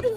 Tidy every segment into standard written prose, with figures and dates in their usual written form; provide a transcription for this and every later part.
You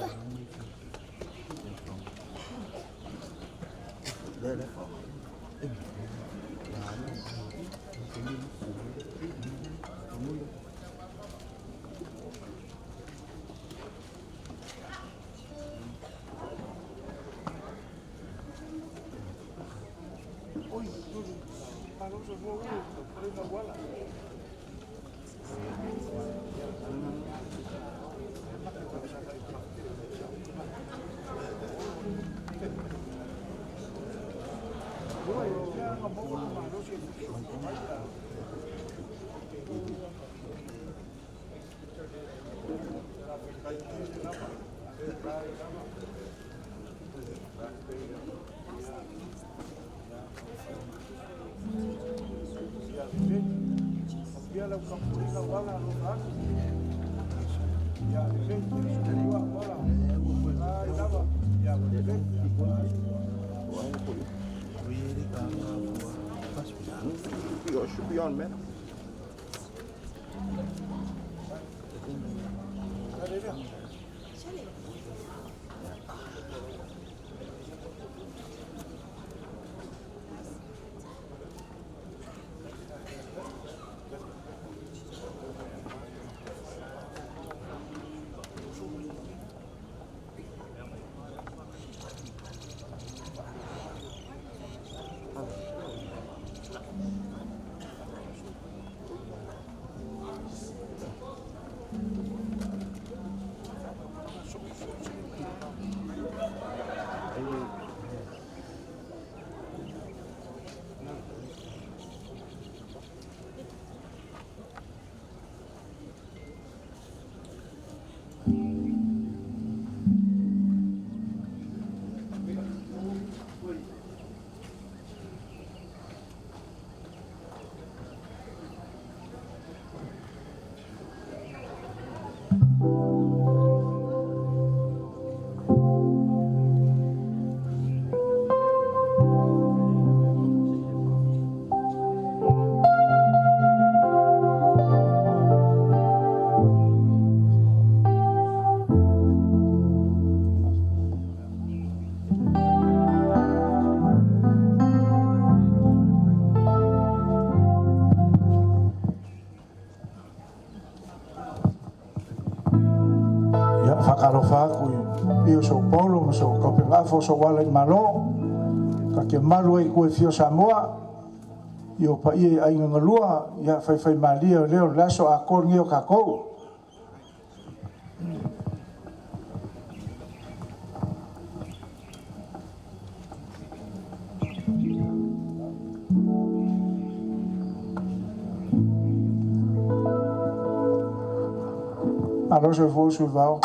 should be on, man. Whakarofa io so polo so Kopengafo so wala I malo ka ke malu ai koe fio Samoa io pa ia ai ngalua ia fai malia leo laso a kor ngio ka kou Alo se fo su vao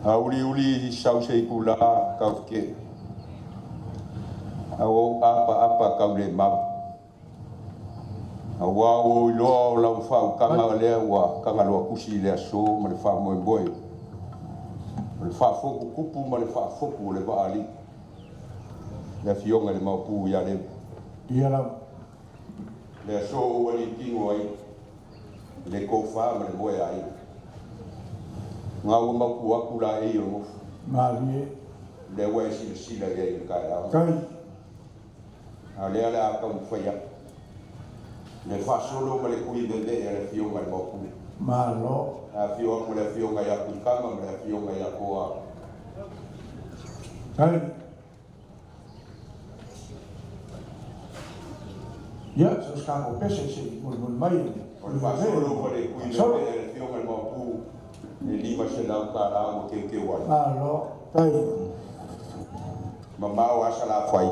Uli sau sei kula kau ke. Au apa kau le mau. Au lo la fa kanga le wa kanga lo kusi le so ma le fa mo boy. Le fa foku kupu ma le fa foku le ba ali. Le fionga le mau pu ya le. Ia la. Le so wali kingo ai. Le ko fa ma le boy ai. Ngau ma ku akula e yo. Marie. Le wa si la ge ka ya. Kai. Ale ala ka fa ya. Le fa solo ma le kui de le fionga le mau pu. Malo. A fionga le fionga ya ku kama le fionga ya ko. Kai. Ya, so sekarang pese sih, mul mai. Oleh solo ma le kui de le fionga le mau pu. Le lima se la ka la mo ke wa. Malo. Kai. Mama wa sala fai.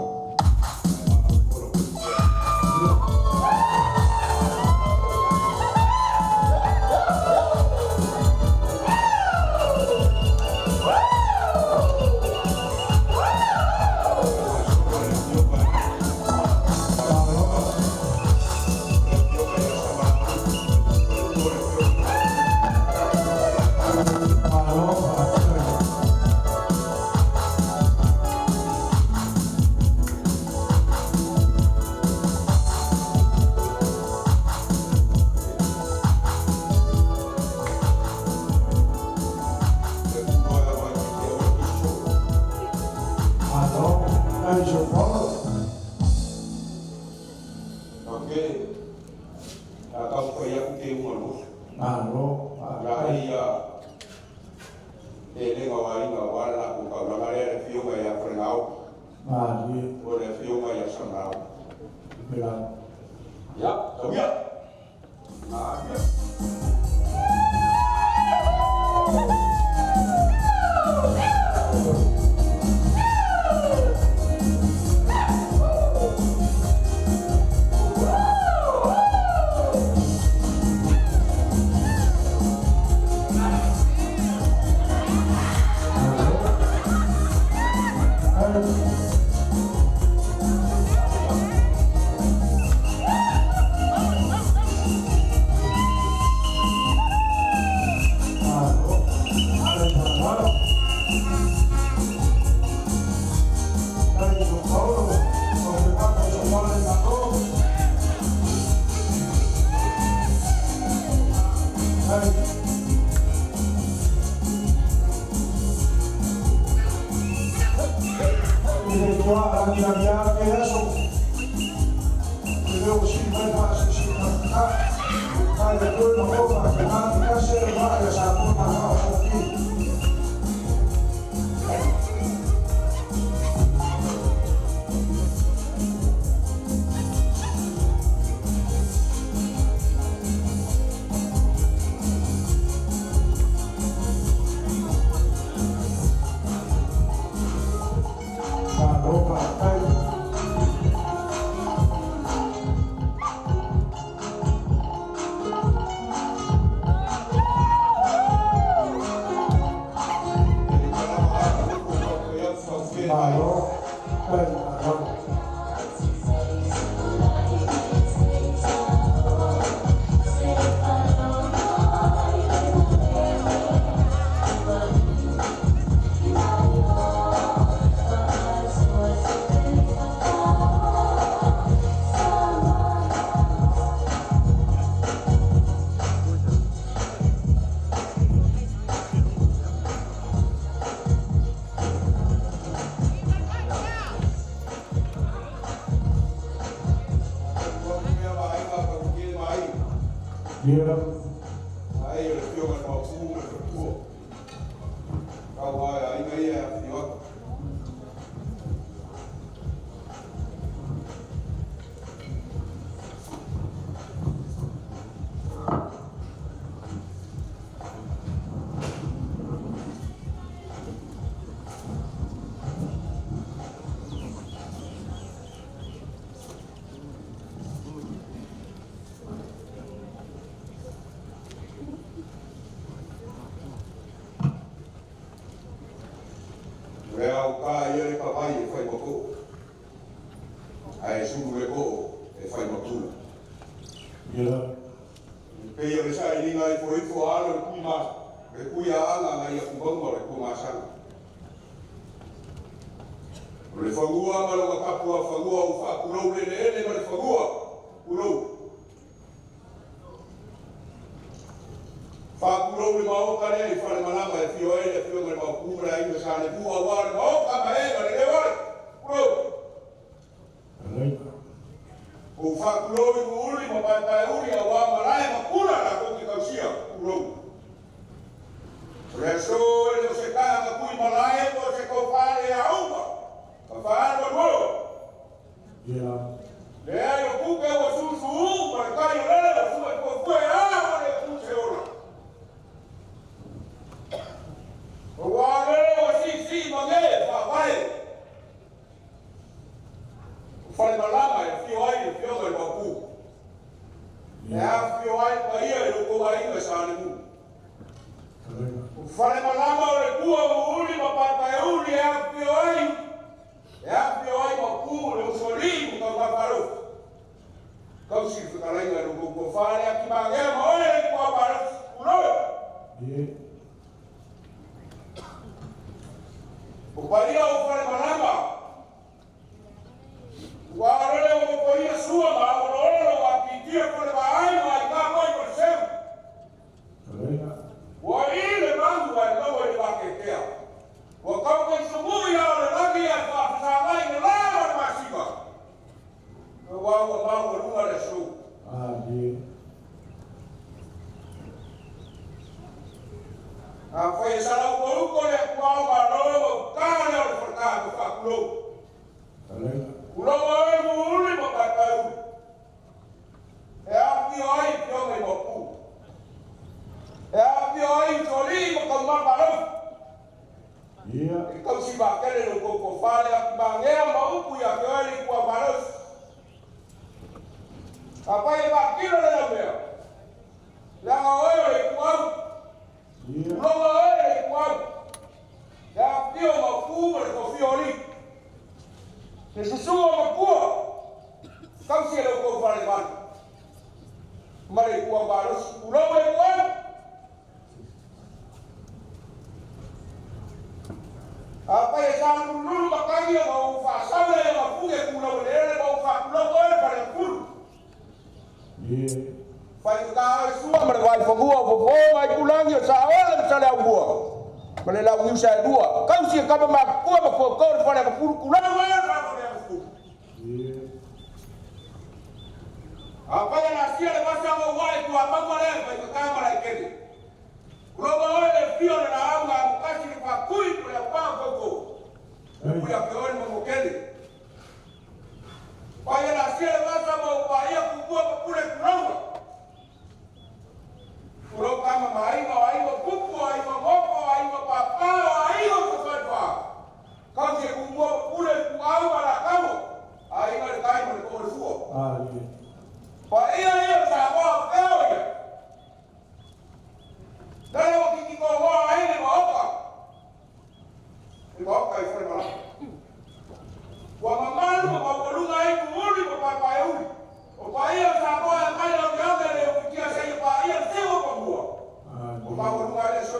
Rea o ka ia ka vai e fai mako. Ai sungu e ko e fai mako. Ia. Pei o le sa i linga i fo ifo alo e kui mas. E kui a anga ngai a kubongo e ku masanga. O le whangua ma lo kapua whangua o whakurau le ele ma le whangua. Kurau. Whakurau le maoka le i whare malama e fio ele e fio ma le maokumra i me sa le bua wale maoka ma e ma le le wale. Kurau. O whakurau i uri ma pai uri a wā marae ma kura na koki kausia. Kurau. Reso e o se kaya ma kui marae o se kofare a upa. Whaano mo. Ia. Le ai o kuke o susu ma kai o lele o sua ko kue a ma le kuse ora. O wa lele o si ma nge fa vai. Fale malama e fio ai e fio mai mapu. E a fio ai pa ia e ko ai ma sa le mu. Fale malama o le kua o uri ma pa e uri e a fio ai. E a fio ai ma pu le usoli ko ka paro. Kau si whakarainga ruko ko whare a ki mangea ma oe e kua paro uroe. O paria o whare manama. Ua arole o ko ia sua ma o rolo a pitia kore ma ai ma i ka moi ko sem. Ua ile mangu ai lau e wake kea. Ua kau kai sumui a o le lagi a whaafasangai ne lama na masiva. Ua ua mau o runga le su. A whai sarau ko uko le kuao ma rolo kāne o le whakā ko whakulou. Kuloa e mu uri ma pai uri. E a pio ai pio mai ma pu. E a pio ai toli ma kau ma parau. E kau si ba kele no koko whare a ki ba ngea ma upu i a pio ai kua parau. A pai e ba kilo le na mea. Langa oe o le kuau. Kuloa oe le kuau. E a pio ma pu ma le kofio ori. Se susua ma kua. Kau si e leo kou whare manu. Mare kua baros. Kuloa e kuau. A pai e sa nulu makangi ma u whasale e ma fuge kuloa le ere ma u whakuloa e pare kuru. Whai ka ai sua mare wai whangua o fofo mai kulangi o sa ole ma sale au bua. Ma le lau niu sa e dua. Kau si e kapa ma kua ma kua kore whare ma kuru kuloa e whare ma kuru. A pai na sia le wasa o wai kua mamare mai ka kamara i kene. Kuloa oe e fio le na aunga a mukasi ni whakui kule a pāo koko. Kuia ke oi mo kene. Pai na sia le wasa mo paia kukua ma kule kuronga. Kulo kama maima o aima kupu, aima moko, aima papao, aima kukwaipa. Kau se kukua ma kule kuau mara kamo. Aima le kaima le kore fuo. Pai ia sa moa keo ia. Dale o kiki ko hoa aile ma oka. Ni ma oka i whare mara. Wa mamaru ma wakolunga e kuhuri ma pai uri. O pai ia sa moa e mai au yanga le o kikia se i pai ia sewa pa mua. O ma wakolunga e so.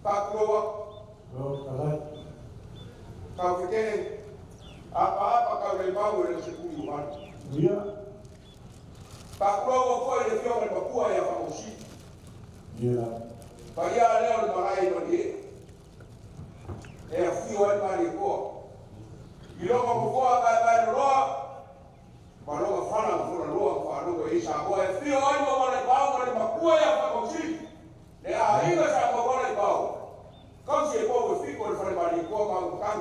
Ka kuroa. Ka whikene. Apa ka rei mau e se kuri umani. Ka kuroa foi le fionga le makua ia whakosi. Paia leo le marai no die. E a fio ai mari ko. I longa ko ko ai roa. Ma longa fana ko roa fa no e sa ko e fio ai mo le pau le makua ia fa kosi. Le a inga sa mo le pau. Kau si e ko e fiko le fare mari ko ma ko kan.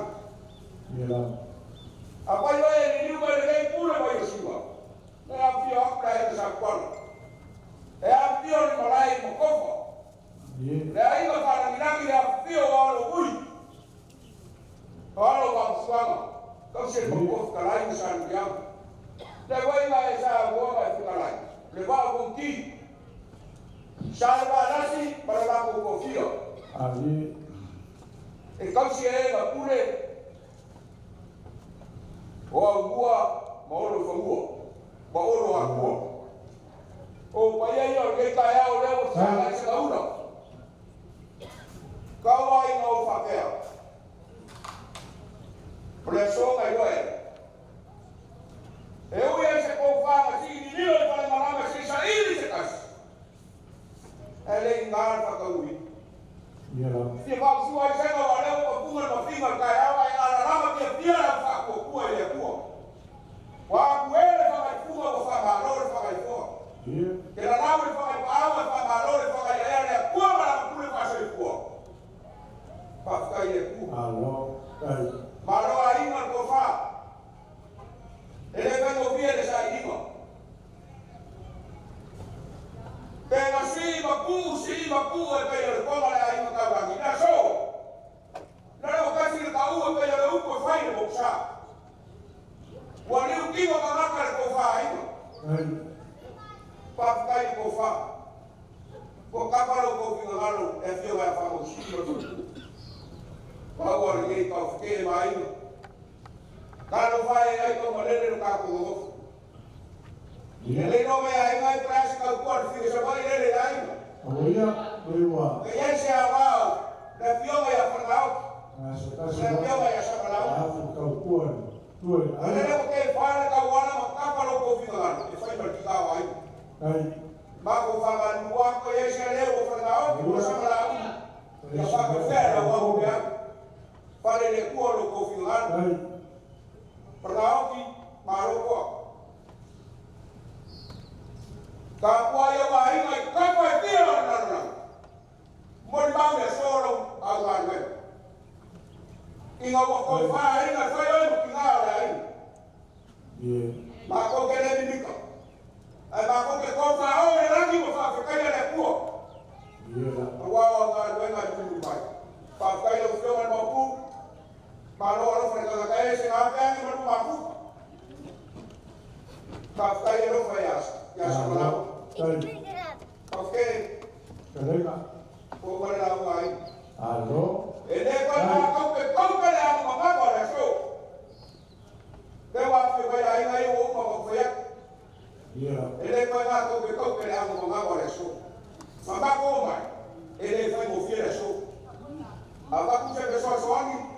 A pai e ni ni mai le pula mai siwa. Le a fio akra e sa kwala. E a fio le marai mo kofo. Le aiga para miraki le afio alo ui. Alo wa suanga. Kau se mo ko kalai sa ngiam. Le vai mai sa wo mai kalai. Le va con ki. Sa va nasi para la ko fio. E kausi e nga pule o augua ma olo whamua, ma olo akua. O paiai o kei kai au leo sa lai se kauna. Kaua i ngau whakea. O le songa i loe. E ui e se kou whanga si ni nilo i pale marama si sa ili se kasi. E le i ngāra whakaui. Tia whakusua i senga wa leo pa punga ma whima kai awa e ara rama kia pia na whakua kua i le kua. Wa kuele whakai punga o whakarore whakai kua. Ke la rau i whakai paawa e whakarore whakai ea lea kua marama kule whase i kua. Whakakai le kua. Maroa inga ko wha. Ele vengo via le sa inga. Tenga si maku e peo le konga le inga kawangi. Na so. Na leo kasi le kau e peo le upo e whaine moksa. Wani ukiwa kamaka le ko wha inga. Whakakai ko wha. Ko kaparo ko vinga ngalo e fio e whako si. Pawar ye kau ke mai. Kalau vai ai ko malele ka ko. Ele no me ai mai prasa ka ko fi se vai ele ai. Oia, oiwa. Que ya se avao, la fioma ya farao. La fioma ya sabalao. Ka ko. Tuoi. Ale ko ke fara ka wana ma ka palo ko fi ngalo. E fai per ka ai. Ai. Ma ko fa ma nuwa ko ye se le ko farao ko sabalao. Ya fa ko fera wa ko ya. Para le kuolo ko fingal. Perao ki maro ko. Ka kwa ya wa inga ka kwa tira na na. Mo ba me solo agarwe. Inga ko fa inga fa yo ki na la ai. Ma ko ke le bibika. Ai ma ko ke ko fa o le rangi mo fa ka ya le kuo. Wa wa ga nga tu bai. Pa ka yo fio ma ku. Malo alo frente kaya se ngapa ni malu maku. Kafkai lo fayas. Ya sabalau. Oke. Kerana. Ko kare la ai. Alo. Ele ko na kau ke la ma ma ko la so. Ke wa fi ko ai ngai wo ko ko ya. Ele ko na kau ke la ma ma ko la so. Mama ko mai. Ele foi mo fi la so. Aba ku se so so ani.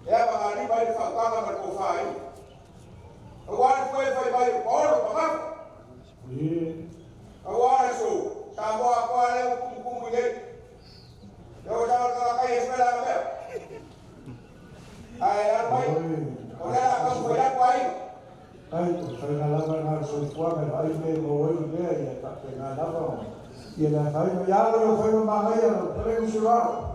Ya bangani bai fakanga ma ko fai. Agora foi vai oro pa. Agora so, tambo agora o como ele. Eu já não vai esperar meu. Ai, vai. Olha a como foi a pai. Ai, foi na lava na sua forma, aí me moeu ideia, tá pegando a mão. E ela vai, já não foi uma maia, não prego churrasco.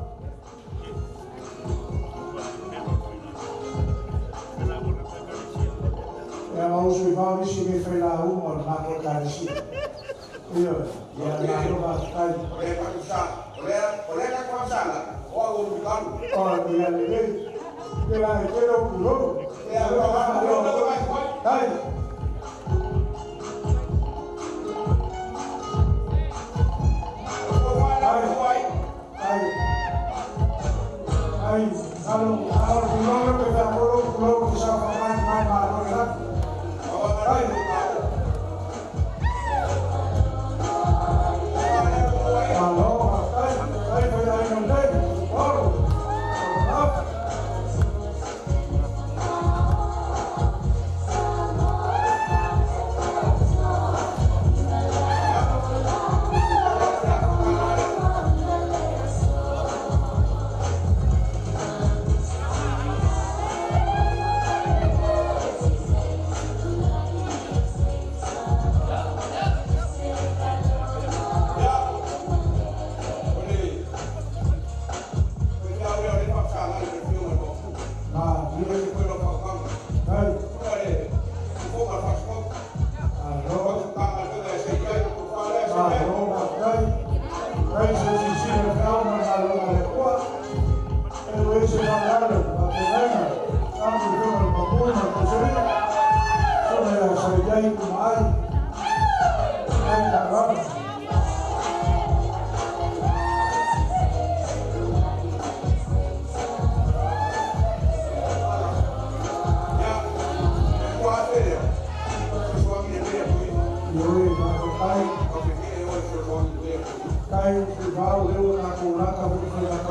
Ya mau suivant ici les fait la roue on m'a pas ici. Oui, il y a la roue à taille. Olha kwa sana. O o bikanu. Oh, il y a les il a été le boulot. Et alors Taille. Kalau pulau kita pulau bisa main malu kan?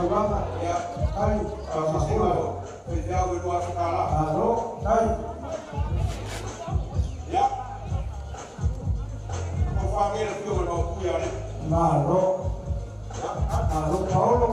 Wanga. Ya. Ai, Sisima. Dia luar skala. alo, ai, Ya. Kau panggil tu orang punya ni. malo, alo, Paulo.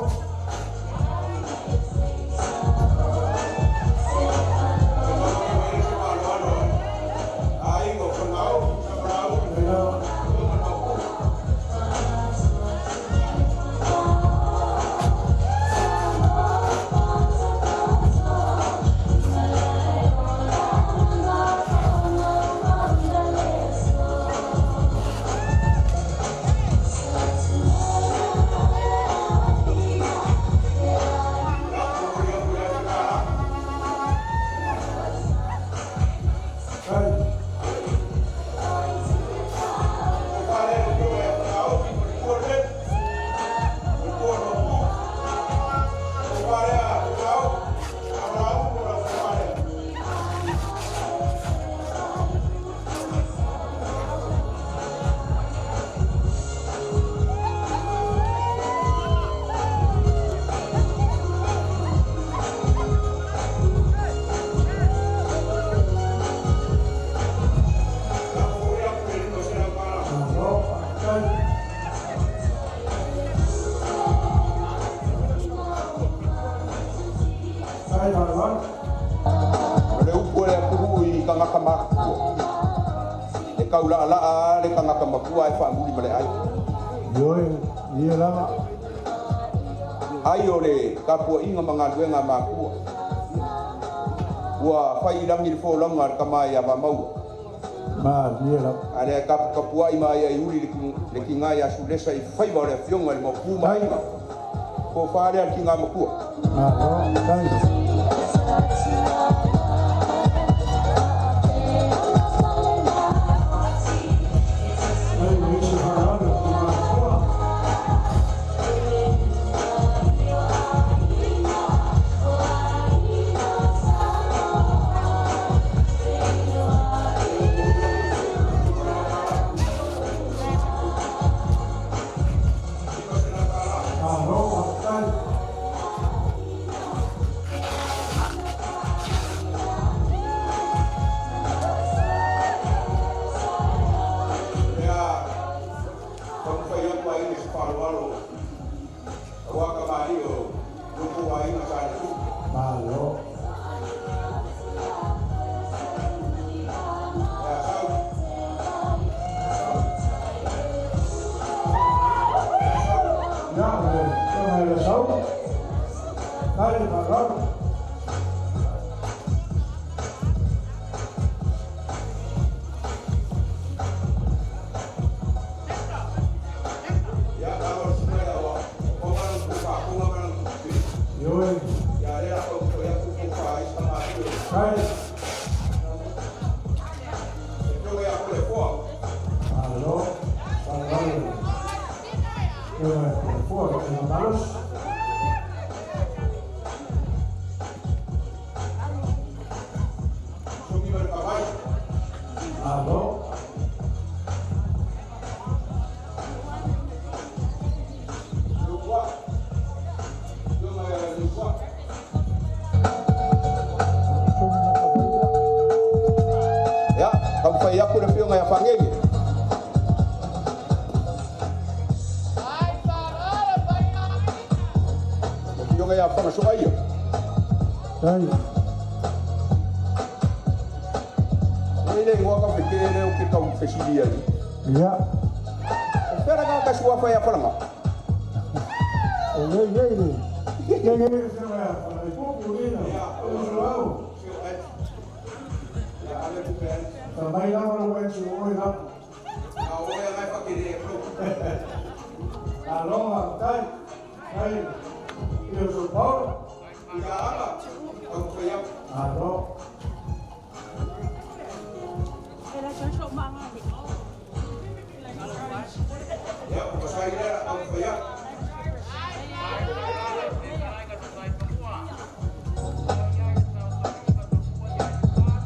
Le upo le kuhu I kangaka maku. Le kaula ala le kangaka maku ai fa muri male ai. Yoi, ia lama. Ai ole kapu inga manga duenga maku. Wa fai langi le fo langa kama ya mau. Ma, ia lama. Ale kapu ai mai ai uri le kinga ya sulesa I fai ba le fionga le maku mai. Ko fa le kinga maku. Alo, ai.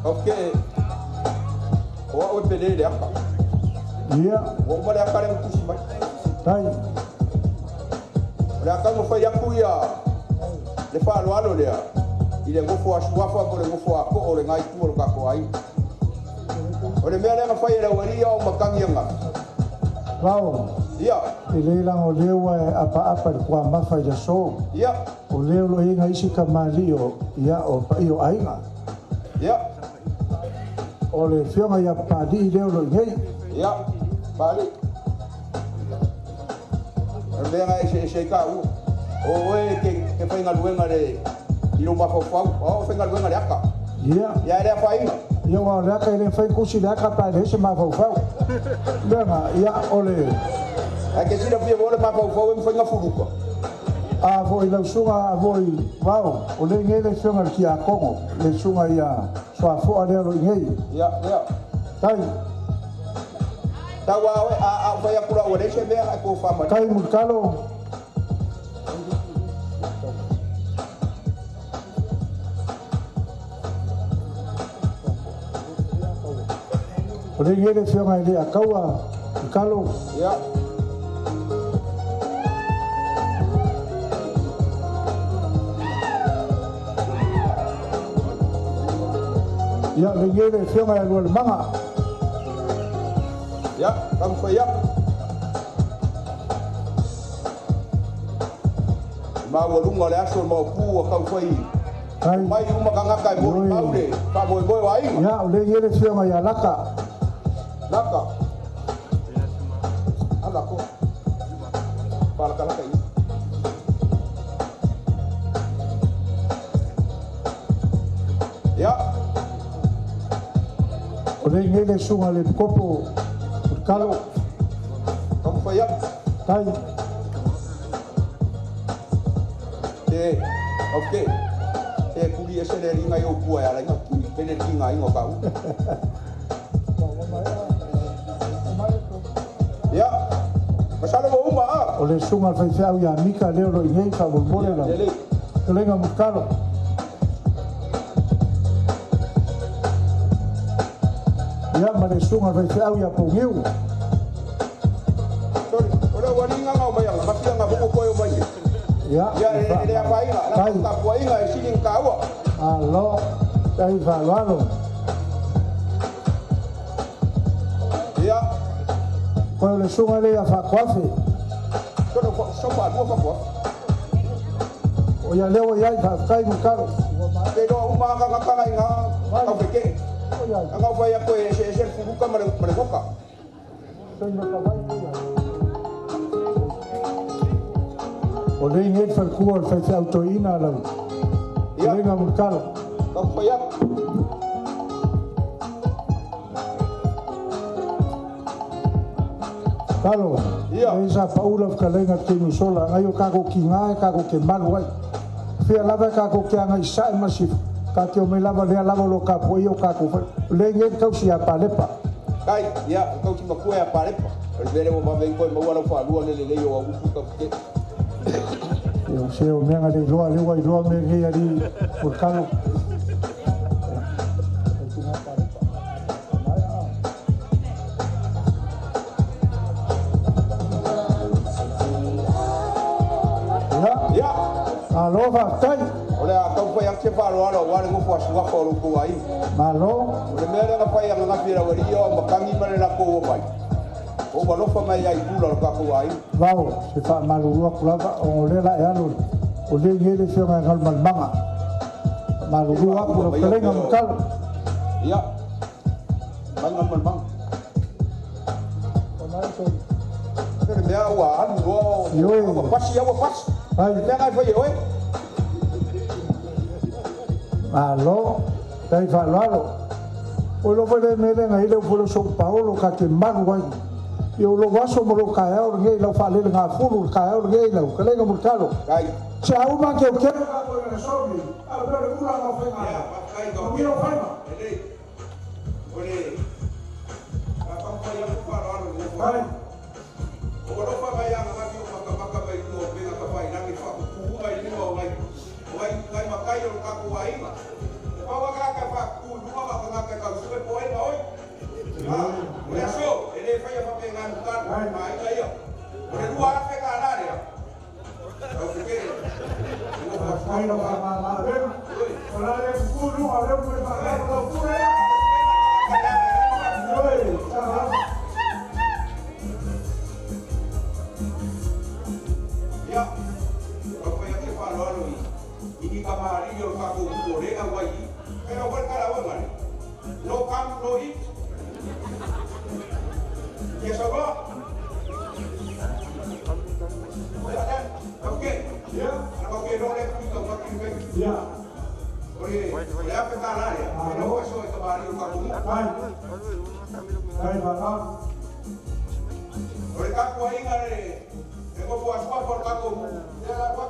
Okay. Wa o pele le apa? Iya. Wa mo le apa le kusi mai. Tai. Le aka mo fai aku ia le fa alo le ile go fo asuafa ko le go fo ako o le ngai ku o ka ko ai o le mea le fai le wali o makangi nga Vau, ia ele lang o leo apa kwa mafa i so. ia O leo lo inga isi ka malio ia o pa io ainga. ia O le fionga ia padi i leo lo ngei. ia bali le ngai se ka u o e ke fai nga luenga le ilo ma fo o fai nga luenga le aka Ia, ia le fai nga ia wa le ka ele fai kusi le ka pa le se ma fau fau. Lenga ia o le a ke sila fia vole ma fo e fai nga furuka a voi la sunga a voi vau o le ngei le fionga ki a kongo le sunga ia so a fo ale lo ngei. ia ia Tai, tawa a fai akula o le se mea ko fa ma tai mulkalo. O le ngei le fionga ele a kaua kalo. ia Ia le ngei le fionga e lua le manga. ya kam fai ya ma wo lunga le aso ma pu o kam fai Tai, mai uma ka ngaka e mo paude pa mo mo ai ia o le ngei le fionga ia laka. naka ala ko para kala kai ya O le ngei le sunga le kopo kalo. kam fai ya Tai, okay kuli ese le ringa yo pu ya la ki pele kinga ingo ka ya masala wo uma o le sunga fai fai ia mika leo lo ngei fa bolbole la. le O le nga kalo. Ia ma le sunga fai fai ia po ngiu. sorry ora wani nga nga mai nga mafia nga buko ko yo mai Ia, ya le apa inga la Tai, ka ko inga sinin ka wa alo, tai fa lalo. ya Ko le sunga le ia fa kwafe. so fa mo fa ko O ia leo ia fa kai kalo. pero uma nga ka inga ka fike O ia, nga fa ya ko ese furuka mare boka tai no kawai ia. O le ngei fa kua fai fai autoina la. O le nga kalo. ka fa ya Kalo, Ia. e sa paula kalenga ke no sola, ngai o kako ki ngai, kako ke malu ai. Fia lava kako ke anga isa e masif. Ka ke o me lava lea lava lo ka po o kako fa. Le nge kau si apa lepa. kai ya ka ki ma ko ya pare pa vere mo ba ven ko mo wala fa lu le le yo u ka ke Eu sei o menga de roa, le wai roa me nge ari por kalo. Ya, ya alo fa tai, ole a ka fa ya ke fa lo alo wa ngo fa su wa ko lu ko ai malo, ole me le fa ya nga fira wa rio ma kangi mare la ko mai o ba lo fa mai ai ku lo ka ko ai vau, se fa malurua kulava, o le la e alo. O le nge le fionga ngal malmanga. Malurua kulo kalenga mkalo. ya bang bang bang Pero me agua, algo, agua pasi, agua pasi. Ai, Me haga fue yo, alo, tai fa lalo. O lo vele mele ngai le folo so Paulo ka ke manu wai. Yo lo vaso mo lo ka e o ngai lo fa le nga fulu ka e o ngai lo ka le nga murkalo. Kai. Se au ma ke ke. Ai no mama le. Ora le puru ale mo ba lo pure. Oi, tá. Ya. Apa yang kita lalu ini kamari yo ka ko pore awai. Pero buat karawan mari. No come no eat. Ya sabar. Okey. Ya. Okey, no le kita makin baik. Ya. Oleh apa tanah ya? Kalau masuk ke bari kamu. Ai mama. Oleh kaku ingat ni. Eko buat apa por kaku? Ya apa?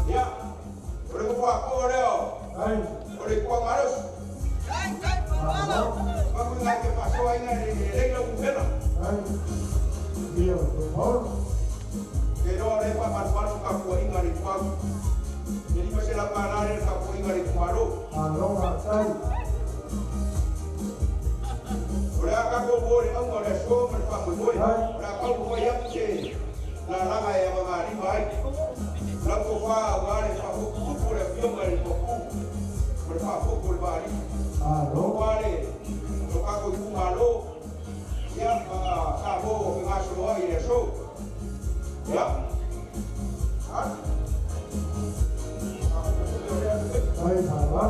Ya. Oleh buat apa oleh? Ai. Oleh kuang harus. Kamu ingat ke pasal ingat ni? Lagi lagu mana? Ai. Dia betul. Pero oleh paman-paman kaku ingat ni kuang. Jadi masih laparan ni kaku ingat ni kumaru. Alo sai. Oleh kaku boleh anggur oleh show berpampu boleh. Oleh kaku boleh je. Larang ayah mengari baik. Lalu kau wali kaku boleh biom dari kaku. Berpampu boleh bari. Alo. Wali. Lalu kaku kumaru. Yang kamu mengasuh ayah show. Ya. Ai mama.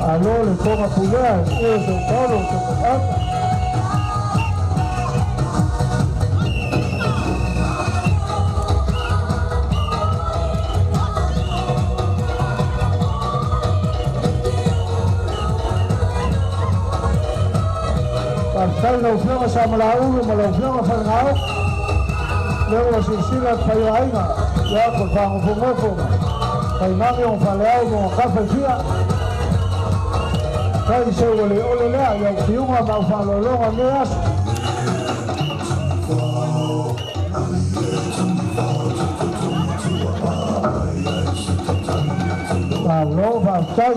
Alô, le toca pulgar, eso, todo, chocolate. Pasal na uflong sa malaulu, malauflong sa ngao. Lewa sisilat kayo ay nga. Ya, pagpangupong-upong. Kay nami yung palayaw mga kapasya. Kay sa uli-uli na, yung siyunga maupalolongan niyas. Halo, pasal.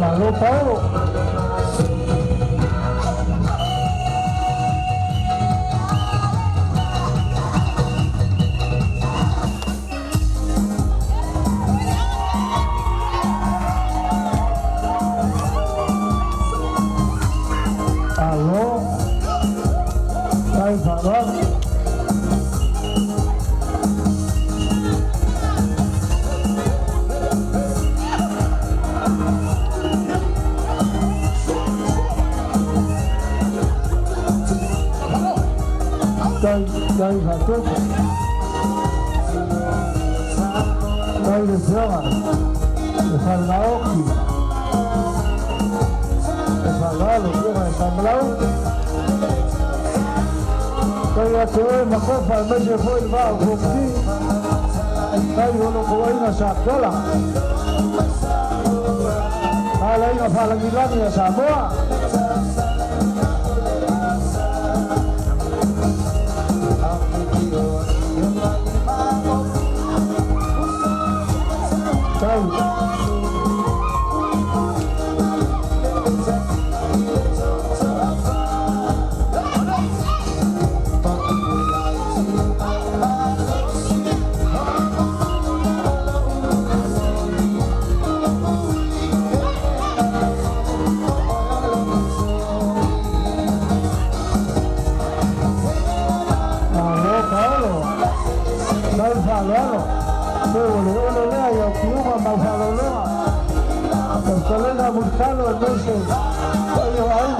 Malo Paulo. Alô, vai falar? Dai satu, dai desean, desalao ki, desalao ki desalao. Dai até makofa meje foi vai hoki, dai ono koi na sakala. Alai na whalangilangi a Samoa. Buscando entonces, oye, ahí.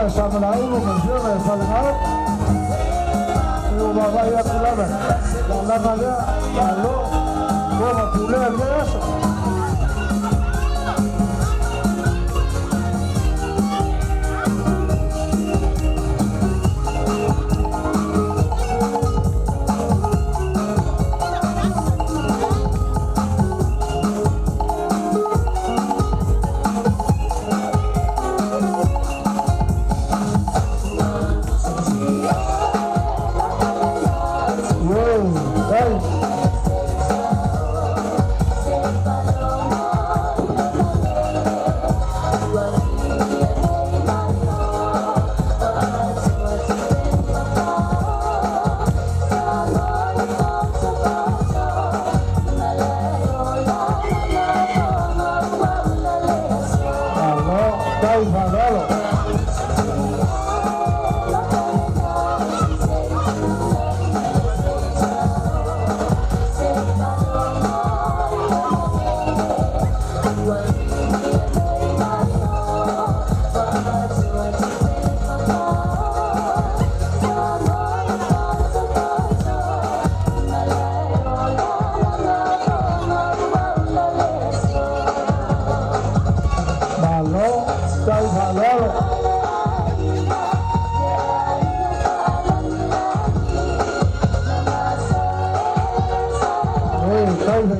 Sama na ulo mensiona ya paling awak. Yo baba ya kulama. Lama dia lalu gua mapuleh dia eso.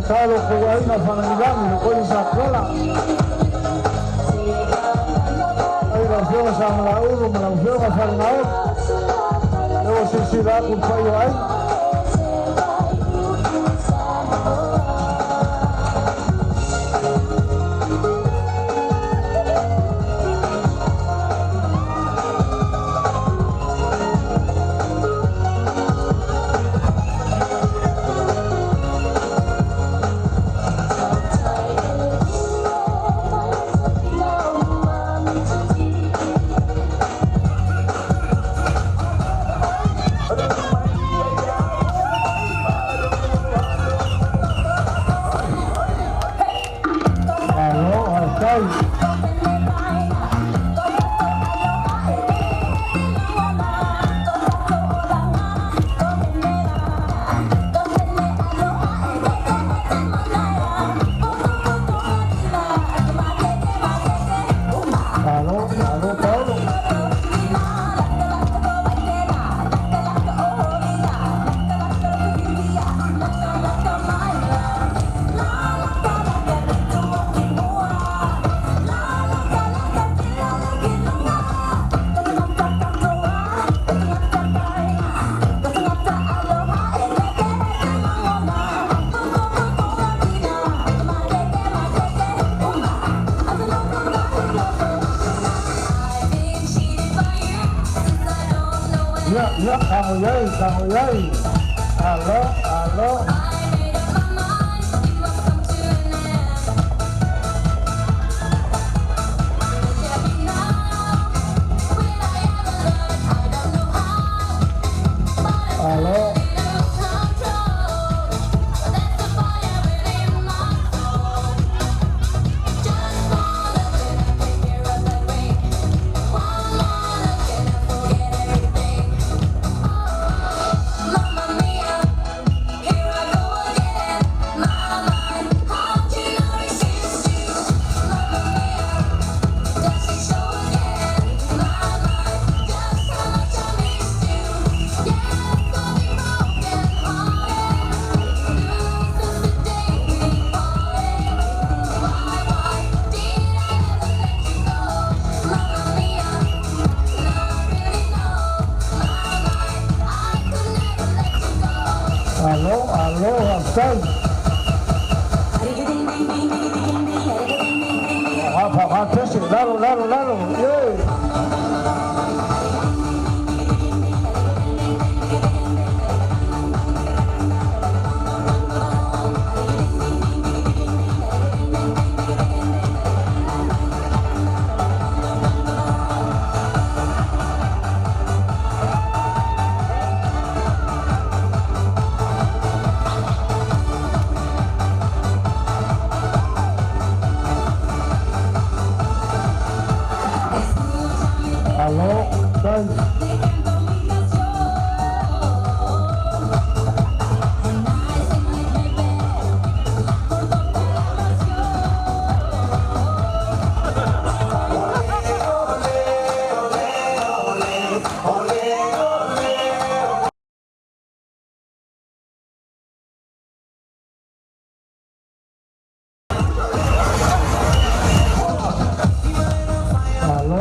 Kalau kuwain na panangilang ko sa kola ay rafiyo sa mga ulo malafiyo ka sa ngao yo sisira kung payo ay Samoyai. Halo. Aloha, Stan. Pese, laro, yay.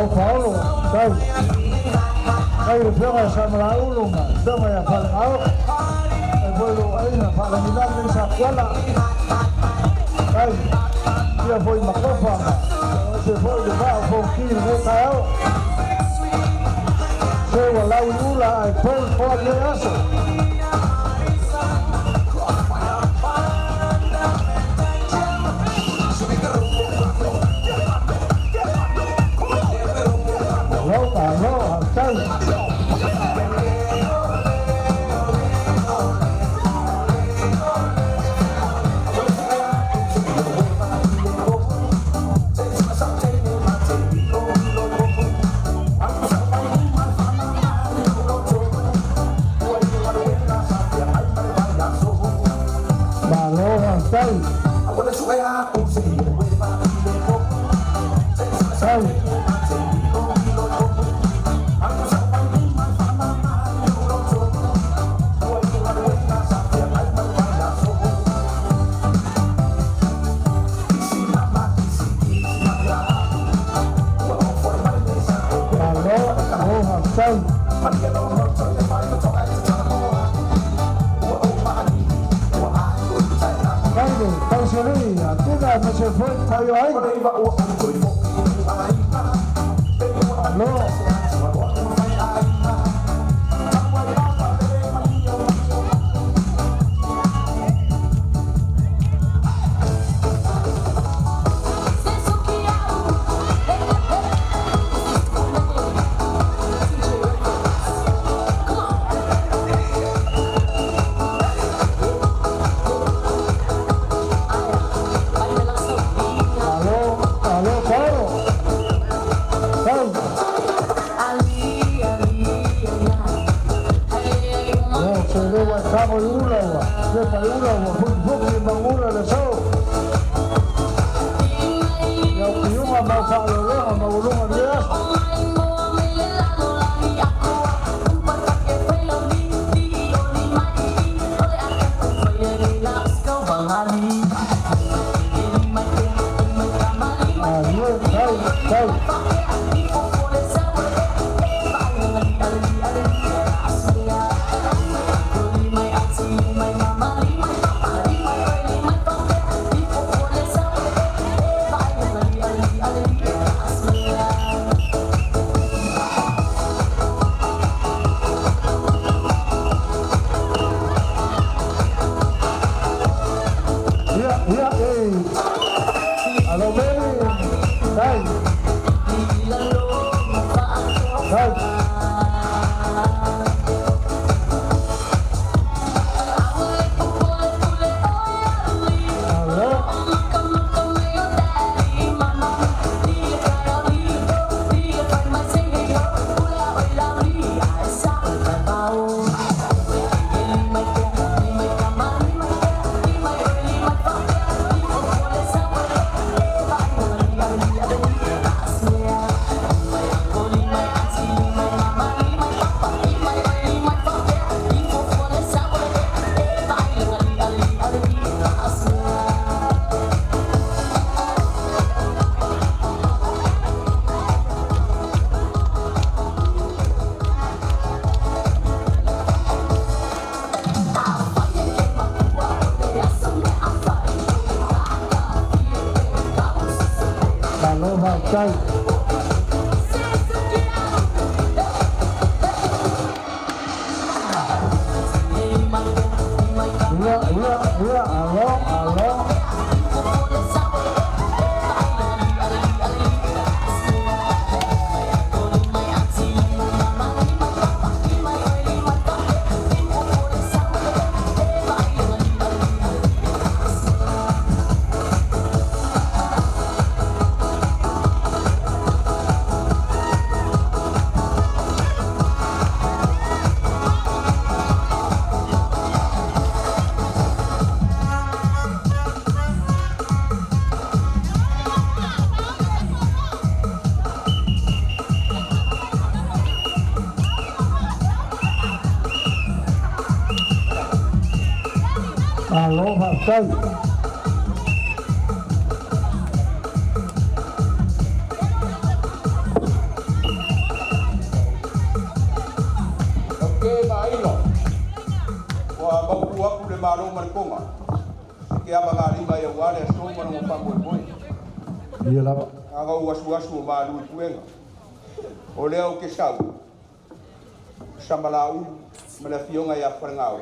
Paulo, dai. Dai, fiora samara ulunga, dama ya palao. E vuelo aina para minar ni sa kuala. Dai. Dia foi makofa. Se foi de ba fo ki ni kao. Se wala ula ai pol po de aso. Aloha, Stan. Aloha, Stan. Stan. Se fue, cayó ahí. No. Malo matai. Alo. Alo matai. Aku le maro markonga ke aba ngari mai wale so mo mo pa mo boy Ia la. aga wasu maru kuenga o leo ke sau samalau mala fionga ya frangau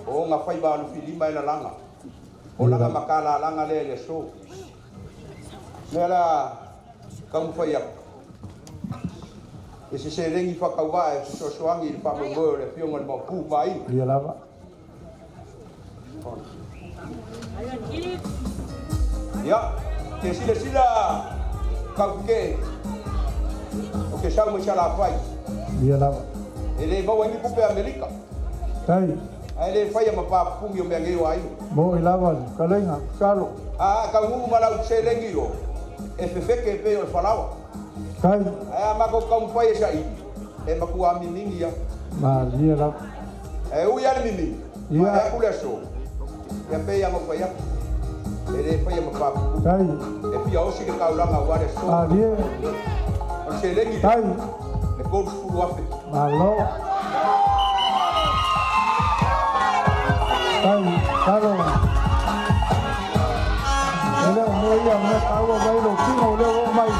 o nga fai ba no filima ina langa o langa makala langa le so nela kam fai ya ese se rengi fa kawa e so soangi pa mo go le fionga mo pu mai Ia la. Ya, que sila kauke. O que chama chala fai. Ia la. Ele vai ni kupe Amerika. Tai. Ele fai ma pa pungi o mengi o ai. Mo ilava kalenga kalo. Ah, ka ngu mala se lengiro. E fe que pe o falawa. Tai. Ah, ma ko kam fai sai. E ma ku ami ningi ya. Ma ia la. E u ya nini. Ia. Ya ku le so. Ya pe ya mo fai ya. Ele fai ma pa. Tai. E pia o si ka ulanga wa le so. Ah dia. O se lengi. Tai. E ko fu wa pe. Malo. Tai. Kalo. Ele mo ia me kawa vai lo kino le o mai.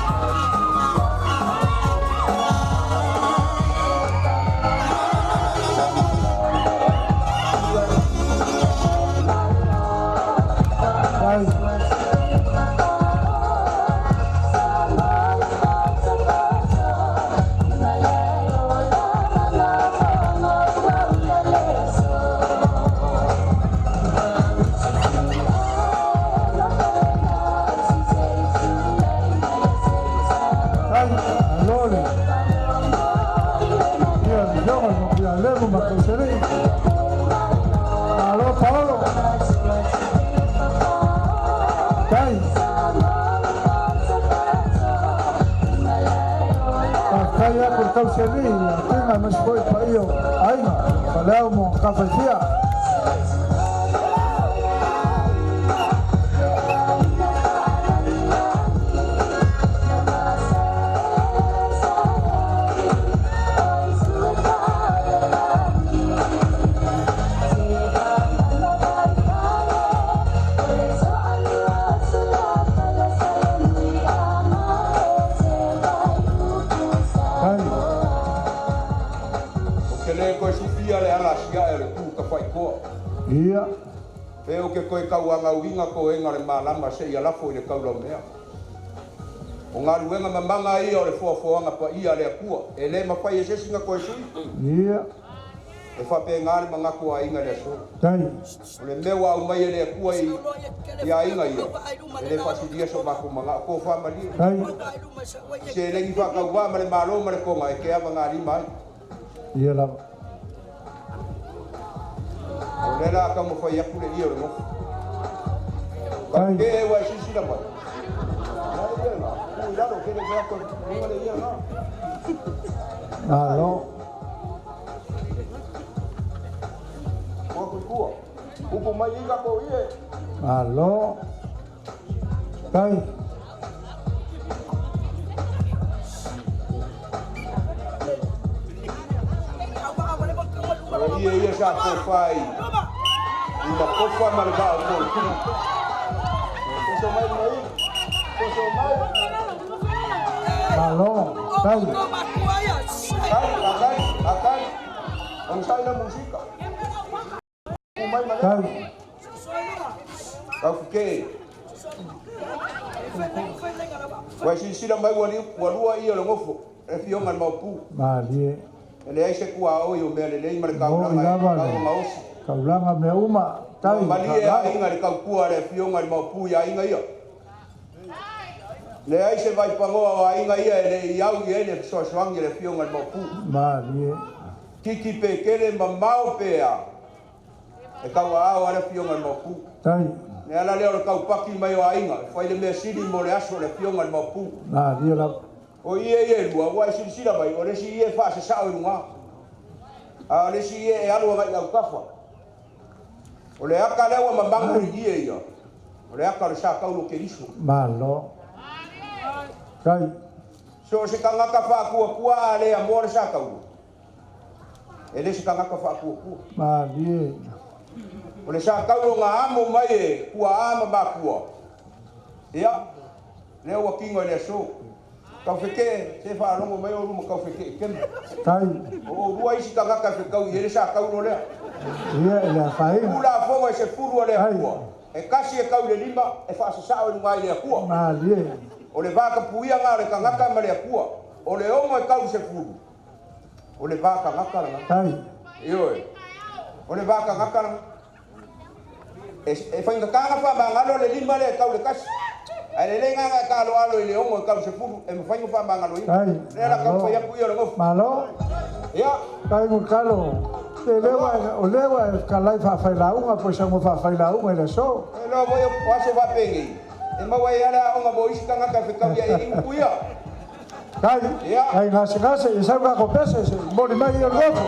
Kaya por seli, tenga mas foi para eu, aí, falei mo cafecia. Ia. E o ke koe kauanga uinga ko e ngare malama se ia lafo i le kaula mea. O ngā ruenga mamanga ia o le fuafuanga pa ia le akua. E le mawhai e sesinga koe sui. Ia. E whape ngāre mangako a inga le so. Tai. O le mewa au mai e le akua i a inga ia. E le whasidia so mako mga ko whamalia. Tai. Se lengi whakauwa ma le malo ma le konga e ke ava ngāri mai. Ia la. O le la ka mo whai aku le ia o le mo. Ka ke e wa sisi la mai. Alo. Upo mai inga ko ie. Alo. Tai. Ia sa ko fai. Ina ko fa mal ba ko. Ko so mai. Malo, kai. Akan. Ang saya na musika. Umay man. Kai. Kau fikir. Wai sila mai walua ia longofo. E fionga mau Mali. ele ai se kua o yo mele nei mar kau Mo na ilava kau le. maus. Kaulanga me uma. Tai. Mali e inga le kau kua le fionga mau pu ya inga ia. Le ai se vai pangoa wa inga ia ele iau ia ele so soangi le fionga mau pu. Mali. Kiki pe kele mamau pe a. E kau a le fionga mau pu. Tai. Ne ala leo le kau paki mai o ainga. Fai le mea siri mo le aso le fionga mau pu. Mali la. O ie lua wa sila mai o le si ie fa se sa o nga. A le si ie alu mai au kafa. O le aka lewa mamangu ie ia. O le aka le sa kaulo ke riso. Malo. Kai. So se kangaka fa kua le amo le sa kaulo. Ele se kangaka fa kua. Mali. O le sa kaulo nga amo mai e kua ama ba kua. Ia. Le wa kingo le so. Kau feke se fa longo mai o rumo kau feke ken. Kai. O rua isi kangaka fe kau ele sa kaulo le. Ia le fai. Pula fonga se furu le kua. E kasi e kau le lima e fa sa o ngai le kua. Mali. O le vaka puia nga le kangaka ma le kua. O le omo e kau se furu. O le vaka ngaka la. Kai. Io. O le vaka ngaka la. E fa inga kanga fa ba ngalo le lima le kau le kasi. Ai le nga ka lo alo le omo e kau se furu e fa inga fa ba ngalo. Kai. Le la kau fa ya puia le ngof. Malo. Ya. Kai mo kalo. Te lewa kalai fa fai la unga po sa mo fa fai la unga le so. E no voy a se va pengi. E ma wai ala onga bo isi kanga ka fe kau ya e puia. Kai. Kai ngase e sa ka ko pese se mo ni mai el gofo.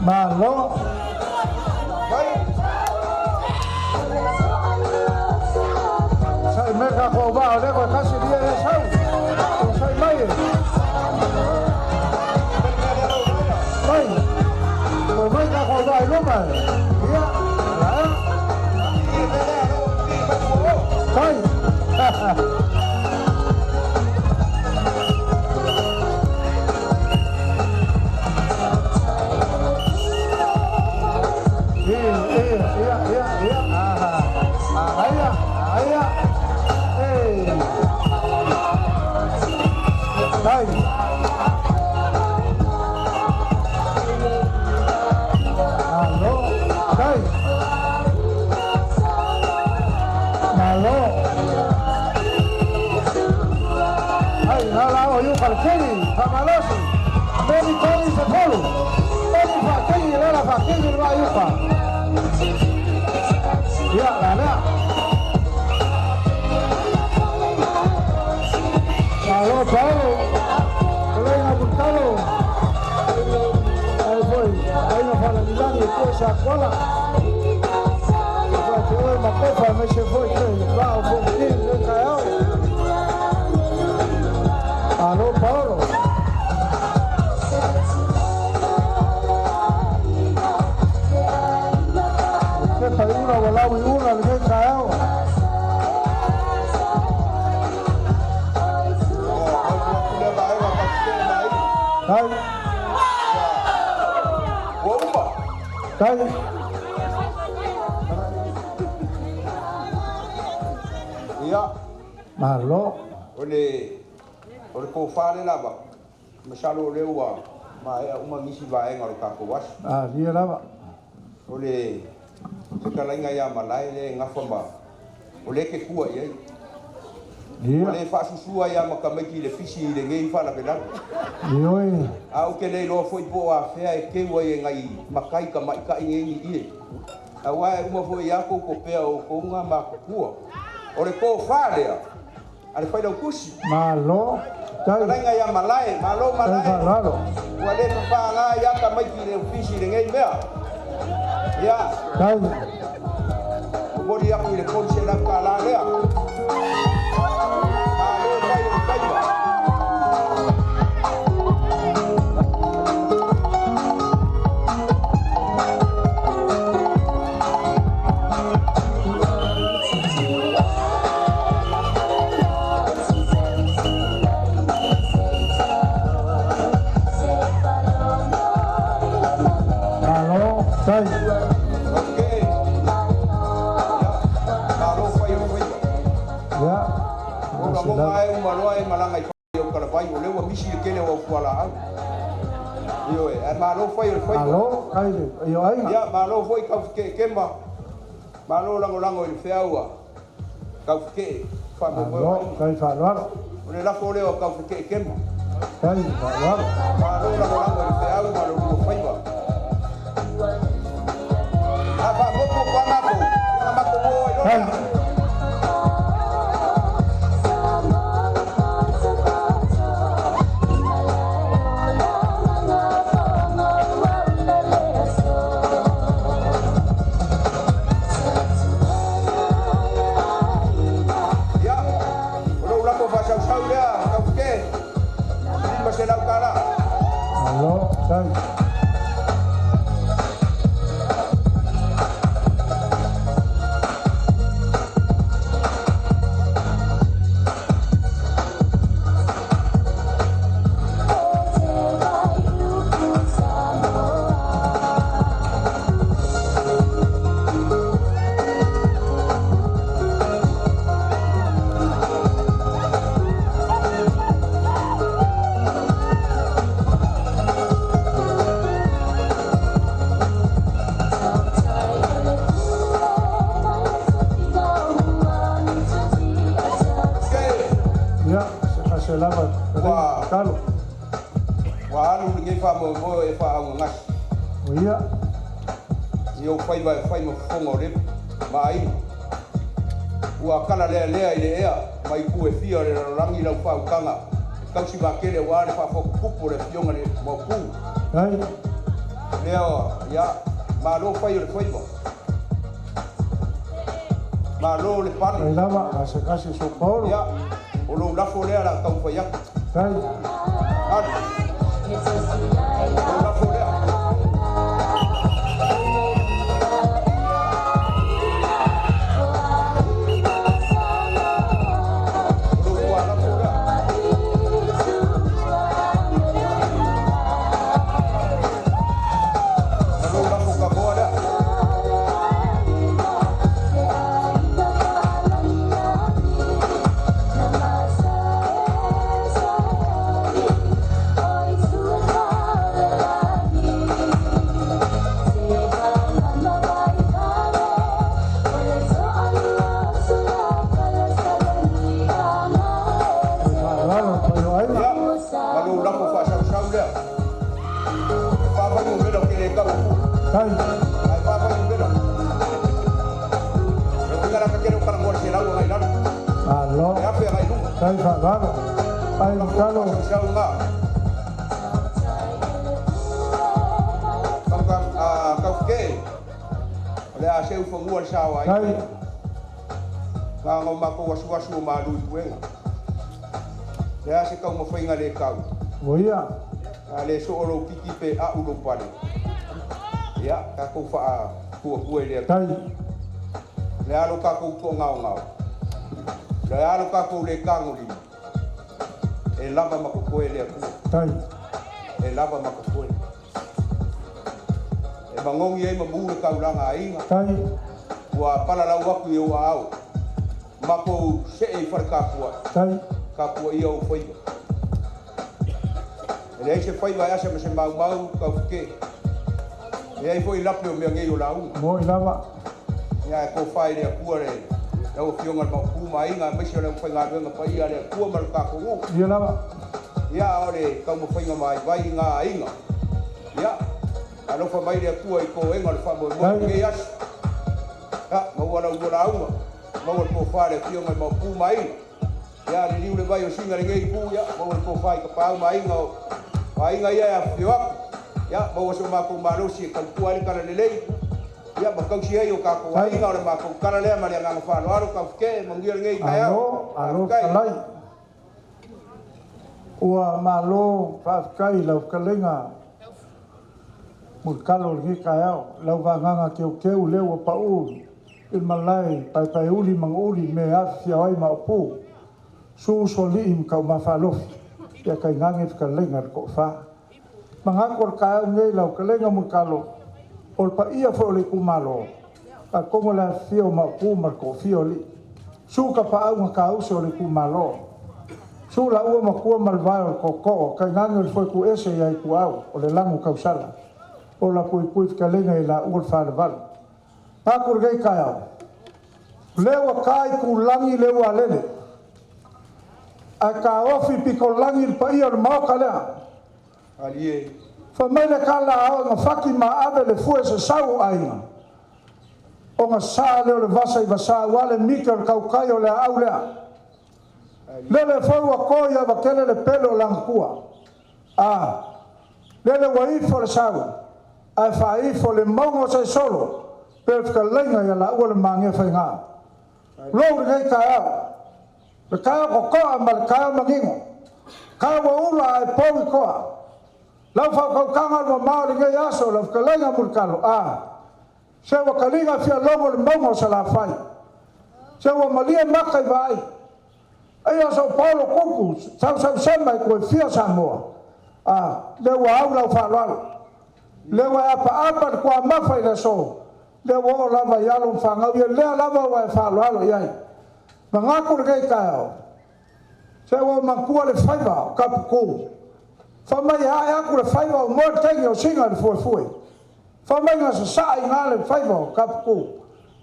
Malo. Sai mega ko ba le ko kasi dia sai. Sai mai. Mai. Ko mai ka ko ba lo mai. Dia. Sai. Tai. Waupa. Tai. Ia. Malo. Ole ko fale lava. Masalo le wa. Ma e uma misi va e ngaro ka ko was. Ah, dia lava. Ole se kala inga ya malai le ngafamba. Ole ke kua ye. Dia. Ole fa susua ya makamaki le fisi le ngei fa la pela. Ioi. Au ke le lo foi po a fea e ke wa ye ngai makai ka mai ka ngi ie. A wa e uma foi ya ko pea o ko nga ma kua. Ole ko fale ya. Ale fai lo kusi. Malo. Tai. Kala inga ya malai, malo Tai malai. falalo. Wale pa nga ya ka mai ki le fisi le ngei mea. Ya. Tai. Bodi aku le konse la kala lea. Malo fai o fai ba. Malo. Tai. Okay. Ya. Malo fai o fai ba. Ya. Ora mo mai o maloa e malanga i fai o kala pai o le wa misi ke le wa fuala au. Yo e malo fai o fai ba. Malo. Tai. Io ai. Ya malo foi ka ke kemba. Malo lango lango i feaua. Ka ke fa mo mo. Malo. Tai falalo. O le la fo le o ka ke kemba. Tai falalo. Malo lango lango i feaua malo o fai ba. Apa mo ko pa na ko. Na ko mo e Tai. lo. Ya. Lo la ko fa sa ya ka ke. Ni ba se la kala. Malo. Tai. Ya. Se lava. Wah. Kalo. Wa alu nge fa mo e fa au ngas. Ia. Yo fai mo fongo le mai. Ua kala le ile ea mai ku e fia le rangi la fa kanga. Kau si ba kele wa le fa fo kupu le fionga le mo ku. Tai. Leo ya ma lo fai mo. Ma lo le Tai pan. lava. Se casi so Paulo. Ya. O lo la fo le la kau fa ya. Tai. An. Lo la fo le. Lo wa la fo le. Lo la fo ka bo le. Falalo. Tai ai. Ya, malu dah ko fa sa dia. Fa fa mo bedo ke le ka u. Tai. Ai fa fa mo bedo. Yo ngara ka kero ka mo se la u ai la. Malo. Ya fe ai lu. Tai falalo. Ai kalo. Sa u nga. Kam ka ke. Le a se u fo mo sa wa Tai. ai. Ka ngo ma ko wasu wasu ma lu i wenga. Le a se ka mo fa inga le ka. Ia. Ale so oro kiki pe a ulo pale. Ya, ka ko fa ku le. Tai. Le alo ka ko ngao ngao. Le alo ka ko le kanguli. E lava ma ko le ku. Tai. e lava makakoe. E mangongi ai mamure kaulanga ainga. Tai. Ua pala lau waku i ua au. Mako se e wharekapua. Tai. Kapua i au whaiva. E rei se whaiva asa ma se mau kau whike. E ai fo i lape o mea ngei o launga. Mo i lava. Ia e ko whai rea kua re. Lau fionga ma puma inga mesi o leu whai ngā ruenga pa ia rea kua maru kako ngu. Ia lava. Ia ore kau mo whainga mai vai ngā inga. Ia. Alofa mai rea kua i ko enga le whamoe mo ngei asu. Ia, maua lau ua launga. Maua le ko whare fionga ma puma inga. Ia ni riu le vai o singa le ngei ku ia. Maua le ko whai ka pāu ma inga o. Ma inga ia e whio aku. Ia, maua so mako marosi e kau kua le kala le lei. Ia, ma kau si hei o kako wa inga o le mako kala lea ma lea nganga whāno aro kau whike, mangia le ngei kai au. Alo, kalai. Ua malo whaakai lau kalenga. Mulkalo le ngei kai au. Lau nganga keu leo a pau. Il malai, pai uli mang uli me afia oi ma opu. Su soli im kau mawhalofi. Ia kai ngange kalenga ko wha. Mangakor kai au ngei lau kalenga mulkalo. O pa ia fo le kumalo. A kongo la fio ma ku mar ko fio li. Su ka pa au nga ka uso le kumalo. Su la ua ma ku mal vai ko ko ka ngange fo ku ese ia ku au o le langu ka usala. O la pui ka lenga ila ul fa le val. Pa kur gai ka au. Lewa kai ku langi lewa lele. A ka ofi piko langi pa ia le mau ka lea. Alie. Fa mai le kala au nga faki ma ave le fue se sau ainga. O nga saa leo le vasa i vasa wale mika le kaukai o le au lea. Lele fau a koia wa kele le pelo lang kua. Lele wa ifo le sau. Ai fa ifo le maungo se solo. Pe fika lenga ya la ua le mange fai ngā. Lou le gai kai au. Le kai au ko koa ma le kai au mangingo. Kai wa ula ai powi koa. Lau whau kau kanga wa maori ngai aso, lau whakalenga mulkalo, Se wa kalinga fia longo le maungo sa la whai. Se wa malia makai vai. Ai aso Paulo kuku, sau sema i koe fia sa moa. Le wa au lau whalalo. Le wa apa kua mawhai le so. Le wa o lava yalo mwhangau, ia lea lava wa e whalalo iai. Mangako le kei kai au. Se wa mankua le whaiva, kapu kou. Whamai hae aku le whaiva o mō tengi o singa le fue. Whamai ngā sa saai ngā le whaiva o kapuku.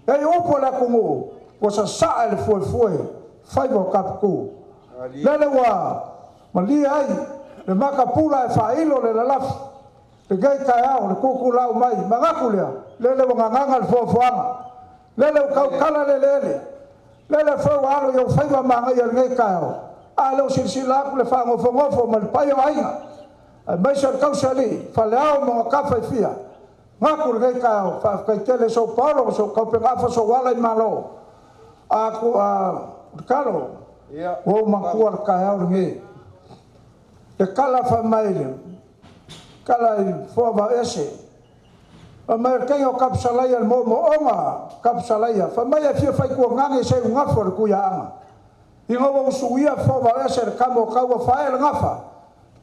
Hei upo le kungu, o sa saai le fue. Whaiva o kapuku. Lele wa, ma li ai, le maka pula e whailo le lalafi. Le gai kai au, le kuku lau mai, ma ngaku lea. Lele wa nganganga le fuafuanga. Lele wa kau kala le lele. Lele whau alo i o whaiva mangai al ngai kai au. Leo sirsila aku le whangofongofo ma le pai o ainga. Mai sa kau sali, whaleao mga kawhai fia. Ngaku le gai kao, whaakai tele so Paulo, so kau pengafa so wala i malo. Aku, kalo, o mangkua le kai au nge. E kala whamaile, kala i fuava ese. Whamai kei o kapsalaya le mo onga kapsalaya. Whamai e fia whai kua ngange se ungafo le kuia anga. Inga wa usuia fuava ese le kamo kaua whae le ngafa.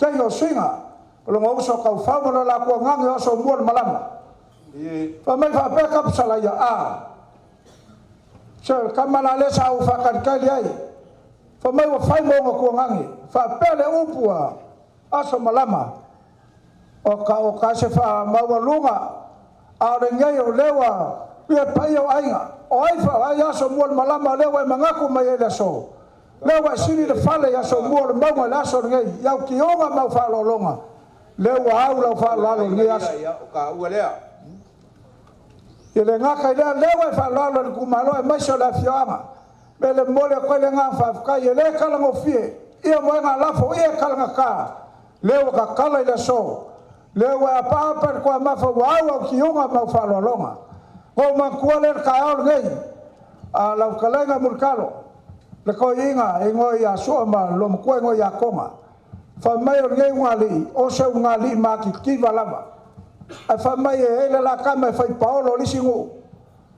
Kei o singa. Lo ngo so kau fa mo la ko ngang so mo malama fa mai fa pe kap sala ya so kamala le sa u fa kan kai ai fa mai wa fa mo ko ngang fa pe le upua aso malama o ka se fa ma wa lunga a re ngai o lewa pe pa yo ainga o ai fa ya so mo malama lewa mangaku mai le so lewa sini le fale ya so mo ma la so ngai ya ki onga ma fa lo longa le wa au la fa la lo ngi as ka u le ele nga ka le wa fa la lo ku ma lo e ma so la fiama me le mo le ko le nga fa ka ye le ka la ngo fie e mo nga la fo e ka nga ka le wa ka kala ile so le wa pa pa ko ma fa wa au ki unga ma fa lo longa o ma ku le ka au ngi a la ka nga mulkalo le ko inga e ngo ya so ma lo mo ko ngo ya konga fa mai o ngai ngali o se ngali ma ki lava a fa mai e la kama fa Paulo lisingo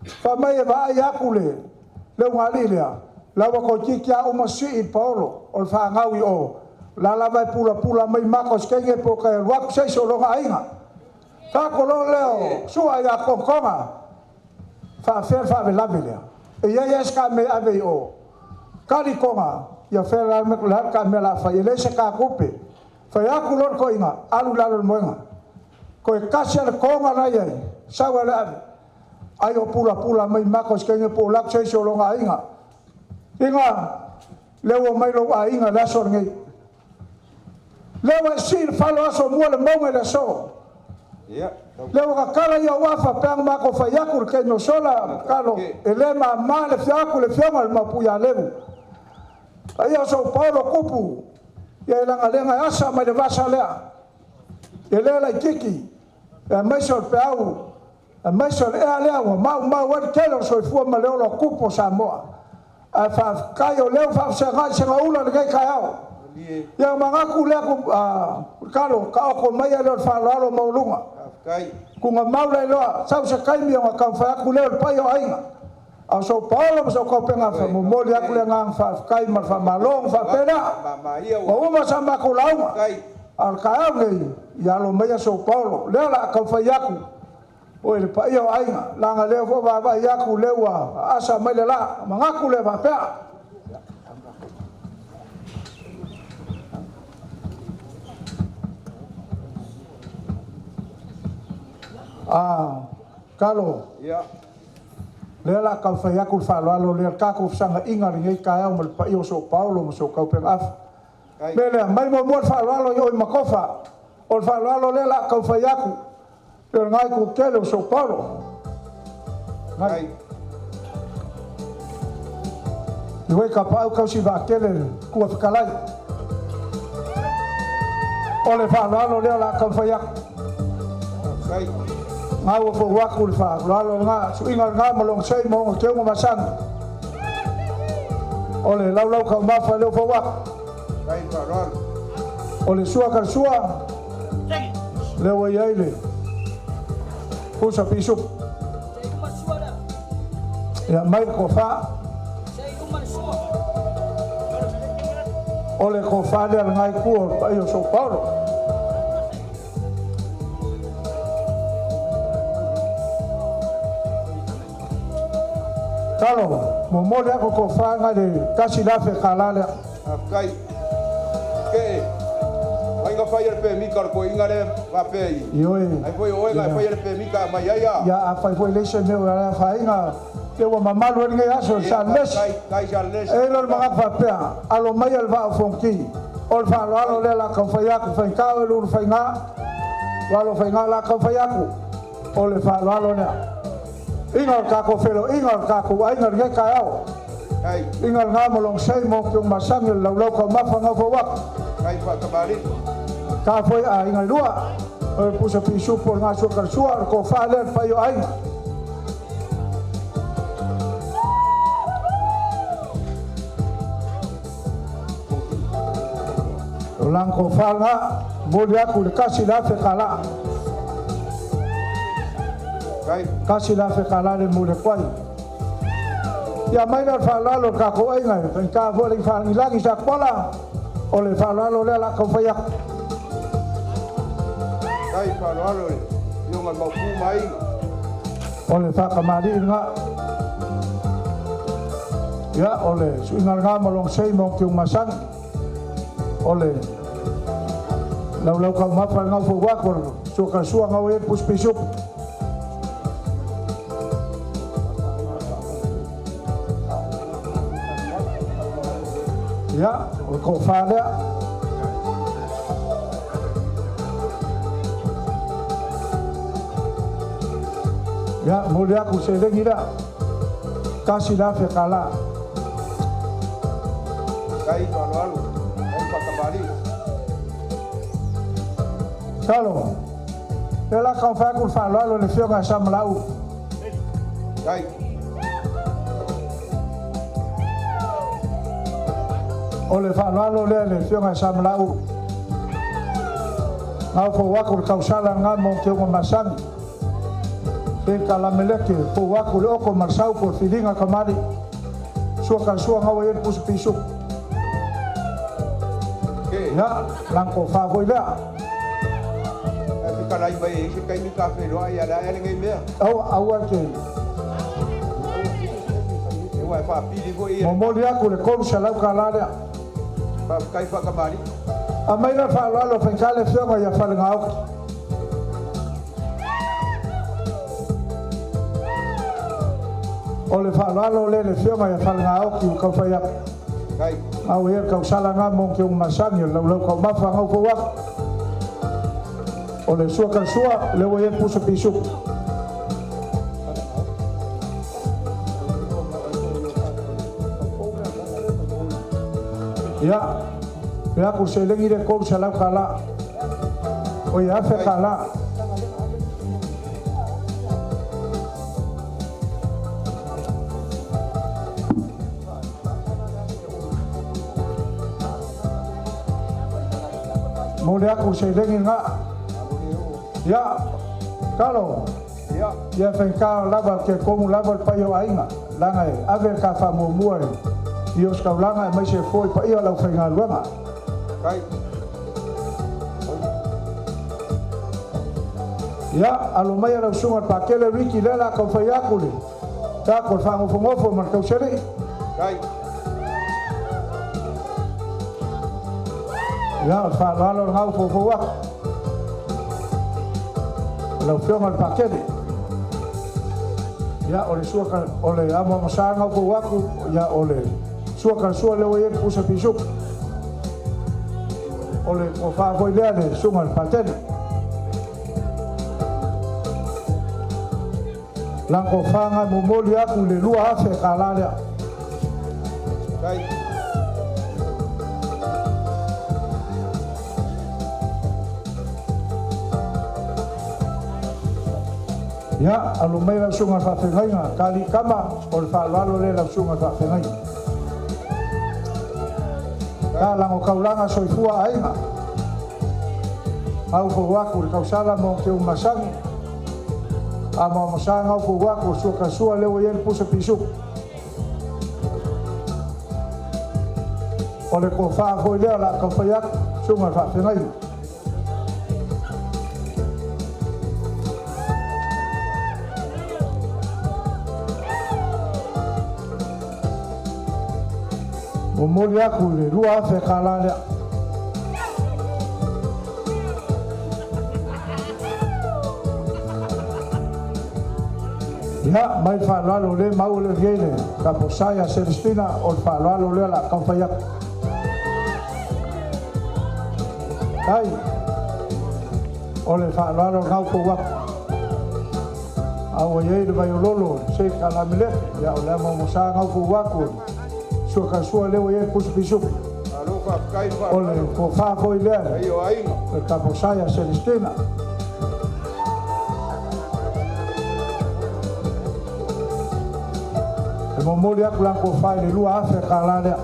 fa mai va ya kule le ngali le la wa ko ki kia o masi Paulo o fa ngawi o la vai pula mai mako skenge po ka wak sei so longa ainga ka ko lo leo su ai a konga fa ve la bele e ya ska me ave o kali konga ya fe la me la ka me la fa ile se ka kupe fa ya ku lor ko inga alu la lo moenga ko e kasia le konga na ye sa wala ai o pula mai mako skenge po lak sei so longa ainga lewa mai lo ainga la so ngai lewa sir falo aso mo le mo le so lewa ka kala ya wafa pang mako fa yakur ke no sola kalo elema male fiaku le fiama le mapu ya lewu ai so Paulo kupu ya lenga asa mai de vasa lea elela kiki e mai so peau e mai so e alea ma wa kelo so fu ma le lo kupu Samoa a fa kayo leo fa sa ula de kayo yang mangaku le ku kalo ka ko mai le fa lo maulunga kai ku mau le lo sa kai mi ka fa ku le pa yo ainga a so Paulo so ko penga fa mo le ku le ngang fa kai ma fa malong fa pena o ma sa ma ku lauma kai al kayo ngai ya lo mai so Paulo le la ka fa yaku o le pa yo ainga la nga le fo ba yaku le wa asa mai le la mangaku le ba pa kalo ya le la ka fa yaku fa lo le ka ku sanga inga ngai ka ya mo pa yo so Paulo mo so ka pe af le mai mo fa lo yo makofa o fa lo le la ka fa yaku le ngai ku kelo so Paulo ngai yo ka pa ka si va kele ku fa kalai o le fa lo le la ka fa yaku ngai ngau fo wakul fa lo nga su inga nga malong sei mo ke mo masang ole lau ka ma fa lo fo wak kai fa ron ole sua le wa yaile pusa pisu ya mai ko fa ole ko fa le ngai ku pa yo so Paulo kalo mo le ko fanga de kasi la fe kalale kai ke ai ga fire pe mi kar ko ingare va pe yo ai foi oi ga fire pe mi ka ma ya fa foi lesion me la fa inga ke wa mama lo nge aso sa les kai les e lo ma fa pe alo mai al va fonki ol fa lo le la ka fa ya ku fa ka lo fa nga wa lo fa nga la ka fa ya ku ol fa lo ne ingal ka ko felo ingal ka ko ai ngar nge ka ao ai ingal nga mo long sei mo kyung masang lo ko ma fa nga fo wak ai fa ka bali ka foi a ingal lua o puso pisu por nga so kar suar ko fa le pa yo ai ulang ko fa nga mo dia ku kasi la fe kala kasi la fe kala le mo le kwai ya mai na fa la lo ka ko ai ngai pen ka vo le fa ni la ki sa kola o le fa la lo le la ko fa ya kai fa la lo yo ngal mau fu mai o le fa ka ma di nga ya o le su ngal nga mo long sei mo kyung masang o le lau ka ma fa nga fo wa ko so ka su nga we pus pisuk ya ko fa le ya mulia ku se le gira kasi la fe kala kai fa lo ai fa ka bali kalo ela ka fa ku fa lo le fio ga sam lau kai ole fa lo le fio ga sam lau ngau fo wa ku kausala nga mo ke mo masang pe kala meleke fo wa ku lo ko marsau por filinga kamari suaka nga wa yer pus pisu ke Ya, lang ko fa voi la. Tapi kalau ibu ini sekai ni kafe doa ya dah yang ini dia. Au ke. Ibu apa pilih ibu ini. Momoli aku le ko salau kala le. Bab kai pak kembali. Amai la fa lo fa kale fionga ya fa ngau. Ole fa lo le fionga ya fa ngau ki ka fa ya. Kai. Au ia kau sala nga mong ki masangi lo kau mafa ngau fo wa. Ole sua kan sua le wo ia puso pisu. Ya ku se lengi de ko sala kala. O ya fe kala. Mo le aku se lengi nga. Ya. Kalau ya fe ka lava ke como lava pa yo ainga. Langa e ave ka fa mo muai. Dios ka langa mai se foi pa ia la fe nga luanga. Kai. Ya, alo mai ala sunga pa kele wiki lela ka fa yakule. Ta ko fa ngofo mar ka usere. Kai. Ya, fa lalo ngau fo wa. Lo fio mal pa kele. Ya, ole suka ole amo masanga fo wa ku ya ole. Suka le wo yen pusa pisuk. Ole ko fa voi le sunga pa kele. Langko fanga momoli aku le lua afe kalale. Kai. Ya, alo mai la sunga fa fengai kali kama ol fa lalo le la sunga fa fengai. Ka lango kaulanga soifua ainga. Au fo waku le kausala mo ke umasangi. Ama masanga au fo waku suka sua le wo yen pusa pisuk. Ole ko fa fo le la ka fa yak sunga fa fengai. Momoli aku le lua afe kalale. Ya, mai fa lalo le mau le gele. Ka posaya Celestina o fa lalo le la ka fa yak. Ai. Ole fa lalo ngau ko wak. Awo ye de vai lolo se kala mile ya ole mo musa ngau ko wak. Suka sua le wo ye pus pisuk. Alo fa kai fa. Ole ko fa foi le. Ayo ainga. Ka posaya Celestina. E momoli aku lang ko fa le lua afe kalale.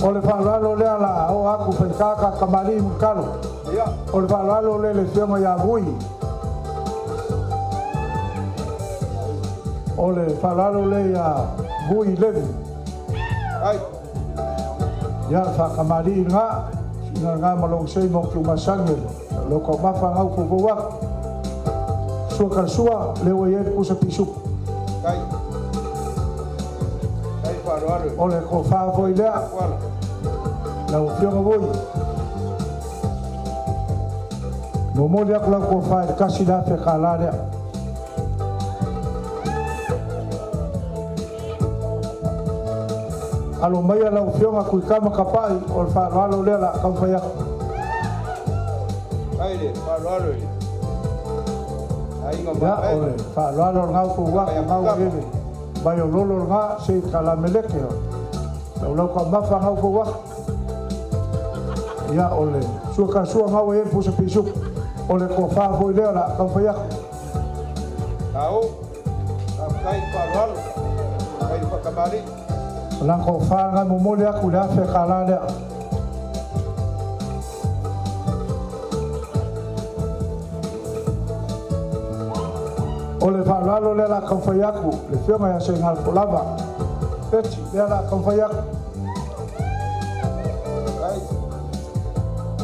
Ole fa lalo le ala o aku fe kaka kamali mkalo. Ya. Ole fa lalo le fioma ya bui. Ole fa lalo le ya bui le. Ai. Ya fa kamali nga malong sei mo ki masangel. Lo ko mafa ngau ko wa. Suka sua le wo ye pusa pisuk. Kai. Kai fa ro. Ole ko fa foi le. Wala. La fioma bui. No mo dia kula ko fa kasi da fe kalale. Alo mai ala fioma ku kama kapai o fa lalo le la ka fa ya. Ai de fa ro. Ai ngom. Ya ole fa lalo ngau ku wa ngau ele. Bai o lolo nga se kala meleke. Lo ka ma fa ngau ku wa. Ya ole suka sua ngau e pusa pisuk. Ole ko fa foi le la ka fa ya. Tahu. Kai fa ro. Kai fa kembali. Lang ko fa nga momoli aku le afe kalale. O le whalalo le la kawhaiaku, le whionga ya se ngal polava. Peti, le la kawhaiaku.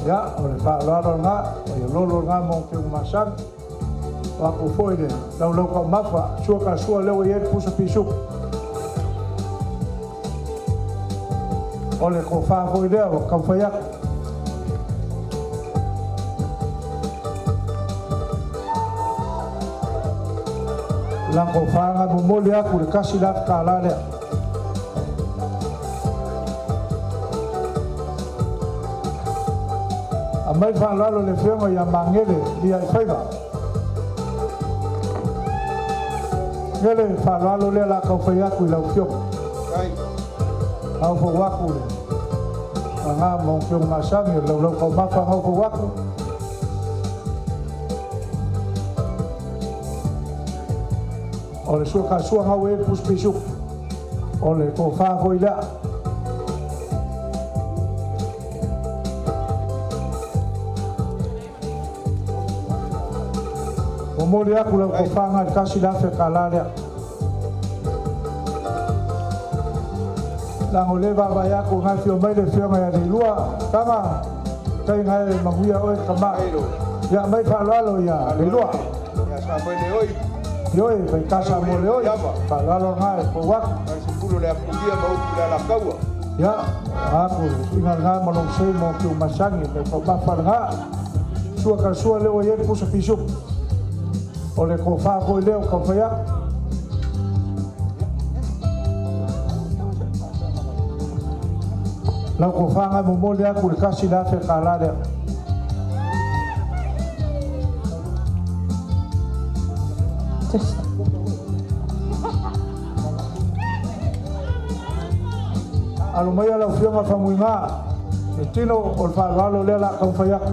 Ya, o le whalalo ngā, o le lolo ngā mō ke umasang. Wako foi le, lau ka mafa, sua ka sua leo i e pusa pisu. O le ko wha foi leo, kawhaiaku. Lang ko whanga mumuli aku le kasi lat ka lalea. A mai whalalo le whionga ia mangele li ai whaiva. Ngele whalalo le la kau whai aku i lau whionga. Au fo waku le. A ngā mong whionga masangi lau kau mawha au fo waku. O le sua ka sua ngau e puspisu. O le ko wha hoi lea. O mori aku lau ko wha ngā kasi lafe ka la lea. Lango le vai aku ngai fio mai le fio mai le lua. Tama kai ngai mahuia oe kama. Ya mai wha lalo ya le lua. Ya sa foi le oi. Yoi, pai kasa mo le oi. Palalo ngai po wak. Ai se pulo le apulia mau pula la kaua. Ya, aku ingal ngai malong sei mo ki umasangi pe pa pa nga. Sua ka sua le oi e pusa pisu. O le ko fa ko le ko fa ya. La ko fa nga mo le aku le kasi la fe kala le. Alo mai ala whionga whamuinga e tino o le whaalo lea la kauwhaiaka.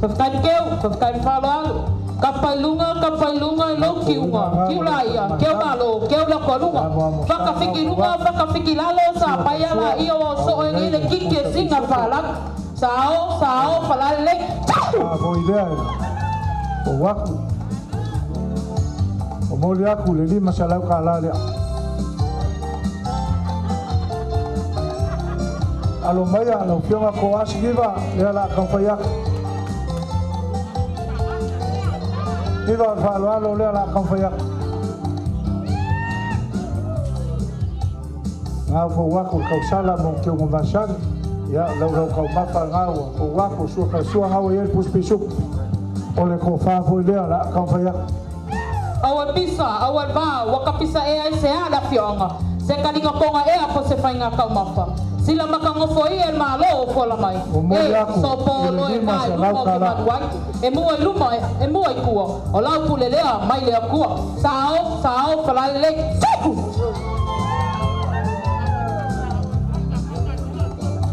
Whafkai whaalo kapailunga i lau kiunga, kiulaia, keumalo, keulakolunga, whakawhiki lalo sa paiala ia o so e le kiki e singa whalak, sao, whalale, Ko idea o waku. O mori aku le lima sa lau ka lalea. Alo maya alo whionga ko asigiva lea la kauwhaiaka. Iwa whaalo lea la kauwhaiaka. Ngau fo waku kausala mo kio ngumasani. Ya lau kau mapa ngau o waku sua ngau e puspisu. O le ko whafoi lea la kauwhaiaka. awan bisa, awan ba, wakapisa e ai se ala fionga. Se kalinga ponga e a po se whainga kaumapa. Sila makangofo i e malo o fola mai. E so polo e kai lumo ki manuai. E mua i luma, e mua i kua. O lau pule lea, mai lea kua. Sao, falale le, teku!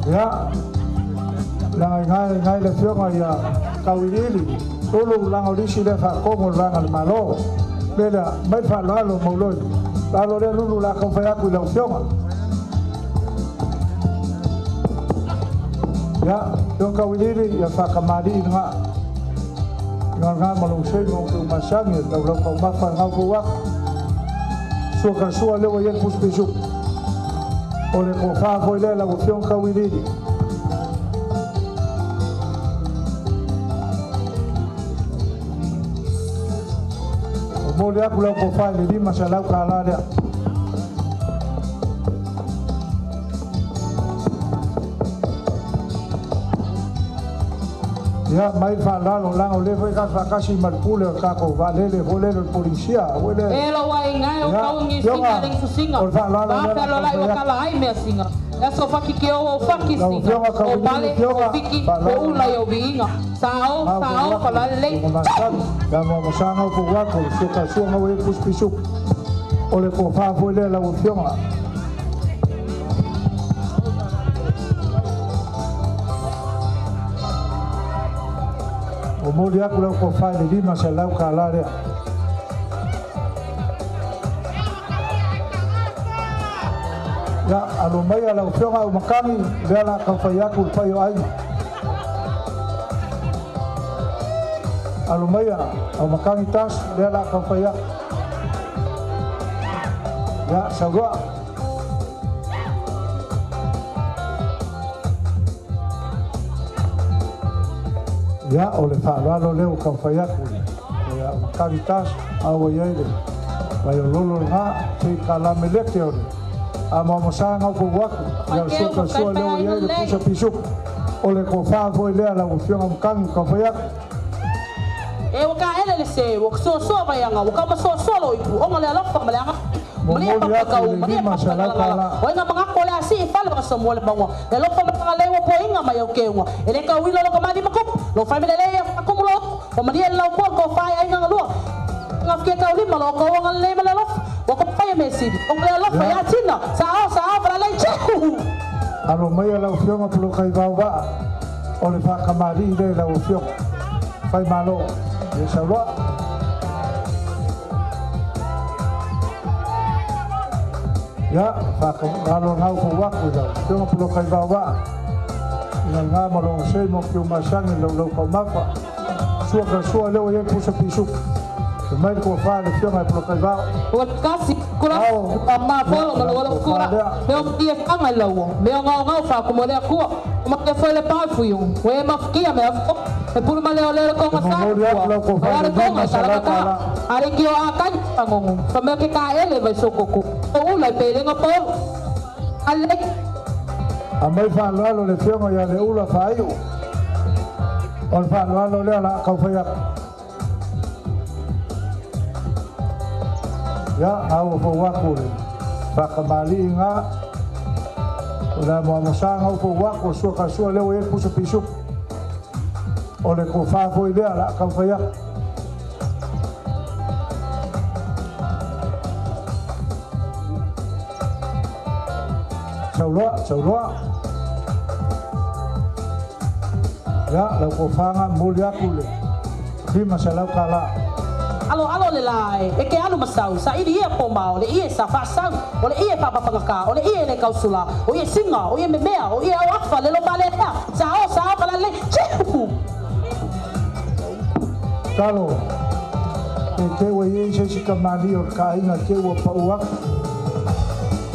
Ya, ngai le fionga ia kauilili. Tolu lango lisi le whakongo langa le malo. Lea, mai whalalo mauloi. Lalo le lulu la kauwhaiaku i lau fionga. Ya, yung kawilili, yung whakamari nga. Yung nga malungsay mong tumasangi, lau kaumapa nga kuwak. Suka sua lewa yan puspesuk. Ole ko whakoi le lau fiong kawilili. Mole aku lau ko whai le lima sa lau ka alarea. Ya, mai whalalo lango le foi ka whakasi marpule o kako walele volele o polisia. E lo wai ngai o kaungi singa ring fusinga. Bata lo lai wakala ai mea singa. E so whaki ke o whaki singa. O bale, o viki, o ulai o viinga. Sao, whalale. Ya mo masanga o wako, suka suanga o e puspisu. Ole ko whafoi le lau fionga. O mori aku lau ko whai le lima sa lau ka alarea. Ya, alo mai lau fionga o makani, lea la ka whai aku le whai o aina. alumaya au makangi tas le la ka faya ya sawa ya ole fa lo le ka faya ku ya makangi tas au ya ile vai lolo nga se kala meleke ole ama mosanga ko waku ya suka sua le ya ile pusa pisu ole ko fa foi le la ufianga makangi ka faya e o ka ele le se o so so vai anga o ka ma so solo ipu o ngale ala fa malanga mali pa ka o mali pa ka o nga mga kola si fa lo so mo le bango le lo fa ma le o po inga ma yo ke ngo ele ka wi lo ka mali ma ko lo fa me le ko mo lo o mali lo ko fa ai nga lo nga ke ka wi ma lo ko nga le ma lo o ko fa me si o le lo fa ya tina sa para le che alo mai la ufianga pulo kai va o le fa ka mali le la ufianga fai malo ya sawa ya fa ka malo na ko wa ko da tuma pulo kai ba na nga mo lo sei mo ki uma sang lo ko mafa sua le o ye pusa pisu mai ko fa le tuma pulo kai ba o kasi kula ma polo mo lo kura me o dia kanga lo me nga fa ko mo le ko ma ke foi le pa fu yo we ma kia me e pulu male ole ko nga sa ara ko nga sa ka ari ki o akan pangongo pa me ke ka ele vai sokoko o la pele nga po ale amai fa lo le fianga ya le ula fa yo on fa lo le la ka fa ya au fo wa ko le fa ka mali nga ola mo mo sa nga fo wa ko so ka so le o e puso pisu ole ko fa fo ile ala ka fa ya Saulua ya la ko fa nga mulia kule di masalah kala alo le lai e ke alo masau sa idi e po ma ole ie sa fa sau ole ie pa pa ka ole ie le kausula o ie singa o ie memea o ie o afa le lo bale sa kala le chepu Kalau ke we se si kamali o ka ina ke wo pa wa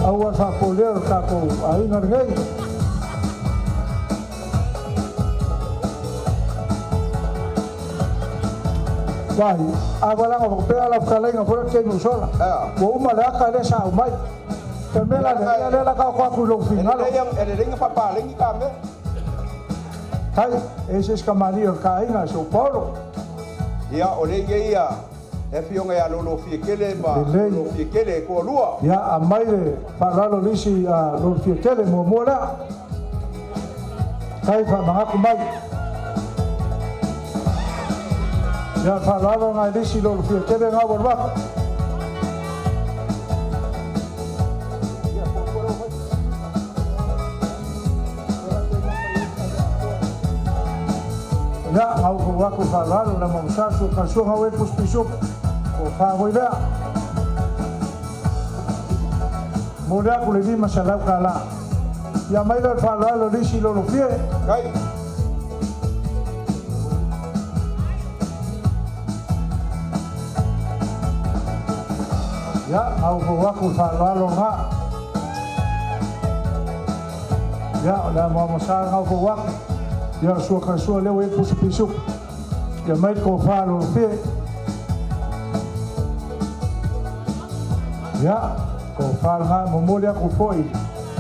awa fa poler ka ko ai ngar ngai vai agora ngo pe ala kala nga por ke no sola wo ma la ka le sa mai tamela le la ka ko ku lo final ele ringa papa ringa kame tai ese kamali o ka ina so polo ia ole ia e fionga ya lolo fiekele ma lolo fiekele ko lua ya amai le paralo lisi a lolo fiekele mo mola kai fa manga kumai ya paralo ngai lisi lolo fiekele nga borba ya au ko wa ko falalo na mongsa so ka so ha we pus piso ko fa ho ida mola ko le di masala kala ya mai le falalo di si lo fie kai ya au ko wa ko falalo nga ya la mongsa nga ko wa ya so ka so le we pus piso ya mai ko falo fie ya ko fal nga mo molia ko foi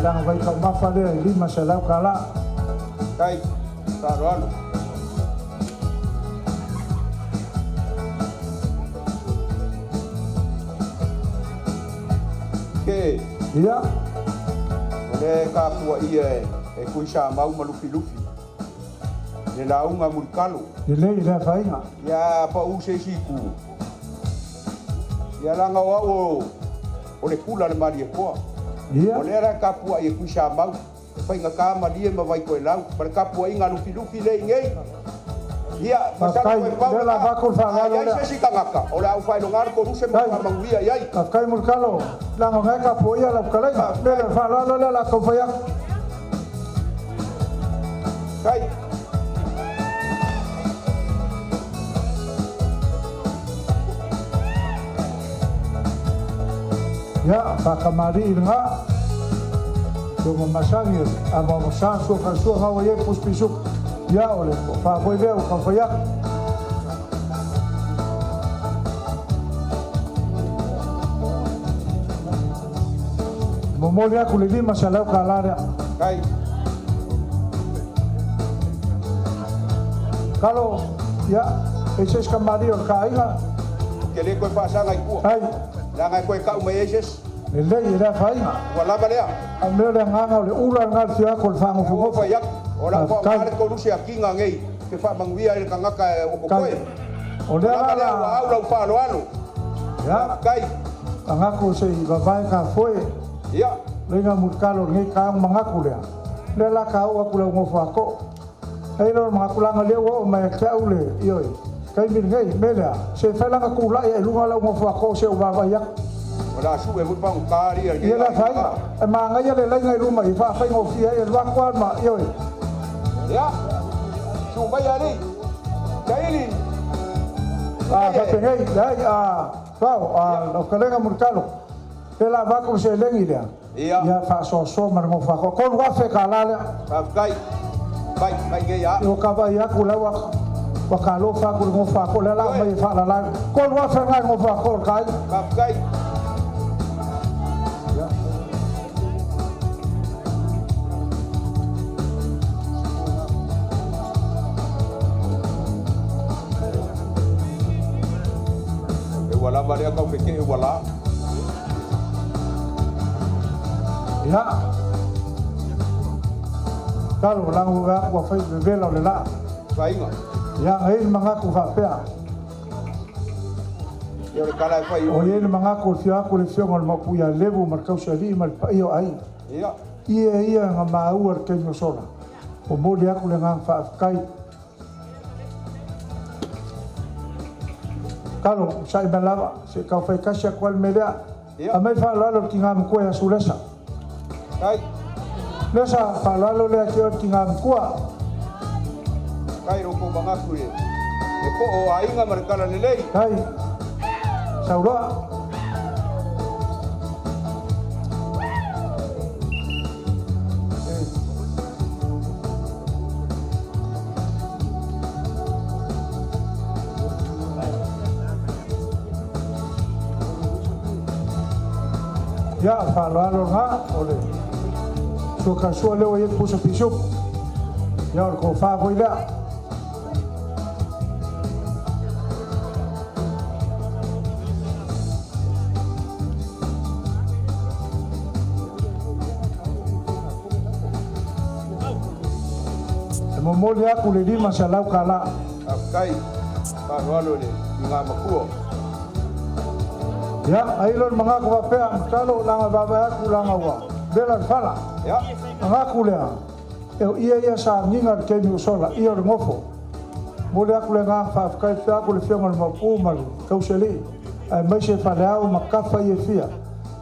lang vai ka mafale di masala kala kai taralo ke ya ole ka pu ia e kuisha mau malufi lufi le launga mulkalo ile fainga ya pa u se siku ya langa wa o ole kula le mali ko ya ole ra ka pu ia kuisha mau fainga ka mali ma vai ko lau per ka pu inga lufi lufi le ngei ya pasal ko pa la va ko fa la ya se sikangaka ole au fa longar ko ruse ma manguia yai ka kai mulkalo la nga ka po ya la kala le fa la ko fa ya kai Ya, pakamari nga. Yung masangil, ang mga masangso, kanso, hawaye, puspisuk. Ya, oleh, papoy leo, kampayak. Momoli aku lili masalah kalah. Kai. Kalau ya, eses kamari or kainga. Kele koe whaasanga i kua. Hai, Nā ngai koe kau mai eses. lele ira fai. Wala ba lea. Ambil yang nganga oleh ular ngal sia kol fango Ko fugo. fa yak. Ora ko Kai. mare ko lusi a kinga ngei. Ke fa manguia i kangaka o ko koe. Oleh Wala ba lea wa ala. au lau fa lo alo. Ya, Kai. angaku se babai ka foi. Ya. Lenga mutkalo ngai kaang mangaku lea. Lela kau aku lau ngofu ako. Hei lor mangaku langa lewo mai kau le ioi. Kai min ngai mela. Se fela ngaku la ya lunga lau ngofu ako se babai yak. Wala su e mut pang kari a Ia la fai. Ma ngai le lai ngai rumah i fa fai ngofi e lwa kwan ma ioi. Ya. Su mai ali. Kailin. Ah, tapi ngai dai pau lo kalenga mutkalo. Lela baku se lengi lea. Ia. Ya fa so mar ngofu ako. Kon wa fe kalale. Kai. Kai ngei ya. Yo kaba ya kula wa kalo fa kul ngo fa ko la mai fa la ko wa fa ngai ngo fa ko kai Kai. E wala ba lea kau peke e wala. ya kalau lang wa fa bebela le la Kainga. ya ngai manga ku fa pea Yo le kala fa o i. ye manga ku fia ku le fio ngol ma pu ya levu mar kau se li mar pa yo ai Ya. ia nga ma uar ke no sola o mo dia ku le ngang fa kai kalau sai balava se kau fa kasia kwal media Ya. amai fa lo ki ngam ko ya sulesa Kai. Nesa palalo le ki oti ngam kua Kai roko mangaku e. E ko o ainga markala lelei. kai saura ya palalo nga ole so kasua le o ye puso piso ya ko fa voila momoli aku le lima salau kala Kai. Pa walo le nga makuo. ya ailon mga kupapea kalau langa baba aku langa wa bela fala Ya. ngaku le ia sa ngingar ke mi sola ia ngofo mole aku le nga fa kai fa aku le fianga ma pu mal kauseli ai mai se fa le makafa ye fia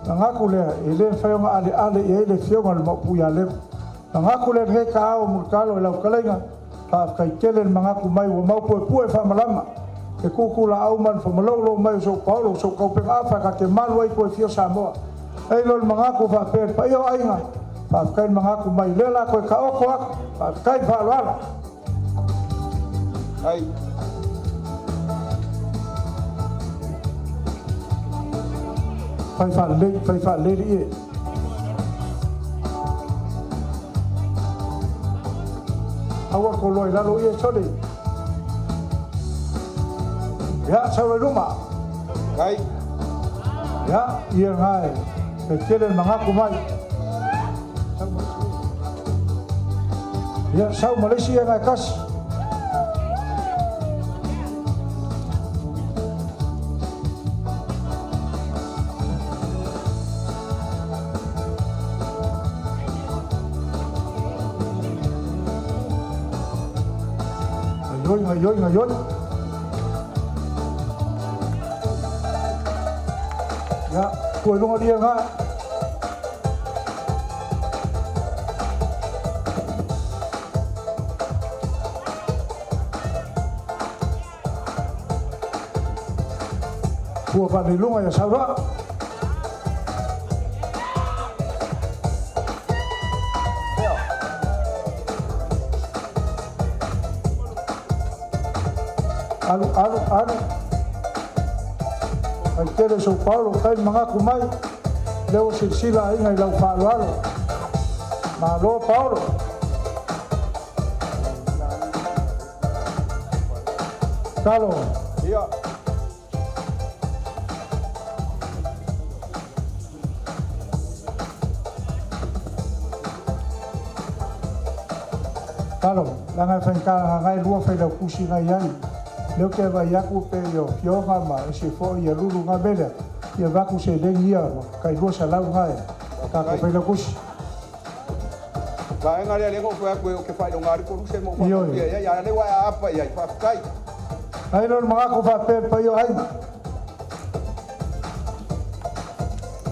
ngaku le ile fa nga ale ile fianga ma pu ya le ngaku le he ka o murkalo la kalenga fa kai tele mga ku mai wa mau pu fa malama e kukula au man fa malolo mai so paulo so ko pe afa ka ke malwai ko fio samoa ai lol mga ku fa pe pa yo ainga fa kai mga ku mai lela ko ka o ko fa kai fa lala Kai. fa fa le ie awak ko loi lalu ie chole ya sawe rumah Kai. ya ia ngai ke tele mga ku mai ya sau Malaysia ngai kas ngayon ya tulong dia nga Pua panilunga ya saudara alu. Ai tere São Paulo kai mga kumai. Leo silsila ai ngai lau whaaloalo. Malo Paulo. Talo. Ia. Talo, langa whankara ngai lua whailau kusi ngai ai. Leo ke vai aku pe yo fionga ma se fo ia lulu ngā mele. Ia waku se lengi ia kai lua sa lau ngai. Ka ko whailau kusi. Ba enga le ngo ko ko ke fai ngari ko se mo ko ya le wa apa ya fa kai. Ai lor mga ko fa pe pa yo ai.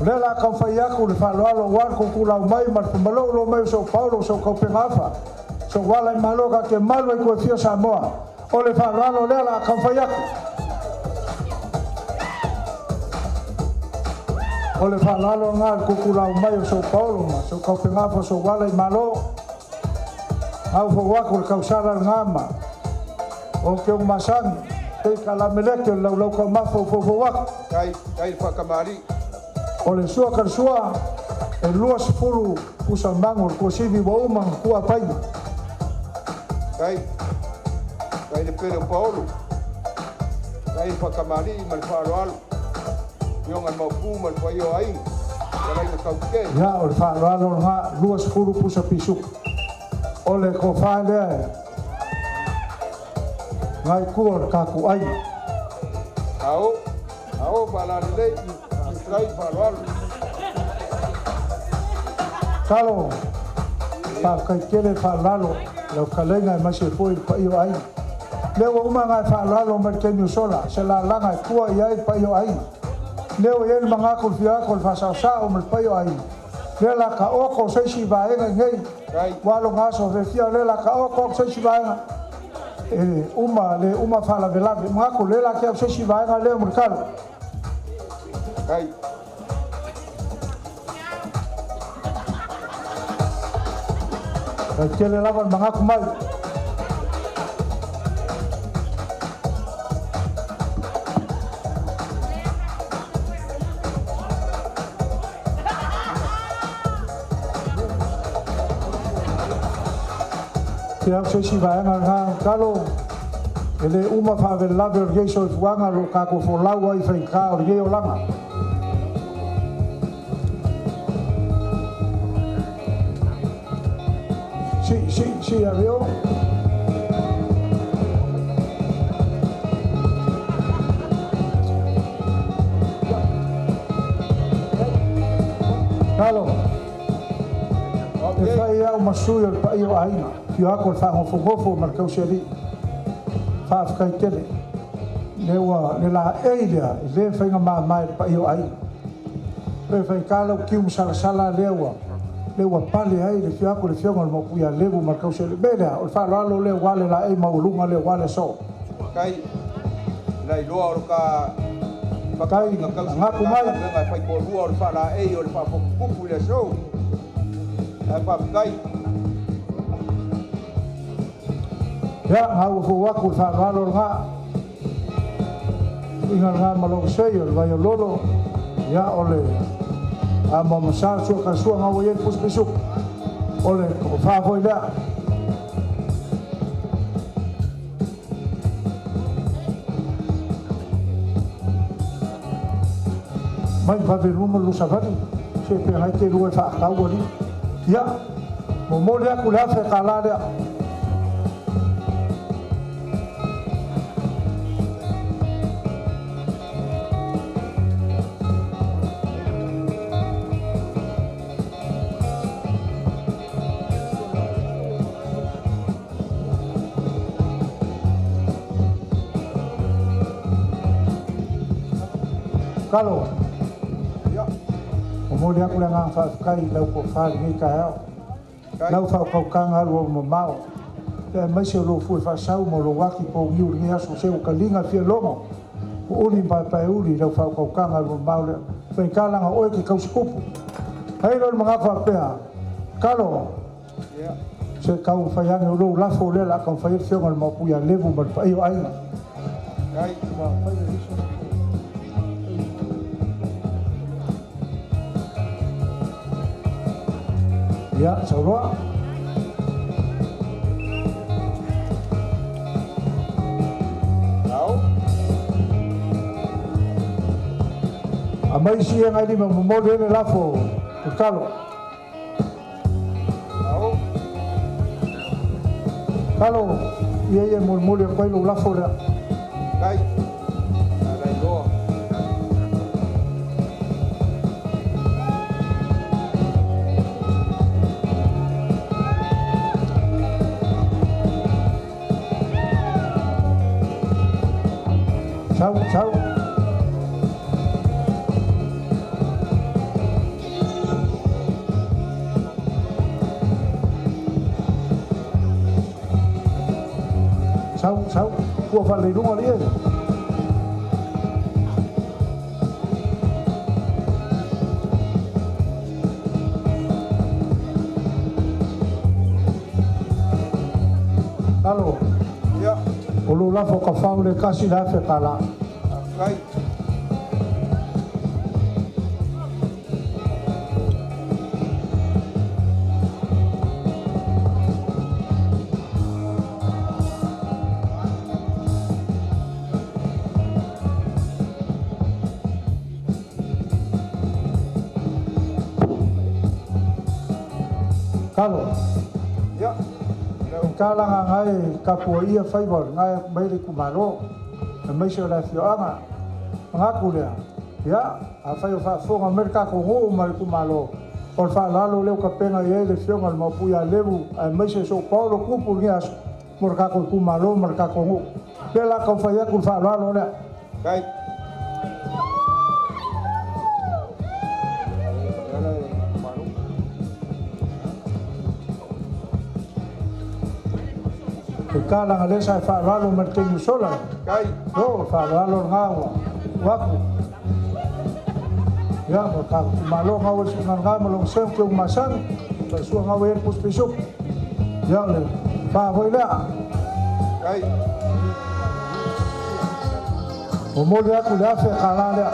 Lela ka fa ya ku le fa lo war ko ku la mai mar malo lo mai so Paulo so ko pe ngafa. So wala malo ka ke malo ko fio Samoa. O le fa lo lela ka fa ya ku. O le fa lo ngal ko ku la mai so Paulo ma so ko pe ngafa so wala malo. Au fo wa ko ka usara ngama. O ke o masang te kala meleke lau ka mafo fo wa kai fa kamari o le sua ka sua e lua sepulu usa mango ko sivi bo uma ku apai kai le Pedro Paulo kai fa kamari mal fa roal yo ngal mo pu mal fa yo ai kai ka ke ya o fa roal nga lua sepulu pusa pisu o le ko fa le ngai kuor ka ku ai au bala le trai faroal talo pa kai kele fa lalo lo kalenga ma se foi pa yo ai leo uma ngai fa lalo ma ke ni sola se la langa ku ai pa yo ai leo el manga ko fia ko fa sa o ma pa yo ai le la ka o ko se si va ngai walo ngaso fe fia le la ka o ko se si va uma fala velave mako lela ke se si vai ngale mercado kai ke le lavan manga kumai que se si vai nga kalo ele uma fa ver la ver ge so fuanga lo ka ko fo la wa i fe ka o ge o lama si aveo kalo e fai au masuio il paio aina fio ako fa ho fofo mar ka useri fa kai tele lewa le la elia le fai ma mai paio aina pe fai kalo ki un sala lewa pale ai le fio ako le fio mo puia levo mar ka useri bela o fa lo le wale la e maulunga le wale so kai lai lo or ka pakai ngaku mai ngai fai ko lu or fa la e or fa pu le so kai ya hau fo waku fa valor nga ingal nga malo seyo va yo lolo ya ole a mo sa su ka su nga wo ye pus pisu ole ko fa fo ida mai va ver numero lu savani se pe hai te lu fa ka wo ni ya mo mo ya ku la fe kala ya Kalo, ya, umuri aku lang fa kai lau ko fa ni ka lau fa ko kang halu mo mau. Ke mai se lo fu fa sau mo lo waki po yu ni aso se o kalinga fie lomo. O uli pa uli lau fa ko kang halu mo mau le. Fa kala nga o ki kauskupu. Hai lo mga fa pea. Kalo. ya, Se kau fa yang lo la fo le la kan fa fio mo puya levu mo pa yo ai. Kai. Ya, saudara. Tahu? Amai siang ini memodel lafo, kalau Tahu? ia mul yang kau lafo dah. Kai. Ada itu. Ciao. Sao? Của phần này đúng rồi đi. Halo. Ya. Ulu la foka fau le kasi la fe kala. Kai. Halo. Ya. Kala nga ngai kapua ia favor ngai mai kumalo. Mai se la fianga. Ngaku dia. Ya, afai fa fonga merka ko ho mai kumalo. Por fa lalo leu kapenga ye le fianga mo puya levu mai se so paulo kupu ngias. Merka ko kumalo merka ko ho. Bela ka fa ya ku fa lalo le. Kai. Kala nga le sa fa lalo merke sola. Kai. Oh, fa lalo ngawa. Waku. Ya, mereka kumalo ngawa nga malong sem ke umasan. Suang ngawa pus pisuk. Ya le. Fa hoila. Kai. Umur aku dah fe kala dia.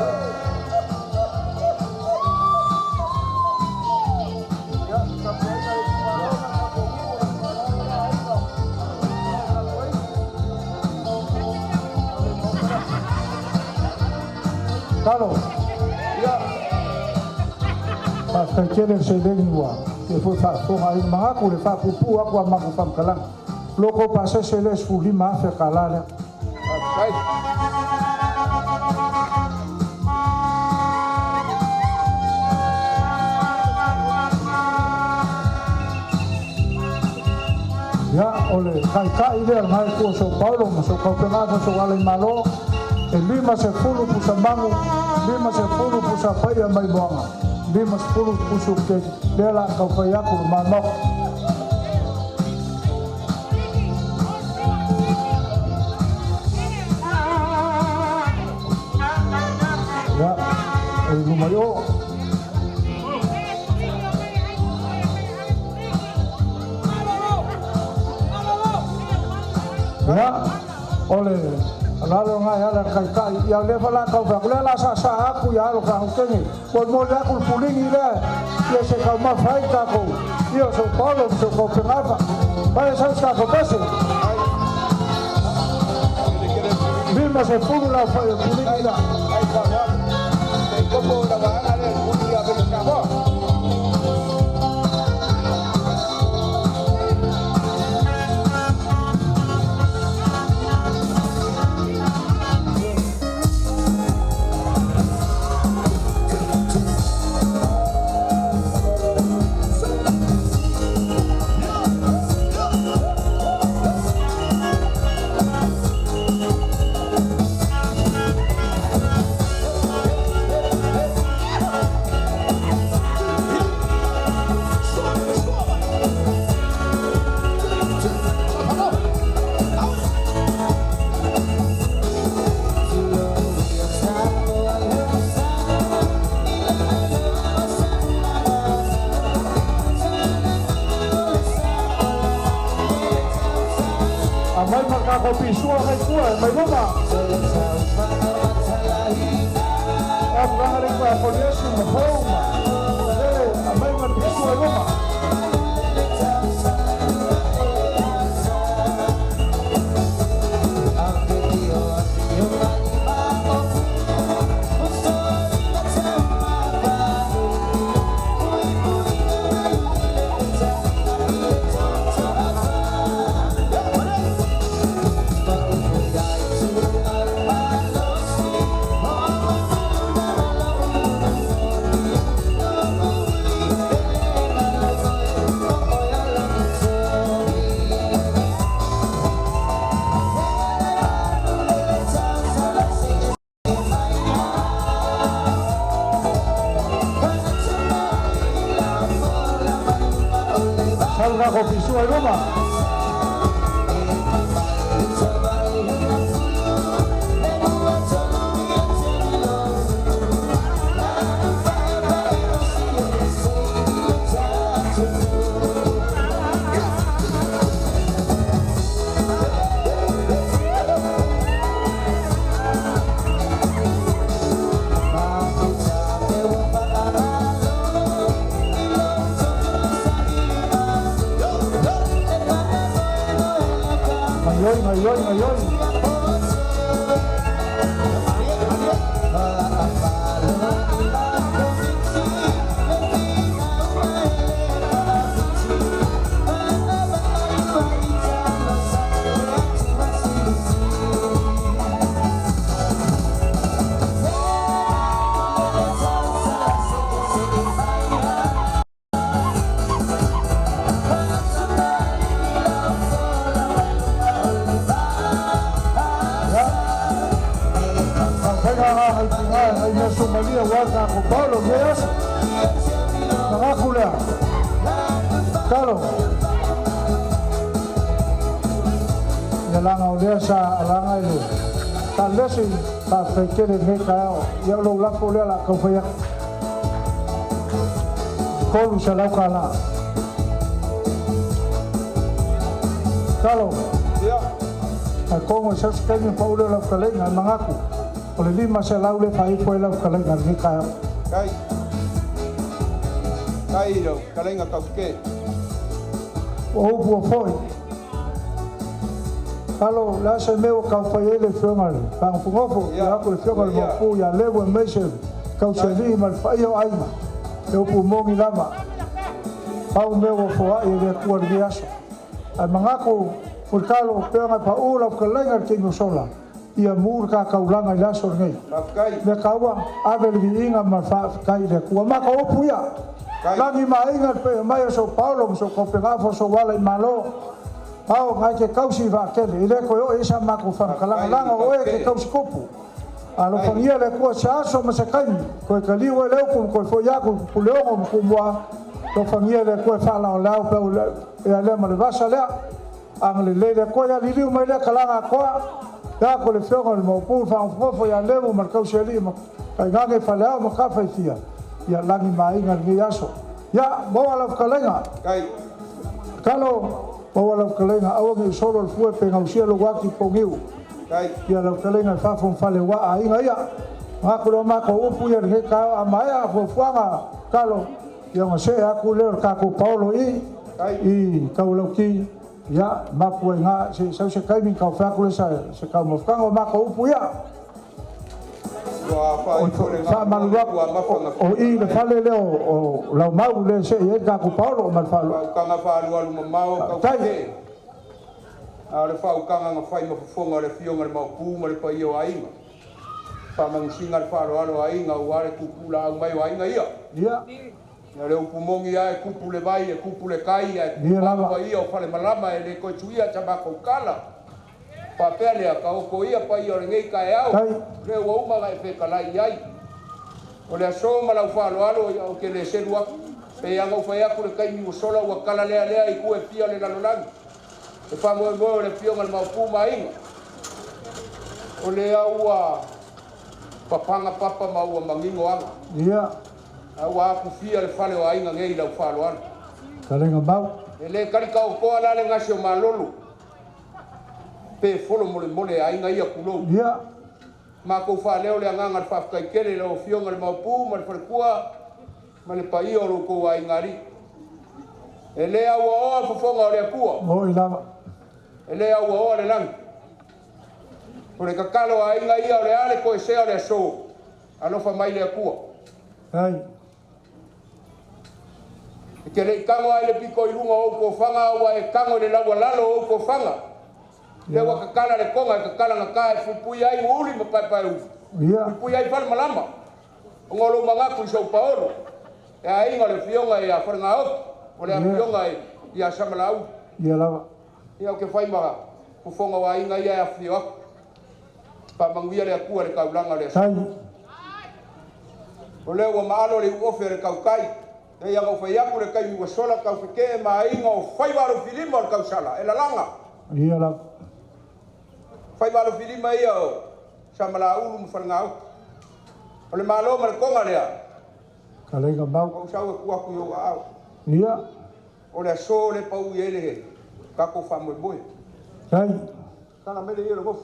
Kalau Ya. pas kecil saya dengar, dia pun tak tahu hari mengaku dia tak kupu aku amak kupam kalang. Loko pasal saya sepuluh lima fe kala dia. Kai. Ya, oleh kai dia ngai ko so Paulo masuk kau pengaku so alai malo. Lima sepuluh pusa bangu, 50 pusa paya mai buanga, 50 pusuk ke bela kau paya kur manok. Ya, lumayo. Ya, oleh lalu ngai ada kai yang dia pala kau tak boleh lah sah aku ya lo kau kengi pun mau aku puling ini ya se kau mah fight aku ya so Paulo so kau kenapa pada saya kau pasal 50 lah puling ini Kai kawan. Kai kopo dah bahana le dunia berkah. Amai makako pisua kai kuah mai rumah. Abangare kwa polisi mhoma. Amai matisu aloma. Salga kopi suai rumah. Ngayon. Somalia warga ko Paulo Diaz nakakula Carlo Nalanga ulia sa alanga ilo talesi ta fekele meka ya lo la ko la ko fa ya ko sa la kala Carlo Ya. Ako sa kanya Paulo la kala nga mangaku oleh lima selalu fai foi la kala nga ni ka Kai lo, kalai nga kauke. o bo foi Kalau la se meu ka foi ele fengal pang fungofo ya ko fengal mo pu ya lewo mesel kau seli mal fai o aima eu pu mongi lama pau meu fo ai de kuar biasa ai mangako por kalo penga pa ula kala nga ke no sola ia mur ka kaulanga ila sornei Kai. le kawa avel viinga ma fa kai le kuwa ma ka opu ya lagi mainga pe mai so Paulo so ko pega fo so wala malo pau ngai ke kausi va ke ile ko yo esa ma ko fa kala langa o e ke kausi kopu alo fangia le kuwa sa so ma se kai ko kali o le ko fo ya ko puleongo ko moa to fangia le kuwa fa la la pe ya le ma le va sa le ang le ko ya li mai le kala ko ya ko le fengo mo pu fa fo ya levo mar kauseli ma ai ngage falea ma ka faifia ya lagi mai ngi yaso ya mo ala kalenga Kai. kalo mo ala kalenga awa ngi solo fu pe ngausia lo waki pongiu Kai. ya la kalenga fa fon fale wa ai ngai ma ko ma ko upu ya ngi ka amaya fo fuanga kalo ya ngo se aku le ka ko Paulo i ka lo ki ya ma puai nga se kai min ka fa ko se ka mo fanga ma ko upu ya fa malua o i le fale le o la mau le se e ka ko Paulo ma fa Ka nga fa lu mau ka ke. Ale fa ukanga nga fai mo fonga le fionga le mau pu mo le pa io ai. Fa mang singa fa lo ai nga wale ku kula mai ai nga ia. ya Ya le upumongi ai kupu le vai e kupu le kai ai. Dia lama. Pa ia o fale malama e le ko tuia tama ko kala. Pa pele ka o ko ia pa ia ngai kai au. Le wo uma ga fe kala ai. O le so mala fa lo o ke le se lua. Pe ia ngo fa ia ku le kai mi sola wa kala le ai ku e pia le lalolang. E fa mo le pio mal mau pu mai. O le au papanga papa mau mangingo anga. ya Awa ku fia le fale o ainga ngei lau falo ana. kalenga mau Ele kari ka o koa lale ngasi o malolo. Pe folo mole ainga ia kulo. ya ma ko fa leo le nganga fa kai kele lo fionga le mapu ma le kua ma le pai o ko wa ngari ele a o fonga o le kua o ila ele a o le lang o le kakalo a inga ia o le ale ko se o le so alo fa mai le kua ai ke le kango ai le piko i lunga o ko fanga wa e kango le lawa lalo o ko fanga le wa kakala le konga kakala na kai fupui ai uli ma pai pai ia fupui ai fal malama ngolo manga ku so paolo e ai ngole fionga ia fanga o o le fionga ia samalau ia lava ia ke fai ma ku fonga wa inga ia fio pa mangwia le ku le kaulanga le tai o le wa malo le ofere kaukai e ia go fai aku le kai wa sola ka fike ma inga o fai waro filima o kausala e la langa ia lava fai waro filima ia o samala ulu mu fanga o le malo ma le konga lea kalega mau o sa ku aku yo a ia o le so le pau ele he ka ko fa mo boy tai kana me le ia go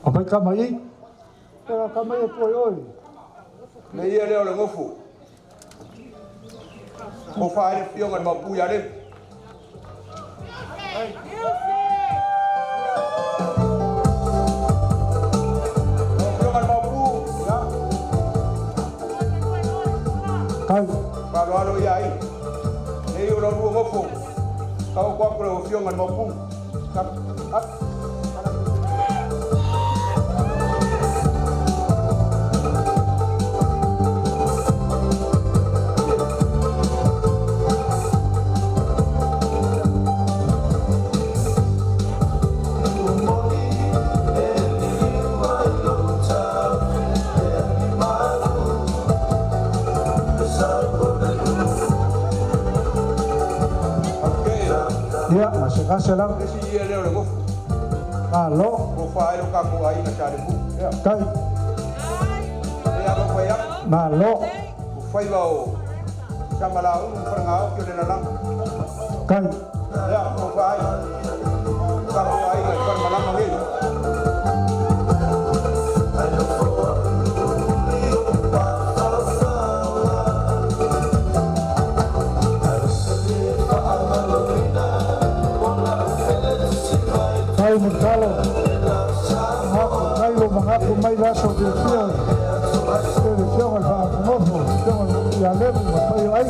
o pai kamai era kamai e poi oi le ia le o le ngofu o fa le fionga ma pu ya le fionga ma pu ya tai pa lo alo ya ai le ia lo ngofu ka ko ko le fionga ma pu ka ia masih kasih lah le si ia le o le ngofu alo o fa ai ka ko ai na sa le pu ya tai le ia ko ya malo o fai va o samala u fanga o ke le la lang tai ya o fa ai ka ko ai na kon mala ma he tai mutalo ngayo mangaku mai laso de fio de fio al fa novo fio ya levo ma pai ai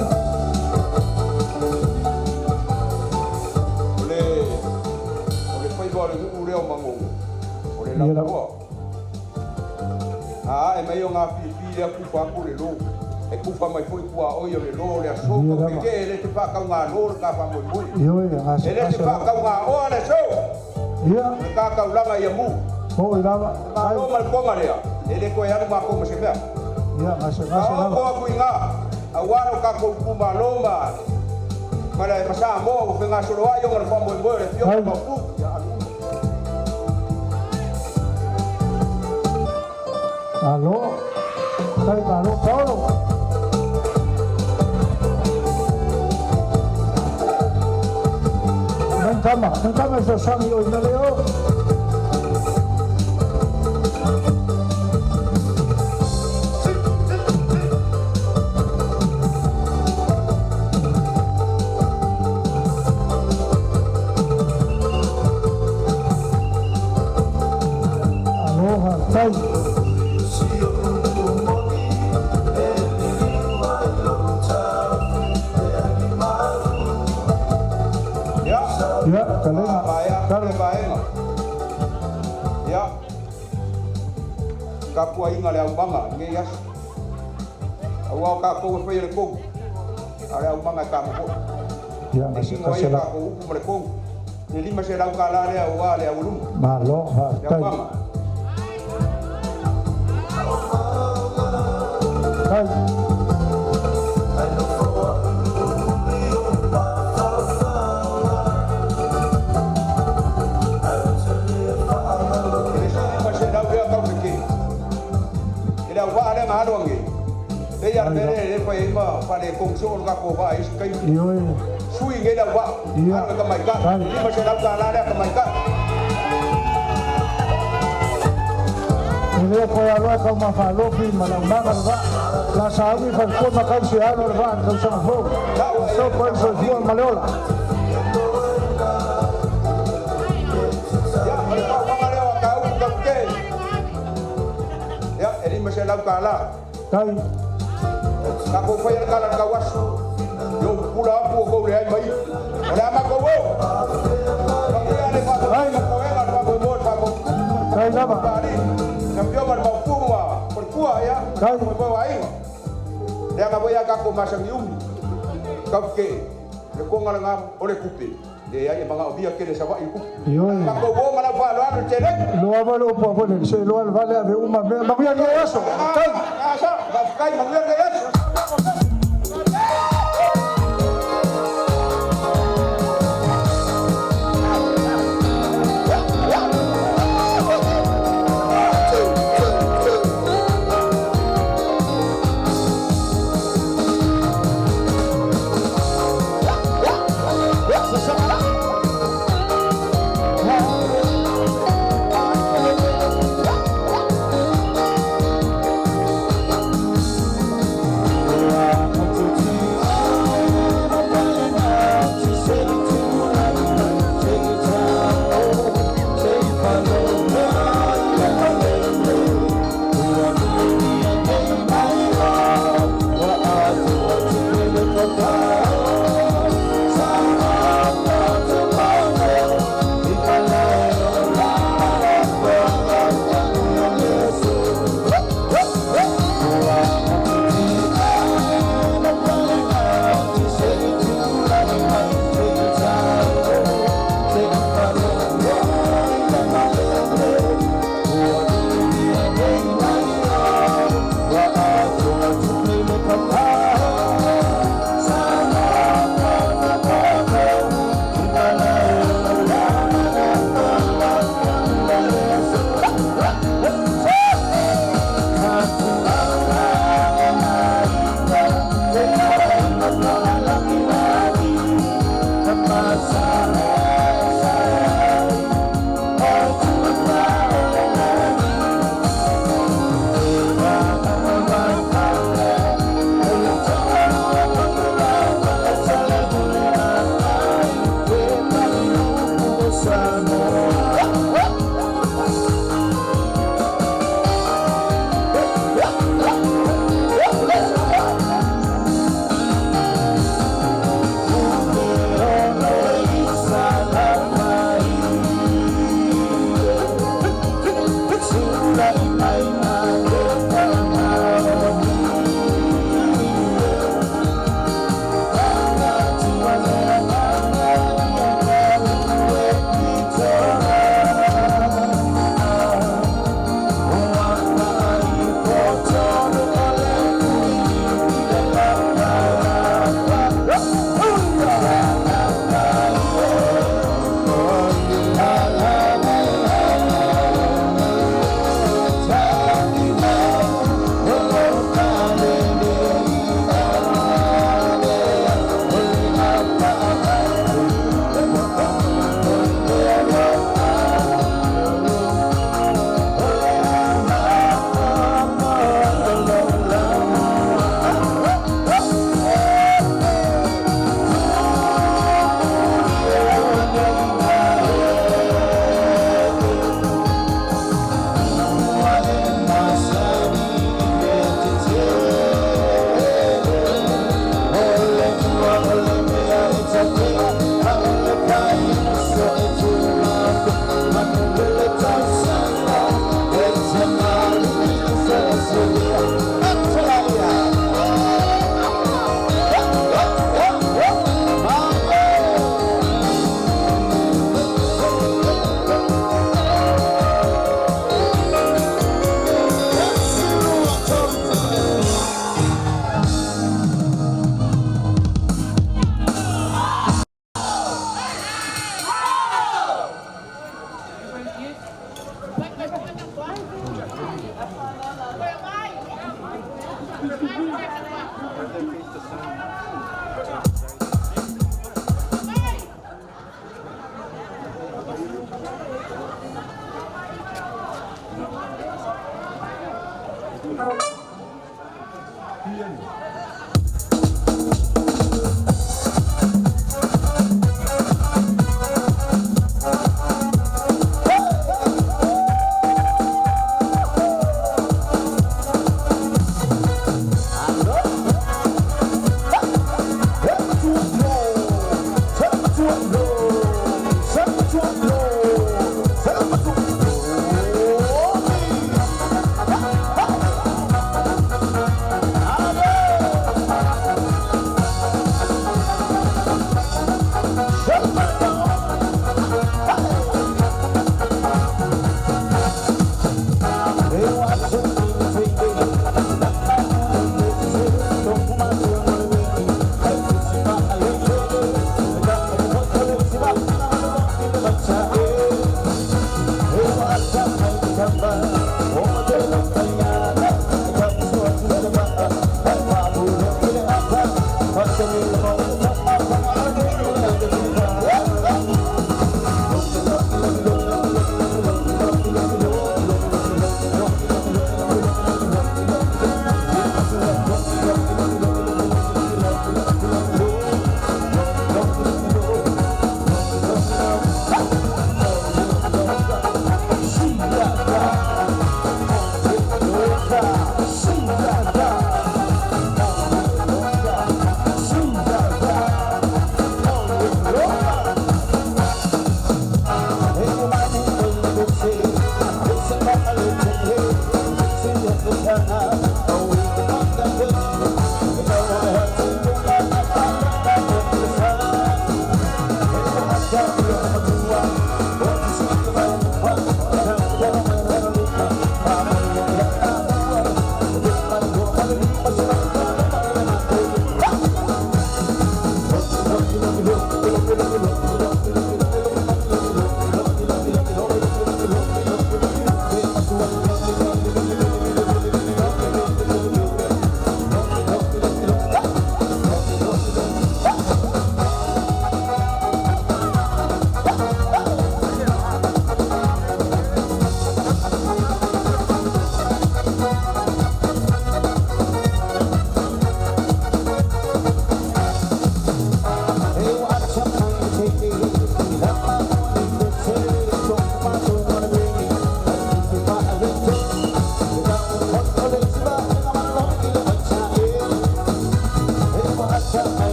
o le fai va le u le o mango o le la ko e mai o nga fi le ku fa ku le lo e ku fa mai foi ku a o yo le lo le so ko ke le te fa ka nga lo ka fa mo mo yo ya ngasih ele te kasih fa ka nga o le so ia ka ka langa ia mu o ilava ma lo mal ko marea ele ko ya ma ko mo se vea ia ngasih ka kasih o ko lah ku inga a waro ka ko ku ma lo ma mara e pasa mo o nga so lo ai o fa mo mo le fio ma pu ya alo tai alo Paulo nang kama sa sangi o na leo aloha tai ya ya kalenga Vaya, kalo vaenga. Ya. Ka pua inga le banga, nge yas. Awa ka ko fe le ko. Ara banga ka mo. ya ngasih Singo kasih ka lah ko upu le ko. Ni lima se rau ka la le awa le awulum. aloha Ya tai banga. tai Ni lima se rau le ka ke. Ila wa le ma do nge. Te ya le fa ima fa le kong so ka ko ba is kai. iyo Sui nge da wa. Iya. Ka mai ka. Lima se rau ka la le ka mai ka. Leo foi a loja uma falou que malambanga la saúde faz como cai se ano va no São Paulo. Só pode ser sua maleola. Ya, kalau maleola kau tak ke. Ya, ini masih lau kala. Tai. Kako fayar kala kawas. Yo pula apu kau le ai mai. Ora ma kau. Kau ya le fa. Ai, kau ya ma kau mo fa kau. Tai lama. Campeão mas mau pua, perpua ya. Kau mau bawa ai. Dia ngabo ya kako masang yumi. Kau ke. Le ko ngala ole kupe. Dia ya manga obia ke sawa iku. Yo. Kau bo mana fa lo anu cele. Lo avalo po pone, se lo vale ave uma magia que eso. Tai. Asa, kai magia que eso. Selma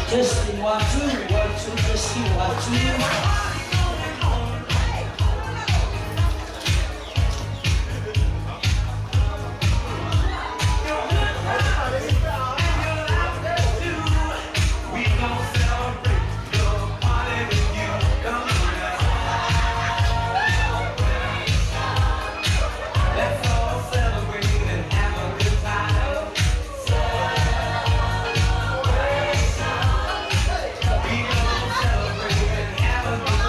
Testing 1 2 1 2 testing 1 2. Have a good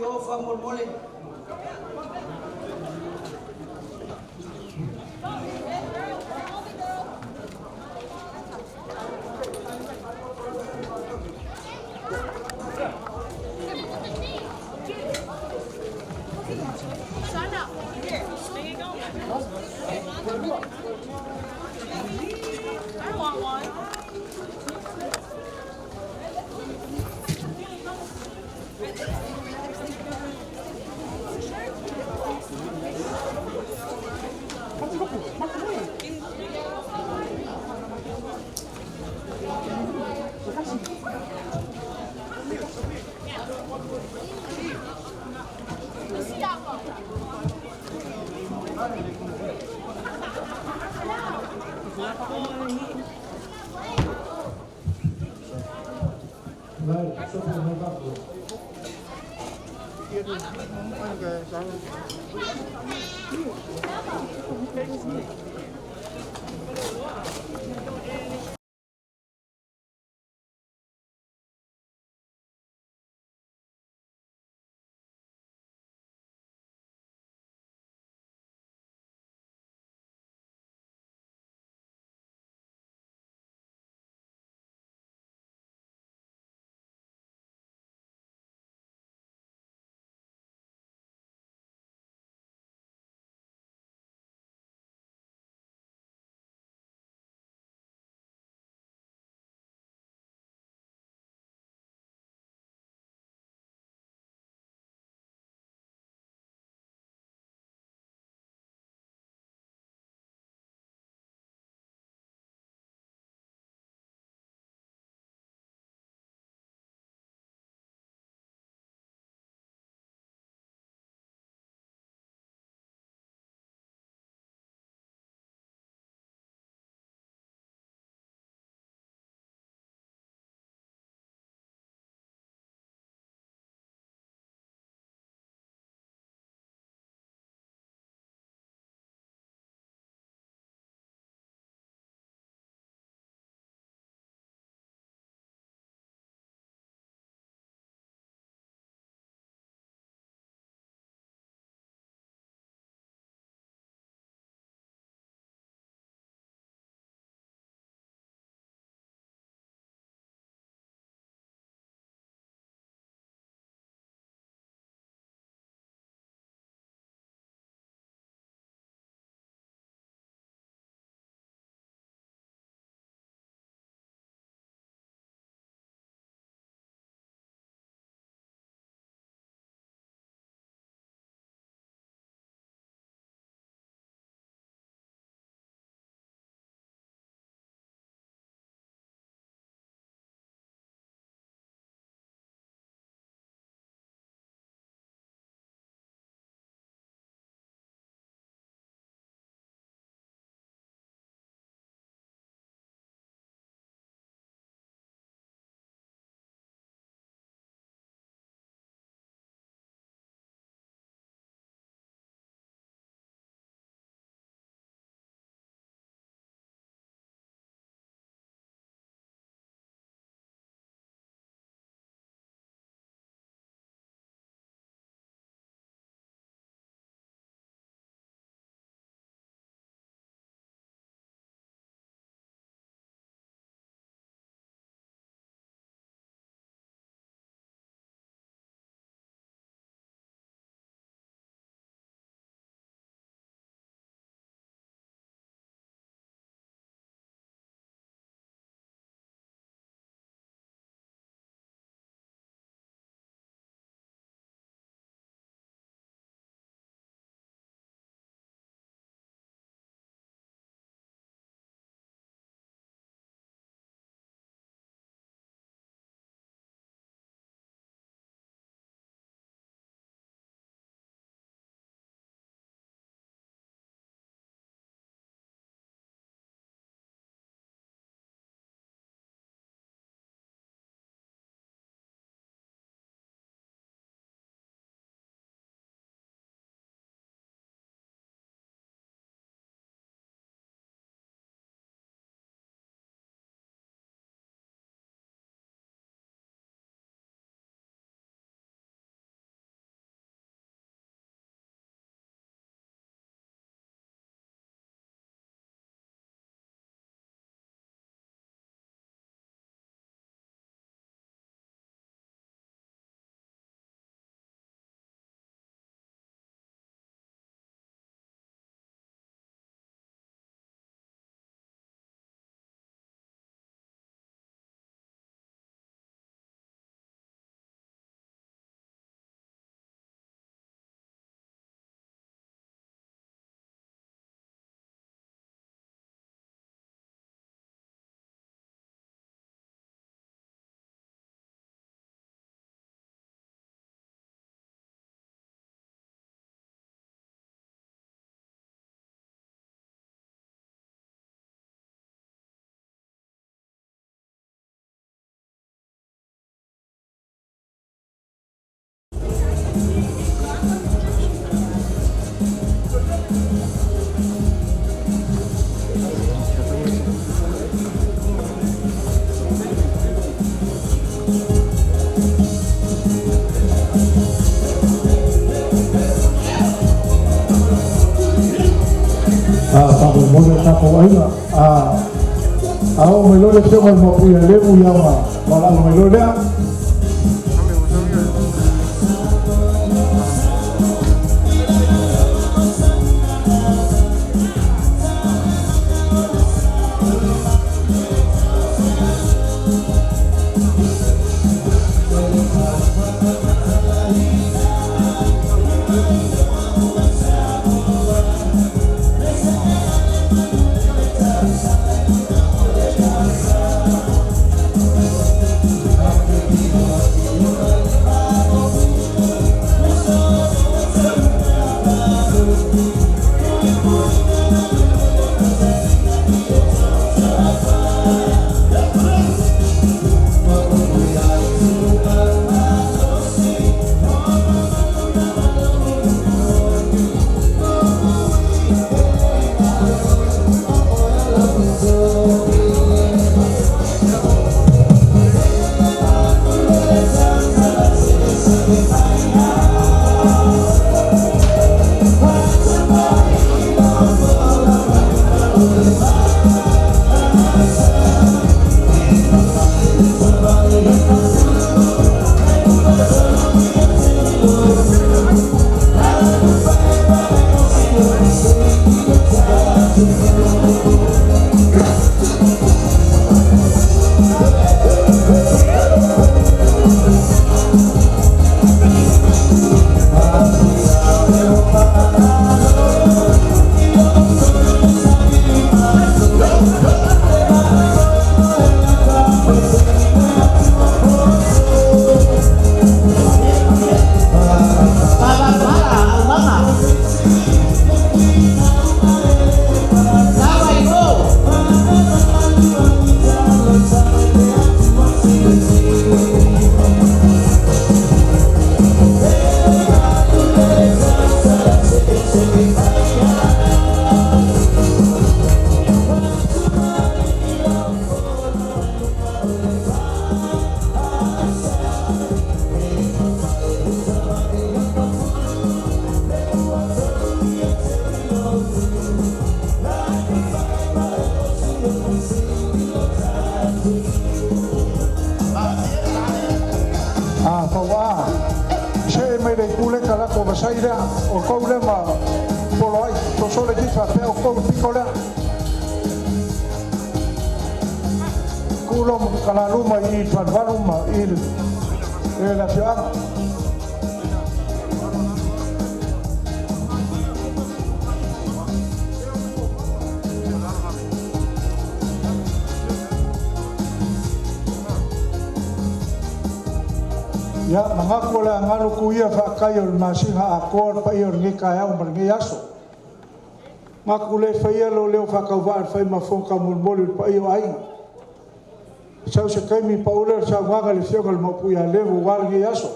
o fa mole. I want one. Vai, só para não dar Pablo Mole tapo ainga ao me lo le teo al mo puya le uya ma la me lo le o koule ma polo ai to sole ki fa pe o ko pikola kulo kala luma I falvaluma I la fiaba ya mangako la ngalo kuia fa kayo masiha akor pa yor ngi kaya umar ngi yaso makule fa yelo leo fa ka va fa ma fon ka mul mol pa yo ai sao se kai mi pauler sa waga le fio kal mo puya le wal ngi yaso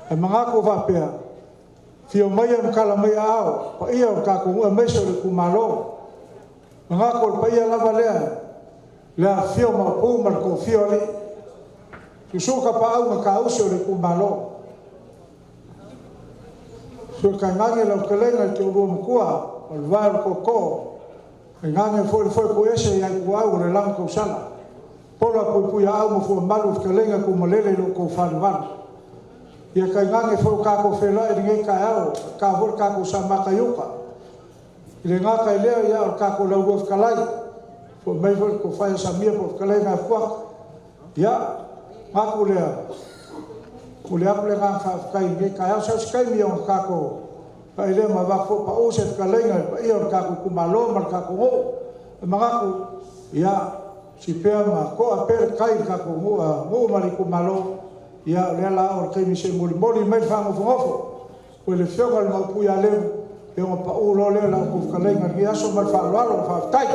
e mangako va pe fio mai am kala mai ao pa yo ka ku me so le kumalo mangako pa ya la vale la fio ma pu mar ko fio le Suka pa au ka uso le kumalo. Suka ngange la kelenga te uru mkua, al var koko. Ngange foi ko ese ya ku au le lang ko sala. Pola ko ya au mo fo malu kelenga ku malele lo ko fan. Ya ka ngange fo ka ko fela ngai ka au, ka vor ka ko sama ka yuka. Le nga ka le ya ka ko la wo kalai. Fo mai ko fa sa mia po kelenga kwa. Ya Makulea, kulea nga fa kai nge kaya sa skai mi on kako. Pa ile ma va fo pa o se kalenga pa I on kako kumalo mar kako ngo. Mangaku ya si pe ma ko aper kai kako ngo mari kumalo ya le la or kai mi se mori mai fa ngo fo. Ko le fio ngal ma pu ya le e on pa o lo le la ko kalenga nge aso mar fa lo fa tai.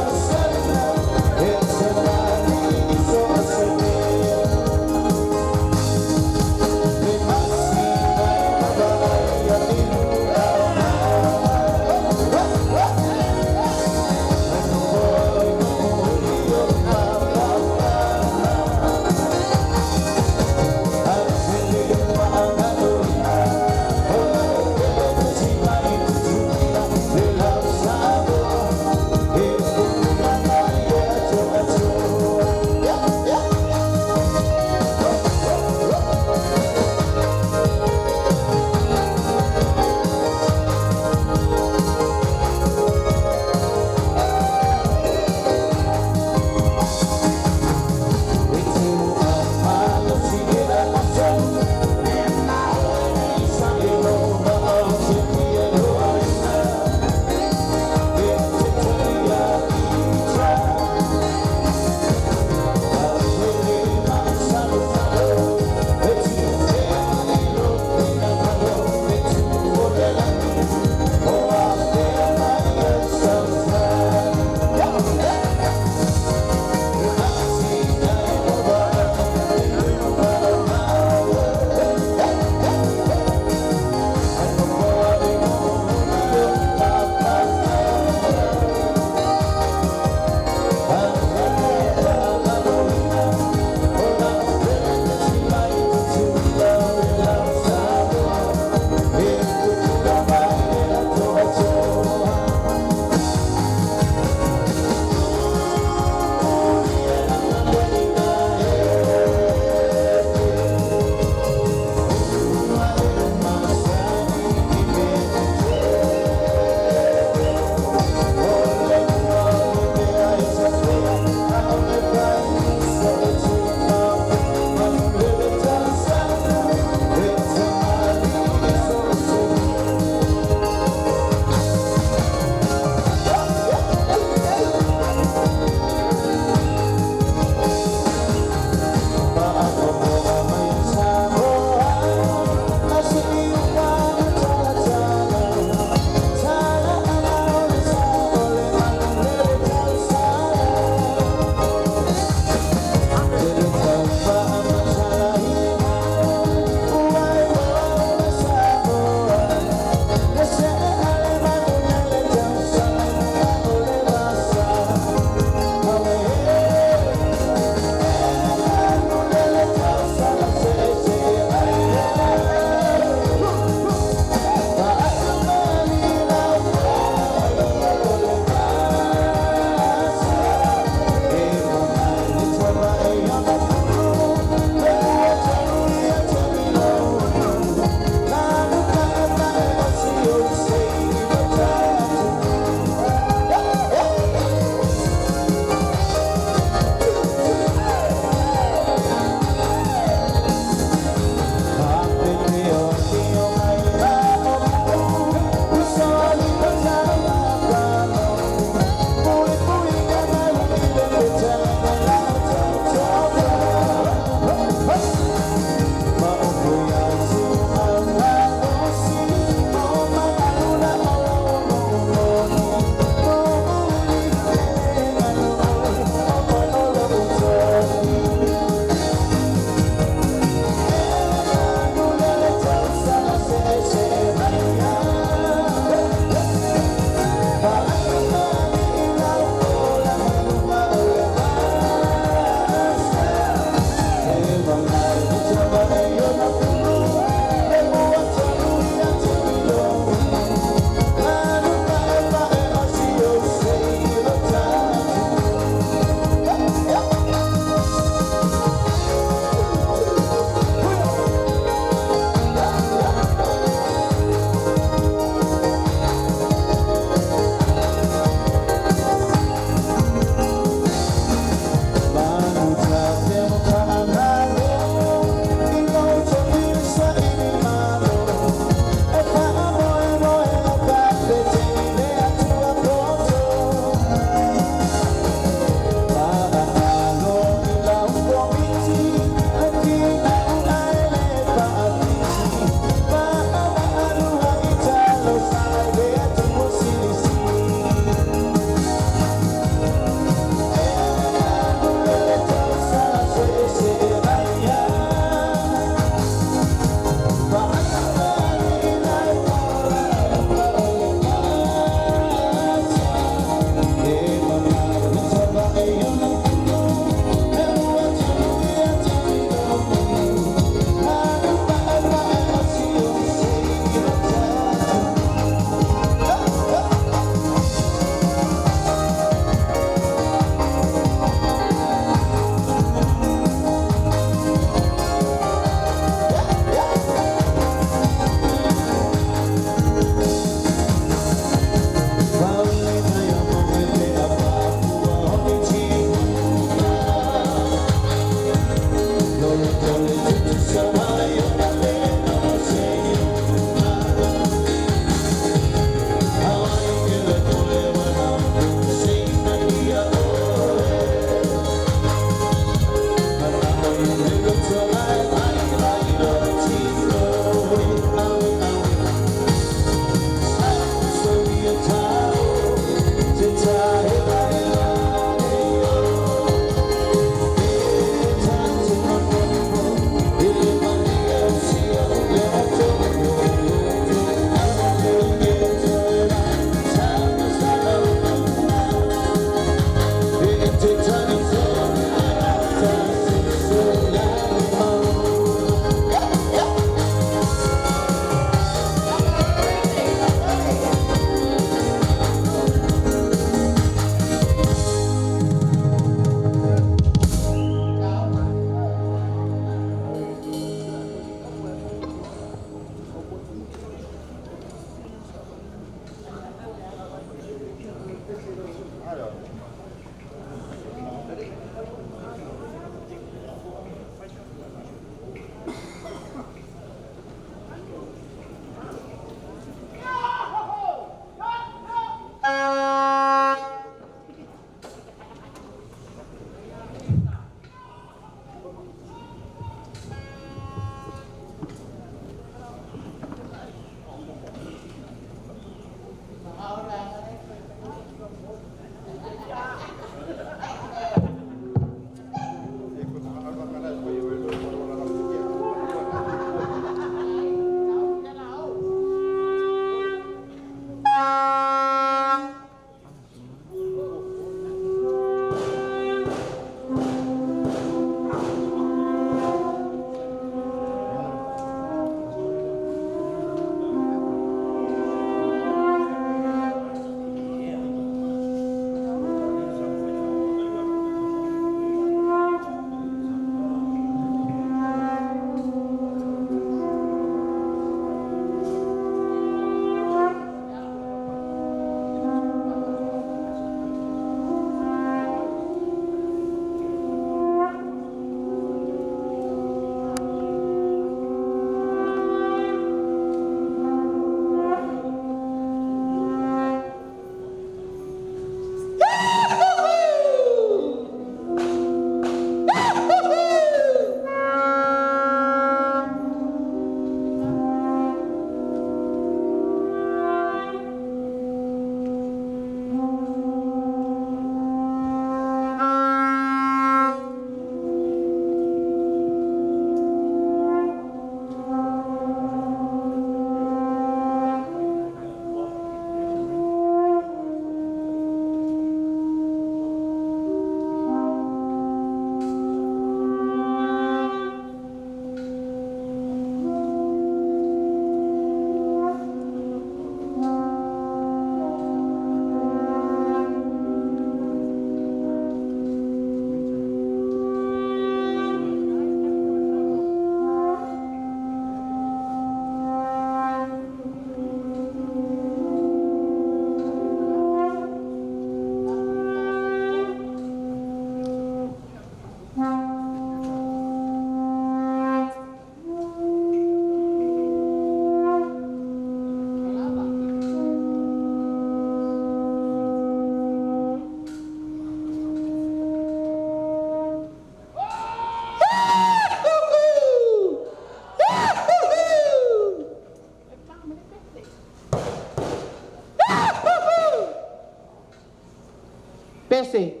AIC.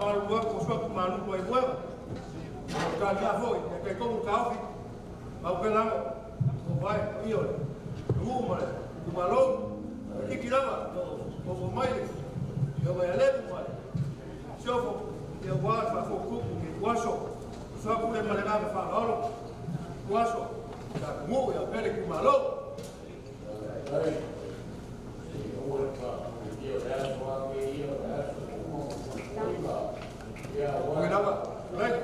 malu buat kosong malu buat buat. Kalau dia foi, dia kau kau fi, mau kelang, vai, iyo, rumah, rumah lo, kira apa? Mau mai, dia vai alep mai. Siapa dia buat apa kok, buat so, siapa boleh mereka berfaham lalu, buat so, dah mu ya balik rumah lo. Kenapa? Baik.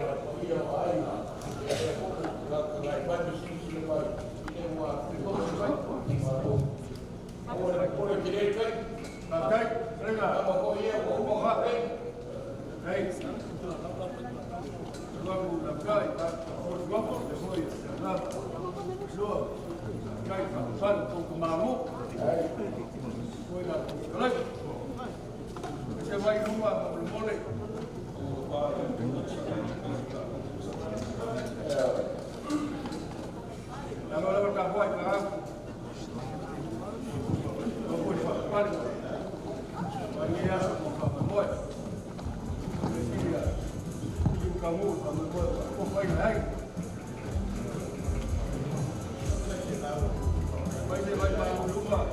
Saya baik rumah, belum boleh. Kalau lewat kampung, kan? Kalau boleh balik, bagi dia semua, dia, kamu, buat, baik lagi. Baik rumah.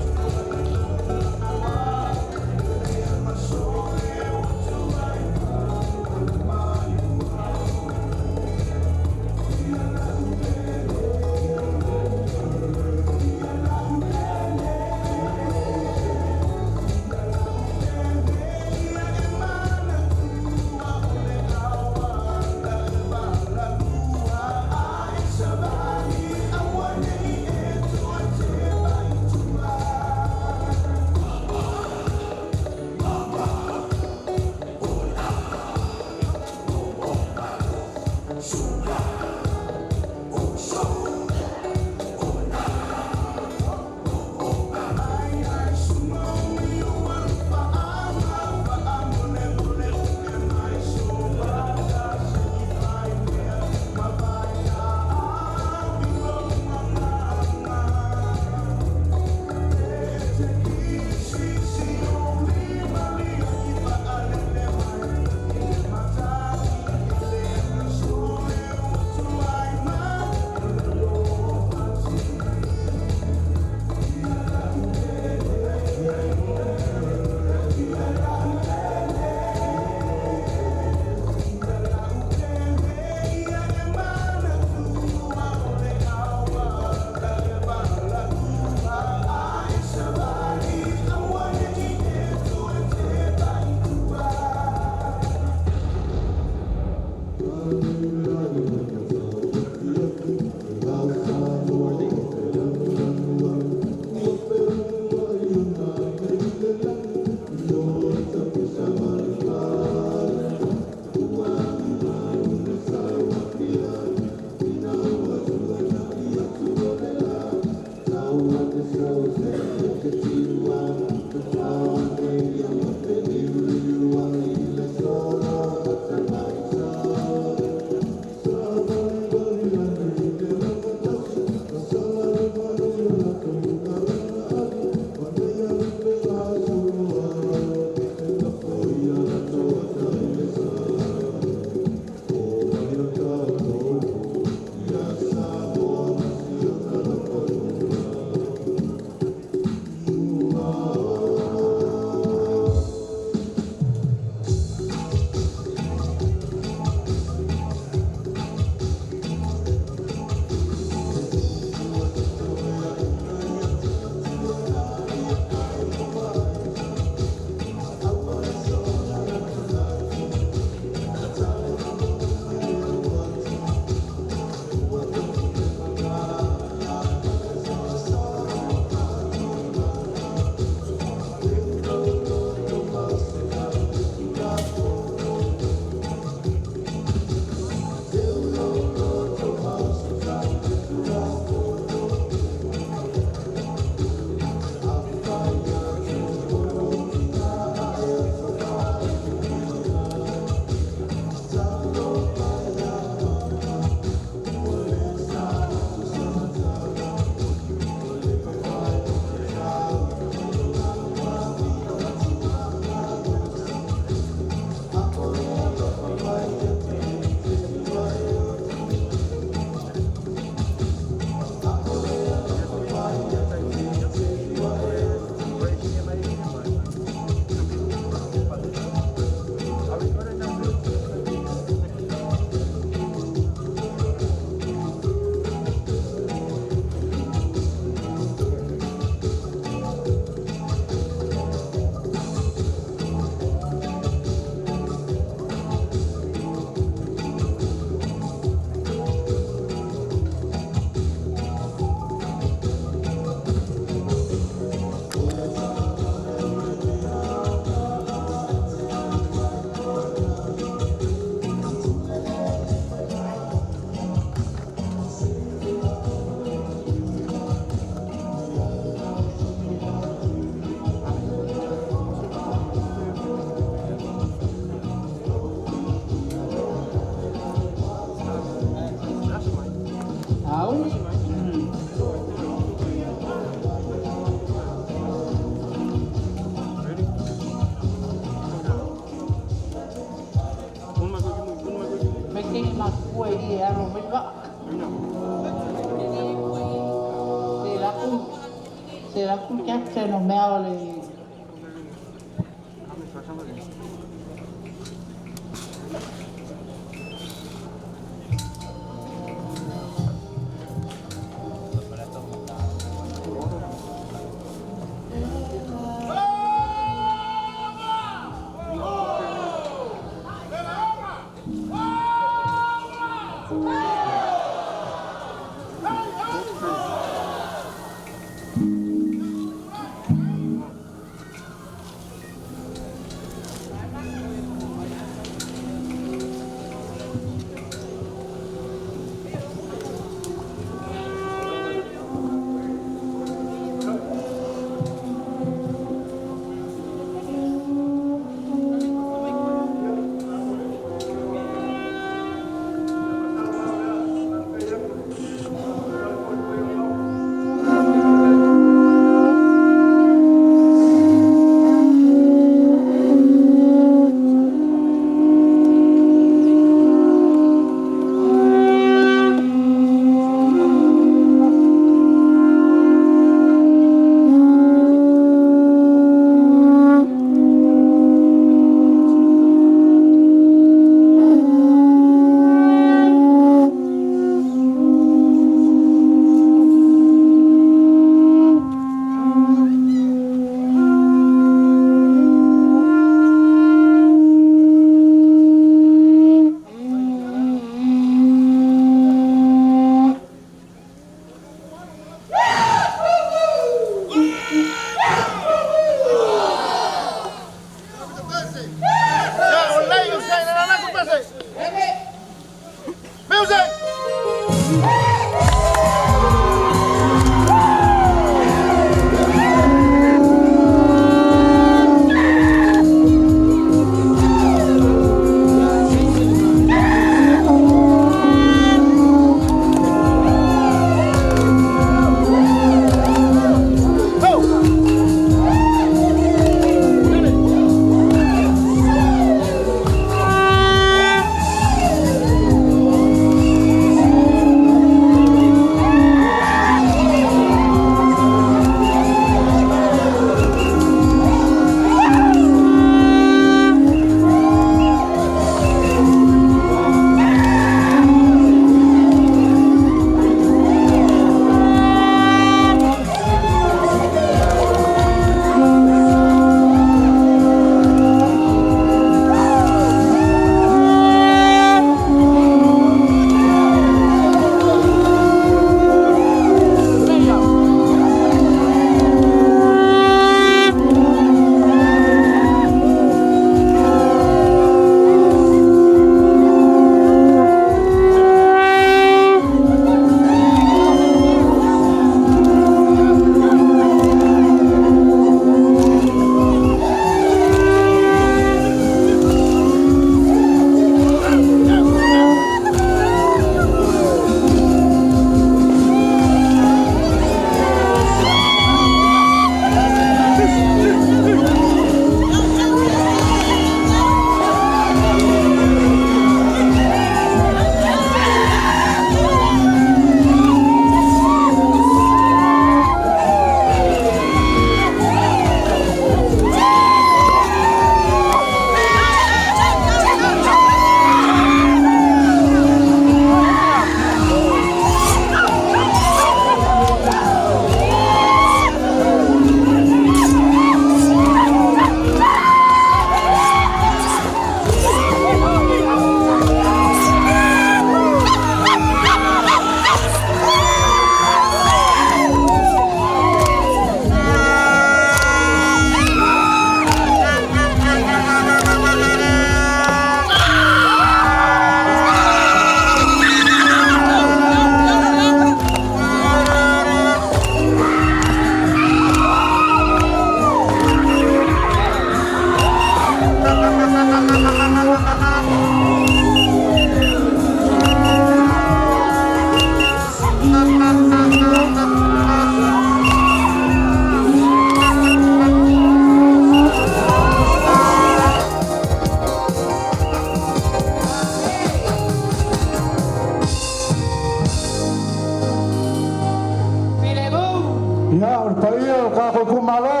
paia ka ko kumalo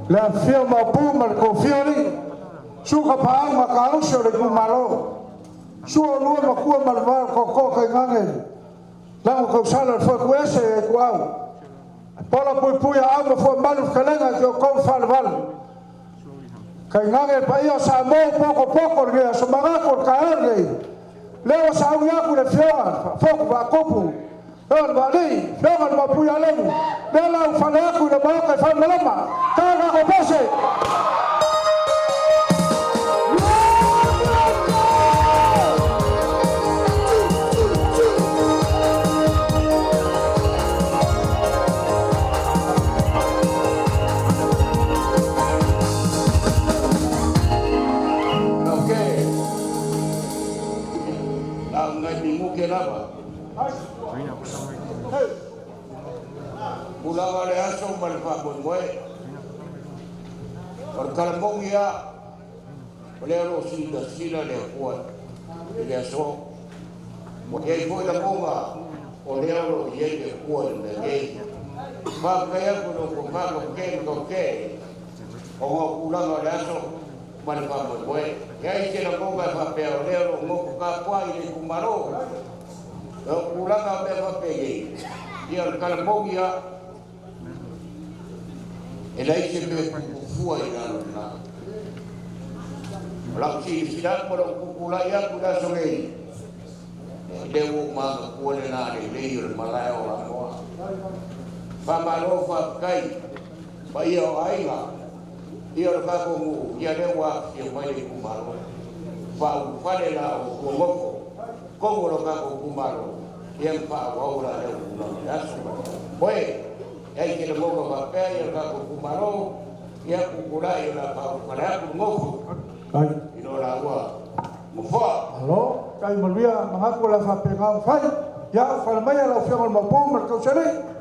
la fio ma pu ma ko fiori su ka pa ma ka o so le kumalo su o lu ma ku ma ma ko ka ngange la ko sala fo ku ese ku au pola pu ya au fo malu kalenga ko fal val ka ngange paia sa mo poco le so ma ko ka leo sa u ya ku le fio fo ku ba kopu Don Bali, don Mapuya Lemu, dela ufanaku na maoka ifanya lama, kaga obose. Okay. Ngai bingung kenapa? Pulang ada asal balik pun boy. Kalau ya, beliau sila dia kuat. Dia so, mungkin boy dah bunga. Beliau dia kuat lagi. Makanya kalau pakai, orang pulang ada asal balik pun boy. Yang ini bunga pakai beliau mau kapal ini kumaro. Pulang apa pakai? Dia kalau ya. Elai sempre fuai na. Laksi sidang pada kukula ya kuda sore. Dewu mang kuole na de leir malai orang tua. Pamalo fakai. Bayo aiga. Dia ka komu ya dewa yang mai kumaro. Fa fale la ngoko. Komu lo ka kumaro. Yang pa waura de ulang. Boy ai que le moga papel e ka ku maro ia ku kura ia la pa para ku ngofu Ai ino la wa mo fa halo kai malvia mangaku la fa pega fai ya fa mai la fio mal mapu mal ko sele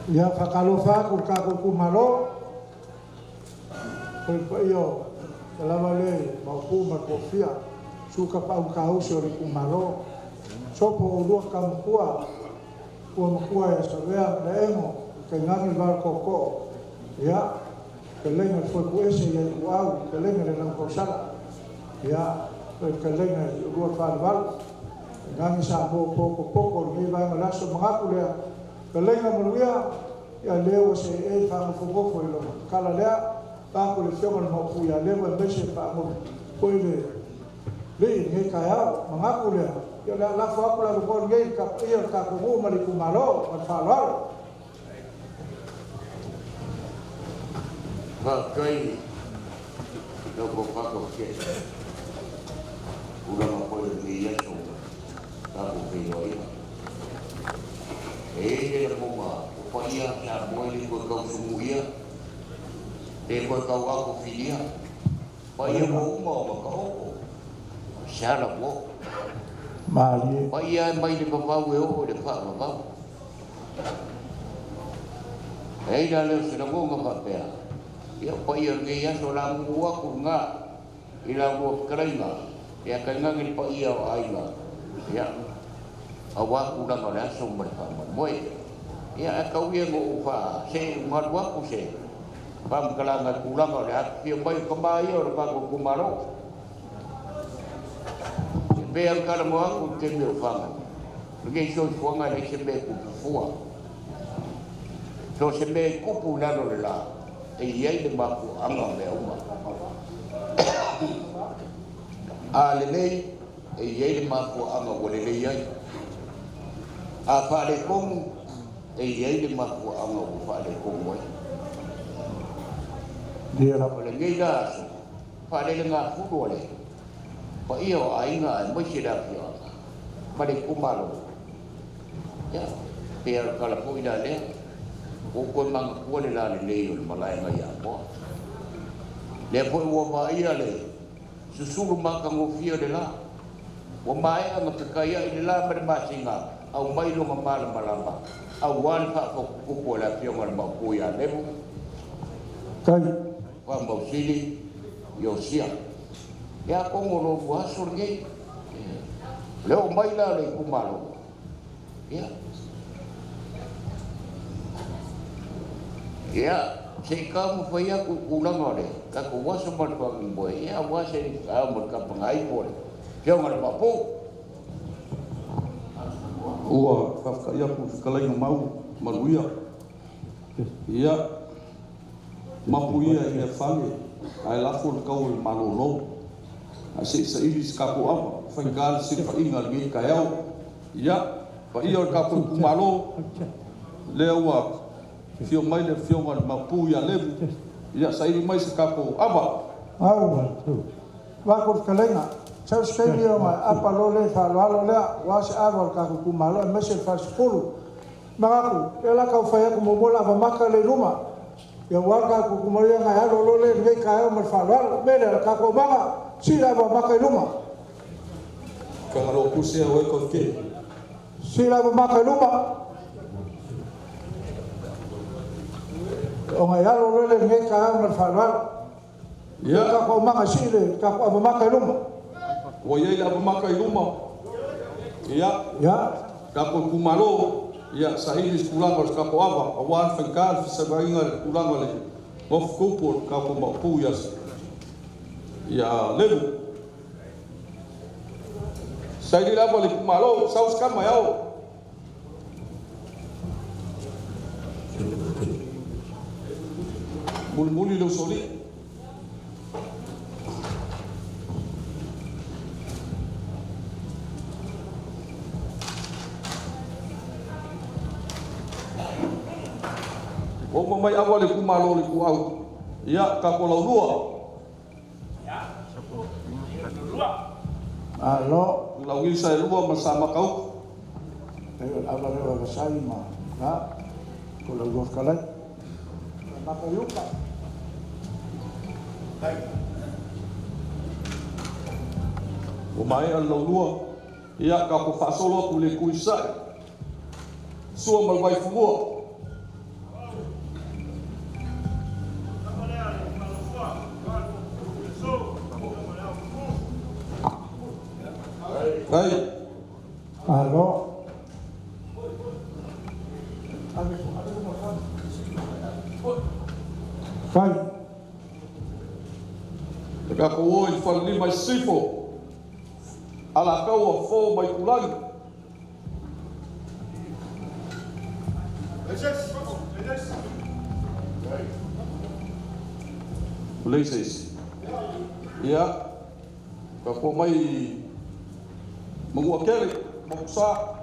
Ia whakalofa ko kako kumalo. Koe pa iyo, talawa le, maupu ma kofia. Suka pa au kausi o le kumalo. Sopo o lua ka makua. Kua makua ya sawea le engo. Ke ngangi val koko. Ia, ke lenga foi kuese ia kuau. Ke lenga le nang kosala. Ia, ke lenga lua whalewal. Ngangi sa poko poko. Ngi vai ngalaso mangaku lea. Kalenga maluia ya leo se e fa fofo ilo kala lea ta ko le fiona no pu ya leo e mese fa mo ko le nge ka ya manga ko le ya la fa ko la ko nge ka ia ka ko mo mali ku malo ma fa lo Ba kai no ko pa ko ke ula ma ko le ya so ta ko pe yo ia le moma o ia ya moi ko ko sumuia de ko ka wa ko filia pa ia mo mo ko shala mo mali pa ia mai de papa we o de pa papa da le se no mo pa pe ia pa ia nge ya so la mo wa ku nga ila mo kraina ya ka nga ngi pa ia ai nga ya awak udah nggak langsung berfaham, boy. Ya kau yang ngufah, saya umat waktu saya, pam kelangan ulang nggak lihat, dia baik kembali orang bagus kumaro. Biar kalau mau aku tembel faham, lagi so fuang ada sembeh kufu, so sembeh kufu lalu lah, iya ini baku angam le umat. Alilei, iya ini baku angam boleh lei. Apa le kong ye de ma ko anga ko fa le kong mo dia la le ngai da fa le nga fu do le pa io ai nga mo si da pio ma le ku ma lo ya per kala po ida le ko mang ko le la le le ma la nga ya po le po wo ba ia le susulu ma ka ngo fio de la wo mai anga te kaya ile la ma ma singa au mai lo mamala malamba au wan fa ko ko la pio mal ma ko ya lebu kai wa mo sili yo sia ya ko ngolo wa surge leo mai la le ku malo ya ya se ka mo fa ya ku ulang ole ka ko wa so mal ko boy ya wa se ka mo ka pangai po pio mal ma po ua whawhaka ia ku whakalainga mau maruia. Ia mapu ia i a whange, ai lafo na kau i malolo. A se sa iris ka po apa, whaingāle se whainga ngi ka eau. Ia, pa ia o ka po kumalo, lea ua fio mai le fio ngā mapu ia levu. Ia sa iri mai se ka po apa. au wako whakalenga Sau sekali o mai apa lole whalwalo lea wase awal ka kumalo e mese whasikulu. Mangaku, e la kau whai aku momola wamaka le ruma. Ia waka ku kumaria ngai alo lole ngai ka eo mai whalwalo. Mene ka kumanga sila wamaka le ruma. Ka ngaro kusia oe ko ke. Sila wamaka le ruma. O ngai alo lole ngai ka eo mai whalwalo. Ia ka kumanga sila ka wamaka le ruma. Wa ia la maka i luma. Ia, ka po kumalo, ia sa iris kulanga ka po ava, awan whankal fi sabainga kulanga le. Of kupo ka po mapu ias. Ia levu. Sa ili lava le kumalo, sa uskama yao. Muli lo soli. O mai awa le kumalo le ku au. Ia ka ko laulua. Alo, Lau ngisa e lua masama kau. e ala le wa sai ma. Na, ko la go kalai. Maka yuka. O mai al laulua. Ia ka ko fasolo ku le kuisai. Sua mal vai fumua. Kai. Alo. Kai. Ka ko oi whalini mai sifo. Ala kaua fō mai kulangi. Places. Ya. Ka ko mai mangua kere, mangsa.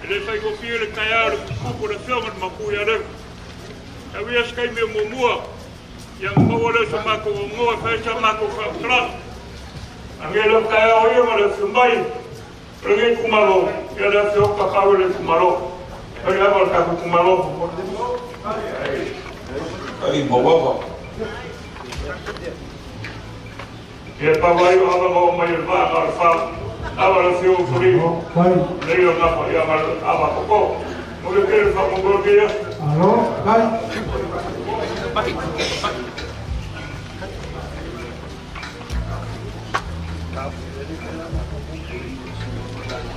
Ele fai ko fie le kaya le kupu le fiona maku ya le. Ya wia skai me momua. Ya mo le so mako mo fa cha mako fa klan. Angelo kaya o ye mo le sumbai. Rege kumalo. Ya le fio ka ka le kumalo. Ya ba ka kumalo. Ai baba. Ya pa vai o ava mo mai va ka fa. Ava le fio furi. Leo na pa ya ma ava ko. Mo le ke fa mo go dia. Alo, Kai.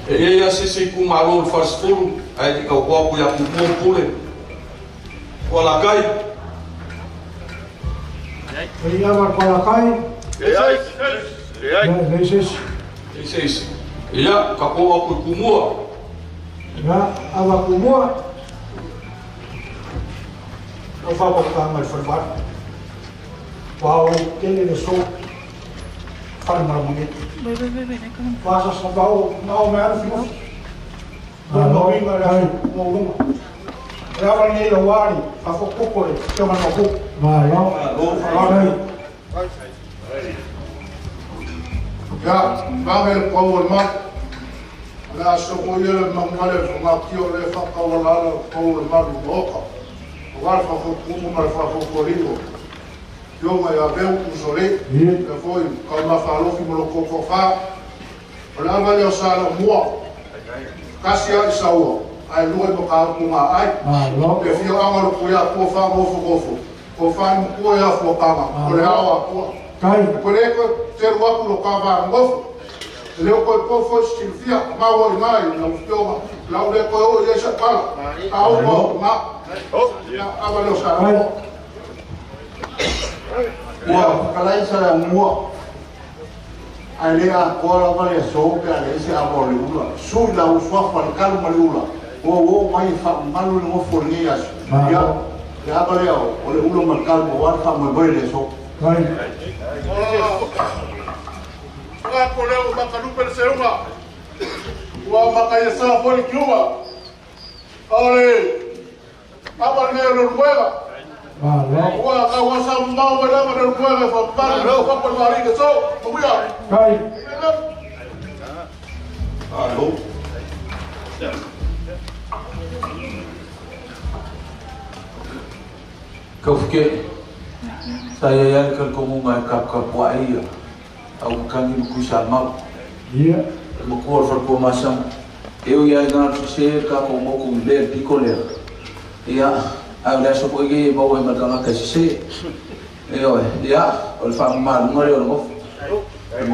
E ia sisi ku malo fast food ai ka ko ya ku pule. Ko la kai. Ia mar para Kai. Leses. Ese. Ia ka ko ku kumua. Ya, ava kumua. O fa po ka mai format. Wow, kele de so. Far mar mo. Passa só dau, não me arfino. Não me vai não. Grava nem o ar, a foco por, que mas não foco. Vai, não. Ya, vangel power mat. La sokoye mangale fongatio le fa kawala power mat boka. War fa foco mar fa foco rico. Yo mai aveu usole, e foi calma falou que mo coco fa. Olha vale o sala mo. Kasia isaua. Ai lua mo ka mo ai. E fio amor puya ko fa mo fo. Ko fa mo ya fo kama. Ko le awa ko. Kai. Ko le ko ter wa ko ka va mo. Le ko fo silfia ma wo mai no fioma. La le ko o ye sa pala. Au mo ma. Ya avale o sala. Wow, kalai sara mua. Alea kola vale so ka le se abole ula. Su la uswa fa kalu malula. Wo mai fa malu no fornia. Ya vale o le ulo marcal mo wa fa mo boile so. Kai. Ora ko le o makalu per se uma. Wa makaya sa fo kiuma. Ale. Aba ne ro nueva. Wah, kau asam mau berapa dan kau yang fambar, kau perwari ke so, kamu ya? Kai. Halo. Kau fikir saya yang kerkomungan kap wai au kami kusama. Iya. Mukul farko masam. Eu ia ngar se ka ko mo ku le picolé. Ia Agora só porque vou embora na casa se eu ya o fa mal no eu não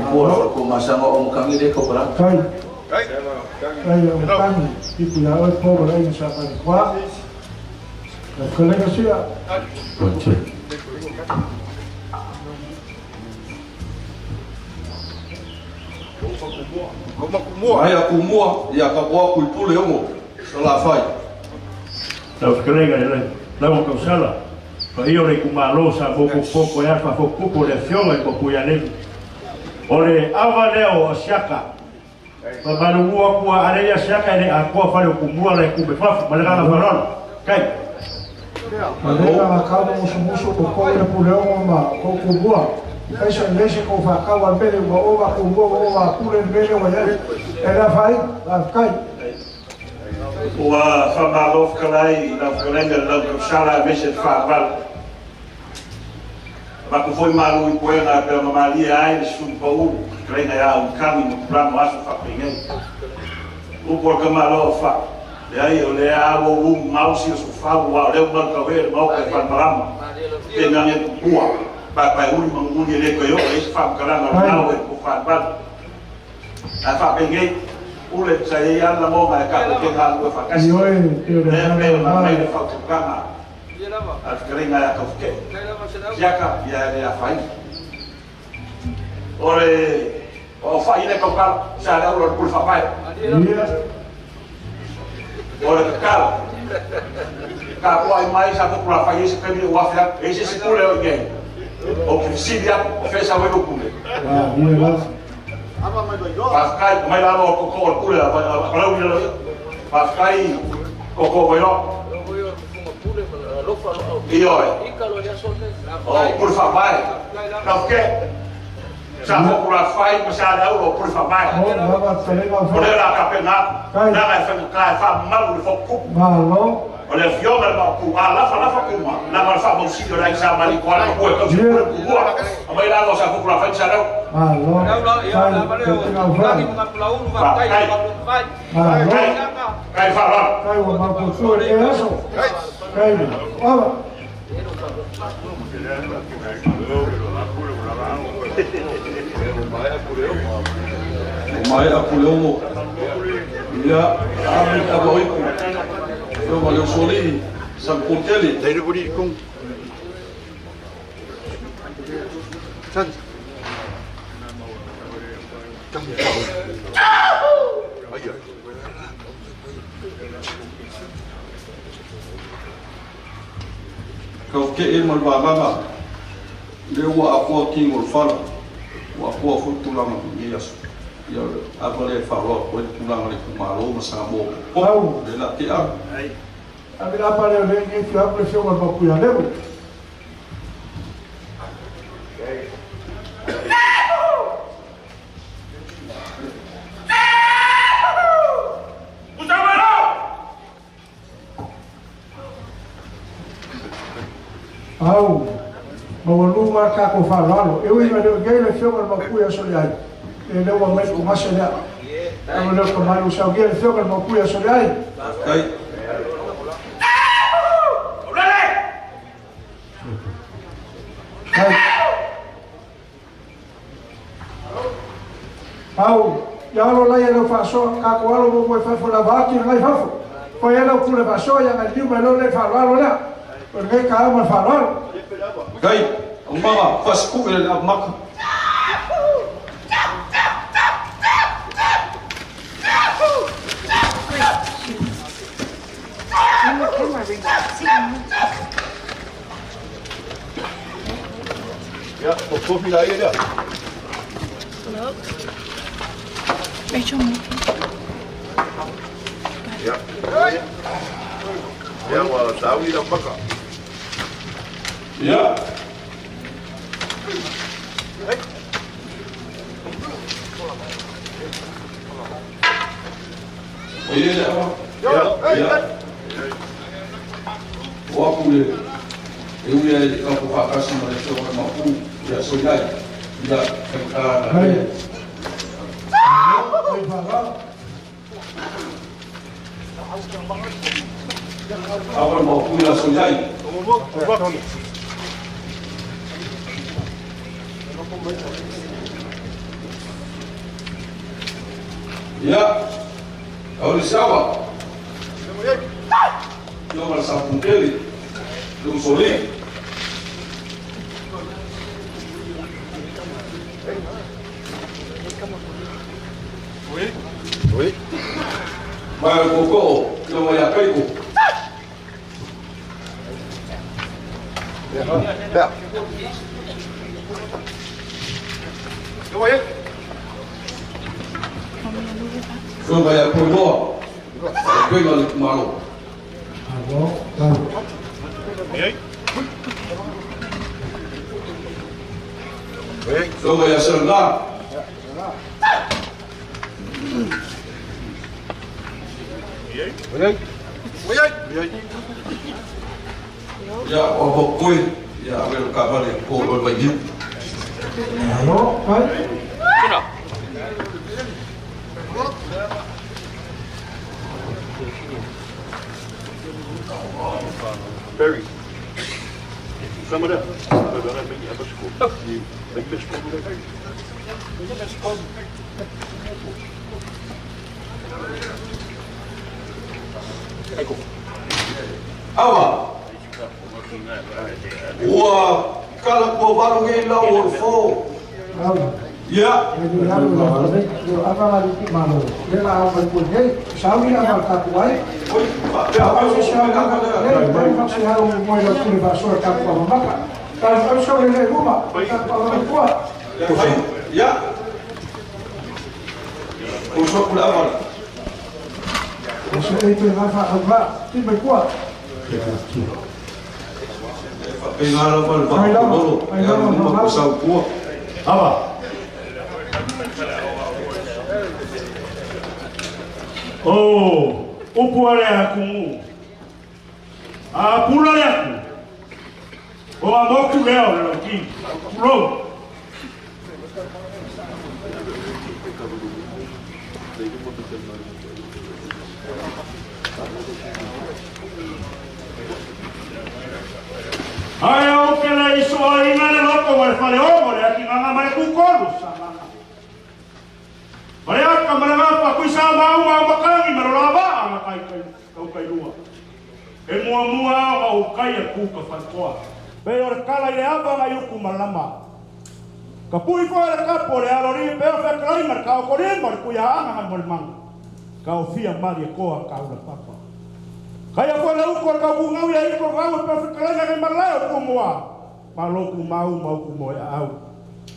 vou com mas não o caminho de comprar Kai. O caminho tipo já o povo aí já vai qua. O colega se Ai akumua ia ka boa ku pule mo só lá vai. Tau whakarenga e rei, lau kau sala. Ka io rei kumalo sa moko koko e alfa fokupo le fionga i koko ia nevi. O le awa leo o siaka. Pa manu ua kua areia siaka e le a kua whare o kumua le kume whafu, ma le rana wharana. Kai. Malega makau musu ko ko ina puleo ma ko kubua. Esa lese ko fa kawa pele wa o wa kubua o wa pule pele wa ya. Era fai, kai. Ua whamalo whakalai, lau whakarenga lau kau sala e mese te whaapala. Mako foi malu i poena pela mamalia ai de sumpa u, karenga ia un kami no programa aso whapingai. Upo ka malo fa. Ai o le a o mau si so fa wa le ma ka ve mau ka fan parama te nga nge kua pa uli manguni le ko yo e fa ka la na o ko fa ba a fa pengi ule sa ya la mo ma ka ke ha lo fa ka si le me ma me fa ka na a kringa ya ka ke ya ka ya fa ore o fa ile ka ka sa la o ko fa pa olha cara vai mais a população faz isso que o afia esse se pula alguém o que se dia fez a ver o pule faz cai mais lá no coco pula para o faz cai coco vai lá e olha por favor não quer já vou por a fai mas já dá o por favor olha lá capenado não é feito cai faz mal no foco olha viola no cu lá fala kuma na mal faz bom sítio lá em São Paulo qual é o que eu vou mas lá nós já vou por a fai já cai fala cai o mal por é isso cai olha Mai apuleo ya ami taboi yo valeu soli sang puteli Dai budi kong. Chan. kau ke mal babanga le wa ako tingol fala wa ko futulama yes ya agora falou o tulanga le kumalo masabo Au. de la tia a ver para ver que tu a pressão vai para cuidar dele Au, mau marcar com farol. Eu ia ver que ele filma uma cuia solidária. Ele é um homem com mais solidário. Eu olhei para o Mário Salgueiro, ele filma uma cuia solidária. Au, ya lo lá ele passou, caco alo vou fazer fora bate, não vai fazer. Foi ele o que passou, ya me deu melhor ele falou lá. Porque calma falou. Gai, mama, faz ele a maca. Ya, pokok filai dia. Ya. Ya, wala tahu dah baka. Ya. Ini apa? Ya. Waktu eu ia aku fakas mereka orang mampu ya sudah tidak Hai. apa mampu ya sudah ya kau di sawah nomor satu kali Dung Soli Oi. Mai koko nomor ya kaiku Ya. Ya. Coba ya. nomor ya kaiku kau balik malu Alô, vai. nomor ya serna ya obok koi ya abel kabale ko berbagi Alô, vai. Barry. Some of that. Awa. Ua kala ko baru ngai lau or fo. Ya. Jadi lalu apa lagi di mana? Dia lah orang punya. Sawi apa kapuai? Apa sih sawi kapuai? Dia masih harus mulai dari bahasa kapuai maka. Kalau sawi dari rumah, kapuai kuat. Ya. Usuk pula awal. Usuk itu apa? Tiba kuat. Pengalaman baru dulu. Yang rumah besar kuat. Apa? Oh, upu ale aku. Pula le aku. O amoku leo le ki. Pulo. Ayo que le hizo ahí en el loco el faleón, le aquí van a mar ku kolu sama. Mereka kamera apa kuisa mau makangi merolaba ang kai lua. Mua au kai ku ka fatwa. Pero kala ile apa ngayu ku malama. Kapui ko le kapo le alori pero fe klai mar ka ko le mar ku ya ang mang. Ka ofia mari ko ka ula papa. Kaya ko le ko ka bu ngau ya ko ka pero fe klai ga marla ku mua. Malo ku mau ku mo ya au.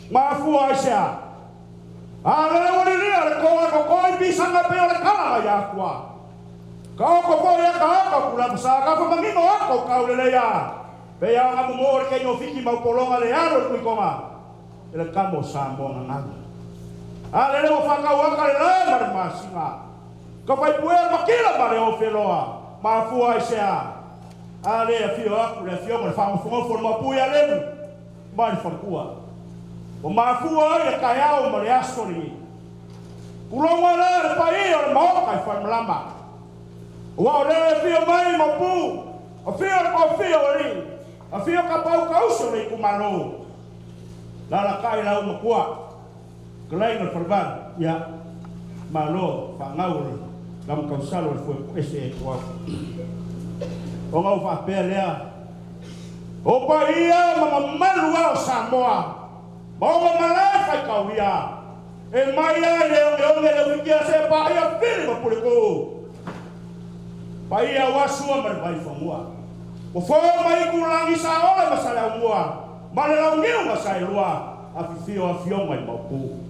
Mafu asia. Ale wale ni ale ko bisa ngape ole kala ya kwa. Kau ko ya ka pula sa ka pa mangino ako ka ole ya. Pe ya ngamu mo ke no fiki mau polonga le aro ku koma. Ele kamo sa mo nang. Ale le mo fa ka wa ka le mar masinga. Ka pai puer makila mare o feloa. Ma fu ai sia. Ale fio aku le fio mo fa mo forma puya le. Mar fa kuwa. O mafua ia kaiao ma le astori. Kulonga le pai o le maoka i whanmalama. Ua o le fio mai ma pu. O fio ko fio ri. A fio ka pau kauso le kumalo. Lala kai lau makua. Kelai ngal farban. Ia malo whangau lam kausalo le fue ese kua. O ngau whapea lea. O pa ia mga malua o Samoa. Mau malai kai kau ia. E mai ai le wikia se pa ia pili ma puleko. Pa ia wasua ma vai famua. O fo mai ku langi sa ola masala mua. Ma le langiu masai lua. A fio mai ma pu.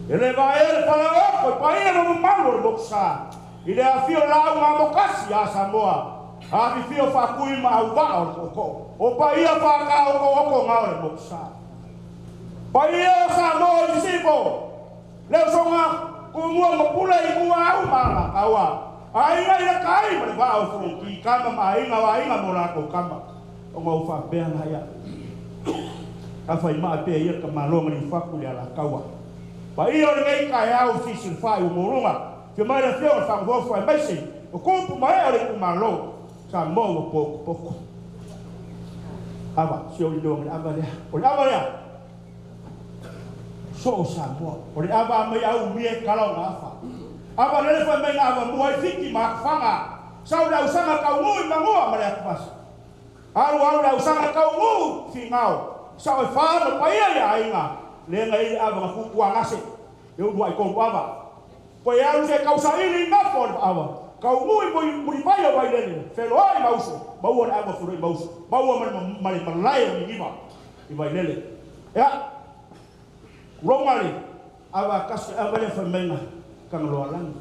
Ele vai ele para o pa ia no malo boksa. Ile a fio la uma mokasi a Samoa. A fio fa kui ma uva o. O pa ia pa ka o ngau boksa. Paia sa mo disipo. Leo songa kumua mapula ibu au mala kawa. Ai ai kai ma ba o fu ki kama mai nga mora ko kama. O mo fa be na ya. Ka fa ima pe ia ka malo ngi fa ku ala kawa. Paia ngai kai au si sin fa u morunga. Ke mai le fio fa go fa mai si. O ko mai ale ku malo. Sa mo po. Aba sio ndo aba ya. O aba ya. So Samoa. Ore aba mai au mie kalau ngafa. Aba le fa mai aba muai fiki makfanga. Sau da usanga kau ngui mangua mare pas. Aru da usanga kau ngu fingau. Sau fa no paia ya inga. Le ngai aba ku kuangase. Eu duai ko aba. Po ya use kau sa ini ngafo aba. Kau ngui muri paia vai le. Felo ai mauso. Mau aba furoi mauso. Mau mari malai ni ima. Vai le. Ya. Kurongari aba kas aba le famena kang loalang.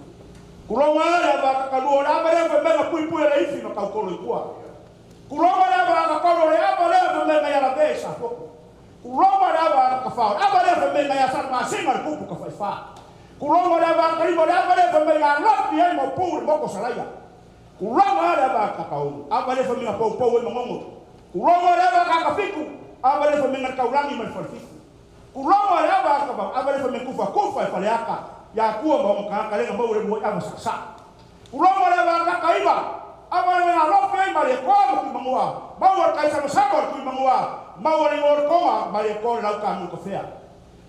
Kurongari aba ka luo aba le famena pui le ifi no kau kolo ikua. Kurongari aba ka kolo le aba le famena ya la besa foko. Kurongari aba ka fa aba le famena ya sa ma singa kupu ka fa. Kurongari aba ka ibo aba le famena la pi mo pu mo ko salaya. Kurongari aba ka kau aba le famena po mo ngongo. Kurongari aba ka fiku aba le famena ka ulangi mal fiku. Kulonga aba ka ba aba le fa kufa fa le aka ya kuwa ba mo ka lenga mo le mo aba saksa. Kulonga aba ka kaiba Awa na lo kai ma le ko ku mangua. Mau kai sama-sama ku mangua. Mau ni ngor ko ma le ko la ka mu ko fea.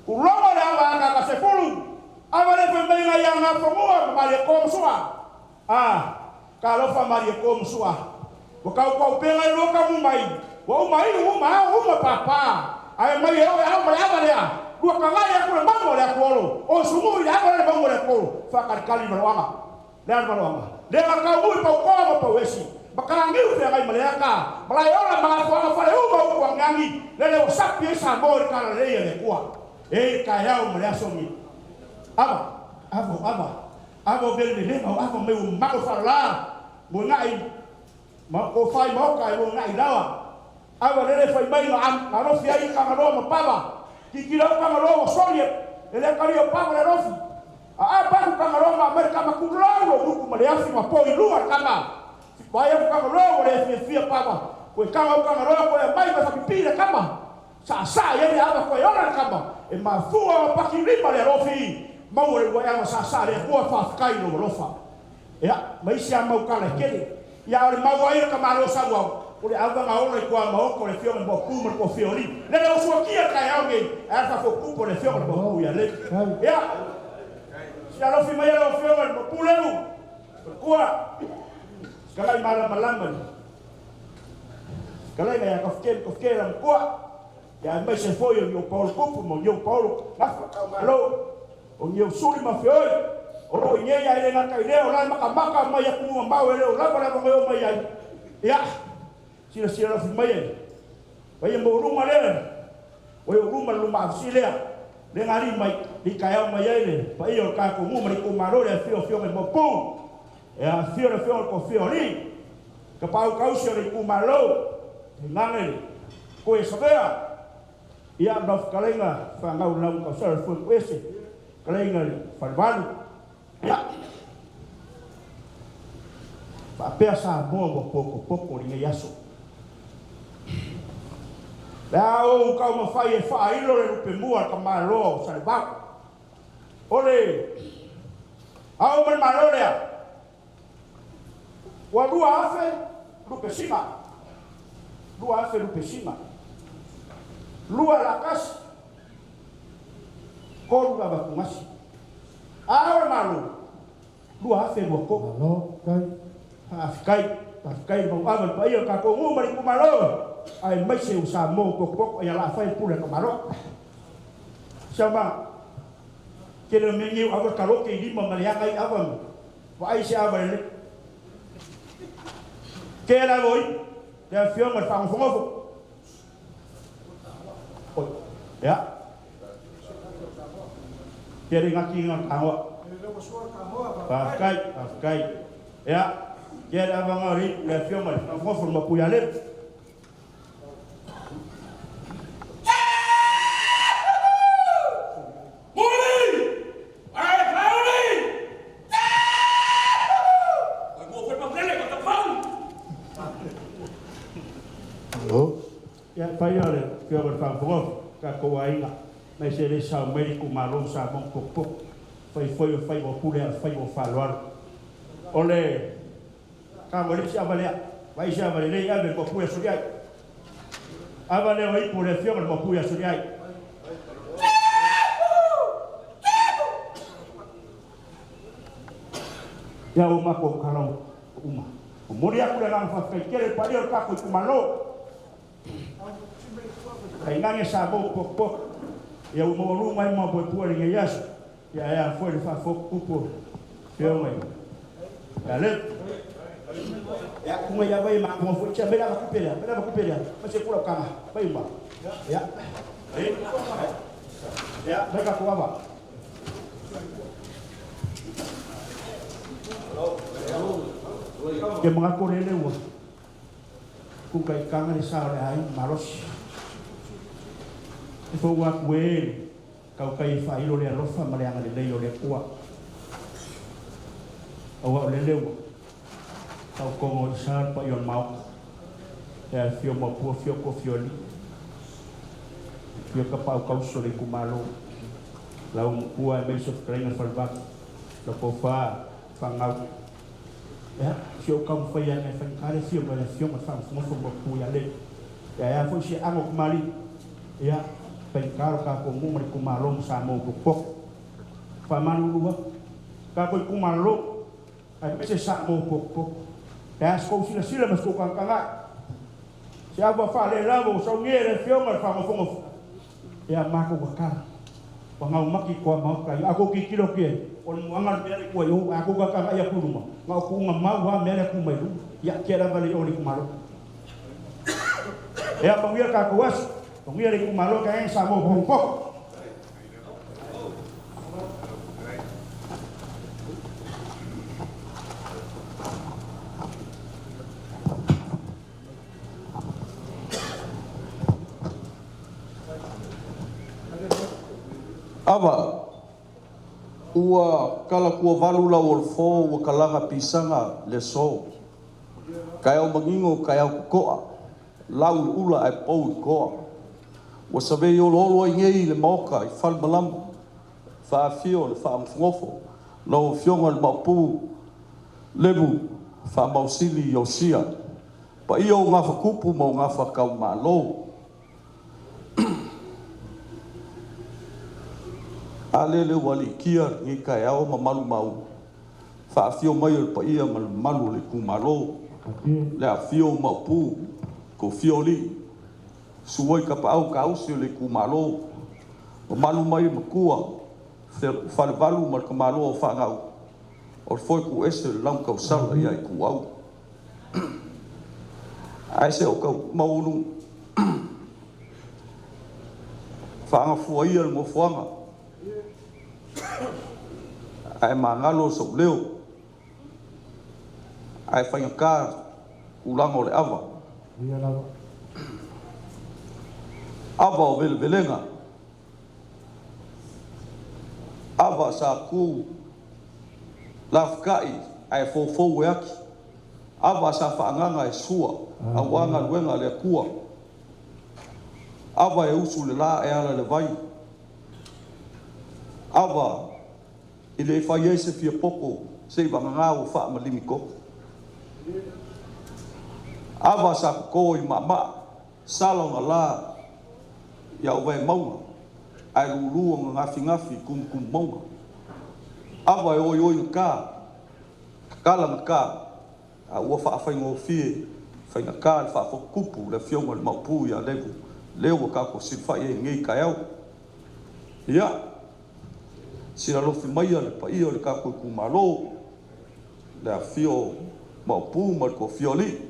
Ulama le ava ka se fulu. Awa le fa mai nga yang fa mua ma le ko sua. Ka lo fa ma le ko sua. Ko ka pe ngai lo ka mu mai. Wa mai uma papa. Ai mai o ya ma ava le. Dua kangai aku le bango le ko. O sumu ya ava le bango le ko. Fa ka kali malwanga. Dan malwanga. Dengan kau pau kau pau esi, bakal ngiu dia kai mereka, melayola mengaku apa leu bau kuang ngangi, lele sapi sabor kalau lele le kuah, kayau mereka somi, apa beli mau apa mau falar, mau ngai, mau kofai mau kai mau ngai lawa, apa lele fai mai am, kalau fiai kamaro mau papa, kikira kamaro solie, lele kali papa le rofi. Apa kama Roma Amerika makulolo huku maleafi mapoi luar kama baya kama Roma le fia papa ko kama Roma ko mai ba pipira kama sa yele aba ko yona kama e mafua pakilima le rofi mau le wa sa le ko fa kai no rofa ya maisha mau kala kele ya le mau ai kama lo sawa o le ava ngaola ko ma ko le fio mo ku mo ko fio li le lo suakia kai auge asa fo ku le fio mo ku ya le ya ya lo fi mai lo fio mo puleu kuat sekali malam sekali ya kofke lam kuat ya mai se foi o Paulo kupu mo yo Paulo ngafa malo o yo suri ma fio o ro nye ya ile na kai leo la maka mai ya ku ma we leo la para mo mai ya sila lo fi mai vai mo ruma le o yo ruma luma sila le ngari mai di kaya mai ile pa io ka ko mu mari ko maro le fio mo pu ya fio ko fio ni ka pau kausio le ku malo ngane ko e sabea ia ndo kalenga fa ngau lau ka sar fu ese kalenga falvalo ya pa pesa bombo pouco ni yaso Lao kau ma fai ilo le lupe mua ka malo sa le bak. Ole. Au man malo le. Wa dua afe lupe sima. Dua afe lupe sima. Lua lakas. Koru ga baku masi. Au malo. Dua afe dua kok. Malo kai. Kai mau aman pa iyo ka ko mu mari ku malo. Ai mai se usa mo pok ya la fai pula kamaro sama kele menyu agar kalau ke di mamalia kai abang wa ai se abang le kela boy ya fio ma fang fongo ya kere ngaki ngang kawa kai ya kere abang ari le fio ma fang fongo ma puyale ya payare que berfavor ka koainga mas ele sa médico malo sa bon popo foi o pule foi o falor ole ka mo le avalia vai se avalia le ave ko pu so dai avalia vai pule fior mo pu so dai ya uma ko kalo uma mori aku dalam fa kere parior ka ko malo kaingange sabo popo ya umoru mai mo bopu ringe yas ya foi fa fo kupo feo mai ya le ya kuma ya vai ma mo fo cha bela ba kupela mas se pula kama vai ba ya ya mereka ko ba ke mga korele wo kung kay kanga ni sa ay maros ifo wa kwe kau kai fa ilo le rofa maleanga le yo le kwa awa le lewo kau ko sa pa yon mau ya fio mo pu fio ko fioli fio ka pau kau so le kumalo lau kua be so trenga falbak lo ko fa ngau ya si o kam fa ya ne fa kare si o ba si o ma fa mo fo mo pu ya le ya fo si amo kumali ya fa karo ka ko mo ko malom sa mo ko fa manu ka ko malo ai pese sa mo ko ya sko sila mas ko kan kanga si aba fa le lavo so ngere fio ma fa mo fo ya mako ka wangau maki ko ma ka ako ki kilo ke on wangal mere ko yo ako ka ka ya kuruma ngau ku ngama wa mere ku mai ya kera vale oli ku malo ya pangia ka ko was pangia ku malo ka en sa mo ko Ava ua kala kua valu la ol fo ua kalaga pisanga le so kai au mangingo kai au koa lau ula ai pou koa ua sabe yo lolo ai ngei le moka i fal malam fa fio le fa mfofo lo fionga le mapu lebu fa mausili yosia pa io ngafa kupu mo ngafa kau malo alele wali kia ngi kai au mamalu mau fa fio mai o pa ia malu le kumalo le fio mapu ko fioli suoi ka pa au ka usi le kumalo malu mai makua fa le valu mal kumalo fa ngau o foi ku ese lam ka usala ia ku au ai se o ka maulu fa nga fuia mo fuanga ai mangalo so leo ai fanya ka ulango le ava o belenga ava sa ku lafkai ai fofo weaki ava sa faanganga e sua awanga luenga le kua ava e usu le la e ala le vai ava ile fa yese fia poko se vanga o fa malimiko ava sa ko i mama salo ngala ya o vai mau ai lulu ngafi kum mau ava o yo ka kala ka a o fa fa ngo fie fa ka fa fo kupu le fio ngol mapu ya levo ka ko sifa ye ngi ka yau ya sira lo fi mai le pa io le ka ku malo la fio ma pu ma ko fioli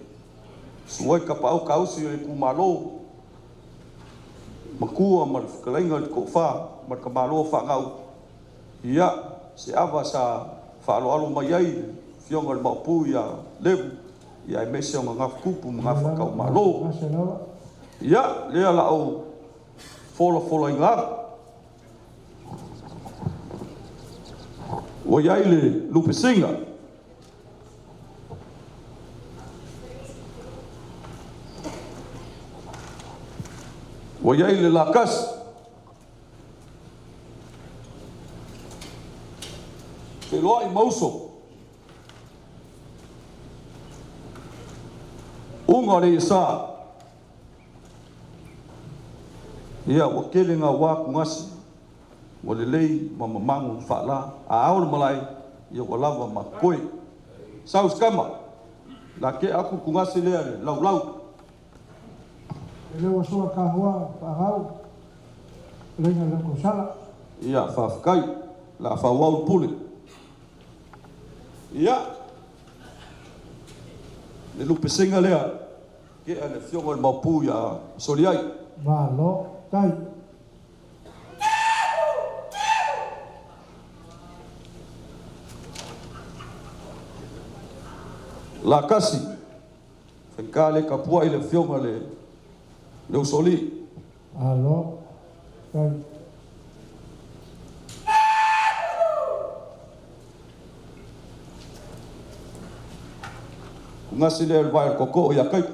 suai ka pa ka usi le ku malo ma ku ma ka lenga ko fa ma ka malo fa ngau ia se ava sa fa lo mai ai fio ngol ma pu ya le ia me se nga ku pu nga fa ka malo ia le ala o fola inga o yaile lupe singa o yaile la kas te loa i mauso unga le sa ia o kelenga wa kungasi o le lei mamamangu fa'ala a au le malai ia o lava ma koe saus kama la ke aku kungasi lea le lau ele o soa ka hoa pa'au lenga la ko sala ia fa'afkai la fa'auau pule ia le lupe senga lea ke a le fionga le mapu ia soliai malo kai la kasi fenkale kapua ile fionga le usoli alo kai ngasi le vai koko ya kai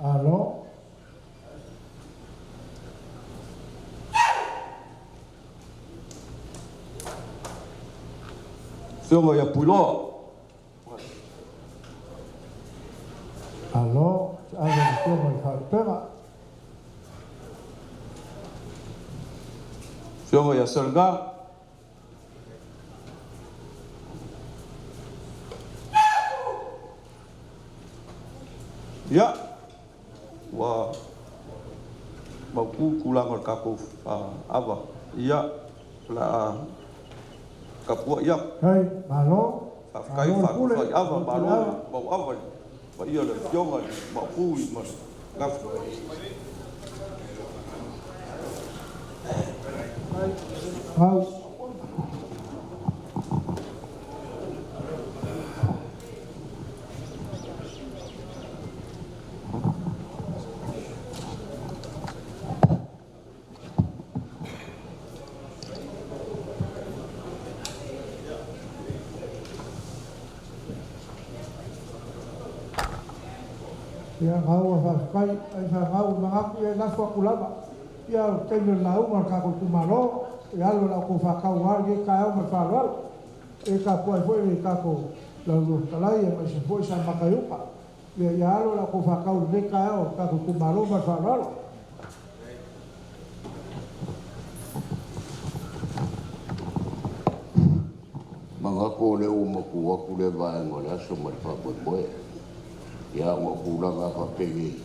alo fionga ya pulo pega. Fionga ya salga. Ya. Wa Baku kulang al kaku apa? Ya. La kapua ya. Hai, malo. Kai fa apa malo mau apa? Ba ia le fionga ma pui ma. Ngaf. Hau. Ya ngau fa kai ai fa ngau mangaku e na fa kulama ya tendo lau mar ka ko kumalo ya lo la ko fa ka war ge ka o mar fa wal e ka po foi e ka ko la lo talai e se foi sa makayupa ya lo la ko fa ka o ge ka o ka ko kumalo mar fa wal Mangaku le umaku aku le vai ngole aso mar fa boy. Ya mo pula nga pa pegi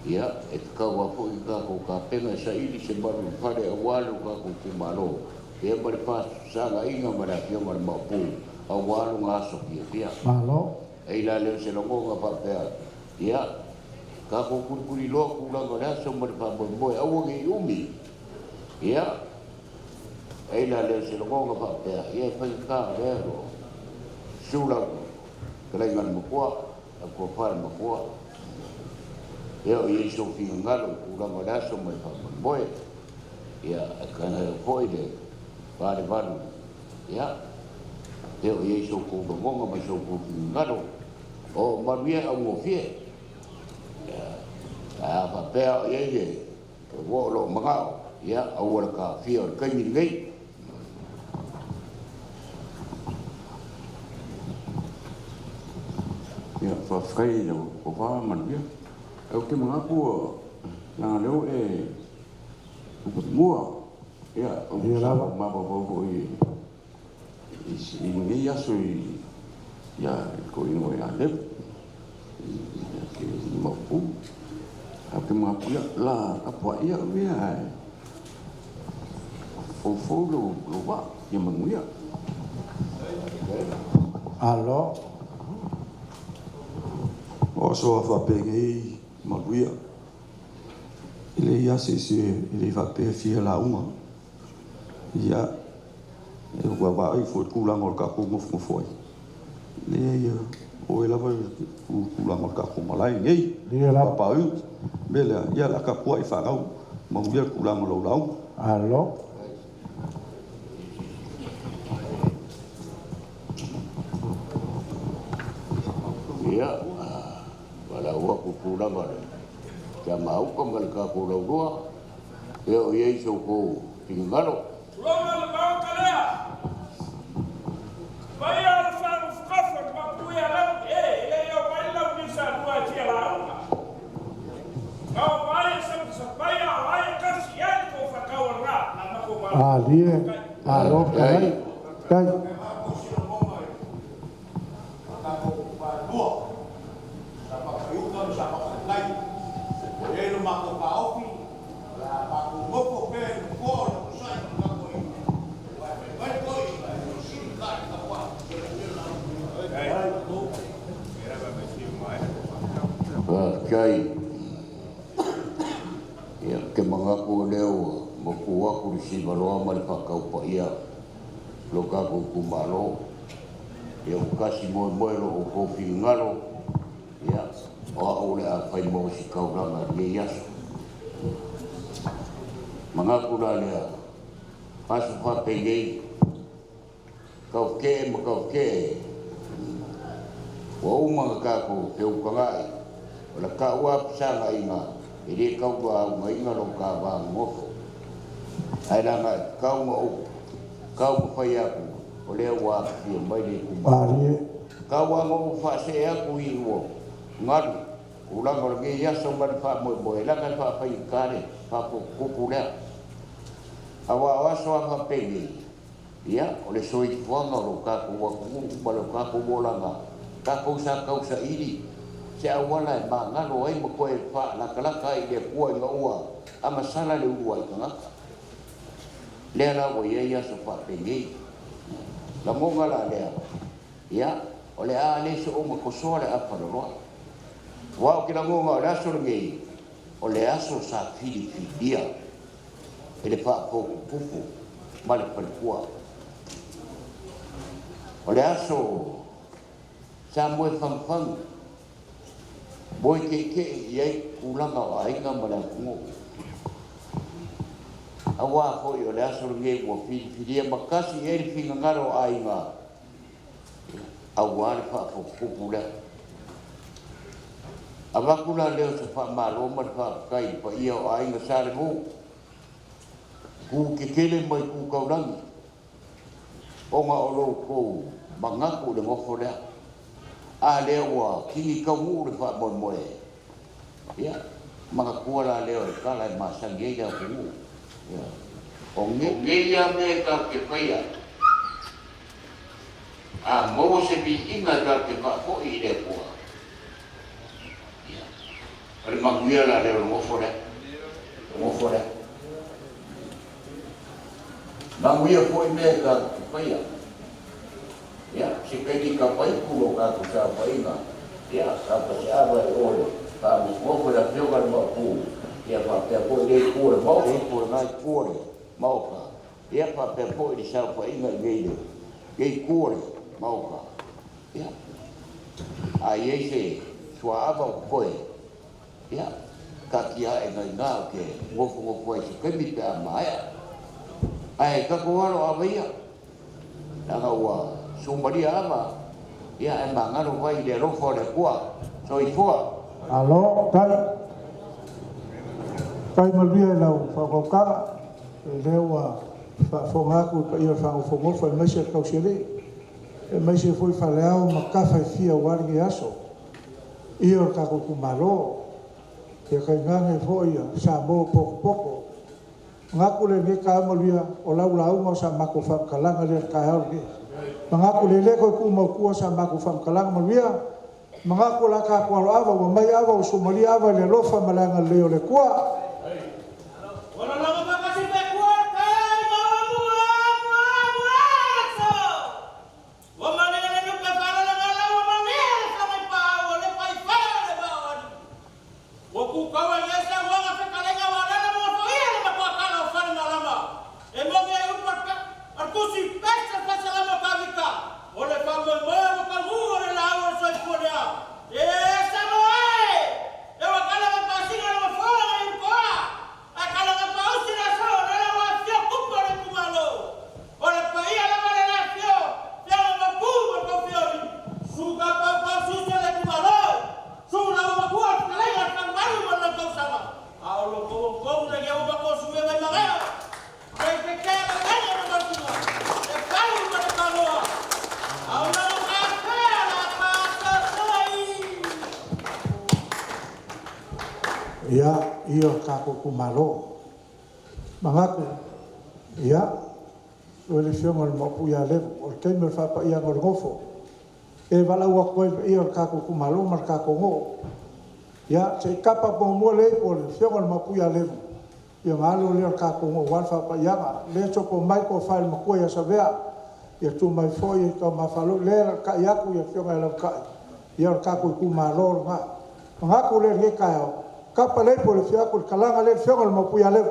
ya et ka wa po ka ko ka pena sa ili se baru pare awalu ka ko kumalo e bar pa sa la inga mara ki mar ma pu awalu nga so ki ya malo e la le se lo nga pa pe ya ka ko kurkuri lo pula nga so mar pa boy awu ngi umi ya e la le se lo nga pa pe ya pa ka vero sula kala ngan mo ko ko par ma ko eu ia so fingalo ura maraso mai pa boy ya kana foide pare varu ya eu ia so ko monga mai so ko fingalo o maria au mo fie ya a pa pe ye wo lo manga ya au ka fie ka ni ngai Ya fa fai lo ko va man ya. Eu ke mga ko na leo e ko mua ya o ma ba ko i ngi ya so ya ko ino ya le ke mo pu a ke mga ko la apa ya ya o lo va ya manguya alo o so fa pegi maguia ele ia se ele va pe fia la uma ia e o va ai foi kula ngol ka ko mo foi le ia o ela vai kula ngol ka ko malai nei le la pa u bela ia la ka po ai fa au mo ia kula ngol lau alo ya wala wa ku kula mare ya mau ko ngal ka ko lo do eu ia so ko tingalo Roma ba kala vai al fa fukafa ba ku ya la yo vai la bisa dua tia la kau vai sa vai ai kasian ko fa kau ra na ko ba ali alo kai kai Kai ya ke mga ko leo mo kuwa ko si balo mal pa ka pa ia lo ka ko kumalo ya kasi mo lo ko fingalo ya o ole a fai mo si ka ora na ya mga ko le pas pa pegei ka ke mo ka ke o mga ka ko ke u ka la ka wa sanga inga iri ka wa mai nga lo ka ba mo ai la nga ka mo fa ya ku o le wa ki mai ni ku ba ka wa mo fa se ya ku i wo ngal ulang orang dia sombar fa mo la ka fa fa ikare fa popula awa so fa pegi ya ole soi wanga lo ka ku wa ku ba lo ka ku bola nga ka sa iri se awala ba nga lo ai mo ko fa la kala ka ide ku nga ua ama sala le ua nga le la wo ye ya so fa pegi la mo nga la le ya ole a le so mo ko so le apa lo wa kila mo nga la so ngi ole aso sa fili dia ele fa po pupu male per kuah ole aso sa mo fang boy ke ye ulang ai nga mala mo awa ko yo le aso ngi wo fili dia makasi ele finga ngaro ai nga awa fa po pupu la abakula leo se fa malo ma fa kai pa ia ai nga sare mu ku ke kele mai ku kaurang o ma olo ko mangaku de ngofo le a le wa ki ka mu le fa bon moe ya mangaku la leo ka la ma sange ya ku ya o nge ya me ka ke pa ya a mo se bi inga ka ke pa ko i le ko el manguia la leo ngofo le manguia foi me ka paia ya si pedi ka pai kulo ka sa paina ya sa pa se aba olo pa mo la pio ka mo pu ya pa pe po de ku mo po na ku mo ka ya pa pe po di sa paina geide ge ku mo ka ya ai ese suava foi ya kakia nga ke wo se kemi ta maya ai ka ko ro abia nga wa sumbari ama ya emang ro vai de ro fo de kwa so I fo alo kai malvia la fa ko ka lewa fa fo ngaku pa ia fa fo mo fa mesha ka usele mesha foi fa leo makafa fia wargi aso io ka ko kumalo ke kai ngange foi sa mo poko ngaku le ne ka malvia o lau mo sa mako fa kalanga le ka hauri ngaku le ko ku mo ku sa mako fa kalanga malvia ngaku la ka ko ava o mai ava o somali ava le lofa malanga le o le kwa ya io kako kumalo mangaku ya o le fiona mo puya le o ke me fa pa ia ngofo e vala wa ko io kako kumalo marka ko ngo ya se kapa po mo le o le fiona mo puya le io ngalo le kako ngo wa fa pa ia le cho po mai ko fa mo ko ya savea ya tu mai foi to ma falo le ka ya ku ya fiona le ka io kako kumalo nga ko le le ka kapa le por fia ko kalanga le fia ko mo puya le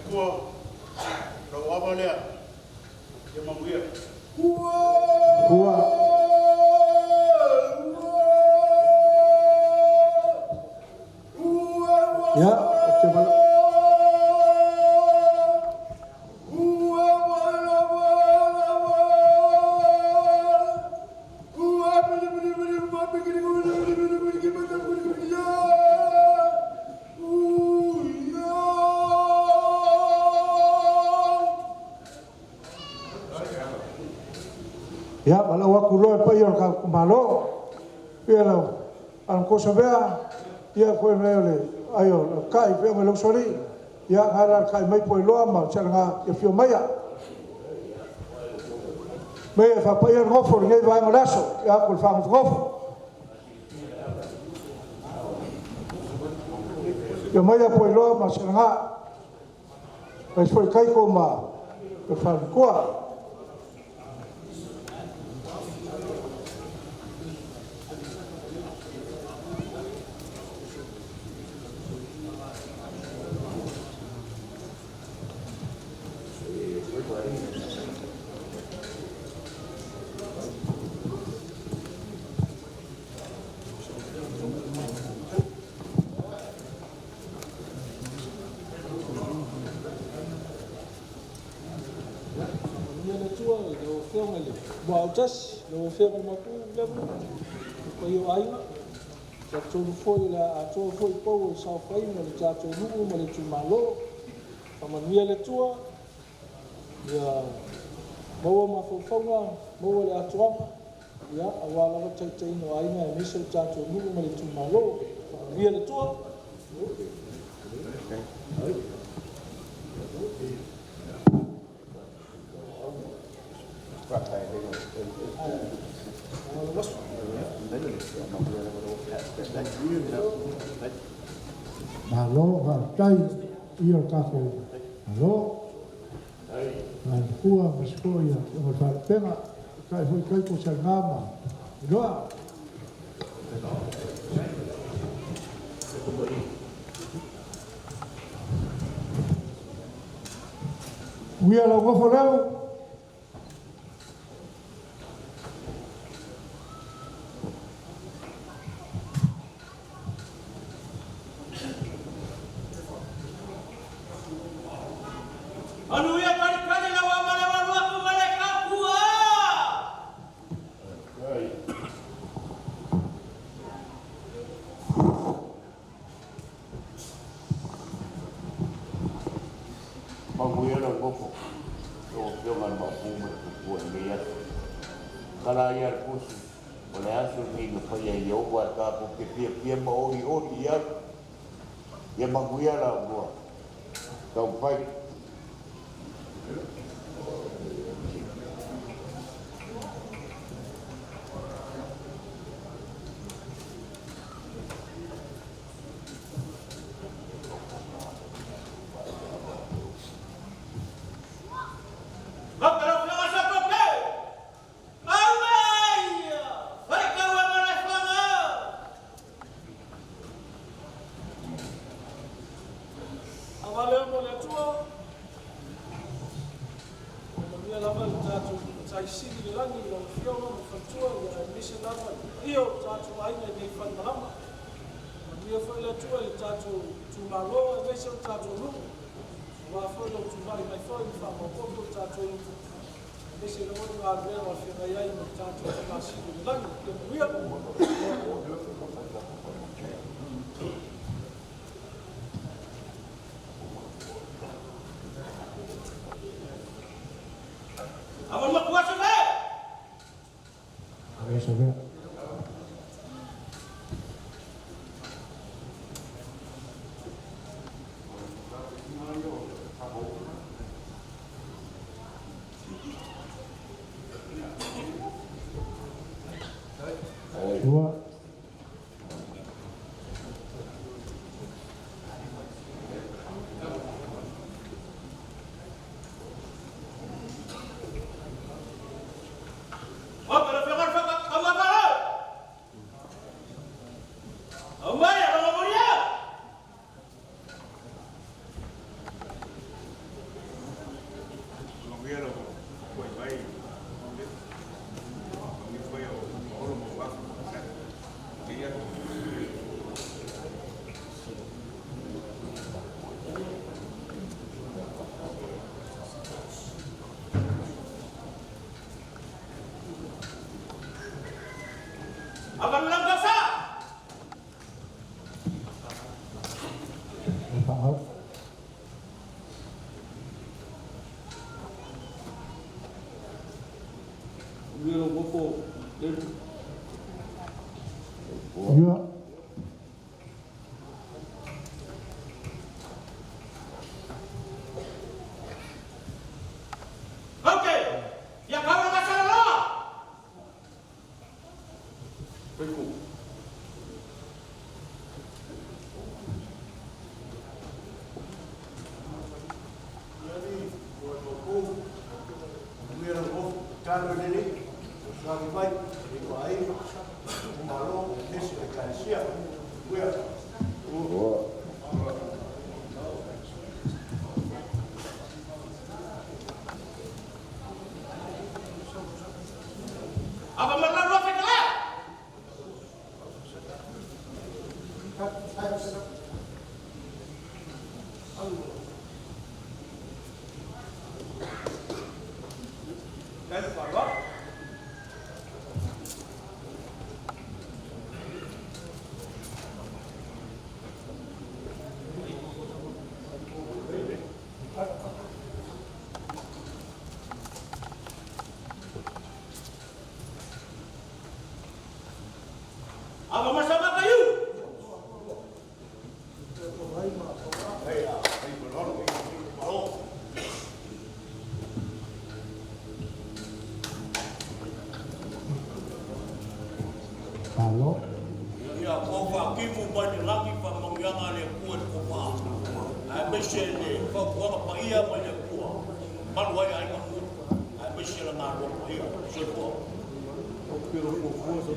Kuo Olha, eu não via. Ya, coba. Ya, kalau aku loh apa yang kau malu, biarlah. Ang kosabea, ya kau mele, ayo, kai pe mele sorry, ya ngalar kai mai poi loa ma, cara ya fio maya. Me fa pa yang ngofor ngai vai ngolaso, ya kul fa ngof. Ya maya poi loa ma cara ai foi kai ko ma, fa ko. Bautas, lo fez uma coisa, foi o aí, já tudo foi lá, tudo foi povo, só foi, mas já tudo não, mas tudo malo, a mania le tua, já, boa uma fofoga, boa le atuam, já, a wala vai ter no aí, né, nisso já tudo não, mas tudo malo, a mania le tua. Malo, vartai, io capo. Malo, al cua, mascoia, o farpena, kai foi kai ko sargama. Loa. Uia la go forau. Apa masalah kayu? Halo. Ya, kau fakimu banyak lagi pamangyang ale kuat kopa. Ay besene, kau apa iya banyak kuat. Malway ay kamu. Ay besene ngaro iya, sepo. Pero kopo.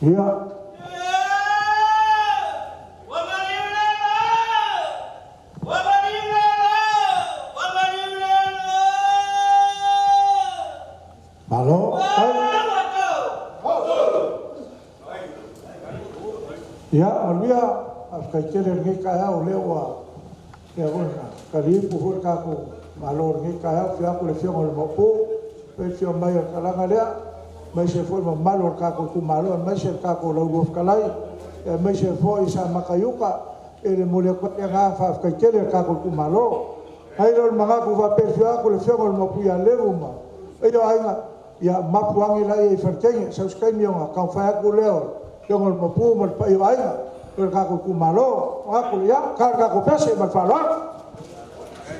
Iya. Halo. Ya, Maria, kaitere ngi kaya ulewa. Ya bona, karibu hurka ko malor ngi kaya fia ko le fia ngol mopu, pe fia mai kalanga dia. Mai se foi malor ka ko malor, mai se ka ko lo kalai. Mai se foi sa makayuka, ele mole ko nga fa kaitere ka ko malo. Hai lo mga ko va pe fia ko le fia ngol mopu ya levuma. Eyo ainga ya mapuangi la e fertenge, sa uskai mionga ka fa ko leo. Yang mampu melpai air, berkaku kumalo, aku lihat karena pesi berfalak.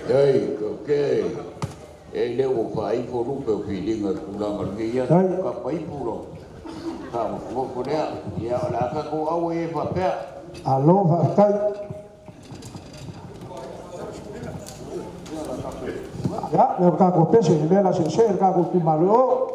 Hei, okey. Ele o fai foru pe feeling kulang ngia ka pai puro. Ka mo ko dia, ya la ka ko awe fa pe. Alo, fakai. Ya, berkaku pesi, lela sih berkaku kumalo.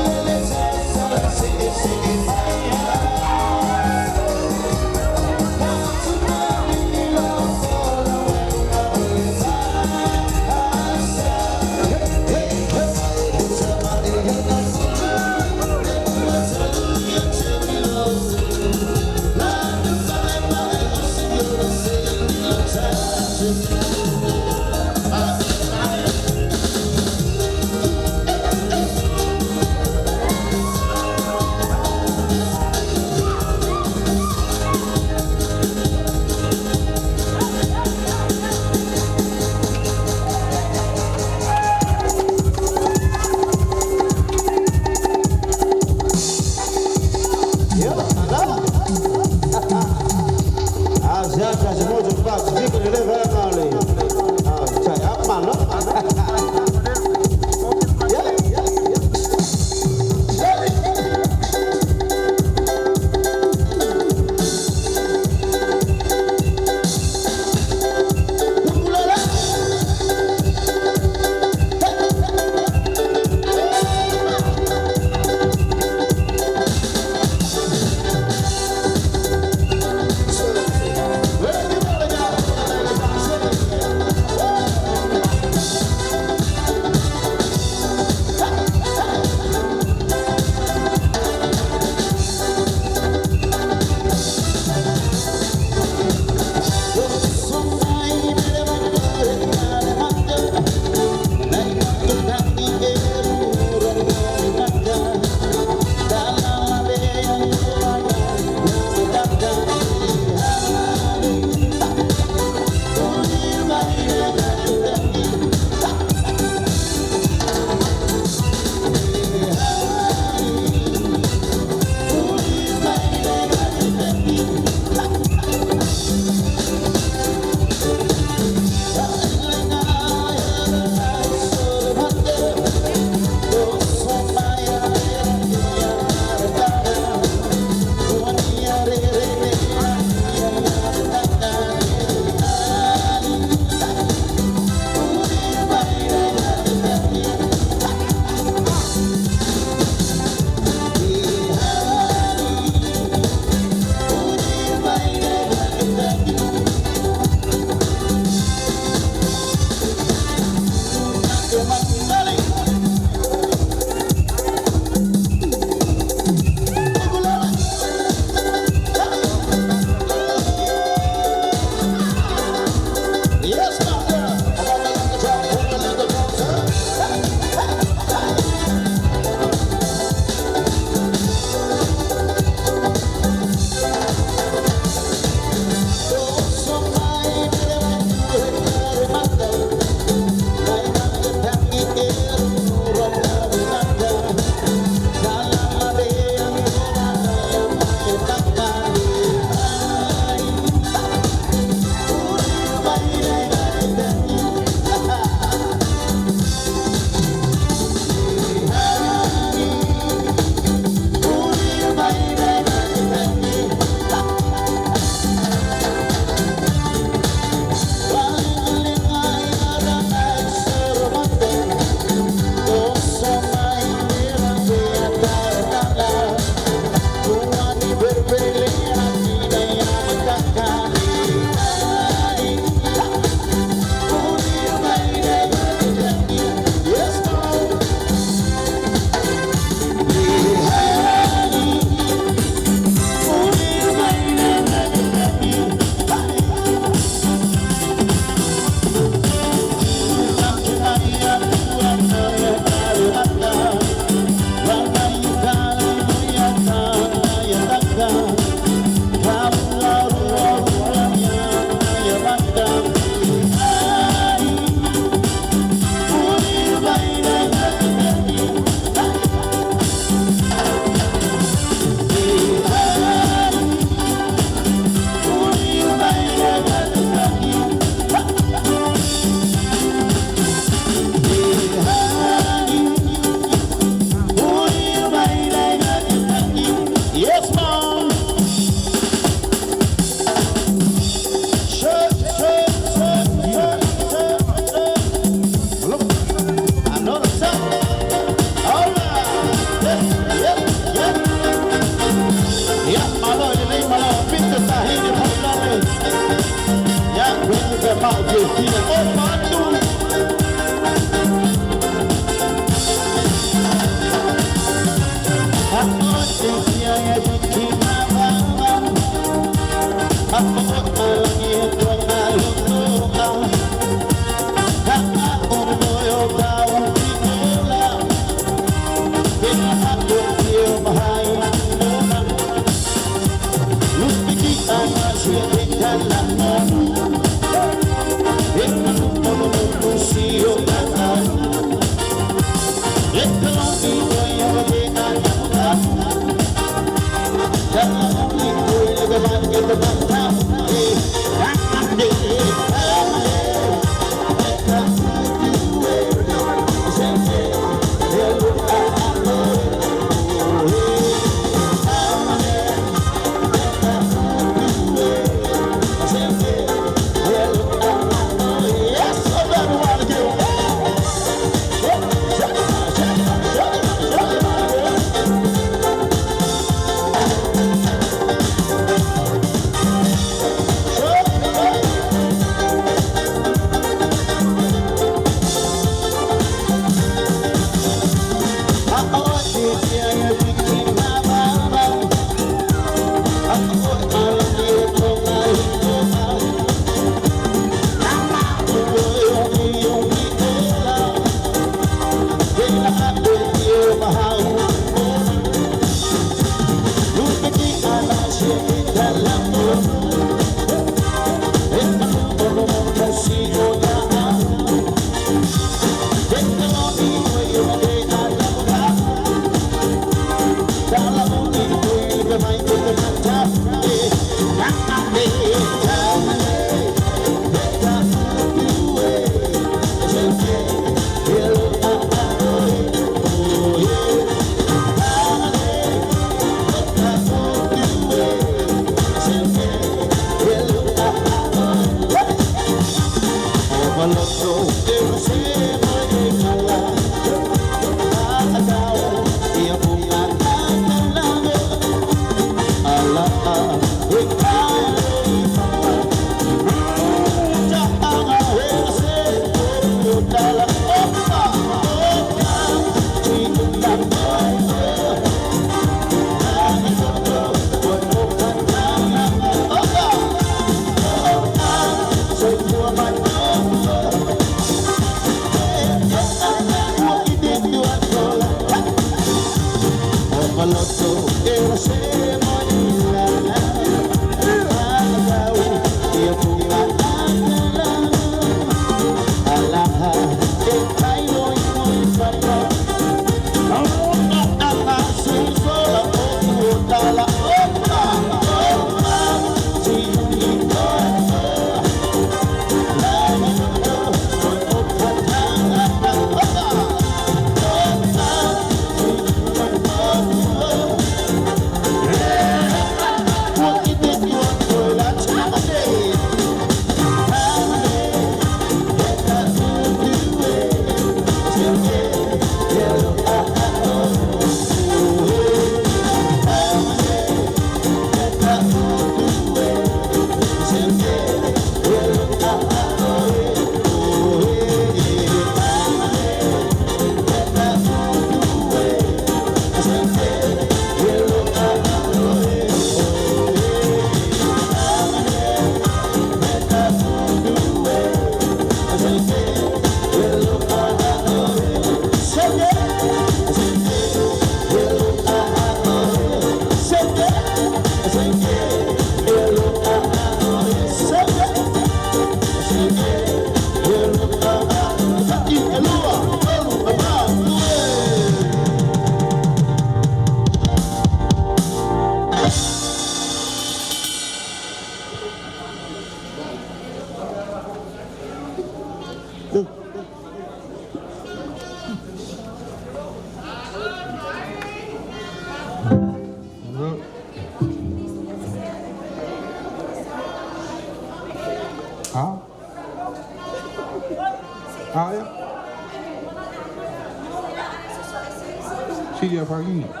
Siria Fagini.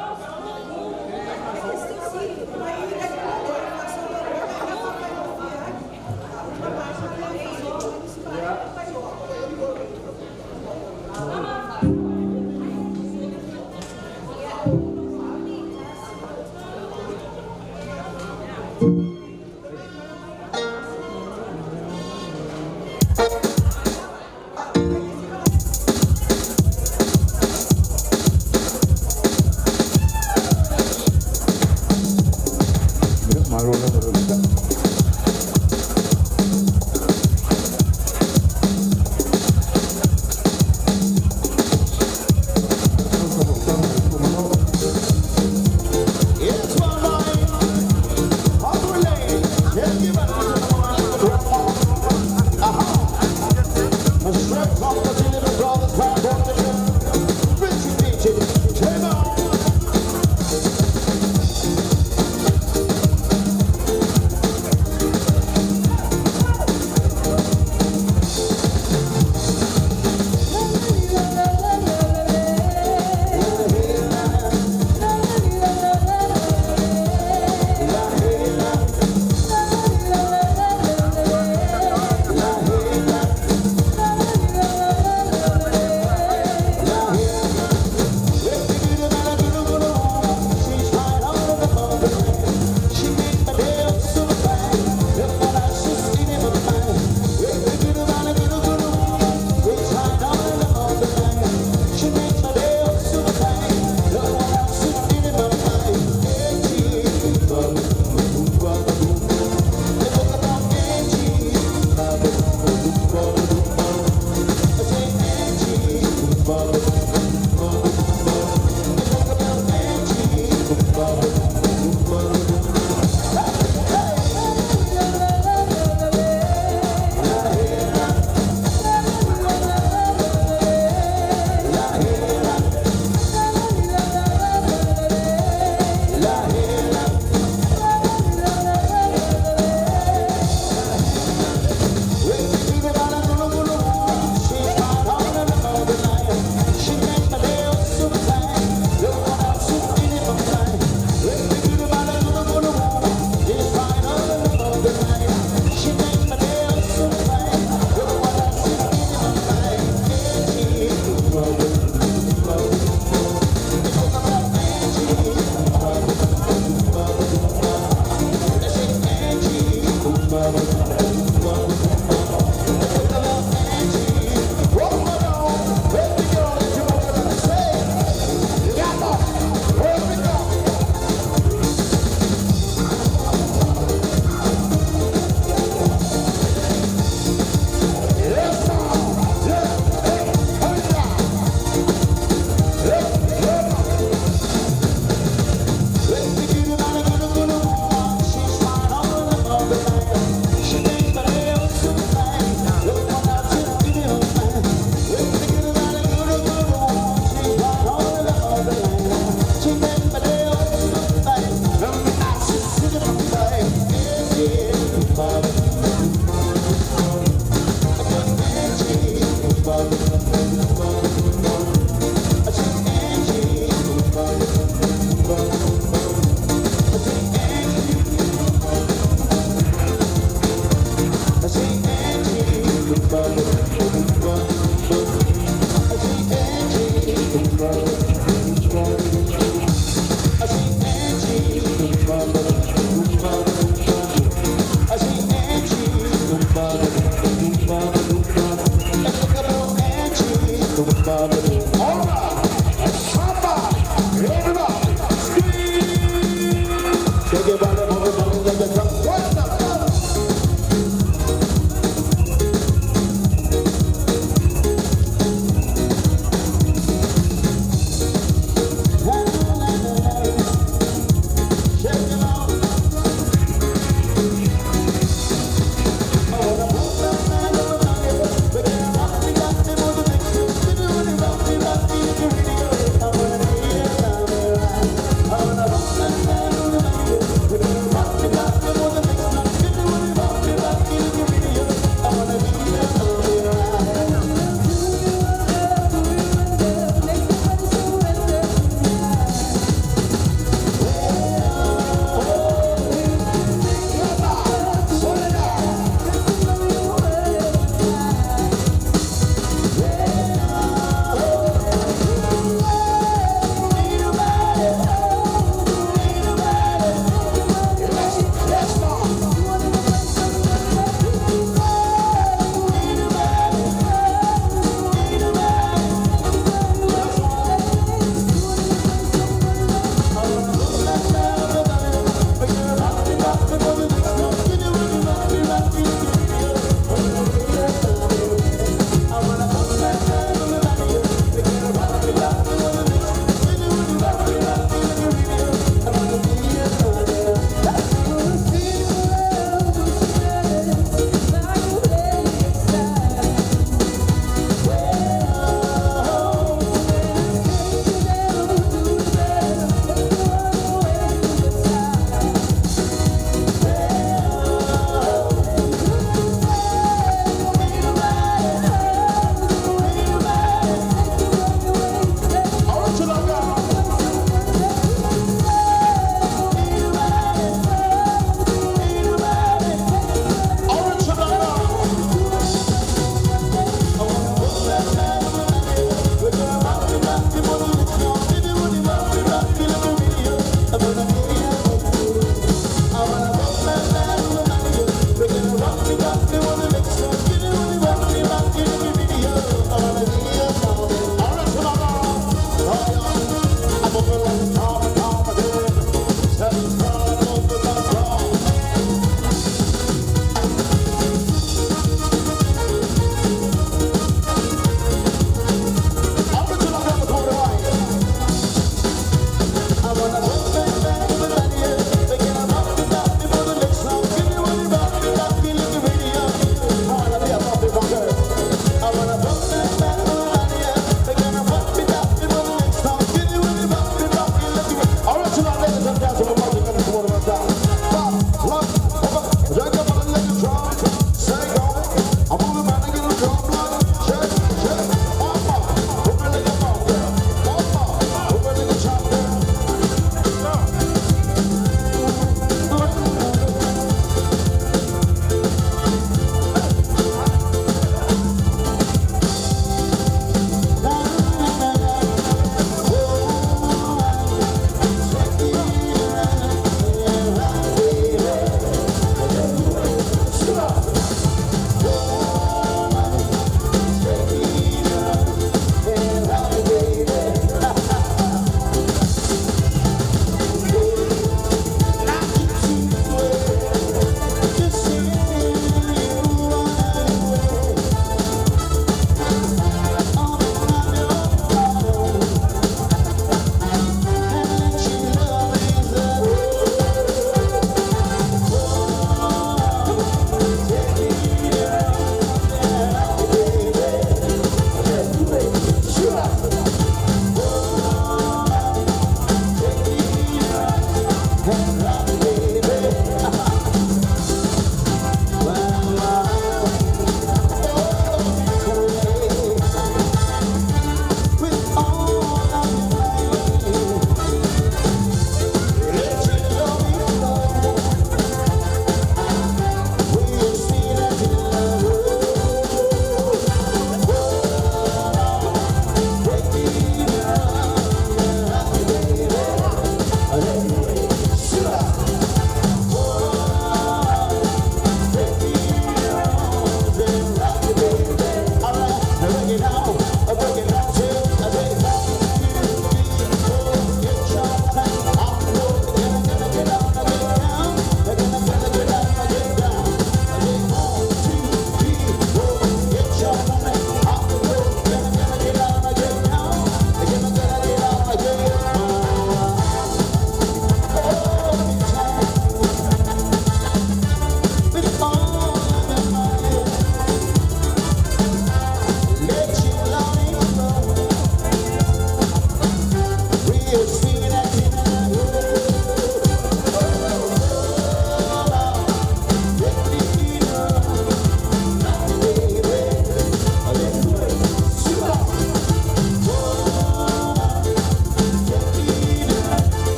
She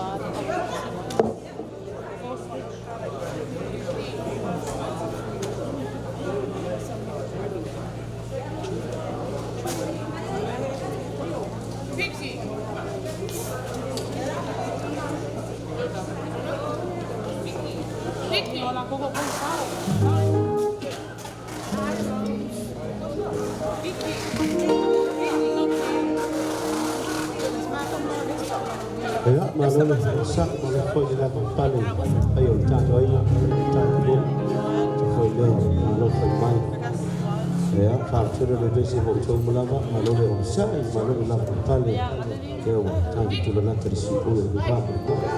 Ya, malu sak malu kau jadi pali, ayo cakap ayo cakap dulu, cakap dulu malu permai. Ya, kalau sudah lebih sih mau coba lama malu lebih sak, malu lebih pali. Ya, cakap dulu nak tersipu lebih bagus.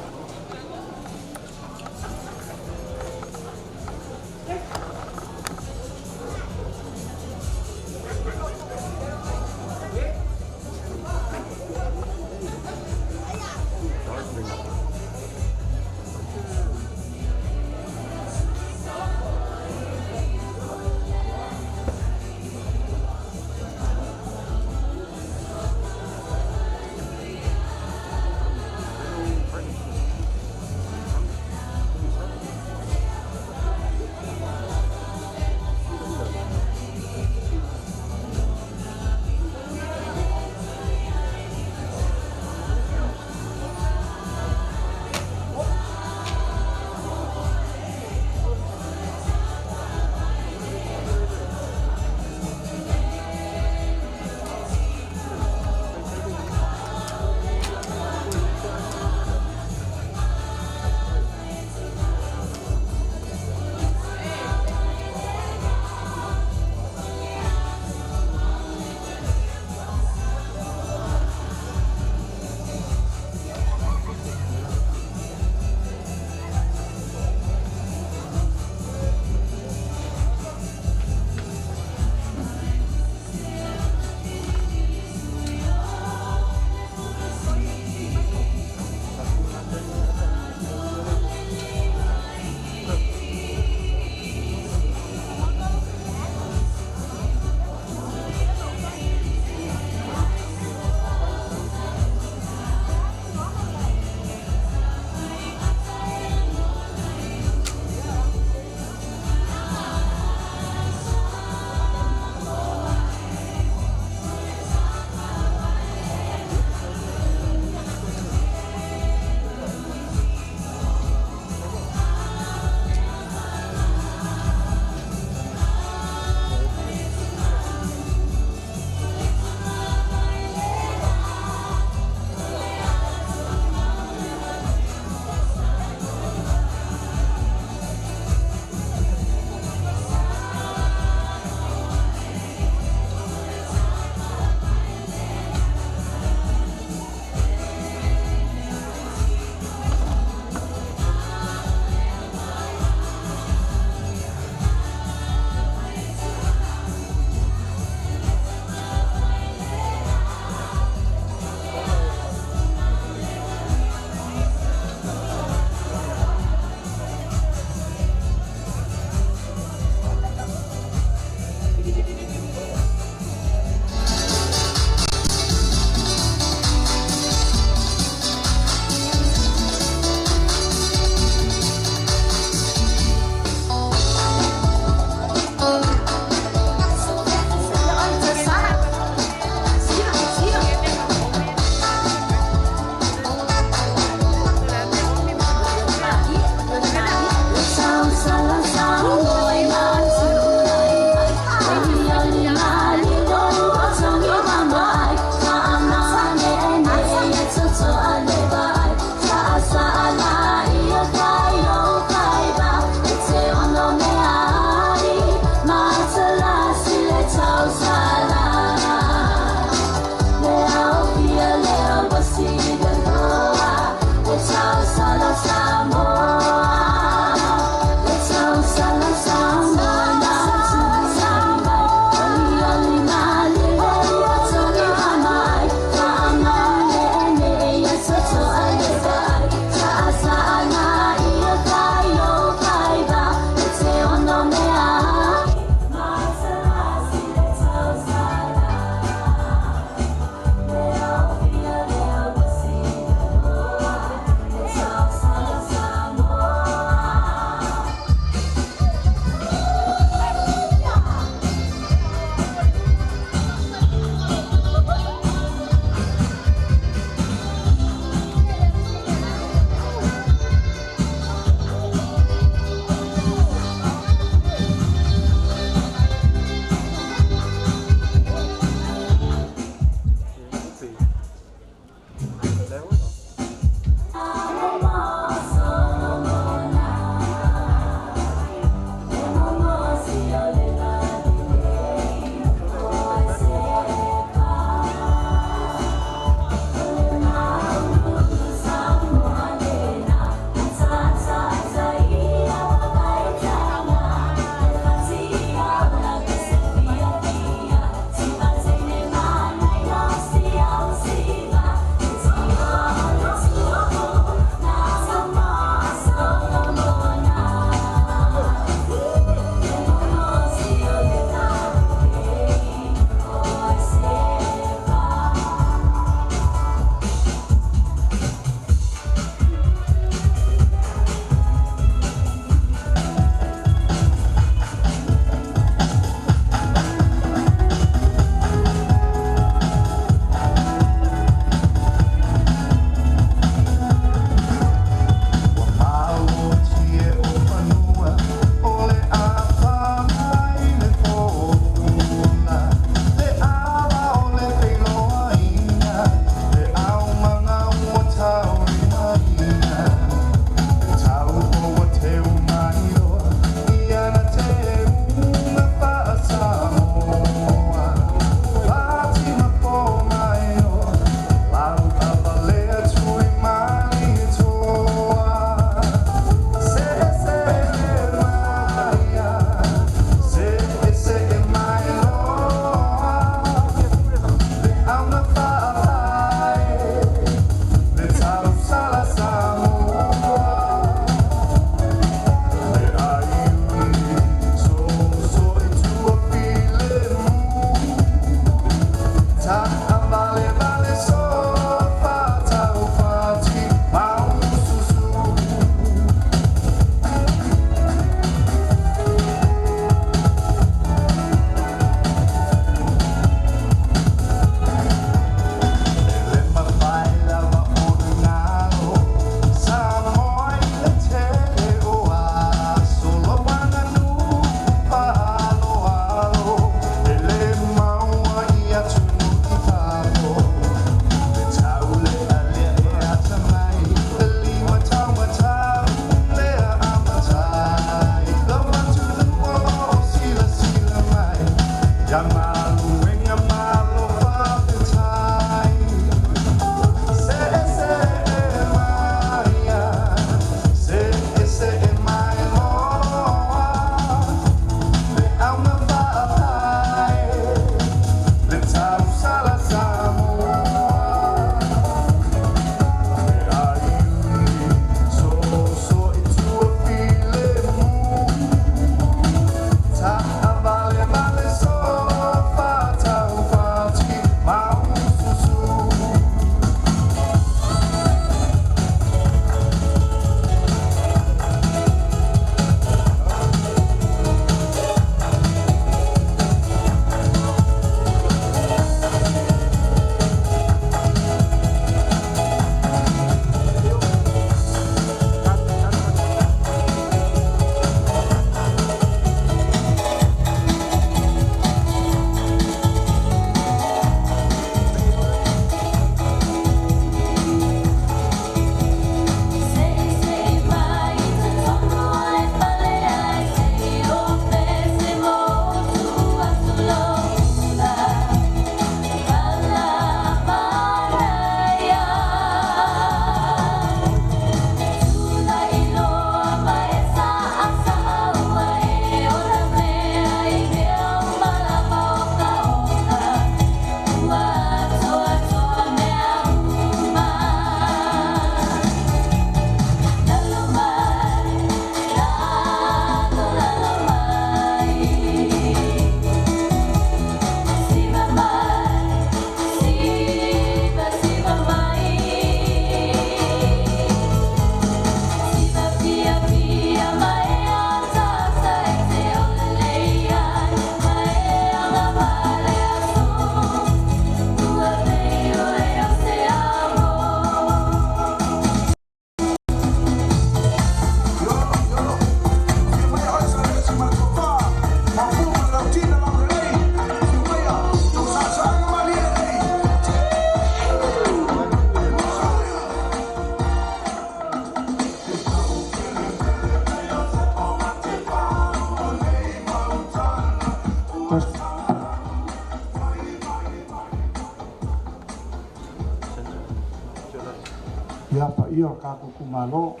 ka ku malo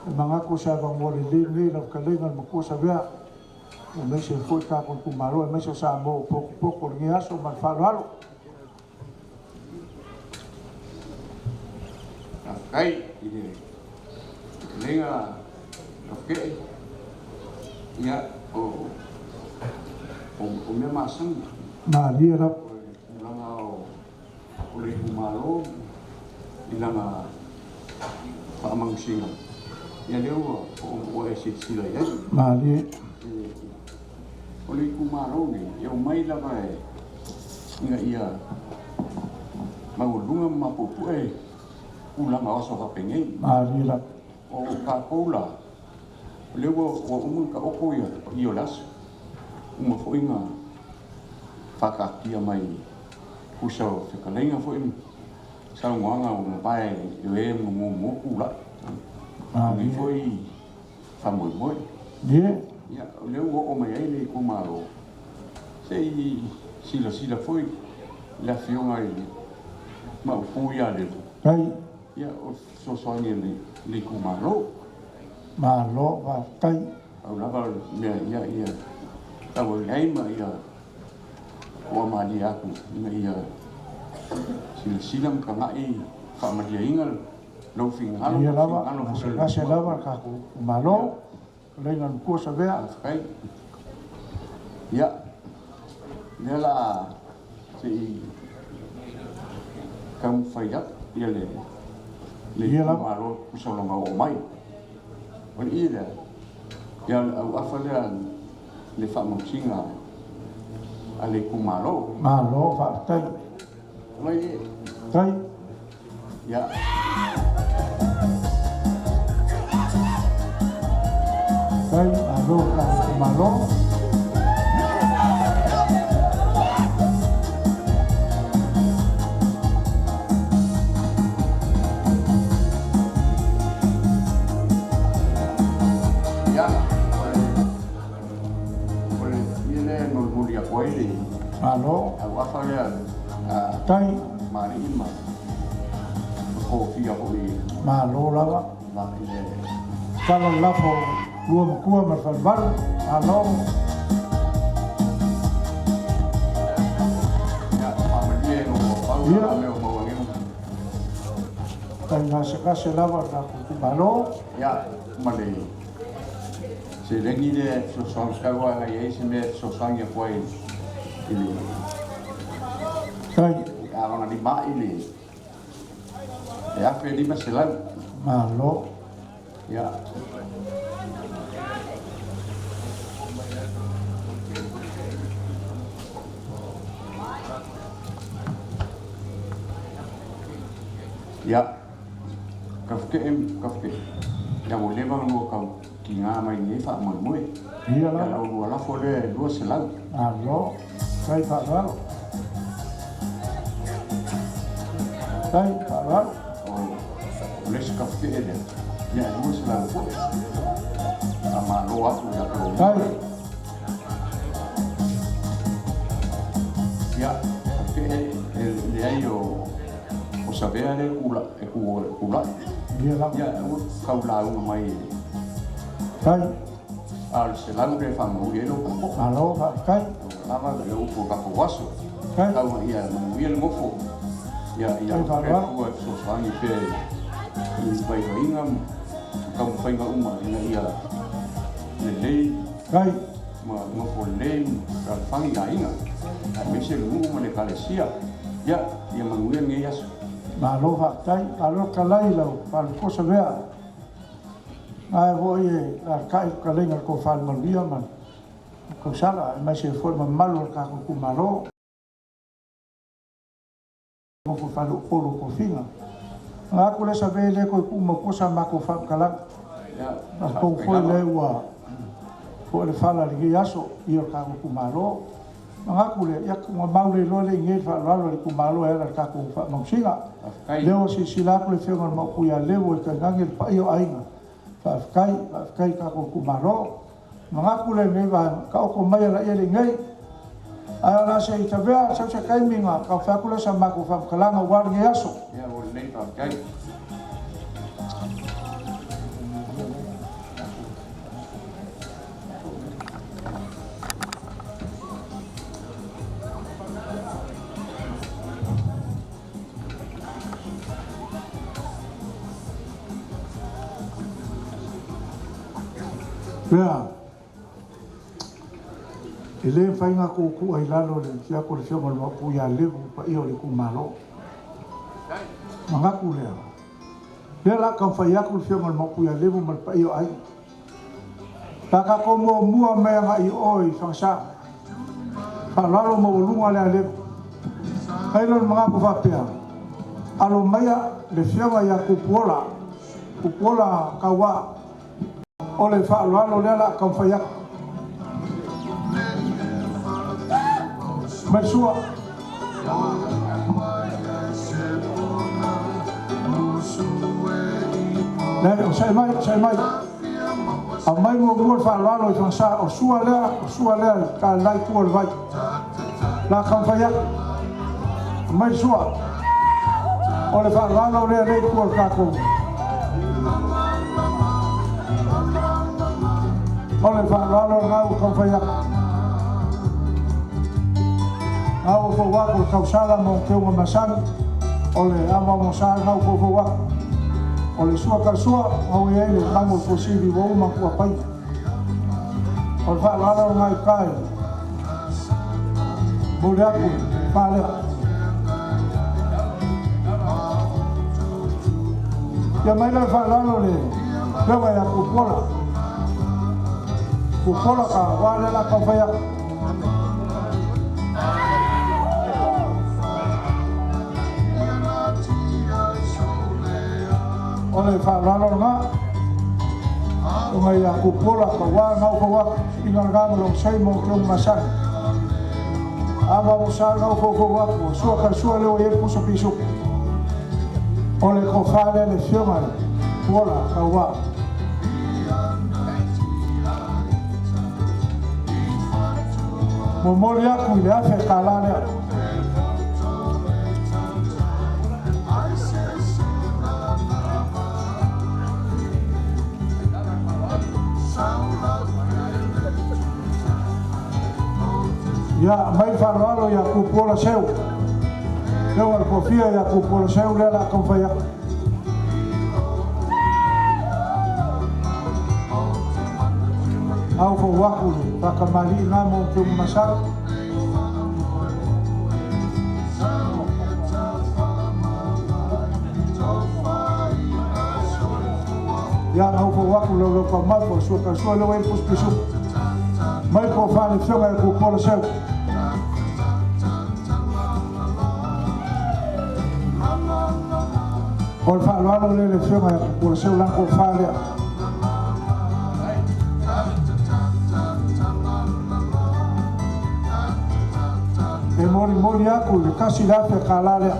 mga ko sa bang mo li la kalingan mo ko sa bia o me se foi ka ku malo me se sa mo pouco ngi aso man falo Kai ini lenga oke ya o me masang na dia la langa o le malo ilanga pamang singa ya leo o ese sila ya ma dia o le malo ni yo mai la vai inga ia magulunga mapupu ulang aso ka pengen Marila o ka kola lewo o umun ka oko ya iolas uma foinga faka kia mai kusau te kalenga foim sa nganga o pai e mo kula ni foi famoi moi dia ya lewo o mai ele ku malo sei sila foi la fionga ele ma fu ya le kai ya o so sonia ni ku malo va kai au lava ya tau ngai ma ya o ma ni aku ni ya silam ka ngai fa ma dia ingal lo fin halo dia lava ka se lava ka ku malo lengan ko sa bea kai ya nela si kam fayat ya le malo kusolo ma o mai on ida ya au afala le fa mo singa ale ku malo va kai mai kai ya kai malo Alo, apa ya? Tai, mari ima. Kopi apa ini? Malo lava. Mari le. Kalau lafo luam kua merfalbal, alo. Ya, apa dia no mau mau ngemu. Tai nasi lava aku malo. Ya, mari. Selengi de sosang kawa ya isme sosang ya poin. Ini. Kai. Orang di mak ini. Ya, di masalah. Malo. Ya. Ya. Kafke. Yang boleh bang lu kau kinga mai ni fa moi. Iya lah. Kalau lu ala fole lu selang. Alo. Kai Pak Ral. Kai Pak Ral. Boleh sekafke dia. Ya, lu selang. Sama lu aku ya kalau. Kai. Ya, kafke dia yo. O saber kula. Iya lah. Ya, kau lau mai. Kai. Al selang de famu yelo kampo. Alo Pak Kai. Lama de upo ka waso. Kai. Kau ia menguil ngofo. Ya, kau so sangi pe. Ini bai ingam. Kau fainga uma ina ia. Le. Kai. Ma ngofo le. Ka fangi ga inga. Mese lu uma le kalesia. Ya, ia menguil ngias. Malo Pak Kai. Alo kalai lau. Palu ko sa bea. Ai voi kai kalenga ko fal malia man ko sala mai se forma malo ka ko malo mo ko falu polo ko finga nga ko le sabe le ko mo ko sa ma ko fa kala ya ko foi le wa ko le fala le yaso io ka ko malo nga ko le ya ko ma le lo le nge fa lo le ko malo era ka ko fa mo singa le o si sila ko le fenga mo ku ya le wo ka ngel pa io ainga Kai ka ko kumaro mga kulay may ba ka ko may la ele ngai ala na se itavea sa kai minga ka fa kula sa mako fa kalanga war ngiaso ya o nei pa kai Pea. Ele whainga ku ai lalo le kia ko le fionga lua ku ia levu pa iyo le ku malo. Mangaku lea. Lea la kam whai aku le fionga lua ku ia levu mal pa iyo ai. Taka ko mua mea nga i oi whangsa. Lalo mawalunga lea levu. Kailon mangaku whapea. Alo maya le fionga ia kupuola. Kupuola kawa. Ole whaalalo lea la kam whai aku. Mesua. Leo sai mai. A mai mo fa lalo I fansa o sua lea ka lai ku vai. La kan fa ya. Mai sua. O le fa lalo lea nei ku ka ko. O le fa lalo ngau kan fa ya. Au fo wa ko kausala mo ke o masang ole ama mo sa na fo wa ole sua ka sua au ye le kamo fo si vi wo ma ko pai o fa la la ngai kai bolia ku pa le ya mai la fa la le le wa ya ku pola ka wa le la ka fa ya ole fa lalo nga ngai aku pola ka wa ngau ko wa ingal gam lo sai mo ke masan aba mo sa ngau ko wa ko so ka so le o ye puso piso ole ko fa le fioma pola ka wa mo mo ya ku le afe kala le ya mai faralo ya kupola seu eu al kofia ya kupola seu le la konfaya au fo waku pakamali ngamo ke masal ya au fo waku lo ko ma fo so ka so le we pus pisu mai ko fa le fio ya kupola seu Ol fa lo le fioma por seu lanco fale. E mori aku le kasi la pe kalale.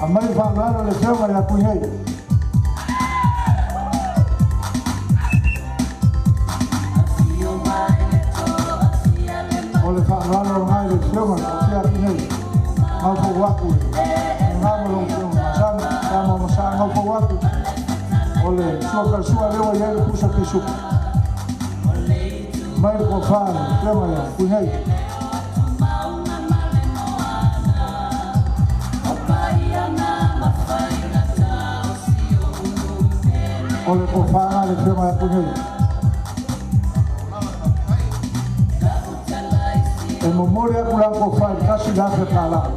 Amai fa lo le fioma ya kuhei. Ole fa lalo ngai le fioma o kia pinei mau fo waku ngamo lo sana kama mo sa ngau fo waku ole sua leo ye puso pisu mai ko fa fioma ya pinei ole ko fa le fioma ya pinei e memoria kula ko fa kasi la fe kala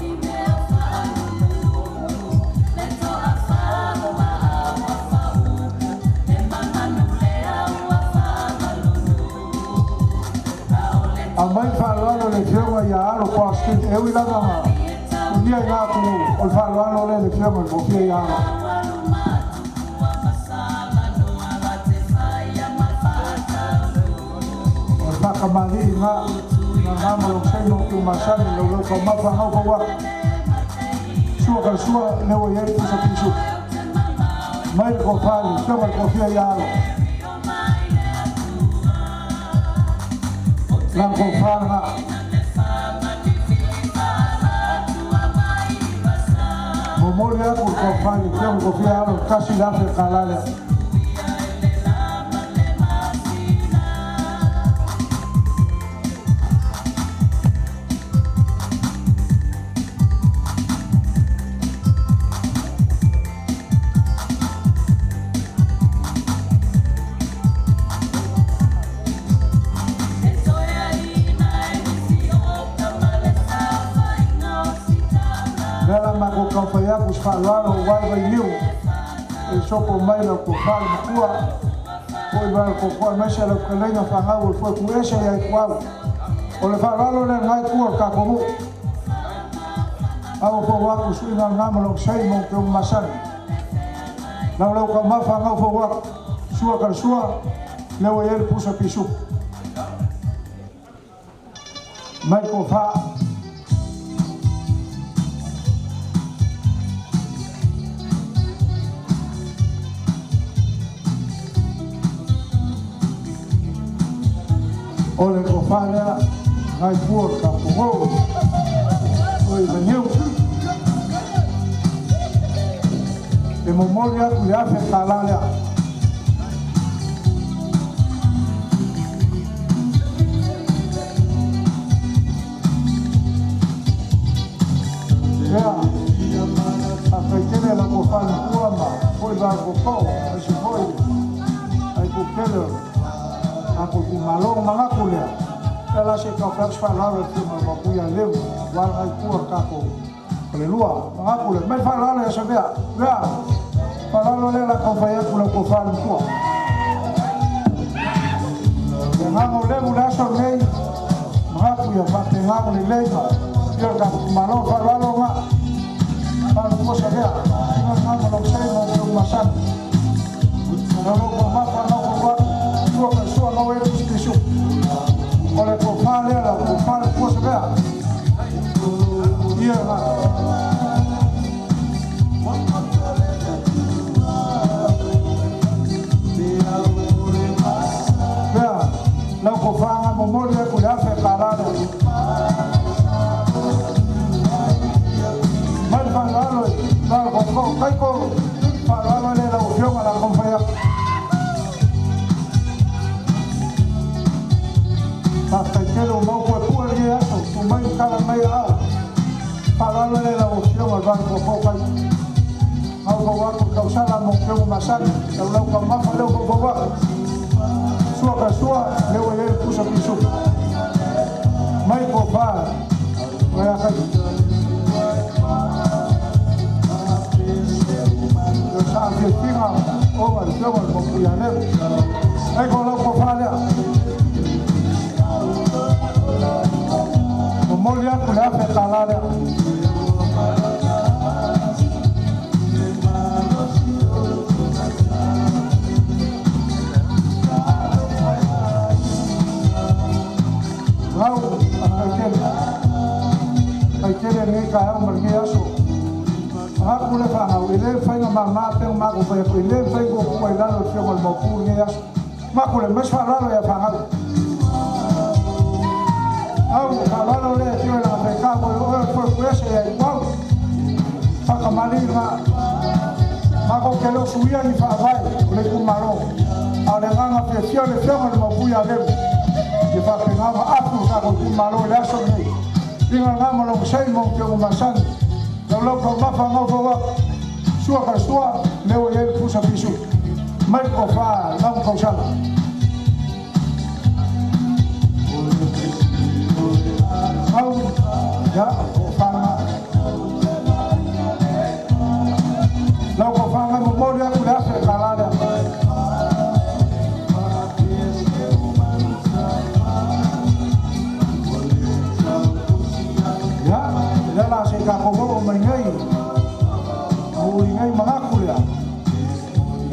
amai fa lo le fioma ya alo ko skin e wi la ma dia nga ku o fa lo le fioma ko fie ya o fa kamali nga ngamo lo sai no ku masani lo ko ma fa ngau wa sua ka sua le o ye puso pisu mai ko fa ni fioma ko fie ya lang ko fa nga memoria ko fa ni fioma ko fie ya kasi la fe kalale kau fai aku whaalaro wai vai niu e soko mai lau ko whaale makua ko i wai ko koa mese lau kalenga whangau o fua kuese iai kuau o le whaalaro le ngai kua ka komu au ko waku sui ngā ngama lau sei mong ke un masani lau lau ka mafa ngau fo waku sua kar sua leo e ele pusa pisu mai ko wha ole ko whanea ngai pua ka pungo oi vaniu e momori aku le afe kalalea ea a whaikele la ko whane kua ma hoi la ko pau ai se hoi ai ko kele aku ku malong mangaku lea ela se ka flex falava que ma kuia leu wa ai ku ka ko le lua mangaku le mai falava esa vea falava le la ko fa ya ku la ko fa ku ngamo le mula so nei mangaku ya fa te ngamo le le yo ka malong falava ma pa ku se vea ngamo lo sei mo masan no ko ma fa no ko tua pessoa não é isso. Olha por fala ela, por fala coisa ver. E ela. Vea, não por fala memória que já foi parada. Mas falando, não com cai com falando ela o filme ela acompanha. Hasta que o mau fue puro y eso, tu mai cada media hora. Para darle la opción al banco poco ahí. Algo va a causar la moción más sana. El loco más faleo con boba. Sua, le voy a ir puso piso. Mai popa. Voy a caer. Yo sabía que tinha o el juego el popular. Hay con la popa. Molia kula fe kalada Rau akele ni ka o mergi aso ha kula fa ha ile fa na mama pe ma ko fa ile fa ko ko ila no se mo ku ni aso ma kula mes fa ralo ya fa ha au kalalo le tio la peka ko o fo kuese ya igual paka malira mako kelo suia ni fa vai le kumaro ale nganga fio le fio le mabuya le ke fa pengama apu ka ko kumaro le aso ni dinga ngama lo sei mo ke umasan lo ko ma fa ngo fo ka sua le o ye pusa pisu mai ko fa na ko sala ya fanga lau ko fanga memoria ku da se kalada ya la se ka ko mo mai mangaku ya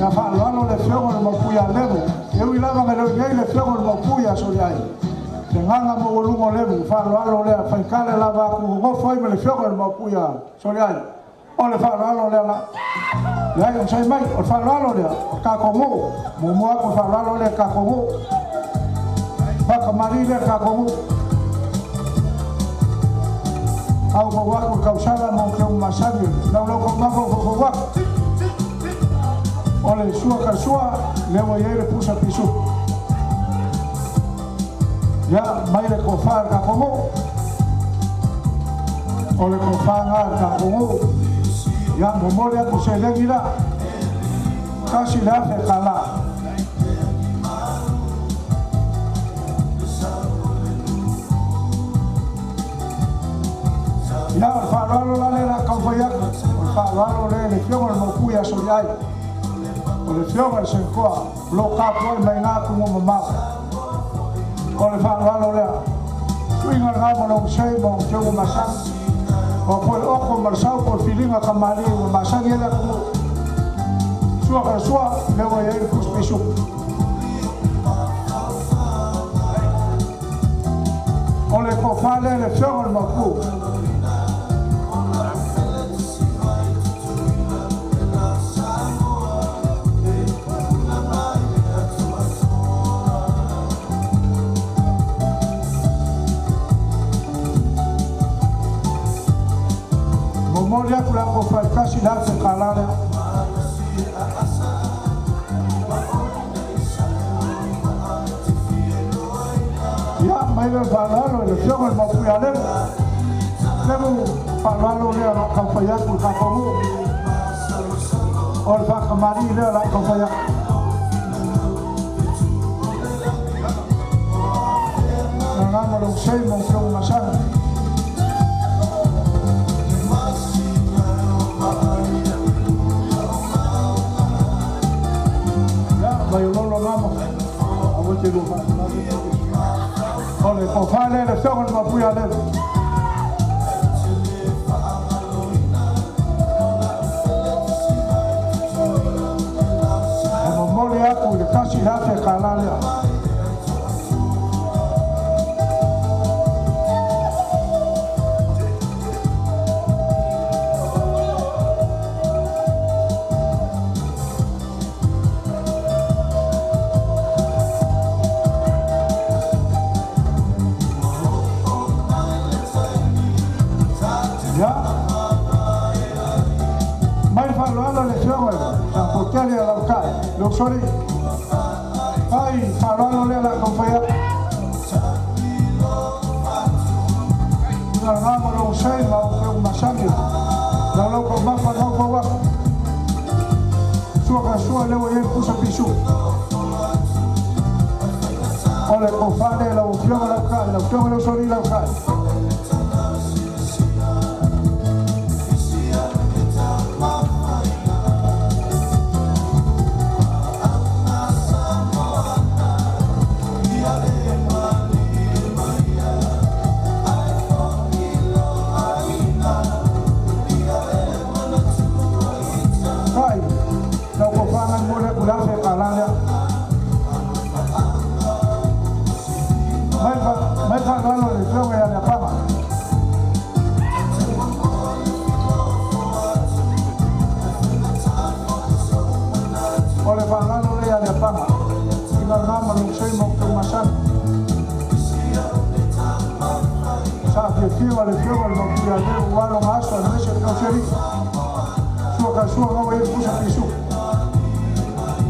ya fa lo le fego le mapuya levo eu ilava me lo ngai le fego le mapuya so ai nganga mo lungo levu fa lo le fa kale la va ku go foi me le fiogo le mapuya so ai o le fa lo le la ya yo sai mai o fa lo le ka ko mo ko fa lo le ka ko mo pa ka mari le ka ko mo au ko wa ko causada mo ke un masaje no lo ko ma ko wa o le sua le voy a ir pusa pisu ya mai le kofar ka komo o le kofar ka komo ya memoria ku se le gira casi la fe kala ya fa lo la le la ka whaalalo le fionga le mauku ia sori ai. O le fionga le senkoa, lo kāpua i mai ngā kungo mamau. O le whaalalo lea, tuinga ngā mana usai ma o teo masang. O koe oko marsau ko filinga kamali o masang ia le kungo. Sua ka sua, lewa ia i kuspisu. O le ko whale le fionga le mauku. Moria kula ko fa kasi la se kalale ya mai le balalo le fionga le mapu ya le mu balalo le la ka fa ya ku ka ko mu o fa ka mari le la ka fa ya na mo lo sei mo ko ma sa Vai lolo namo, amo te lo fa. Ole, po fa le fionga le mapu ya le. Amo mole aku le kasi la te kalale. Sorry. Ay, paralo le la compagnia. Na ngama lo sei ma o masangi. Na lo ko ma fa no ko wa. Sua le wo yen pusa pisu. Ole ko fa le lo fioma la ka, lo fioma lo sori la ka.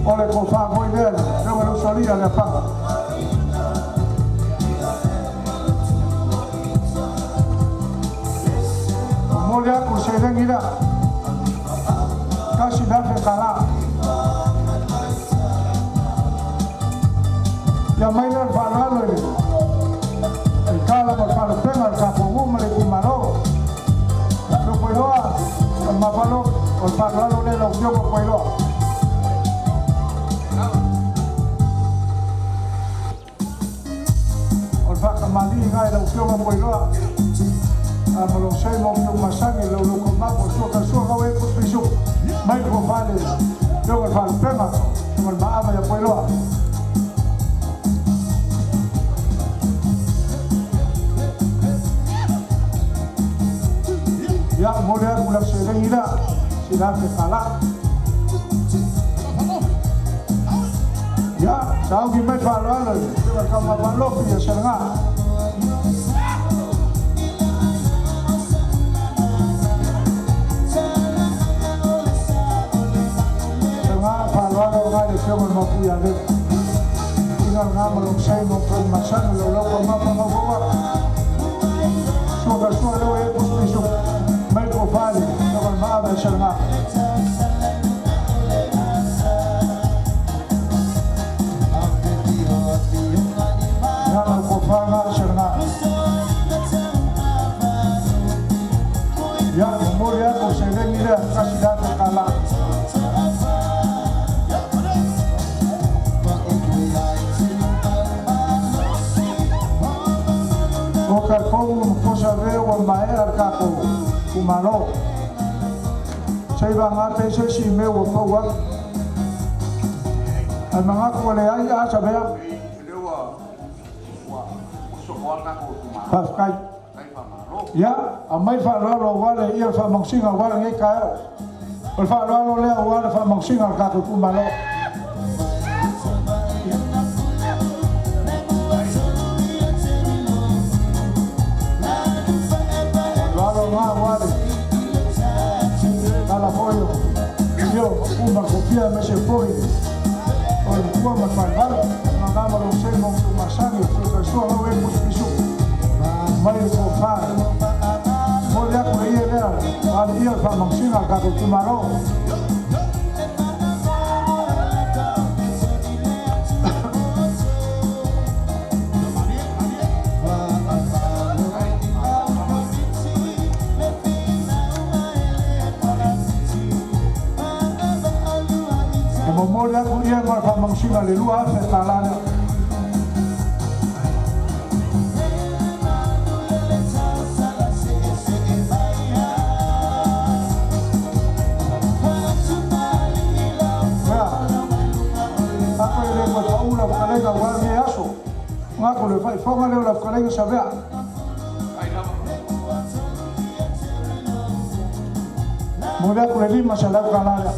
Ole ko fa moi bene, eu non so lì alla fama. Molia ko se dengira. Kasi da fe kala. Ya mai le falalo le. El kala mo fa pena el capo mo le kumaro. Lo puedo a ma falo, o falalo le lo yo mo puedo. Mali ngai la fioma mo iloa a mo sei mo mo masangi lo lo ko ma po so ka so ka we ko pisu mai ko vale yo ko vale pena mo ma ama ya po iloa ya mo le ko la se le ira si la ke sala ya sao ki me fa lo yo ka ma pa lo pi ya serga Siamo no qui a letto. Fino al namo sei mo con masano lo loco ma fa no boa. Suo lo è posto mai può fare, non va a essere ma. Non può fare ma essere ma. Ya, umur ya ko sa ilang nila kasi dati kala. O karpong ko sa rewa maer kako kumano. Sa ibang ate sa si me o pawag. Ang mga kulay ay sabi ya. Paskay. Ya, amai fa lo wale ia fa mangsinga wale ngai kayo. Ol fa lo le wale fa mangsinga ka ku kumalo. Walo nga wale. Kala foyo. Yo, uma kopia me se foi. Ol kuwa matanggal, ngama lo se mo tumasangi, so so lo e puspisu. Mai ko fa. Molia ko ia le, al ia fa mangsinga ka ku kumalo. Molia ko ia fa mangsinga le lua fe talana. Ngako le fai fonga le la kolega sabea. Molia ko le lima sa la kanala.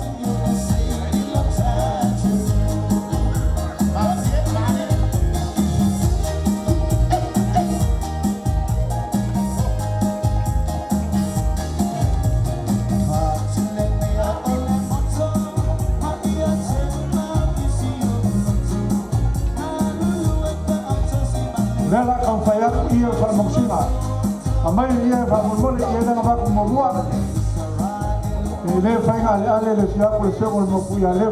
Nela kau faya ia fa mangsinga. Amai ia fa mulmole ia na ba ku morua. Le fai ngale ale le fia ko le fego mo ku ya le.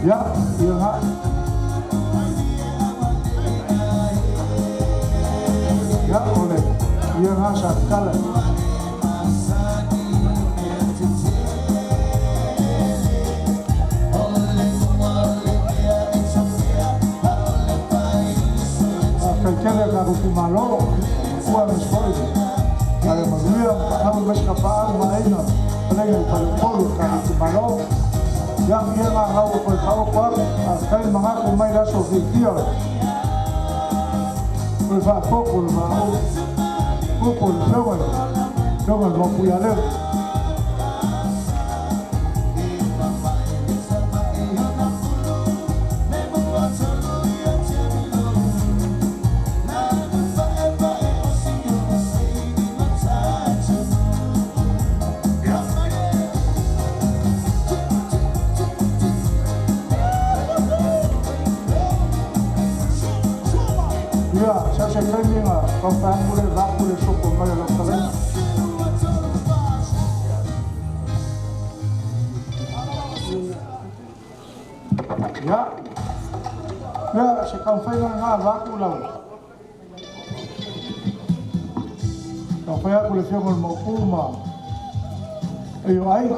Ya, ia ha. Ya ole. Ia ha sa kala. Kaya ka kumalo, kuha ng spoil. Kaya magluya, kami mas kapaan, maayna. Kaya palipolo ka kumalo. Yang iya nga ako pagkawak, at kaya mga kumay na so figure. Kulfa pokul mao, pokul dongan mo puyalem. Ya, saya kami nga kampang mula rakule soko maya lokalen. Ya, ya saya kampang nga rakulau. Kampang aku le fiong mo puma. Ayo ai.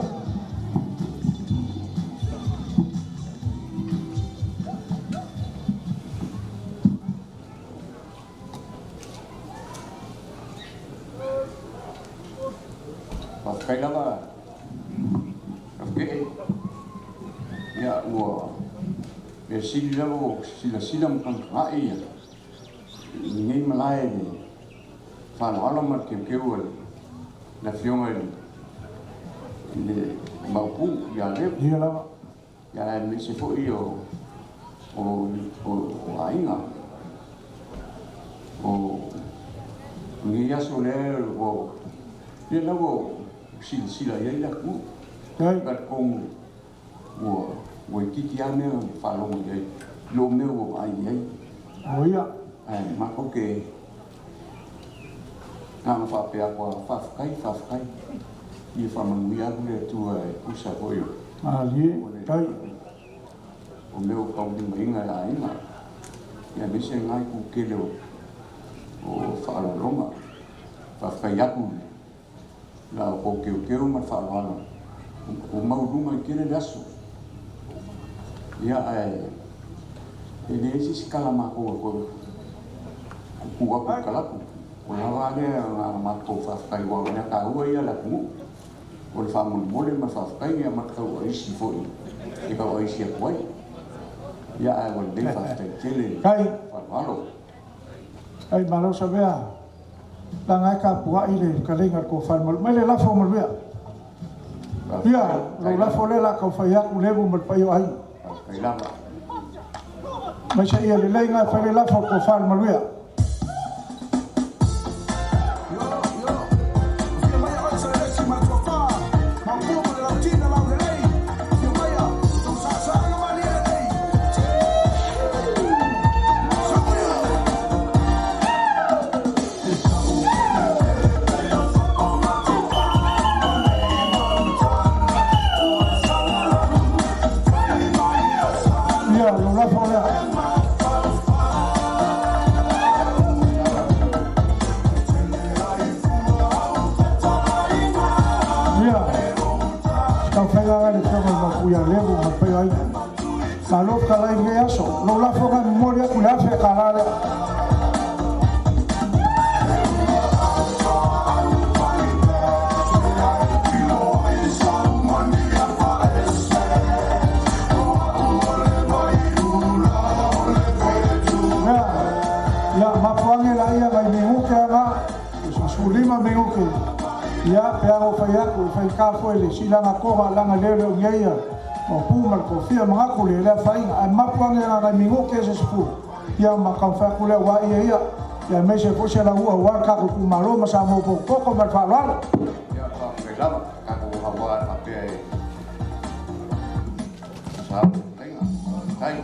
Kaya nga, okay, ya, sila mo, sila mo kang kai, ngay malay ni, paano alam mo kewal, na fiyongan, hindi maupu, yan may sifo iyo, o ainga, o ngiyas uler, o yan na mo, sila ya ila ku kat kong wo kiki ame falong ye lo me wo ai ye oh ya ma ko ke na fa pe ako fa kai i fa man wi ag le tu ku sa ko yo ali kai o meu kau di mainga ya inga ya bese ngai ku kele o whaalolonga whawhaiaku la o keu ma whaaloalo o maurunga i kere laso ia e le esi sikala mako ko ku aku kalaku o lawa le nga mako whawhai wa ngā ka ua ia la kungu o le whamon mole ma whawhai ia matkau o isi foi e ka o isi a kuai ia ai o le whawhai kele whaaloalo ai malo sa bea la ngai ka pua ile ka lenga ko fa mal mele la fo mal bea ia lo la fo le la ka fa ya ku le bu mal pa yo ai ai la ma sa ia le lenga fa le la fo ko fa mal bea Salud kala inge aso, lo la foga memoria kula fe kalale. Ya mapuange la ia ngai minguke aga, sulima minguke. Ya peago fayaku, fai ka foi le silanga koga langa lele ngeia. O pumal ko fia mga kule le fai ai mapuange nga mingo ke se spu ya makam fa kule wa ia ya me se fose la ua wa ka ku malo ma sa mo ko ma fa la ya ka me la ka ko ha wa pa pe sa tenga kai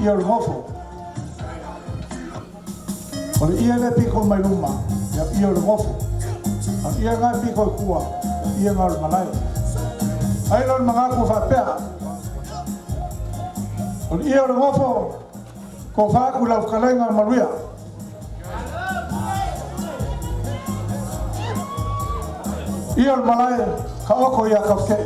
Ia le mofo. Ora ia le piko mai luma, ia le mofo. Ia ngai piko kua, ia ngai malai. Ai lon manga ku fa pea. Ora ia le mofo, ko fa ku lau kalenga maluia. Ia le malai ka oko ia ka ke.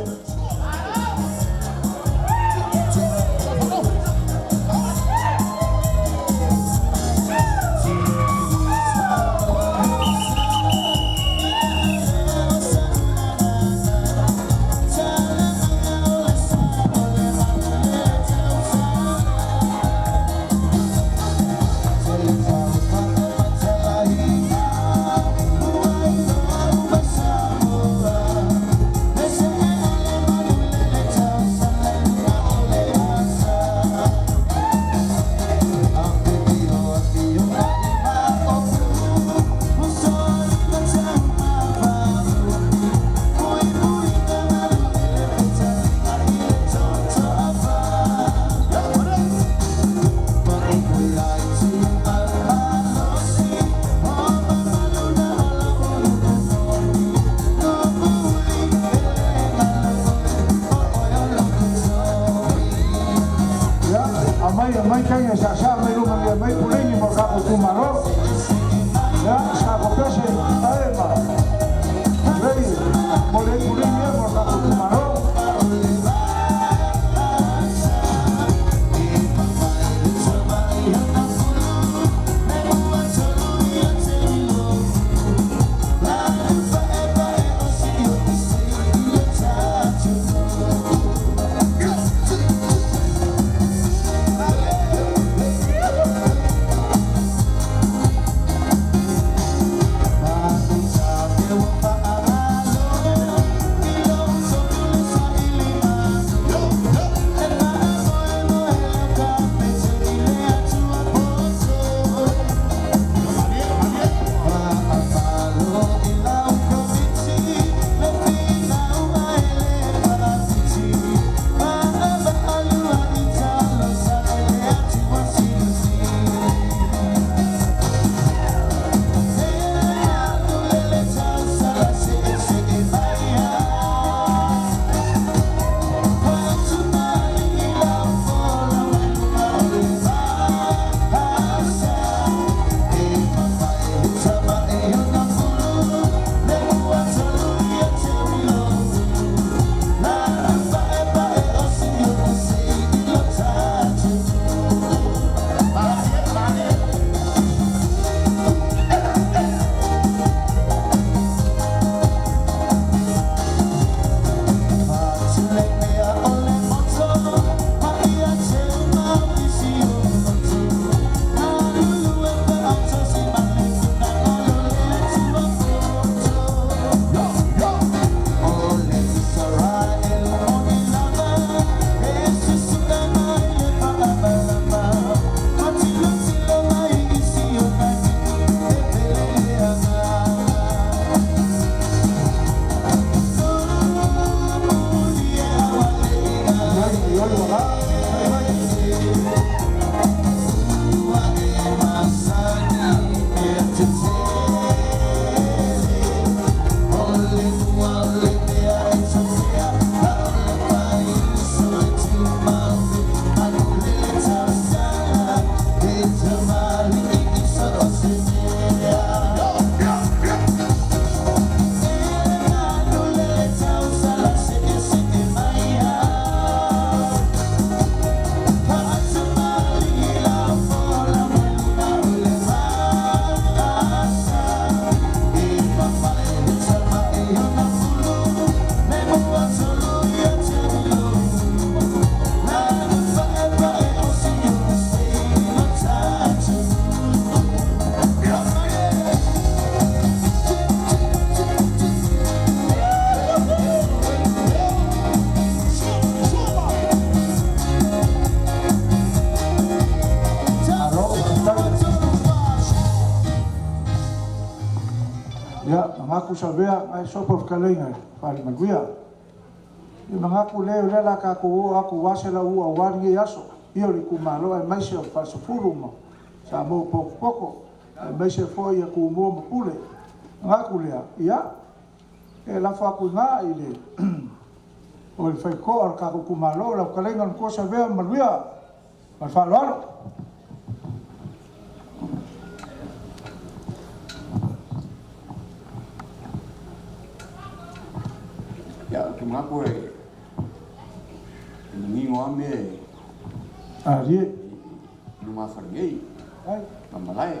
Ya, mengaku sabea ai sopo kalenga pali maguia. Ia mengaku leo lela ka ko aku wasela ua wani yaso. Ia ri kumalo ai mai se fa se furuma. Sa mo poko. Ai mai se fo ia ku mo pule. Mengaku lea, ia. E la fa ku nga ile. O il fai ko ar ka ku malo la kalenga ko sabea maguia. Mal fa lo. Ya, que me acuerdo. El niño a mí. Ari. No me afergué. Ay, mamalai.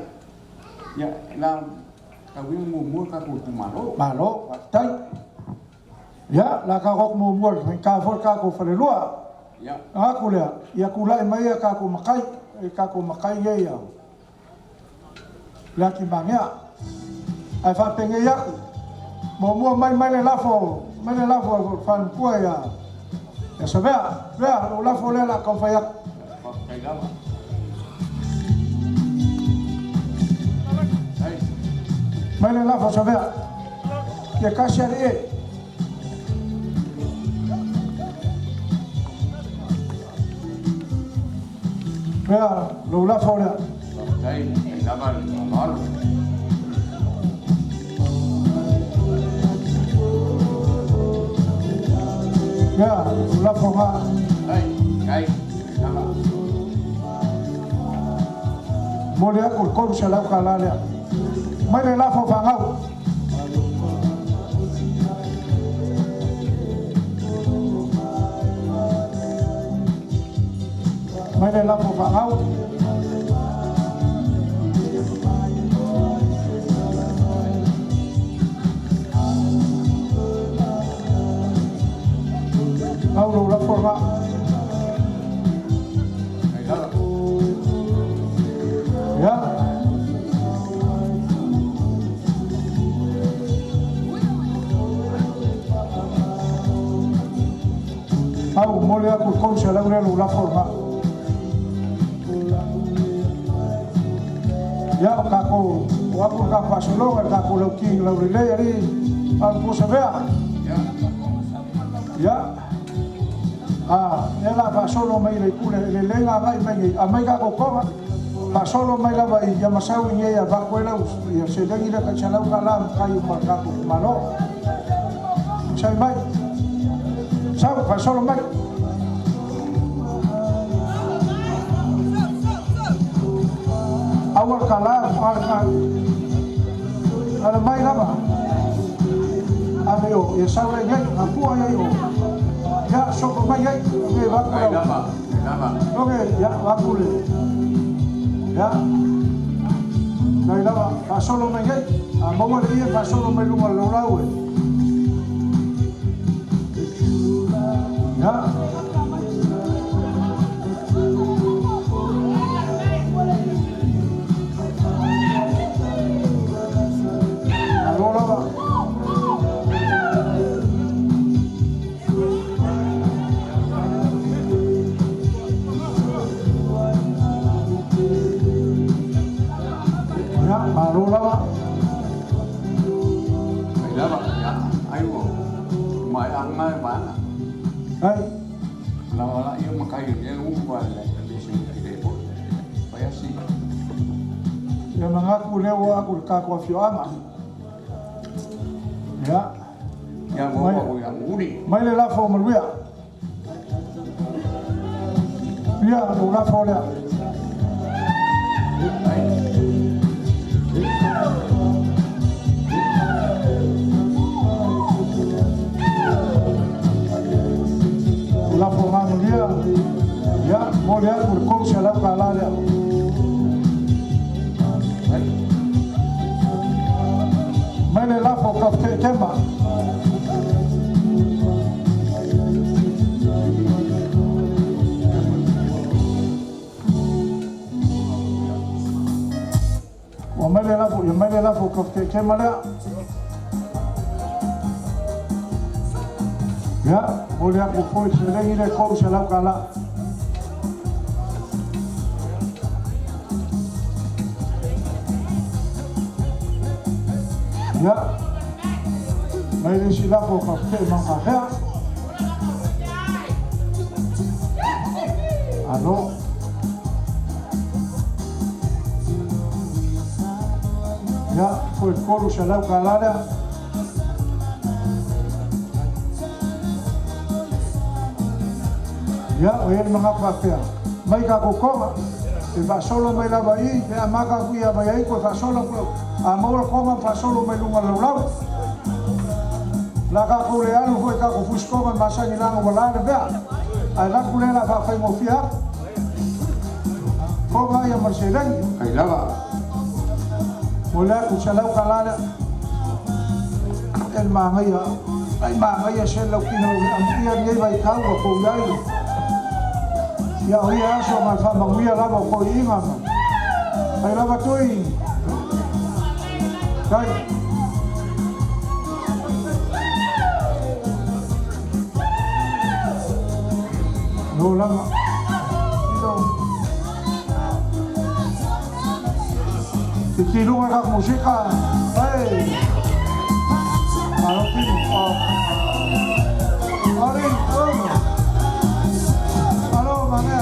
Ya, la kawin mo ka ko malo. Malo, tai. Ya, la ka kok mo ka for ka ko falelua. Ya. Aku lea, ia kulai mai ka ko makai ye ya. La ki mangea. Ai fa penge ya. Mo mai le lafo. Mana la fo fan po ya. Ya sabea, vea, la fo le la con faya. Mana la fo sabea. Ya casi ari. Vea, lo la fo le. Dai, estaba malo. Ya, la forma. Ay, Molia con se la calale. Mai la fo fangau. Mai la fo fangau. Paulo la forma. Ya. Au mole aku konse la forma. Ya kako aku ka pasolo ka ko lo king lo le ari al ko sabea. Ya. Ela fa solo mai le kule le lenga mai amai ka ko koma fa solo mai la vai ya masau ni ya va ko la ya se le ni ka chala ka la kai ma ka ko malo sai mai sau fa solo mai awal kala arka ala mai la ba ayo ya sau le ni apu ayo ya sopo mai ai me va nada oke ya va kule ya dai lava fa solo mai ai a mo le fa solo mai lunga lo laue ya aku kako fiama ya yang mau yang uni mai le la fo maluia ya lo la fo le la fo maluia ya mo le aku ko se la kala le Mene la fo kafke kema. Wa mene la fo kafke kema le. Ya, boleh aku foi sering ini kau salam kala. Ya. Mai le sila ko ka ke mang ka ha. Alo. Ya, foi coro xalau calada. Ya, oye mga papel. May kakukonga. Iba solo may labay, kaya makakuya bayay ko fa solo ko. Amor ko fa solo may lunga lulaw. La kakulealo foi kakufusco man masang ilang wala na ba. Ay la kulela fa fay mo fiya. Ko ba ya marselan? Ay lava. Wala ko salaw kalala. El mangaya. Ay mangaya selaw kinaw ang iyan ngay bay kaw ko yay. Ya oia so mal fa manguia lava ko inga man. Ai lava toi. Kai. No lama. No. Tikilungan kak musika. Hey. Malotin. Arin. Mana?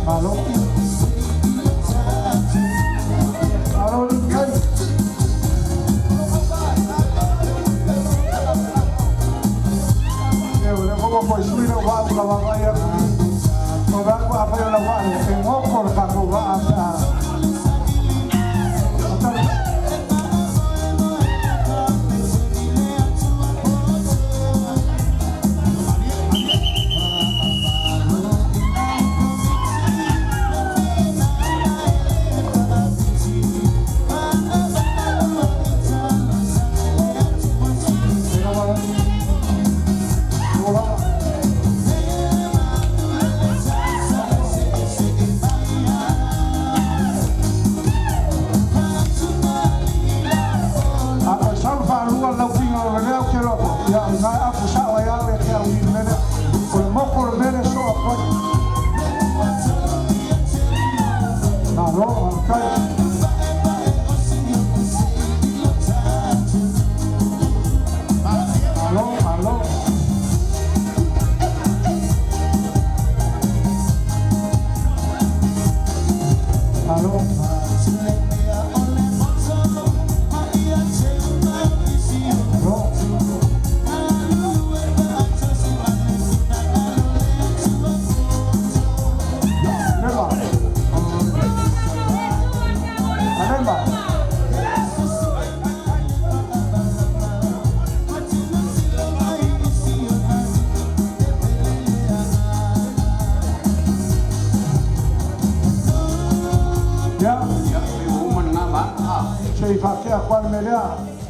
Halo. Halo kan. Boleh kau bawa istri nak buat apa ya? Kau apa yang nak buat? Tengok kau tak kau buat apa?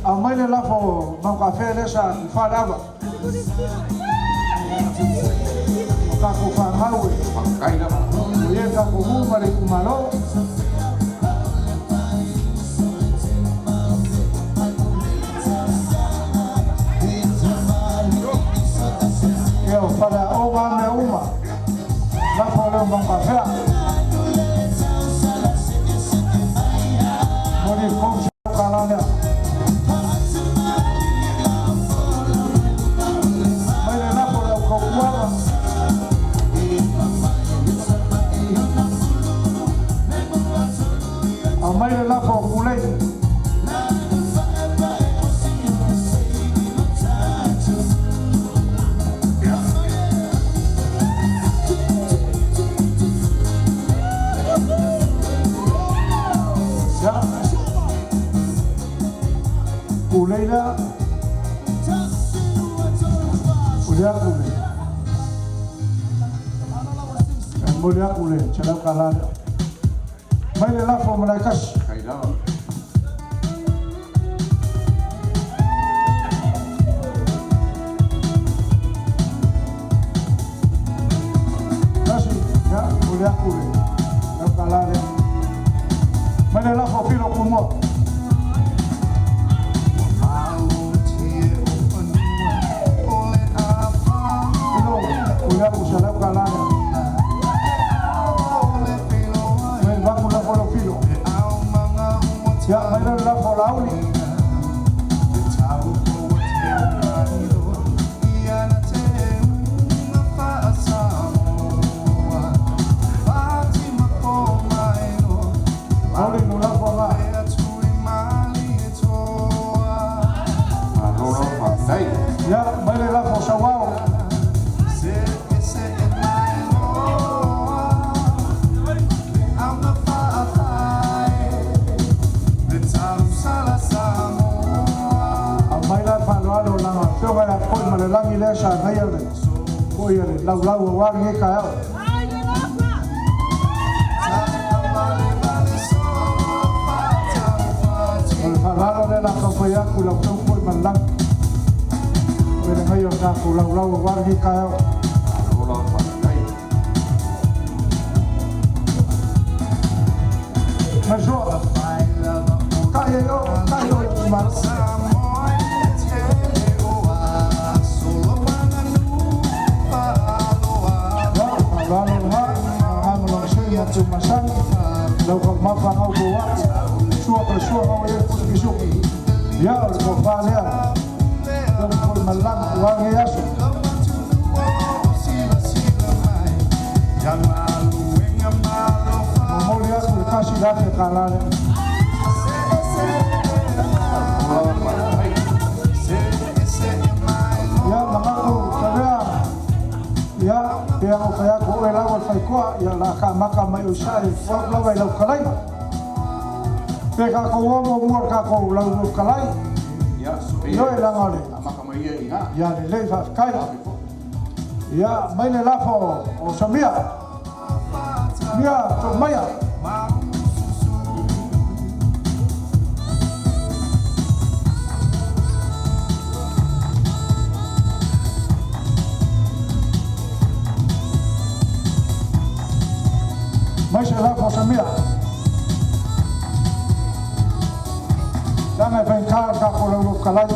Amai le lafo mau kafe le sa fa lava. Ka ko fa mawe. Kai lava. Ye ka ko mu mare kumalo. Yo para oba me uma. Lafo le mau kafe. Mori ko kalana. Amai le la fo kulei. Ya. Kulei la. Udah kulei. Mulia kulei, celak kalah. Mai le la fo malaikas. Kai lava. Nasi, ya, mulia kule. Ya kalare. Mai le la fo pilo kumo. Pilo, mulia kusala kalare. sa ngai ale ko ia le lau lau wa nge ka au Halala le la ka fa ya ku la ko ko malang we le ngai ka ku lau lau wa nge ka au Majo kayo mas Lau kau mafa ngau bawa Sua persua ngau ya pun kisuk Ya kau falea Dan kau malang uang ya su Memulia aku kasih dah kalane Ya mengaku saya Ya yang kaya ko ela wal fai ko ya la ka maka mai usai fo la vai lo kalai pe ka ko mo ka ko lo kalai ya yo ela ngale maka mai ya le fa kai ya mai le la fo o samia mia to maya Mas lá for samia. Danga vem cá com o calai.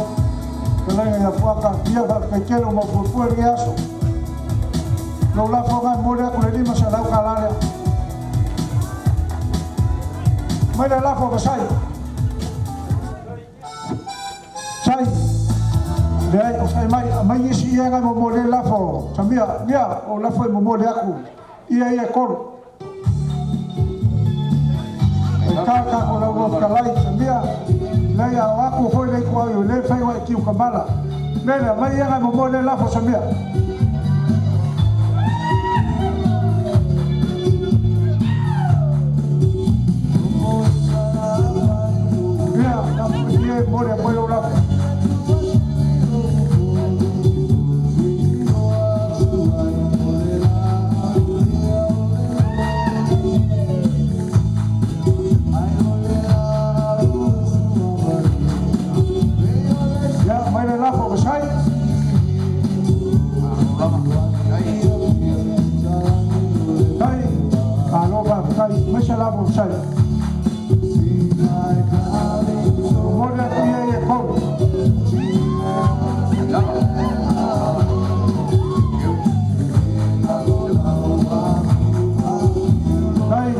Calai ya puaka dia que quero mo por riaso. Lo la foga molha com ele mas lá o calai. Mas lá for sai. Sai. Dai o sai mai isi ia ga mo molha lá for. Samia, nia o lá foi mo molha aku. Ia kor. Kaka ko la wo kalai samia la ya wa ko foi le ko yo le fai wa ki ko bala le la mai ya mo mo le la fo samia ya na mo le mo la Masalah bosan. Moda dia ye kau. Hai.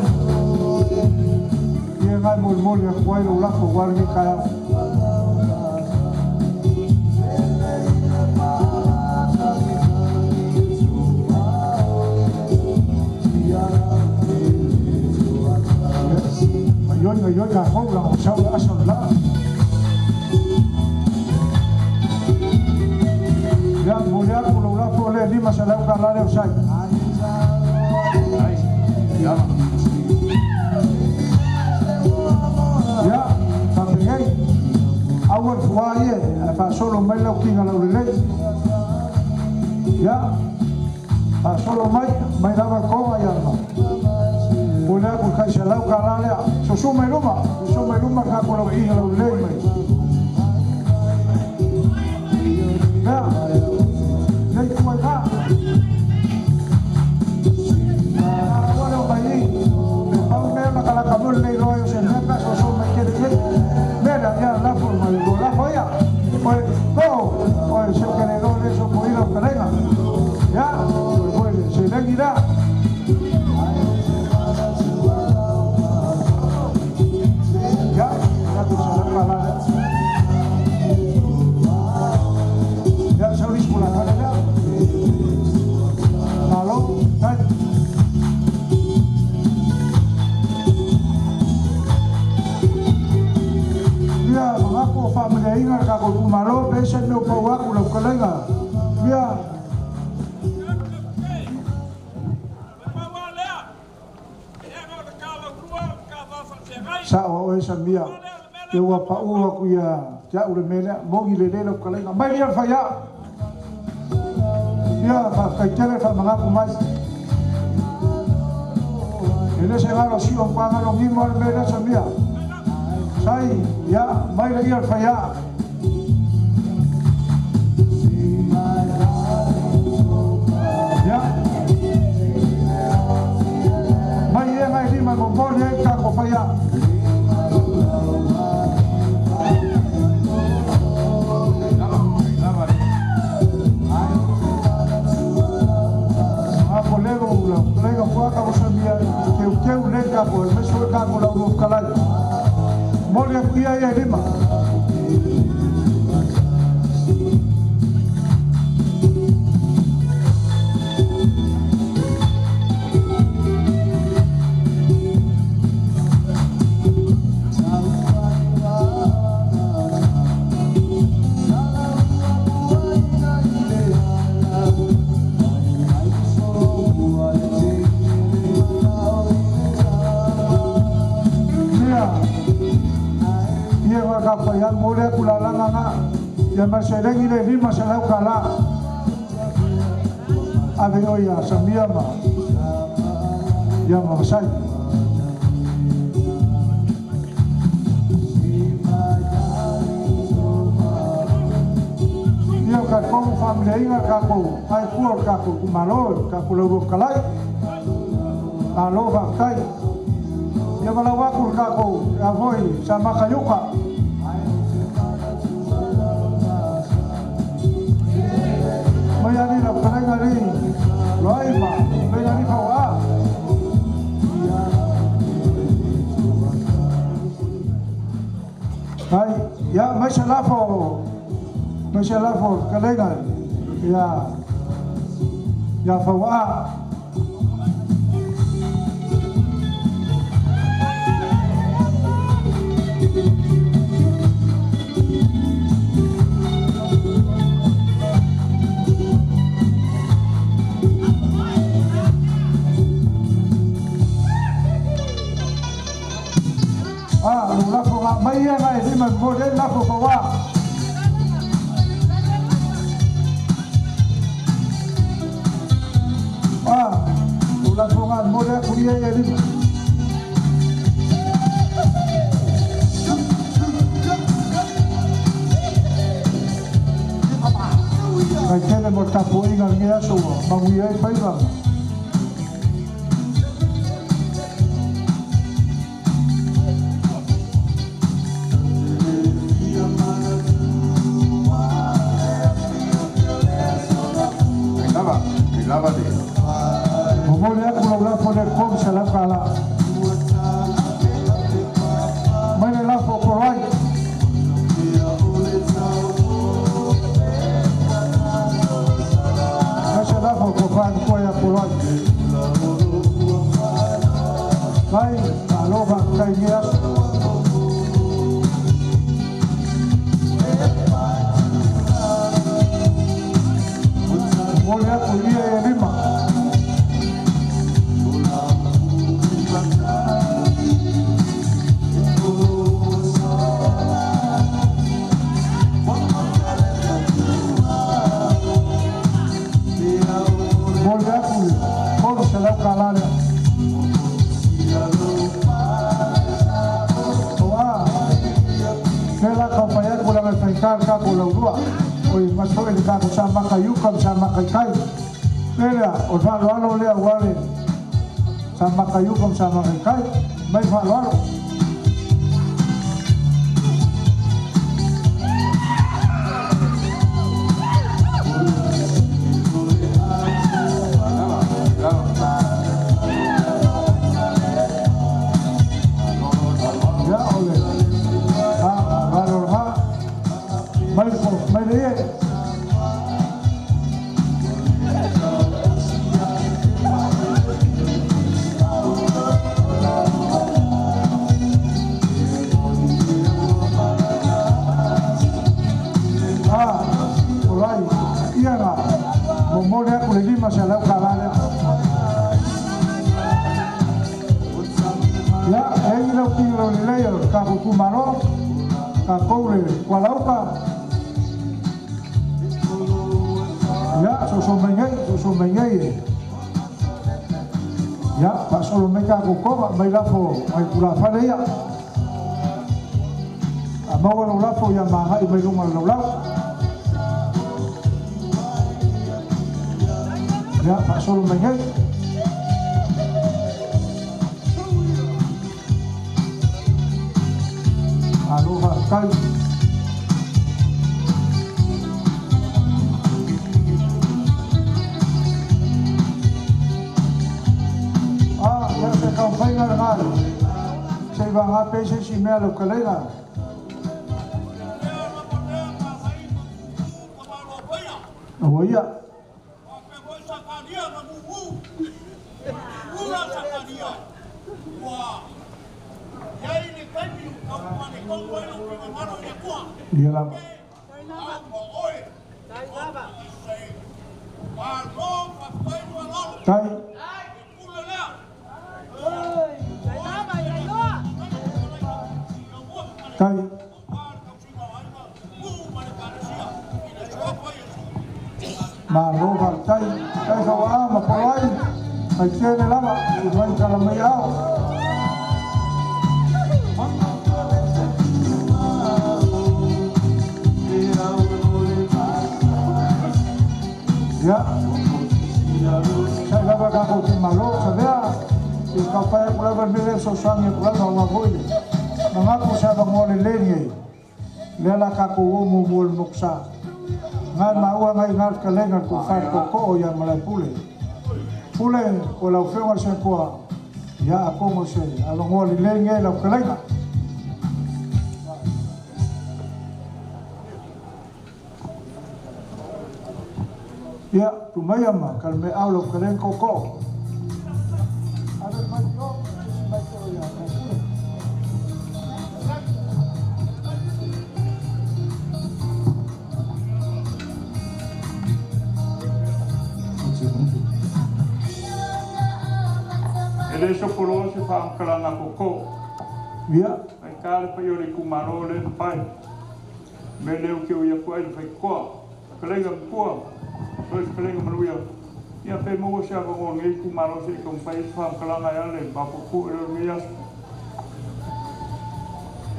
Dia ngai mul ye kau lu lah kau ni kaya. Yo ya kau lah usah asal lah. Ya mulia kalau lah boleh di masalah kalau ada usai. Ya, tapi hey, awal fuaye, apa solo mai lau tinggal lau lelai. Ya, solo mai dapat kau ayam. Boleh aku kasih lau kalau ada. So mai rumah ka ko lo inga lo lei mai. Ya. Nei ko ka. Wala ba ni? Pau me na kala kabul nei lo yo sen na so mai ke de. Mera ya la forma de la joya. Pues go. Oye, se que le do eso por ir a Canela. Ya. Pues se le dirá. Ya sabéis por la carrera. Malo, ¿sabes? Ya, mengaku familia ingat kalau malo, besok mau bawa aku lo kelenga. Ya. Sa o esa mia. Yo wa pa u ku ya ja u le mele mo gi le le lo kala mai ya fa ya Ya, kai tele fa mga kumai. Ele se ngalo si on pa ngalo ngimo al mera samia. Sai ya mai lagi al faya. Ya. Mai ye ngai di ma mo ye ka ko faya. Lega fuaka o sabia que o lega por mas foi cá com o calai molha kuia e lima yang mulai kulalang nga yang masyadong ilili masalaw kala abi oya sa miyama yang mamasay yang kakong family nga kako ay kuor kako kumalol kako luruf kalay alo bakay yang malawakul kako avoy sama kayuka Mayani na kanangari loima mayani hawa Hai ya masalafo kanangari ya fawa lafo nga maya nga hindi mag-model lafo kawa lafo nga model kuya hindi kaya kaya mo tapuin ang niya so mamuyay pa ilang Boleh aku lakukan pada kom salam kala. Mana lah pokorai. Masalah pokoran koya pokorai. Baik, kalau bagai dia. Boleh aku dia yang lima. Kalanya. Wah, kela kampanye kulang efektif ka kulang dua. Oi, masuk ini ka sama kayu sama kai. Kela, orang lalu le awalnya sama kayu sama kai. Baik lalu. Masalah kalanya. Ya, ini lo tinggal di layer kaku kumaro, kaku le, walau ka. Ya, susu mengai. Ya, Pak Solo mereka koko mai lafo mai pula fale ya. Mau lo lafo yang mahal mai rumah lo lau. Ya, Pak Solo mengai. Aloha kai. Ya se campaña legal. Se van a pedir si me lo colega. No voy a. Y la. Tai. Tai. Mà lô vào tay khẩu á mà có ai phải chơi này lắm ạ, thì anh cả là mấy áo. Ya, saya dapat aku di Malo, saya di kapal pulau berbeda sosoknya pulau Jawa Boy. Mengaku saya bangolin lagi, lela kaku umumul muksa. Ngan mau ngai ngat kelengan ku fat koko yang mulai pule kalau fengar saya kuah ya aku mau saya along wali lenge lau kelengan ya tumayam mah kalau me au lau kelengan koko ada macam ya Ele sopolo se fa kalanga koko. Ya. Ai kale pa yori kumaro le pai. Me leu ke o ia ko ai fai ko. Kalenga ko. Pois kalenga maluia. Ia pe mo se ava o ngai kumaro se ko fai fa kalanga ya le ba ko le mia.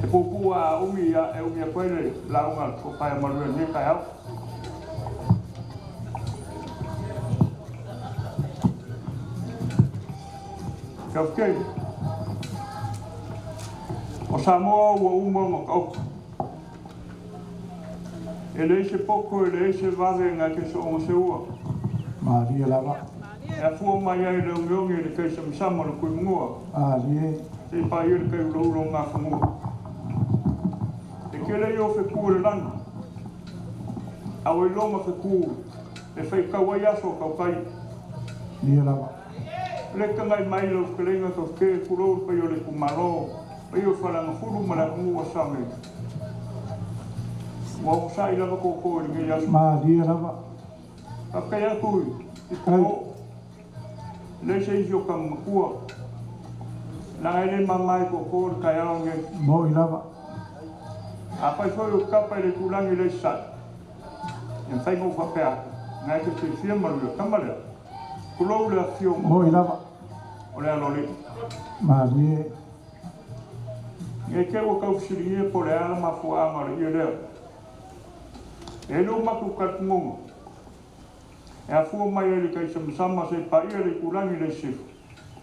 E ko a umi ya e umi ko le la unga ko pai maluia ni kai au. Kafke. O Samoa o uma mo kau. Ele se pouco ele se vave nga ke so o se ua. Maria lava. E fu mai ai le ungi le ke se msama le kui mua. Lie. Se pa ir ke lo nga famu. E ke le yo fe ku le lan. A o lo ma fe ku. E fe ka wa ya so ka kai. Lie lava. Le kangai mai lo kelenga to ke furo pa yo le kumaro pa yo fala no furu mala mu wasame mo sai la ko ko ni ya ma dia lava pa ka ya ku ko le se yo kam ku la ele mamai ko ko ka ya nge mo lava apa so yo ka pa le kulang le sa en fai mo fa pa na ke se firma lo kamala kulo le fio mo lava ole loli Maria e ke o ka fsirie por ela ma fu ama le ele e lo ma ku ka mo e a fu mai ele ka sama se pa ele kulangi le sif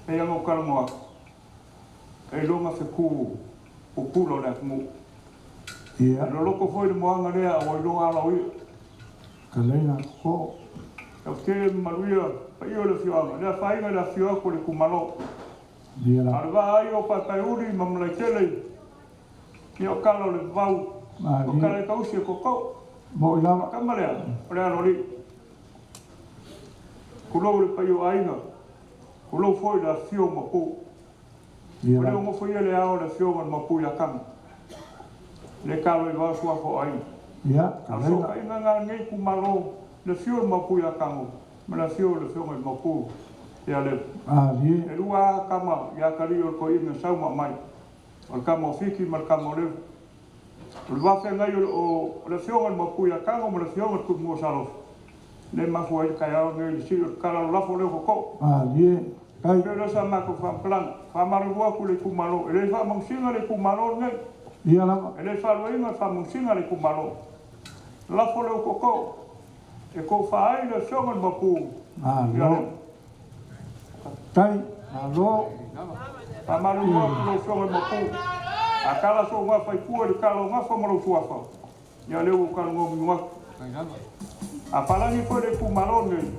e ya no kalmo e lo ma fe ku o kulo le mo ia lo ko foi mo anga le a o lo ala ui kalena ko ke maluia pa io le fio le fai le fio ko le kumalo dia la arva ai o pa uri mamla kele io kalo le vau o kale kausi ko ko mo lava kamale ora lori kulo le pa io ainga kulo foi la fio mo po dia ora mo foi le ao le fio mo po ya kam le kalo i va sua fo ai ya kalena ai nga ngai kumalo le fio mo po ya kam ma la fio le fio mo po ya le dia e lua kama ya kari o ko ina sauma mai o kama fiki mar kama le o va fe ngai o le fio mo po ya kam mo le fio mo ku mo salo le mafuai kai au ngai si kala la fo le ko ye kai le sa ma ko fa plan fa maru ku le kumalo le fa mong singa le kumalo ngai ia la le fa lo inga fa mong singa le kumalo la fo le ko e ko fa ai le songa mo ku lo kai lo fa maru ku le songa mo ku akala so wa fa ku le kala wa fa mo fu fa ya le ku kala mo mo a palani ko le kumalo ngai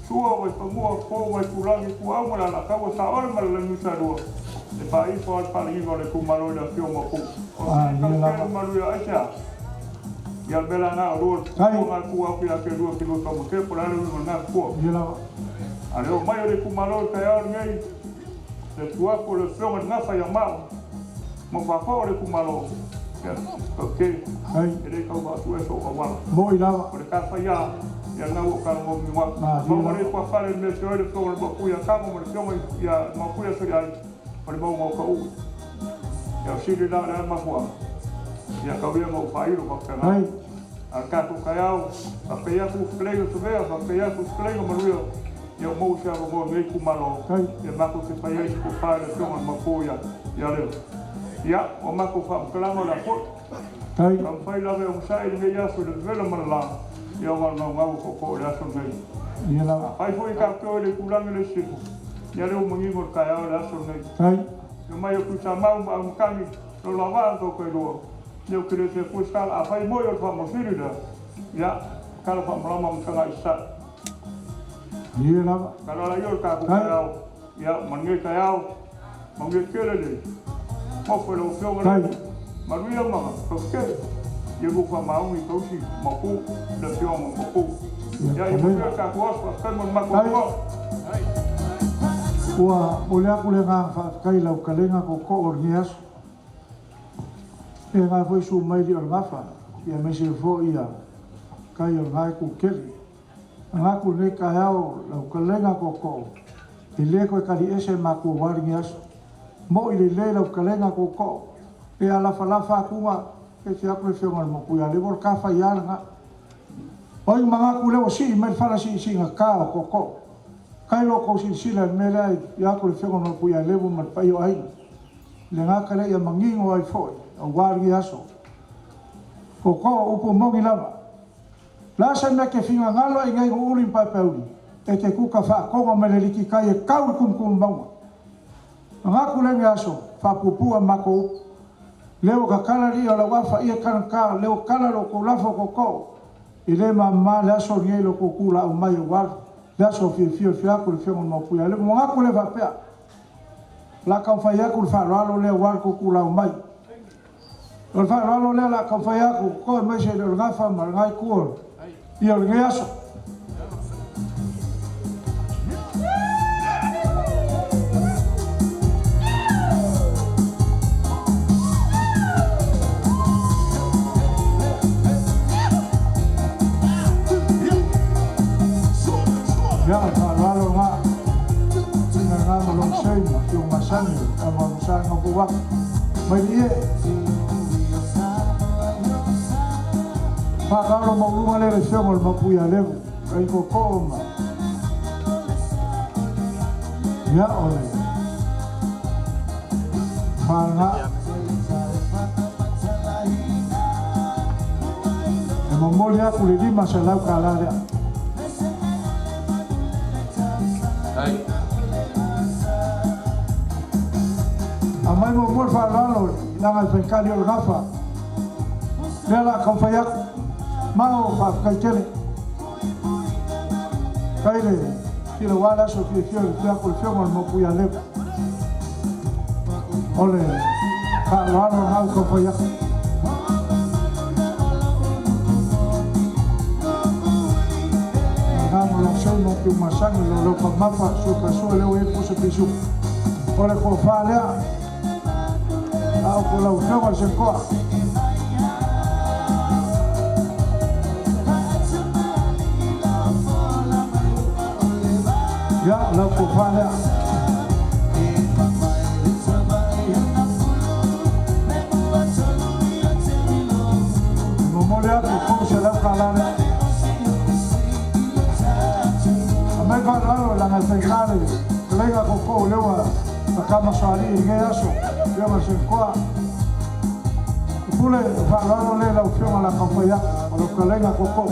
sua wa famua ko wa kulangi ku au la ka wa sa ora mal le musa do e pa i fo palani ko le kumalo da fio mo ku ni la malu ya acha ya bela na ro ko ma ku au ya ke do ki do mo ke por ala no na ko ni la ale o mai le kumalo ka ya ngai le tua ko le fio na fa ya ma mo fa ko le kumalo okay ele ka ba tu eso wa mo ila por ka fa ya ya na o ka mo mi wa mo re ko fa le me so le ko mo ku ya ka mo le mo ya mo ku ya so ya por mo mo ko ya si le na ma wa ya ka bien mo fa iro ka na a ka ku ka ya a pe ya ku flego so vea a pe ya ku flego mo rio ya mo sa mo me ku malo ya ma ku se fa ya ku fa le mo ku ya le ya o ma ku fa plano la foto kai am fai la ve un sai de ya so de velo mar la ya ma no ko la so ngai ia la ai foi ka to le kulang le si ya le mo ngi mo ka ya la so ngai kai yo mai ku sa ma un ka ni lo la va to ko do yo creo que fue estar a fai mo yo fa mo siri da ya ka la fa mo ma ka ngai sa ia la ka la yo ka ku ya mo ngai ka ya mo ngai ke le mo foi lo fio ngai Maria mama, porque eu vou falar então se mapu da filma mapu. Já eu vou ficar com os pastor mapu. Ua olha kulenga fa kai lau kalenga ko ko ornias. E nga foi su mai di orgafa. Ia me se fo ia kai orgai ku keli. Nga ku ne kayao lau kalenga ko ko. Ile ko kali ese maku warnias. Mo ile le lau kalenga ko ko. E ala falafa kunga e te aku e whionga mo kuia le vol ka whai nga oi mga ku leo si me fala si nga ka o koko kai lo ko si la me la ya aku e whionga mo kuia le mo pai o ai le nga ka le ia mangingo ai foi o wari aso koko upo mongi lava la se me ke finga ngalo ai ngai uli pa pauli e te kuka fa ko me le liki kai e kau kum bang nga ku le aso fa pupua mako leo ka kala ri o la wafa ia kan ka leo kala lo ko lafo ko ko ile mamma la so ngai lo ko kula o mai wa la so fi ko fi mo pu ya le mo nga ko le va pe la ka fa ya ko fa lo le wa ko kula o mai o fa lo le la ka fa ya ko me se le ga fa mar ngai ko i o ngai aso ya falalo nga nga malong say mo yung masani ang mamusahan ng buwak may iye pakalo maulungan le resyon mo puya levo kay ko koma ya ole nga e mamolya kulilima sa law kalala amai mo mor fa lalo nang al kali ol gafa dela kan fa yak mau fa kai kele kai le tiro wala so fi fi ko fi mo puya le ole fa lalo hau ko fa yak ngamo lo so no ki masang lo pa mafa so ka so le we ko se pisu ole ko fa le au ko la unawa se ko ya la ko fa le mo mo le ko se la kala le Kama soali nge aso yo ma se kwa pule fa lo le la opción la compañía o lo que lenga coco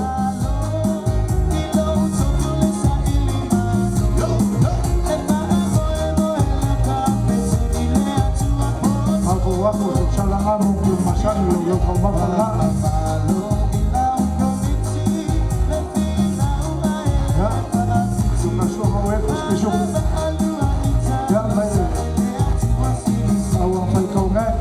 algo guapo salangamo con masani lo formaba la ya una sola vez que yo ya me awang may kaungan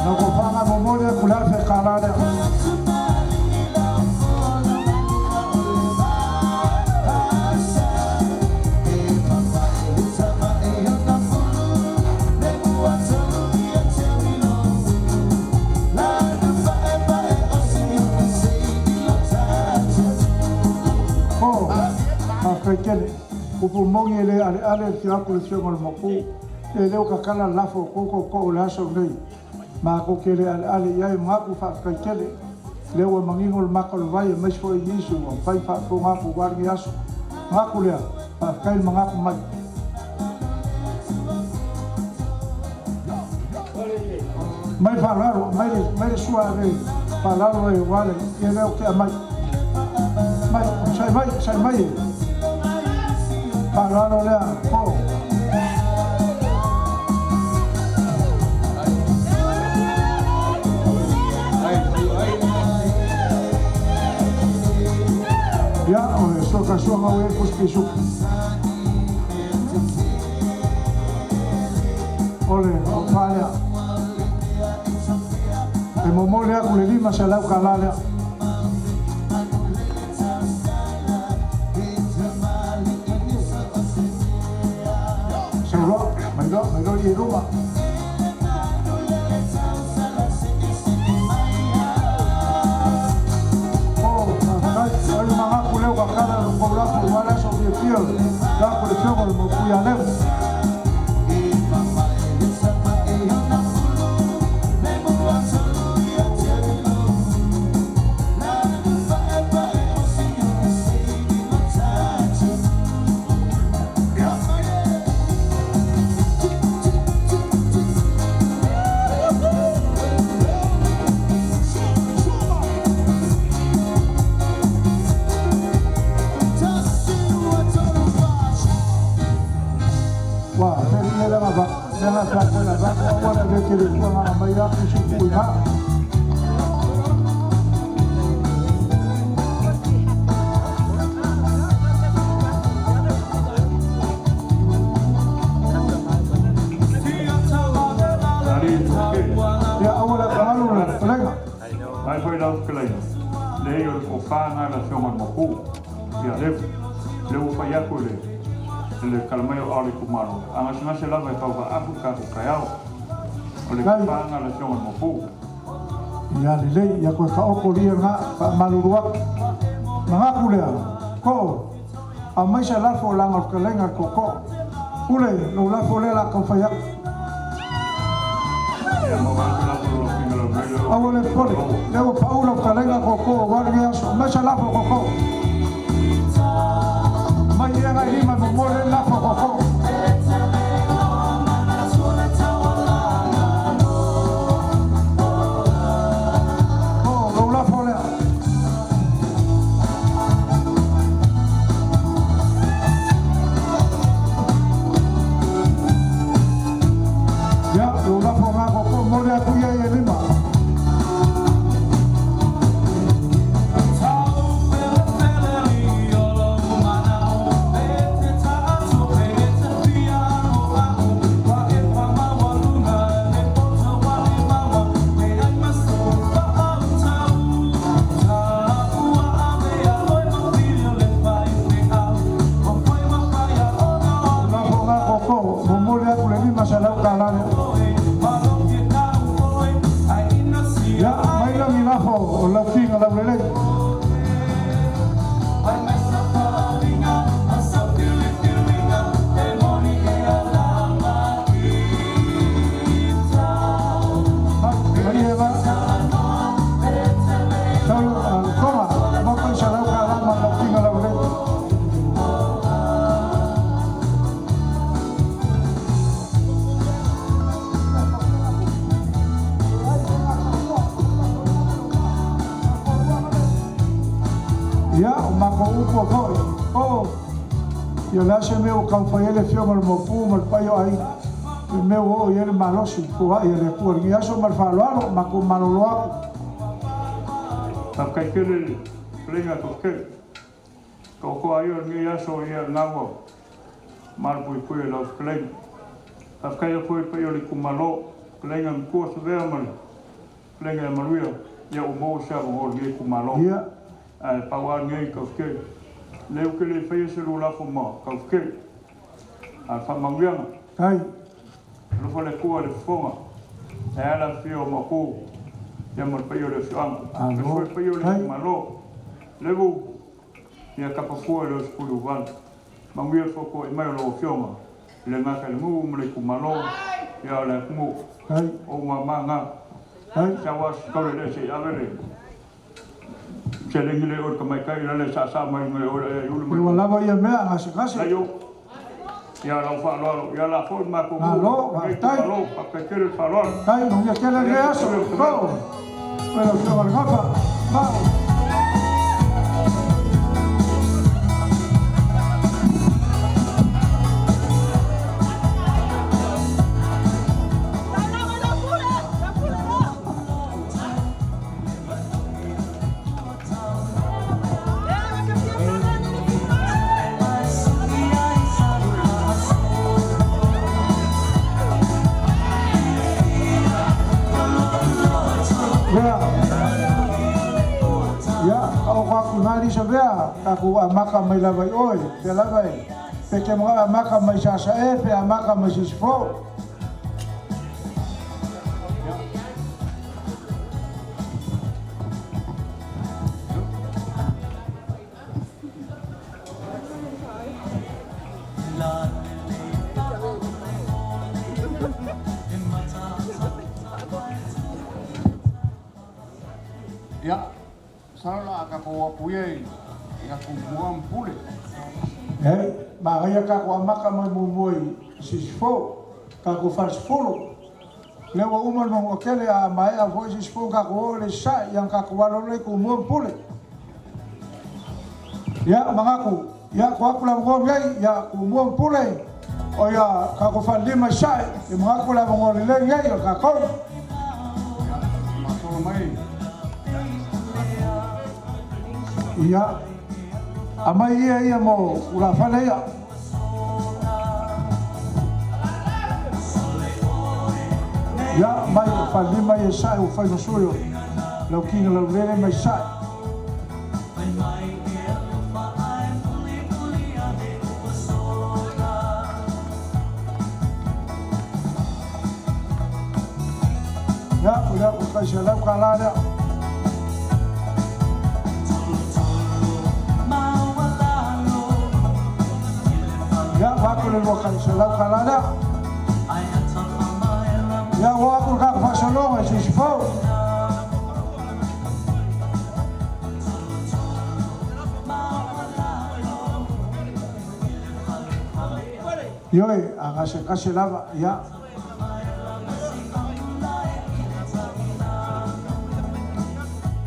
nakupanga memoria kula sa kalada kele upu mongi le ale ki aku le tio mo ku le leo ka kala lafo ko la so nei ma ko kele ale ya ma ku fa ka kele leo mangingo le makalo vai mais foi isso vai fa ko ma ku guardi aso ma ku le fa kai ma ku mai mai fa raro mai sua le fa raro e wale e leo ke mai sai mai Paralo lea, po. Ya, oleh soka mau ekos besok. Oleh, opalea. Emomolea kulelima salau kalalea. Mày nói gì đúng không ạ? Nói mga kuleo ka kada ng paglapo wala sa Pilipinas. Dapat ito ko magpuyanem. Ai foi lá que leio. Leio o fanga da sua mapu. E a leu foi a cole. Ele calmeu ali com mano. A nós lá vai para África o caiao. Ele fanga da sua mapu. Ya lele ya ko ka okoli nga malurua. Mga kulea. Ko amai sa la fo lang of kalenga ko ko. Ule lo la fo le la ko fa ya. Awale pole, leo Paulo kalenga koko, warga mashallah koko. Mayenga lima mole la koko. Oh, lo la pole. Ya, lo la pole koko, mole akuya lima. lama na kinga la ule. Ya, mako upo koi. Oh, yo la se me o kamfayele fio mal mofu mal payo ai. Me o yele malosi ko ai le ko ngi aso mal falo mako malolo. Kai kele lenga to ke. Ko ayo ngi aso ia nawo. Mal pui pui la kleng. Kai pui pui le kumalo, klenga ko se vermal. Klenga maluia. Ya o mo sa o ngi kumalo. Pawa ngai kauke leu ke le fai se lula fo mo kauke a fa mangianga ai lo fo le ko le fonga ala fio mo ko ya mo pai le fiang lo fo pai le malo levu ya ka fo le skulu van mangia fo ko e mai lo fionga le nga ka le mu le ku malo ya le mu ai o manga ai chawas ko le se avere Challenge le or kamai kai le sa mai me or yulu me wala ba ya me ngasi ngasi ayo ya la fa lo ya la forma ko lo tai lo pa que el falor tai no ya que le eso go pero se va gafa va Nari sabia aku amaka mai la vai oi te la vai pe ke mo amaka mai sa pe amaka mai sifo ya sala ka ko puye ya ku buam pule ma ya ka ko amaka mai moi sifo ka ko faz folo le wa uma no kele a mai a voz sifo ka ko le sa yang ka ko walo le ku mo pule ya mangaku ya ko aku la ngo ngai ya ku mo pule o ya ka ko fa lima sa e mangaku la ngo le ngai ka ko ma solo mai ia amai ia mo ula fale ia ya mai fali mai sai o fai no suyo lo kinga lo vere mai sai ya udah ko sai la kala ya waku le lokal selau kalada ya waku ka fasalonga sifo yoi agase kase lava ya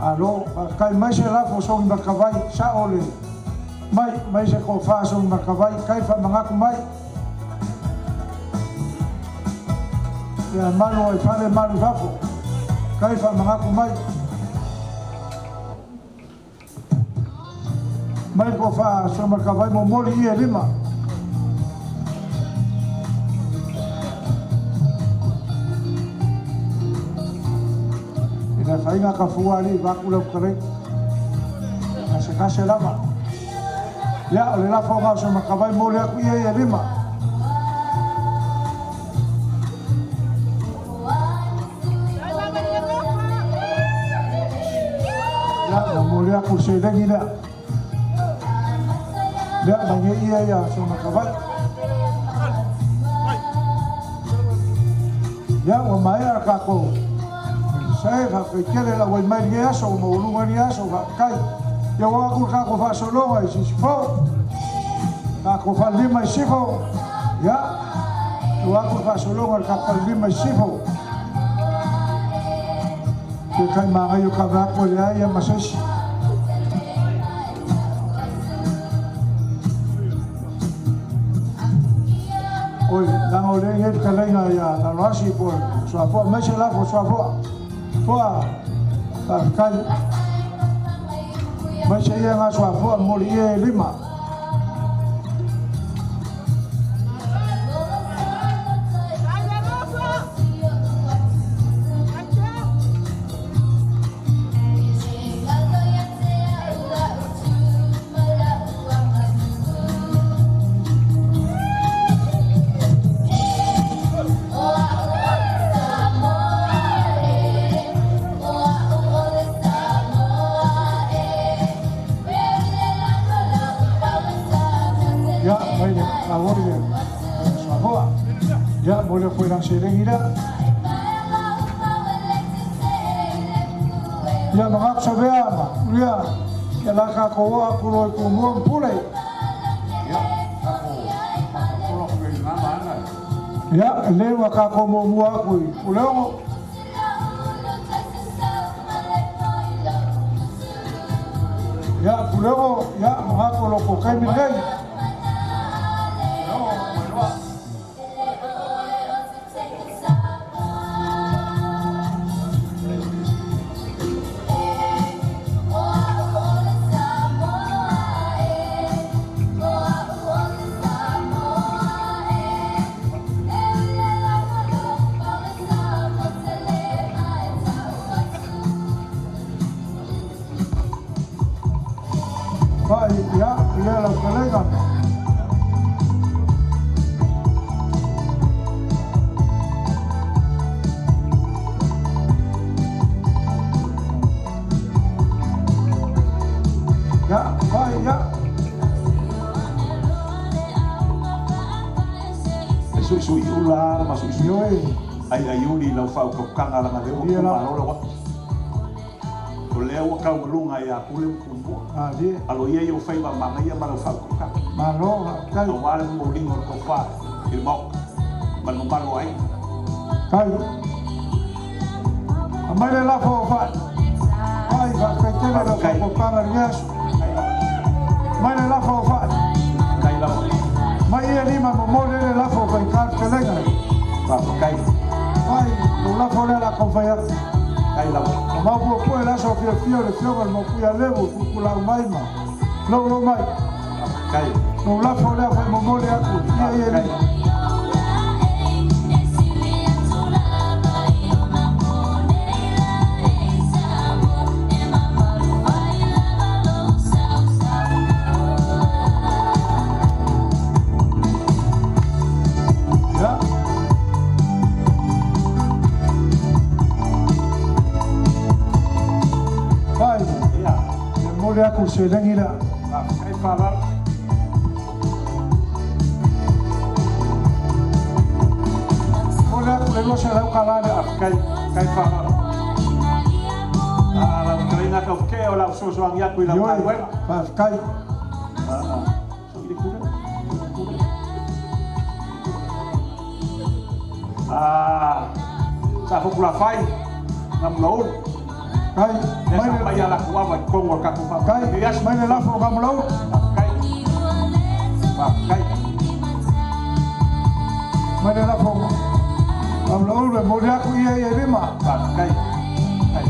alo kai mai se la fo so bakavai sa ole mai se ko fa so makavai kai fa mangaku mai ya mano e fale mano fafo kai fa mangaku mai ko fa so makavai mo moli e lima ina fa inga ka fuali va kula kare ase kase lava ya le la foga so makavai mo le aku e lima ya na mo le aku se de gila ya bangi ya so makavai ya wa mai ka ko sai fa kele la wai mai ya so mo lu mai ya so kai ya wa ku ka ko fa solo ai si fo ka ko fa lima si fo ya wa ku fa solo ngal ka fa lima si fo ke kai ma ga yo ka ba ko ya masasi oi la ole ye ka la ya la rasi por so fo me se la fo so fo kai me se ya nga so fo mo ye lima ya boleh pulang sering ida ya mangap sabea ma ya ya la ka ko aku lo ku mo pulai ya le wa ka ko mo mo aku uleo ya uleo ya mangap lo ko kai mi kai ya los colegas ya ya su ular masuk su ai ayuni lau fa ko kanga la ngale o malo leo ka ulunga ya kule mkumbu dia alo ye yo fai ba manga ya malo fa ko ka malo ka wal mo lingo ko fa il mo malo malo ai kai amale la fo fa ai va ka tele la ko para rias male la fo fa kai la mai ye lima mo mo le la fo fa ka telenga fa kai ai la fo la ko fa ya kai la ma po po la so fio le fio mo pu ya levo ku la mai ma lo mai kai no la fo la fa mo mo le aku ye ye aku sedang ida kai falar olha aku lelo será o calada kai falar la ucraina ka ke ola so so ang yaku ila kai sa fukula fai ngam laun kai mai mai ala ku wa ko ngor ka ku fa kai mai la fo ngam laun kai kai mai la fo ngam laun be mo dia ku ye ye rima kai kai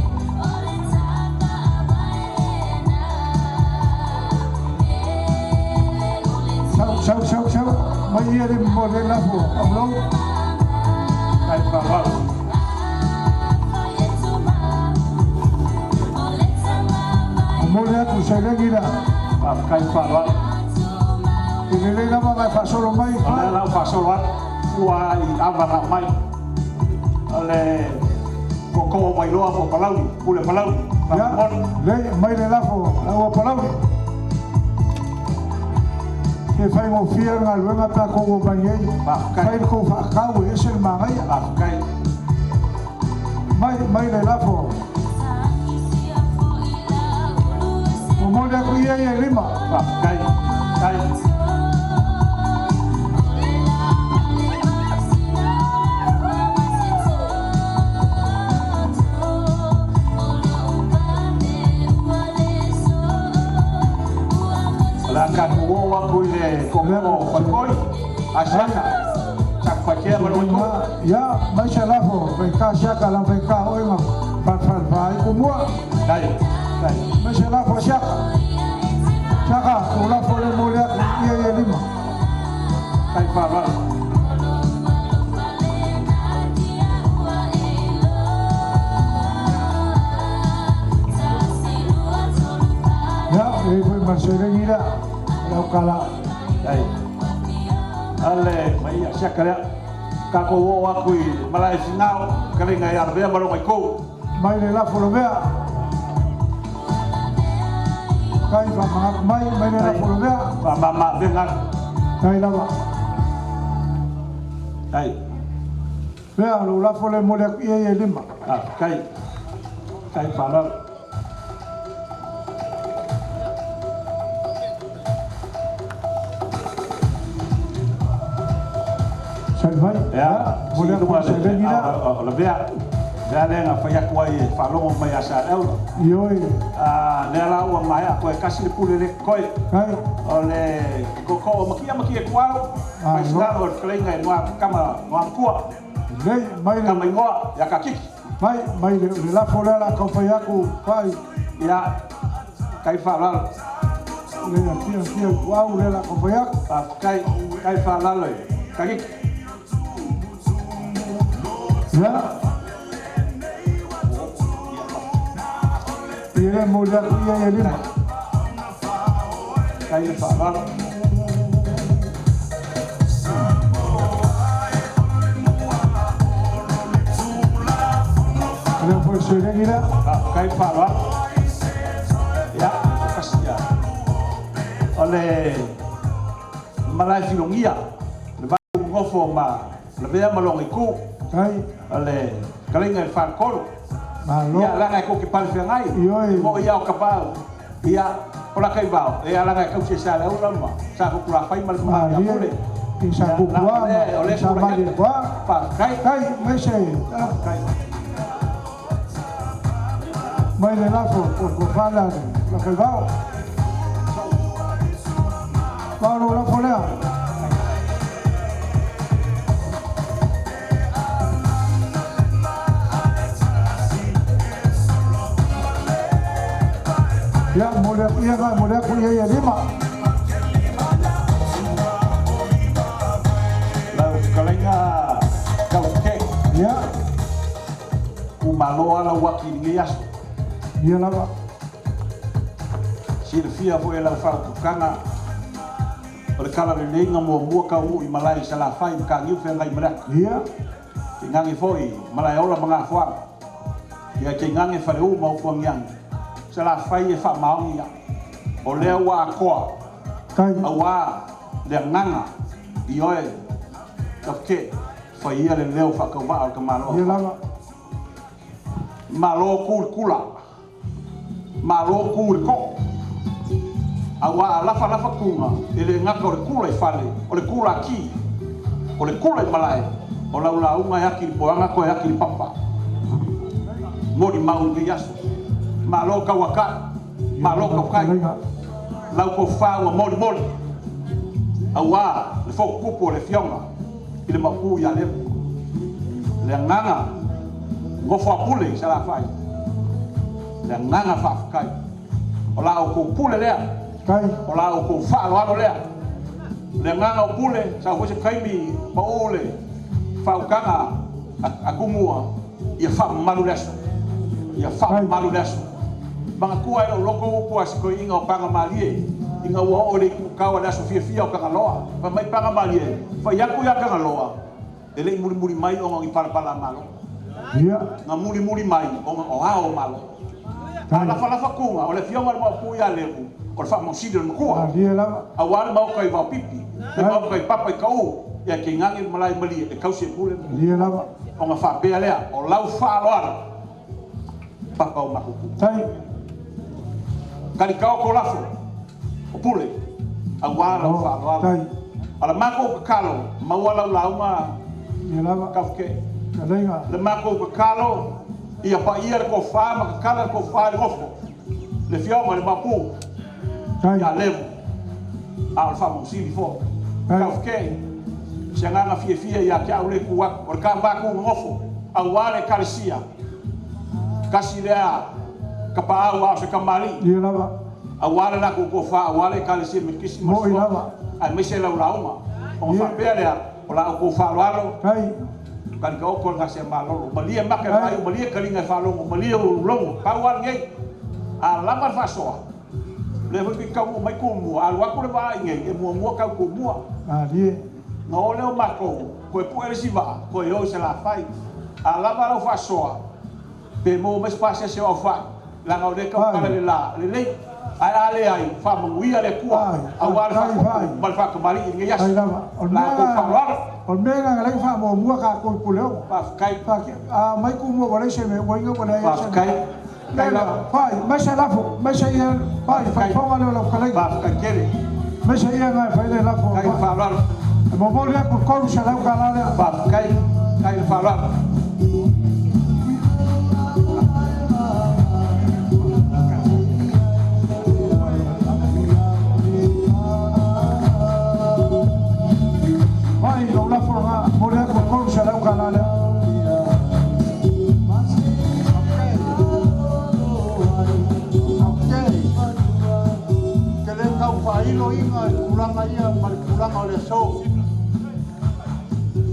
sau mai ye rim mo le la fo ngam laun kai fa wa Mulai aku sedang gila. Kai falar. Ini nama mai fasol mai. Ala fasol wat. Kuai amara mai. Ale ko mai lo apa palau, pule palau. Ya. Le mai le lafo, agua palau. Que fai mo fiel ngal wenga ta ko bangai. Fai ko fa kau esel mangai. Kai. Mai le lafo. Mole aku ia lima. Kai. Lakan uwo aku ile komemo pakoi asana takpakia manuko ya maisha lafo feka shaka la feka oi ma patfal vai kumua dai maisha lafo shaka kula fole mole ia lima kai fala ya foi Marcelo Gira lau kala dai ale mai shakara kako wo aku malai sinau kali ngai arbe maro mai ko mai le la folomea kai fa mai le la folomea fa mama venga kai lava kai vea lo la fole mole ia lima kai fala Salvai ya boleh aku saya gila lebih dah lenga fayak wai falong mai asal el yoi nela wa mai aku kasih pule le koi kai ole koko makia kwao mai sala or klenga no kama no kua nei mai kama ngoa ya kakiki mai le la fola la kofayaku pai ya kai falal le kia wow le la kofayaku kai falal kakiki ya Ia mulia ia lima Kaya faham Ada persediaan kita Kaya faham Ya, kasih ya Oleh Malay Filongia Lepas ngofo ma Lebih malong iku Kai Oleh Kalingan Fankol Malo Ya lang ako kipal fiangai Mo iya o kapal Iya Ola kay bao Iya lang ako siya sa ulam ma Sa ako pula fay malumang ya pule Isa kupua Isa mali kwa Kai Mese Mai le lafo Por kufala La kay bao Bao la folea Ya mulai kuliah lima. Lalu kalanya kau kek. Ya. Kumalo ala wakil ngias. Ya lah. Silvia foi ela fala tukanga. Oleh kala lenga mo kau imalai salah fai kangiu fe ngai merak. Ya. Tingangi foi malai ola mangafuang. Ya tingangi fareu mau kuangyang. Salah fai e fa mau ya o le wa ko awa le nganga ioe toke fa ia le leo fa ko ba al kamalo malo kula malo ko awa la fa kunga ele ngaka o le kula e fale o le kula ki o le kula malai o la unga yaki poanga ko yaki papa mori mau biaso malo kawaka malo kakai lau ko fa wa mol awa le fo kupo le fionga ile mapu ya le nganga go fa pule sala fai le nganga fa kai ola ko pule le kai ola ko fa lo le le nganga pule sa ko se kai mi paule fa kanga akumua ia fa maluleso ia fa maluleso bang kuai o loko kuas ko inga o panga malie inga wa ole ku kawa da sofia fia o kanga loa pa mai panga malie fa yaku ya kanga loa ele muri mai o ngi pala malo iya nga muri mai o hao malo la fa kunga ole fia ma pu ya le ko fa mo sidel mo kuwa dia la awal mau kai va pipi le mau kai papa kau ya ke ngangi malai mali e kau se pule dia la o ma fa pe ale o lau fa loa papa o maku tai kali kau ko lafo o pule a wala fa wala ala mako kalo ma wala lauma kafke le mako kalo ia pa ia ko fa ma kala ko fa ngofo le fioma le mapu ya levo al fa mo sili fo kafke sianga fie ya ka ule ku wa or ka ba ku ngofo a wale kalisia kasilea kapa wa se kamali dia lava awale na ko fa awale kalisia mikisi mo lava ai me se la uma o fa pele o la ko fa lalo kai kan ko ko ngase malo malia makka ai malia kalinga fa lo malia lo ka wa ngai a la mar fa so le vo ki ka mo mai ko mo al wa ko le ba ngai e mo ka ko mo a die no le o mako ko e puere si va ko yo se la fai a la va lo fa so pe mo mes pase se o fa la ngau de ka kala le le ai ale ai fa mo ia le kua a wa fa mal fa ka mari ngai yas la ko fa lo o mega ngale fa mo mua ka ko puleo pa kai pa a mai ku mo wale se me wai ngo wale pa kai kai la pai mai se la fo mai se ia pai fa fo ngale lo kale pa kai kere mai se ia ngai fa le la fo kai fa lo mo mo le ku ko se la ka la pa kai fa lo Vai, lo la forma, mulher com corpo será o canal. Que le kau whailo inga kuranga ia mari kuranga o le so.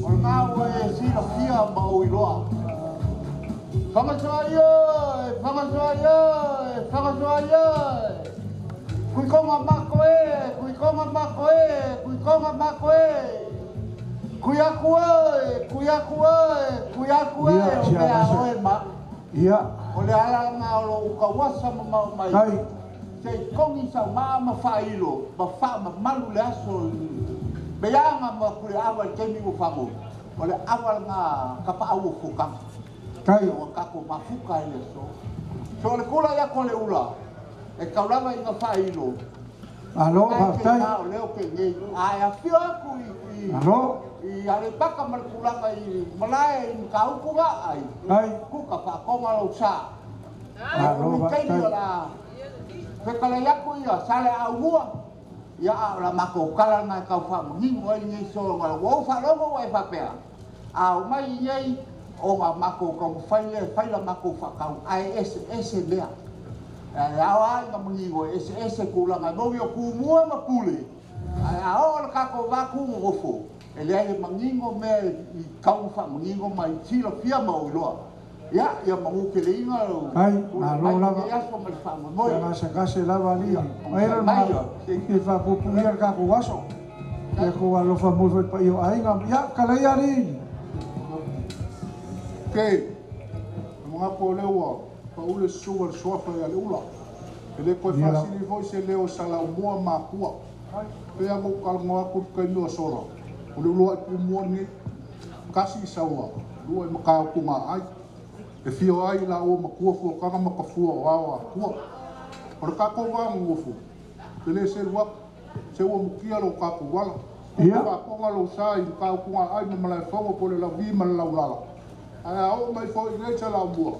O ngau e sira fia ma o iloa. Whangasoa ia. Kui konga mako e. Kui aku e, o mea oe ma. Ia. O le ala ngā o lo ukawasa ma mau mai. Kai. Sei kongi sa maa ma whailo, ma wha ma malu le aso. Beanga ma kule awa temi o whango. O le awa ngā kapa au o fukang. Kai. O kako mafuka ele so. So le kula ia ko le ula. E kaulanga inga whailo. Alo, haftai. Leo ke ngei. Ai a fio aku i. Alo. I ale baka malkulanga i malai i kaukunga ai. Ai. Kuka whakonga lau sa. Alo, haftai. Pekala yaku ia sale au mua. Ia la mako kala ngai kau wha mhingo ai ngei solo ngala. Wau whalongo wai whapea. Au mai ngei o ngā mako kau whaila mako whakau. Ai ese lea. Au ai ngā mhingo ese kulanga. Nongi o kumua ma pule. Ai ao la kako waku ngofo. E lea e mangingo mea i kau wha mangingo mai tila pia mau iloa. Ia mangu ke le inga Ai, alo lava. Ia so mai wha moi. Ia ngasa kase lava lia. Aira ma i fa pupungia ka ko waso. E ko alo fa mo fa io ai nga ia kala ia ri. Ke mga ko lewa pa ule suwal sofa ya le ula. Ele ko fa sili vo se leo sala mo ma kua. Pe amo kal mo ku ka no solo. Ule ula ku mo ni kasi sawa. Lua maka ku ma ai. E fio ai la o makua fo kanga makafua wawa kua. Ora ka ko wa ngofu. Ele se wa se o mukia lo ka ko wala. Ia ka ko ngalo sai ka ku ai mala fo ko le la vi mal la wala. Ai o mai fo ile cha la bua.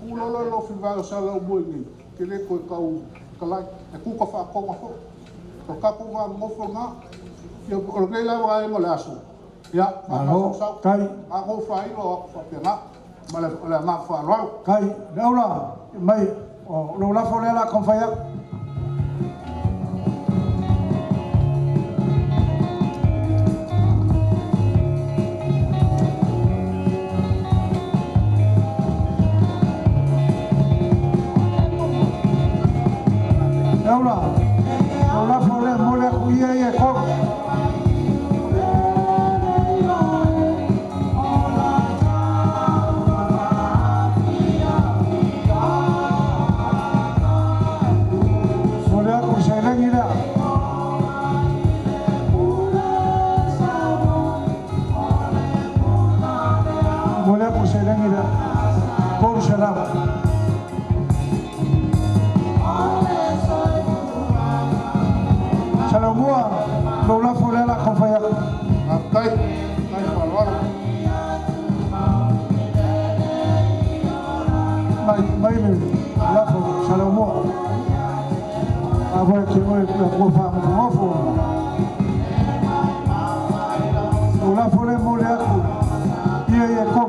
Ku lo fi va sa la bua ni. Ke le ko ka u kala e ku ka fa ko ma fo. Ora ka ko wa ngofu nga. Ia ko le la wa e mo la so. Ia alo kai a ko fa i lo fa pena. Mala la ma fa lo kai laula mai o lo la fo la con faya laula lo la fo le mo le cuia e ko lo la fo la ko fa ya kai palwalo mai me la fo Salomo ava ke o ko fa mo fo lo la fo le mo le aku ye ko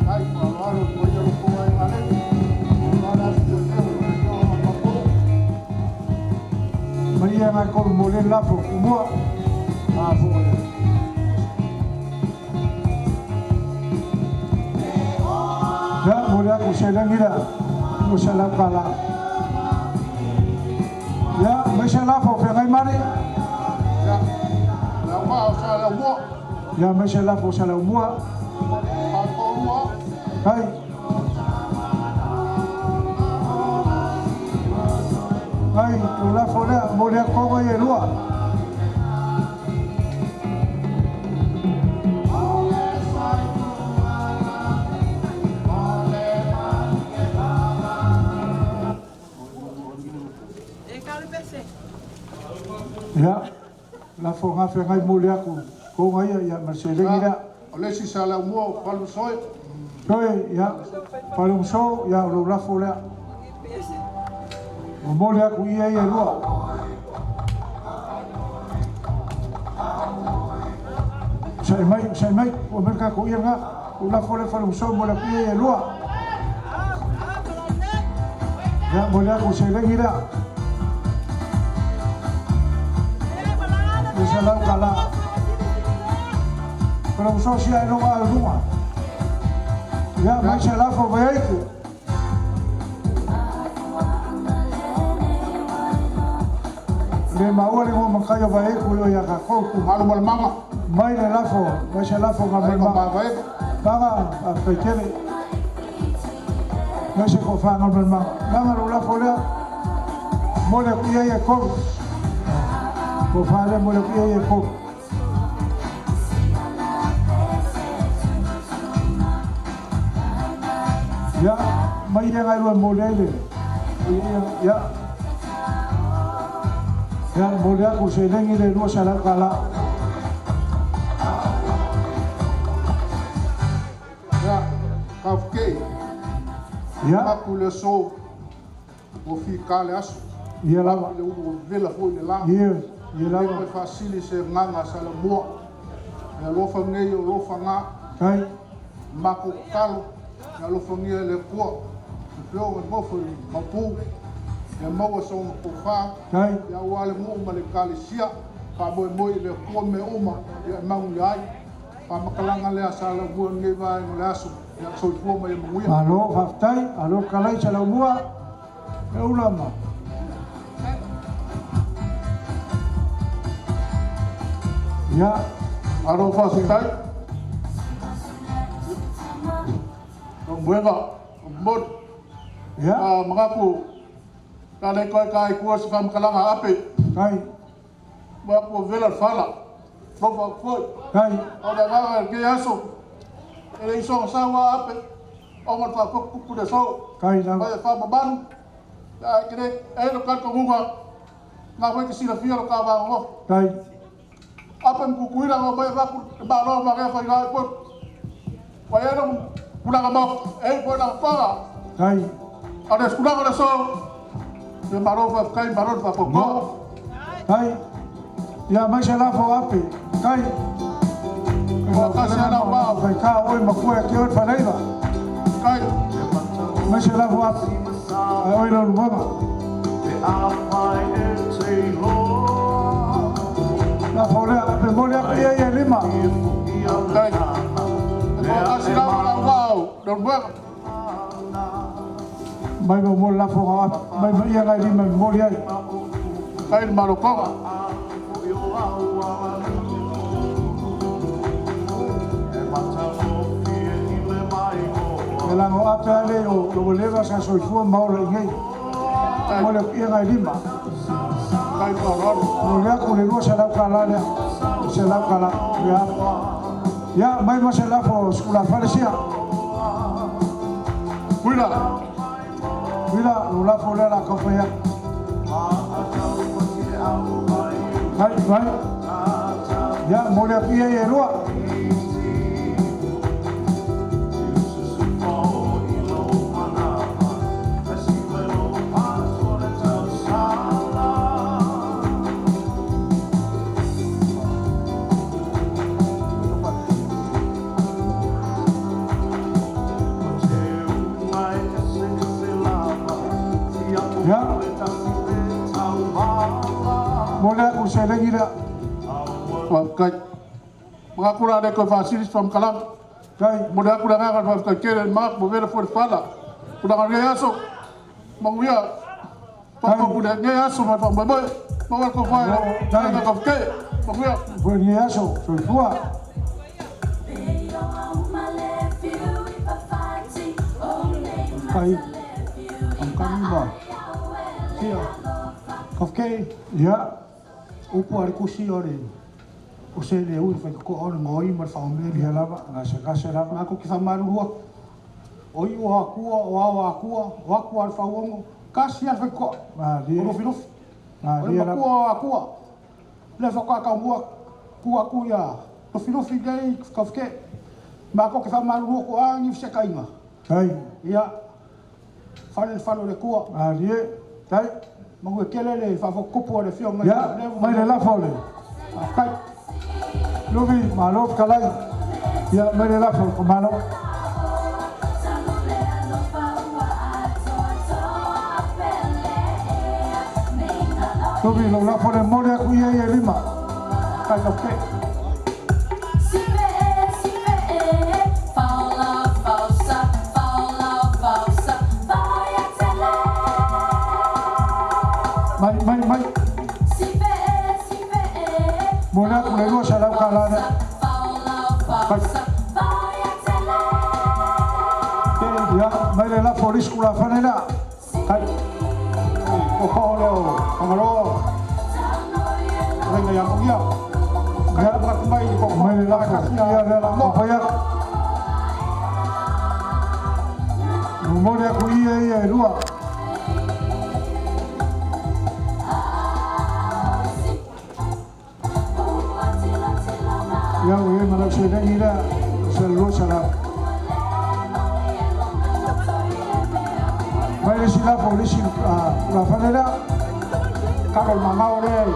kai palwalo ko yo ko ai ale Maria na ko mo le la fo mo a fo ya mulai aku sedang gira musala kala ya musala fo pengai mari ya la wa sala mo ya musala fo sala mo ko mo kai kai la fo le mulai ko ko ye lua ya la fo nga fe ngai mulai aku ko ngai ya masele gira ole si sala mo palu soy Koi ya paling so ya lo la fo le mo le aku ia ia lua sai mai o merka ko ia nga o la fo le paling so mo le ia ia lua ya mo le aku se le gira salam kala kalau sosial no al rumah ya macam lah for baik le mau le mau makayo baik ulo ya kako ku malu mal mama mai le la for macam la for ngambil mama baik banga apa kene macam ko fa ngambil mama banga la for le mo le kuya ya ko ko fale mo le kuya ye ko ya mai dia ngai lo mo le ya mo le ko se lengi le lo sala kala ya kafke ya aku le so o fi kale asu ya la le u vela fo le la ye la ko fasili se nganga sala mo ya lo fa ngai lo fa nga kai mako kalo ya lo fa ngai le ko pelo mo fo mapu ya mo so ko fa kai ya wale mo male kale sia pa mo le ko me uma ya mang yai pa makalanga le sala bu ngai va le asu ya so fo mo mo ya alo haftai alo kalai sala mua e ulama ya aro fasitai buenga mod ya mengaku kalau kai kuas kam kalanga ape kai baku velar fala propa foi kai ada ngaga ke aso ele iso sawa ape omar pa kuku de so kai na ba fa baban da kire elo kan ko ngunga na ko kisila fiero ka ba ngo kai apa yang kukuira ngo ba ba ba lo ma ga fa ga ko wa ya no kula ga ma ko na pa kai ada kula ga so de baro fa kai baro fa ko kai ya mashallah fo ape kai ko ka se na wa kai ka oi ma ko ke ot fa leiba kai mashallah fo ape oi lo mama la fole ape mo le ye lima kai ko ka se na wa do ba mai mo la fo mai mo ia ngai lima mo le kai ma lo ko la ngo ape ale o lo leva sa so fu ma o ngai mo le ia ngai lima kai ko ro mo le ko le no sa la kala le se la kala ya mai mo se la fo skula falesia Mira, lo la fo la ko fa ya Vai. Ya, mulai pia ya lua. Ya. Mulai aku saya lagi dah. Kai mga kurang ko fasilis from kalam kai muda aku dah akan fa kere mak bobera for fala kuda ngaya so manguya papa kuda ngaya so ma pamba boy mawa ko fa dai ka ke manguya ngaya so tua kai ang kanba sia kofke ya upo ari kusi ore o se le ui fai ko ona ngoi mar fa me ri lava na se ka se lava ko ki fa maru ho oi wa ku al fa wongo ka si al fai ko ma ri o filo na ri la ku le fa ka ku ya o filo fi dei kofke ma ko ki fa maru ho ko ani se kainga ai ya fa le ku a ri tai mo kelele fa fo kopo le fio ya mai le la fole kai Lubi, malo, kalay. Ya, may nila po, kumano. Lubi, lola po rin mo niya kuya ya lima. Kaya okay. May. Muna kung lego siya lang kalana. Ya, may nila polis kula pa nila. Kay, leo, pangalo. May nila kong yan. Kaya may nila kong yan. Mapayak. Muna kung iya, lua. Yang ini malam sudah ngira selalu salah. Baik sila polisi lapanera kalau mangau yang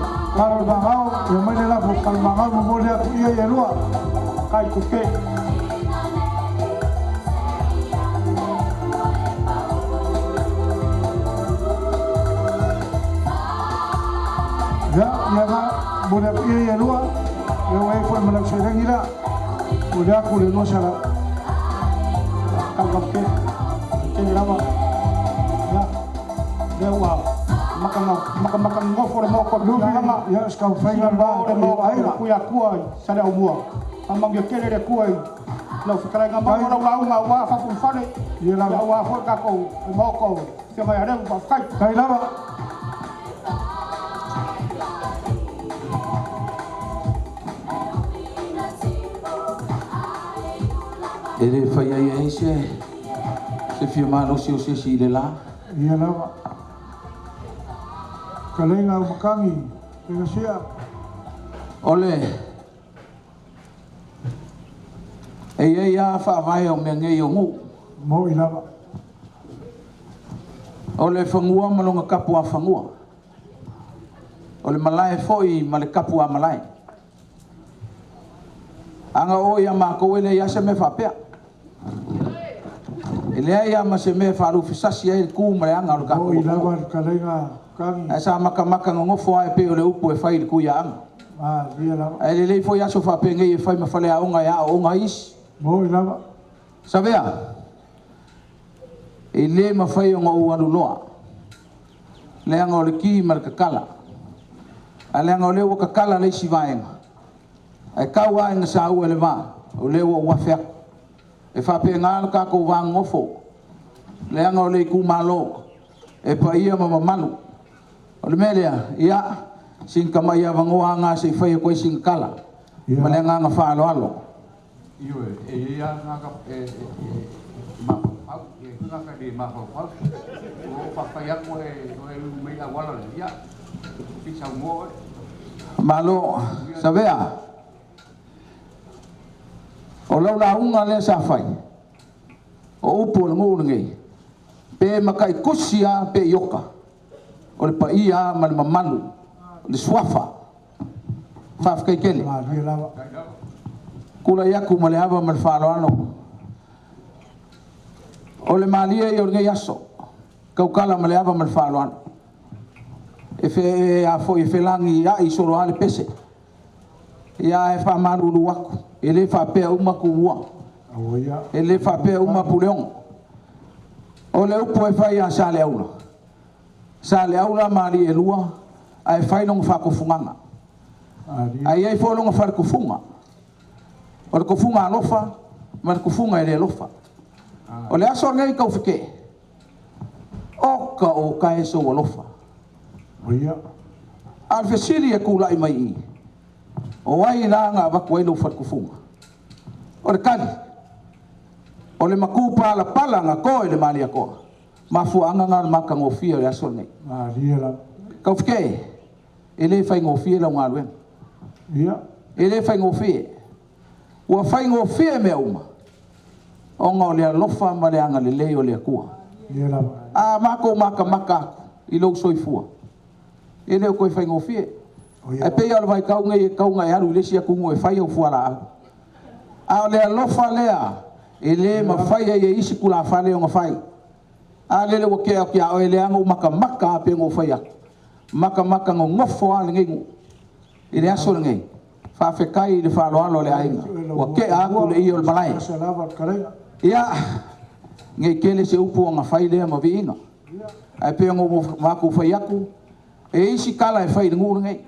mana lah kalau mangau memulai iya ya luar kai kuke. Ya boleh iya ya luar. Yung ay po malang siya lang nila. Udah aku lino siya lang. Kalkap ke. Kinilama. Ya. Dewa. Makan ngofo mo ko. Luma. Ya, skau fengan ba. Mo ay kuya kuay. Sada umua. Amang yo kele de kuay. Lau fikra nga mo lau wa fa fun fane. Ya la wa fo ka ko. Mo ko. Siya kaya dem fa kai. Kai lama. Ele fai ai se fia malo se si le la. Ia la. Kalenga makangi. Tenga sia. Ole. Ya fa vai o me ngai o ngu. Mo ila. Ole fangua malonga kapu a fangua. Ole malai foi male kapu a malai. Anga o ya ma ko ele ya se me fa pea. Ele ya ma se me fa ru fisasi e ku mare anga ru ka. O ila war kalenga kangi. Asa maka ngofo ai pe ole upu e fai ku ya anga. Ah, dia la. Ele le foi ya so fa pe ngai e fai ma fale a onga ya onga is. Mo ila. Sabea. Ele ma fai onga u anu loa. Le anga ole ki mar kakala. Ale anga ole o kakala le si vaenga. Ai kaua ina sa u ele va. O le o wa fea. E fa pe ngal ka ko wa ngofo. Le anga ole ku malo. E pa ia mama manu. O le melea ia sin kama ia vangoa nga se fai ko sin kala. Male nga fa alo alo. Iyo ia nga ka ma au e nga ka di ma fa o fa fa ya ko e mai a wala ia. Ki sa mo malo sabea o lau la unga le sa fai o upo le ngu ngai pe makai kusia pe yoka o le paia ma le mamalu le swafa fa kai kele kula yaku ma le ava ma le faloano o le malia i o ngai aso kaukala ma le ava ma le faloano e fe a fo e fe langi ya i solo ale pese ya e fa maru lu waku ele fa pe uma ku wa ele fa pe uma puleon o le upo e fa ya sale aula mari e lua ai fa non fa ko funganga ai fo non fa ko funga o ko funga lofa ma ko funga ele lofa o le aso ngai ka ufike o ka eso lofa al fesili e kula i mai o wai la nga va ko ilo fat kufunga o le kali o le makupa la pala nga ko le mali ko mafu anga nga maka ngofia le aso nei ka fke ele fai ngofia la nga lwen ele fai ngofia wa fai ngofia me uma o nga le lofa ma le anga le o le ku a mako maka ilo soifua ele ko fai ngofie e pe ia vai kaunga aru le sia kungo e fai o fuala a le lofa lea ele ma fai e isi kula fale o fai a le o ke o ele anga maka pe ngo fai maka ngo ngofo ale ngi ele aso ngi fa fe kai le fa lo le ai o ke a ku le io balai ia ngi kele se upo nga fai le ma vina ai pe ngo mako fai aku e isi kala e fai ngu ngai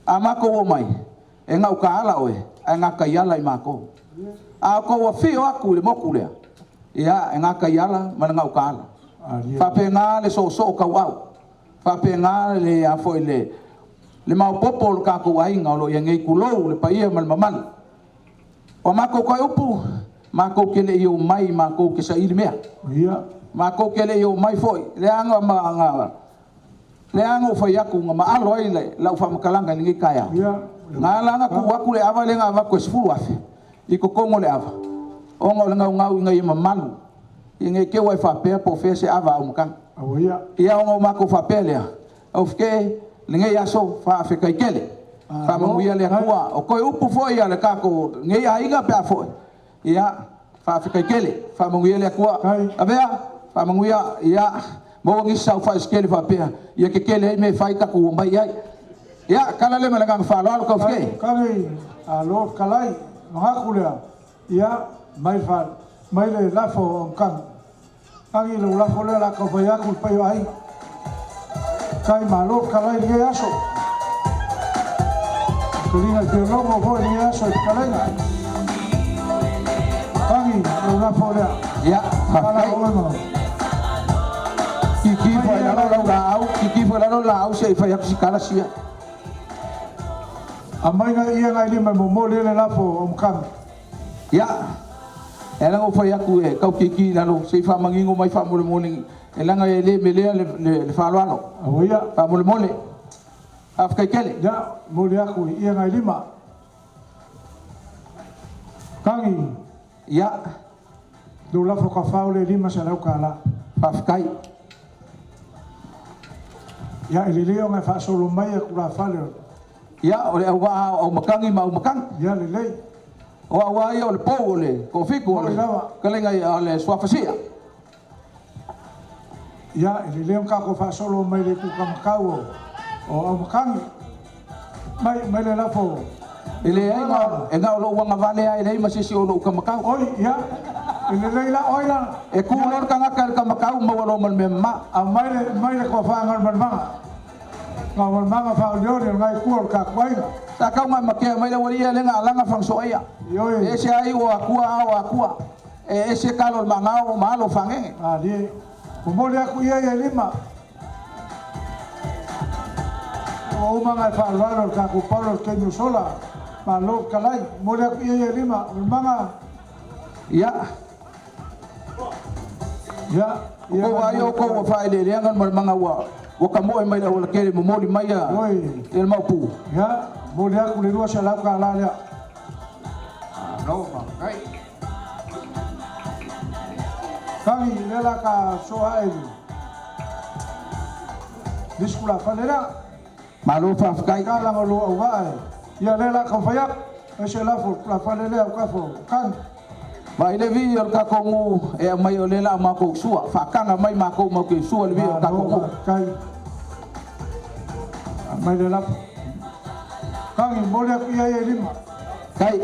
a mako o mai e ngau ka ala oe e nga ka yala i mako a ko wa fio aku le moku le ia e nga ka yala ma ngau ka ala fa pe nga le so ka wau fa pe nga le a foi le mau popol ka ko ai ngau lo ye ngai kulo le paia mal mamal o mako ko upu mako ke le yo mai mako ke sa ilmea ia mako ke le yo mai foi le anga ma le anga fa yaku ma alo ile la fa makalanga ni kaya nga langa ku waku le ava le nga va ko sfulu afi iko kongo le ava ongo le nga ngai mamalu inge ke wa fa pe po fese ava o mkan ia ongo mako fa pe le of ke le nga yaso fa fe kai kele fa mo ia le kuwa o ko upu fo ia le ka ko ngai aiga pe fo ia fa fe kai kele fa mo ia le kuwa avea fa mo ia mo ngi sa fa skele fa pe ia ke kele me fa ka ko mai ai ia kala le mala gang fa lo ko fe kali a lo kalai nga kulia ia mai fa mai le la fo kan angi lo la fo le la ko fa ya ku pe ai kai ma lo kalai ye aso kulina ke lo mo fo ye aso kalai angi lo la fo le ia fa Kiki foi lá no lau se foi a kala sia amai nga ia ngai lima mo le la fo omkan ya era o foi aku e kau kiki la no se fa mangingo mai fa mo morning e langa e le mele le fa lo oia fa mo mole afka kele ya mo le aku ia ngai lima kangi ya do la fo ka fa le lima sa la kala afkai ya ele leo nga fa solo mai ku la fa le ya ole wa o makangi ma o makang ya le wa yo le po le ko fiku le kalenga le swafasia ya ele leo ka ko fa solo mai le ku ka makau o makangi mai le la fo ele ai nga lo wa nga vale ai le masisi o lo ka makau oi ya ele le la oi la e ku lor ka nga ka makau mo lo mal memma mai le ko fa ngal mal ngawal manga fa yo ngai kuor ka kwai ta ka ngai makia mai le waria le nga langa fang soia e se ai o akua e se kalor manga o malo fange di mo le aku ia lima o manga fa lo ka ku palo ke ñu sola ma lo kalai mo le aku ia lima manga ya ko wa yo ko fa ile le ngal manga wa Wakamoe mai la kele momoli mai ya. El Maupu. Ya, moli aku le rua sa lau ka la lea. No, kai. Kangi lela ka soa ele. Diskula falera. Malo fa kai kala ngolo au vai. Ya lela ka fayak. Ese la fo la falera ka fo. Kan. Ba ile vi yor ka kongu e mai o lela ma ko sua. Fa kanga mai ma ko mo ke sua le vi ka kongu. Kai. Mai lela. Kangi moli aku ya lima. Kai.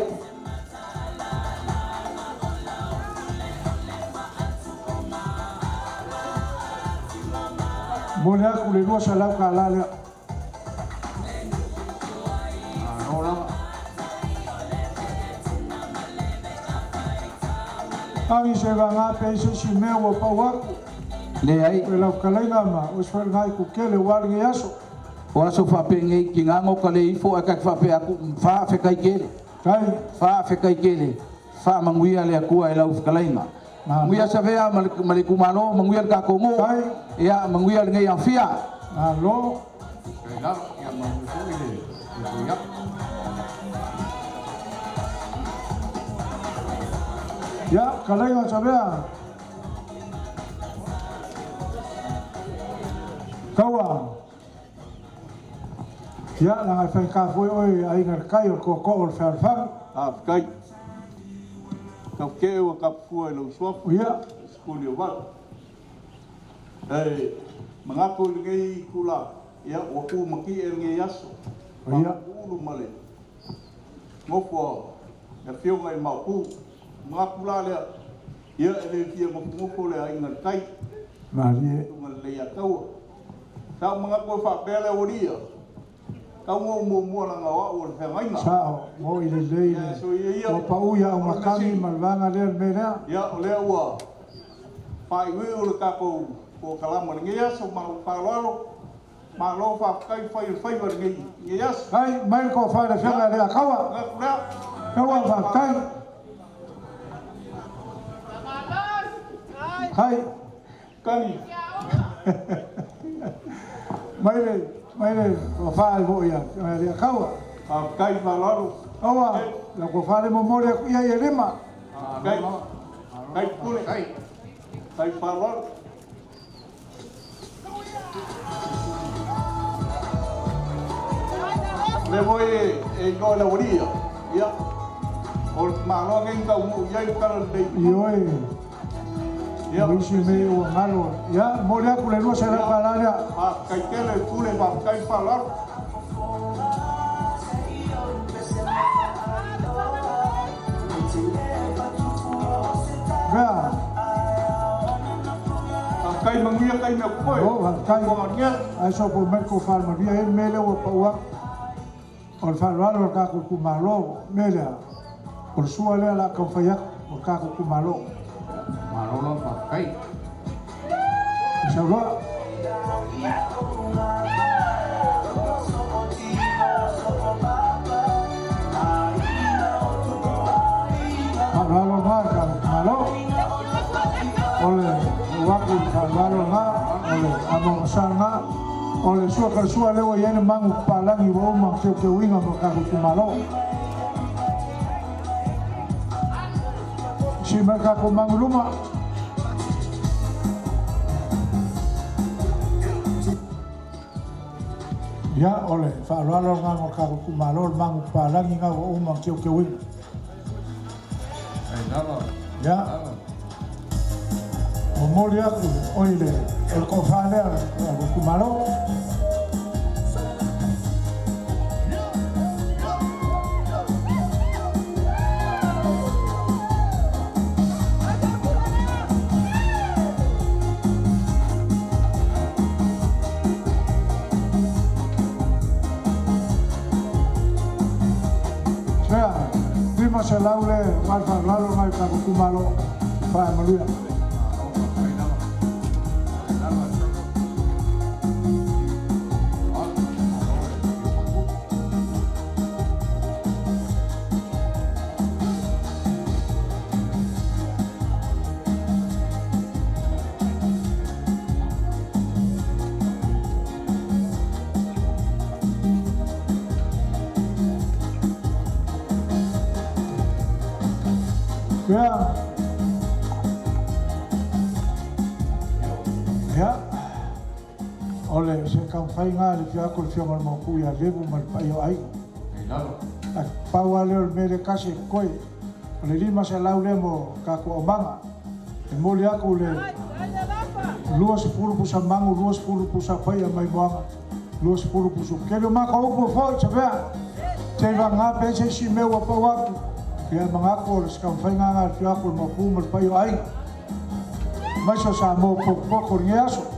Moli aku le rua sa lau ka la lea. Kangi se vanga pe se si mea wa pa waku. Le ai. Pe lau kalainga ma, usfar ngai ku kele wargi aso. O aso fa pe ngai ki ngango kale ifo ka fa pe aku fa fe kai kele. Kai. Fa fe kai kele. Fa manguia le aku ai lau kalainga. Manguia sa vea maliku malo, manguia ka kongo. Kai. Ya manguia ngai afia. Alo. Kai la ya manguia ile. Ya. Ya, kalainga sa vea. Kawa. Ya, nang fai ka foi oi ai ngar kai ko ko fer fang. Kai. Kau ke wa ka fu lo so. Ya. Skuli wa. Mengaku ngai kula ya wa ku maki ngai yaso. Ya. Ulu male. Ngopo ya fio ngai mau ku. Mengaku la le ya ele fio ngopo le ai ngar kai. Marie. Ngal le ya kau. Sa mengaku fa bele oria. Kau mo la ngawa o fe ngai na. Sao, mo ile le. O pa uya o makani malvanga le mera. Ya ole wa. Pai we o ka ko kalama ngai yaso mau pa lo ma lo fa kai fai wa ngai yaso. Ai mai ko fa le fenga le kawa. Kawa fa kai. Hai. Kani. Mai le ko fa bo ya le kawa. Kai fa lo. Kawa, la ko fa le mo mo le ya ye lema. Kai kule kai. Kai fa lo. Le voy go la orilla. Ya. O malo ngai ka mu ya ka le. Yoi. Ya, misi me o malo. Ya, mo le ku le no se la palabra. Kai ke le kule ba kai fa lo. Vea. Kai mangia kai me ko. Oh, kai mangia. Eso por mer ko fal mo dia me le o pa wa. O fal lo ka ku malo, me le. Por su ale la ko fa ya, o ka ku malo. Malo lo fa kai. Eso lo. Malo marca, malo. Ole, waku malo nga, ole, among sana, ole suwa lewa yan mangu palangi wa umang ke winga makaku malo. Si makaku mangu luma. Ya, ole, lo nga makaku malo mangu palangi nga wa umang ke winga. Ya. Memori aku, oile, el confane aku malo. Sea, prima se laule, mal parlalo, mal aku malo, fa maluya. Ya. Oleh se kau fai ngā le fia ko le fia mal mau ku ya lebu mal pa yo ai. Pa wa le mere kase koi. Ole lima se lau le mo ka ko omanga. E mo le aku le luas pulu pusa mangu luas pulu pusa pai mai moanga. Luas pulu pusu. Ke le ma ka upo fo se vea. Te va ngā pe se si me wa pa wa. Ke manga ko le ska fai ngā fia ko mo ku mal pa yo ai. Mai so sa mo po ko ngiaso.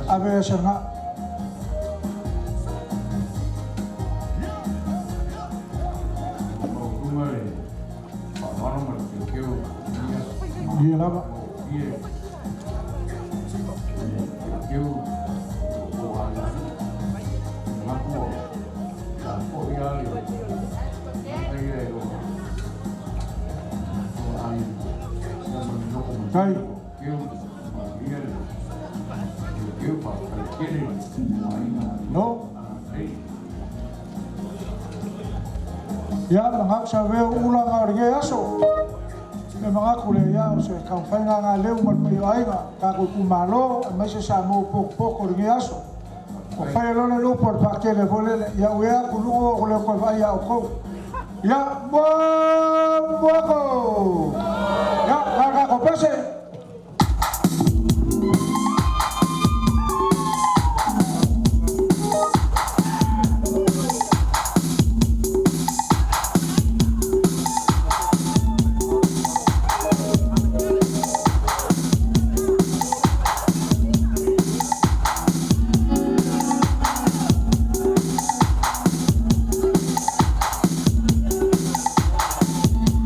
A ver, Serna. Iya lah, Pak. Hai. No. Ya, mangak sa veo ulang arge aso. Memang aku le ya, se kau fai nga leu mal payo ai nga, ka ko kumalo, mai se sa mo pok arge aso. O fai lo le por pa ke le vole ya wea ku lu o le ko vai ya ko. Ya, bo ko. Ya, ka ko pase.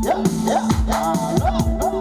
Yeah, yeah, yeah.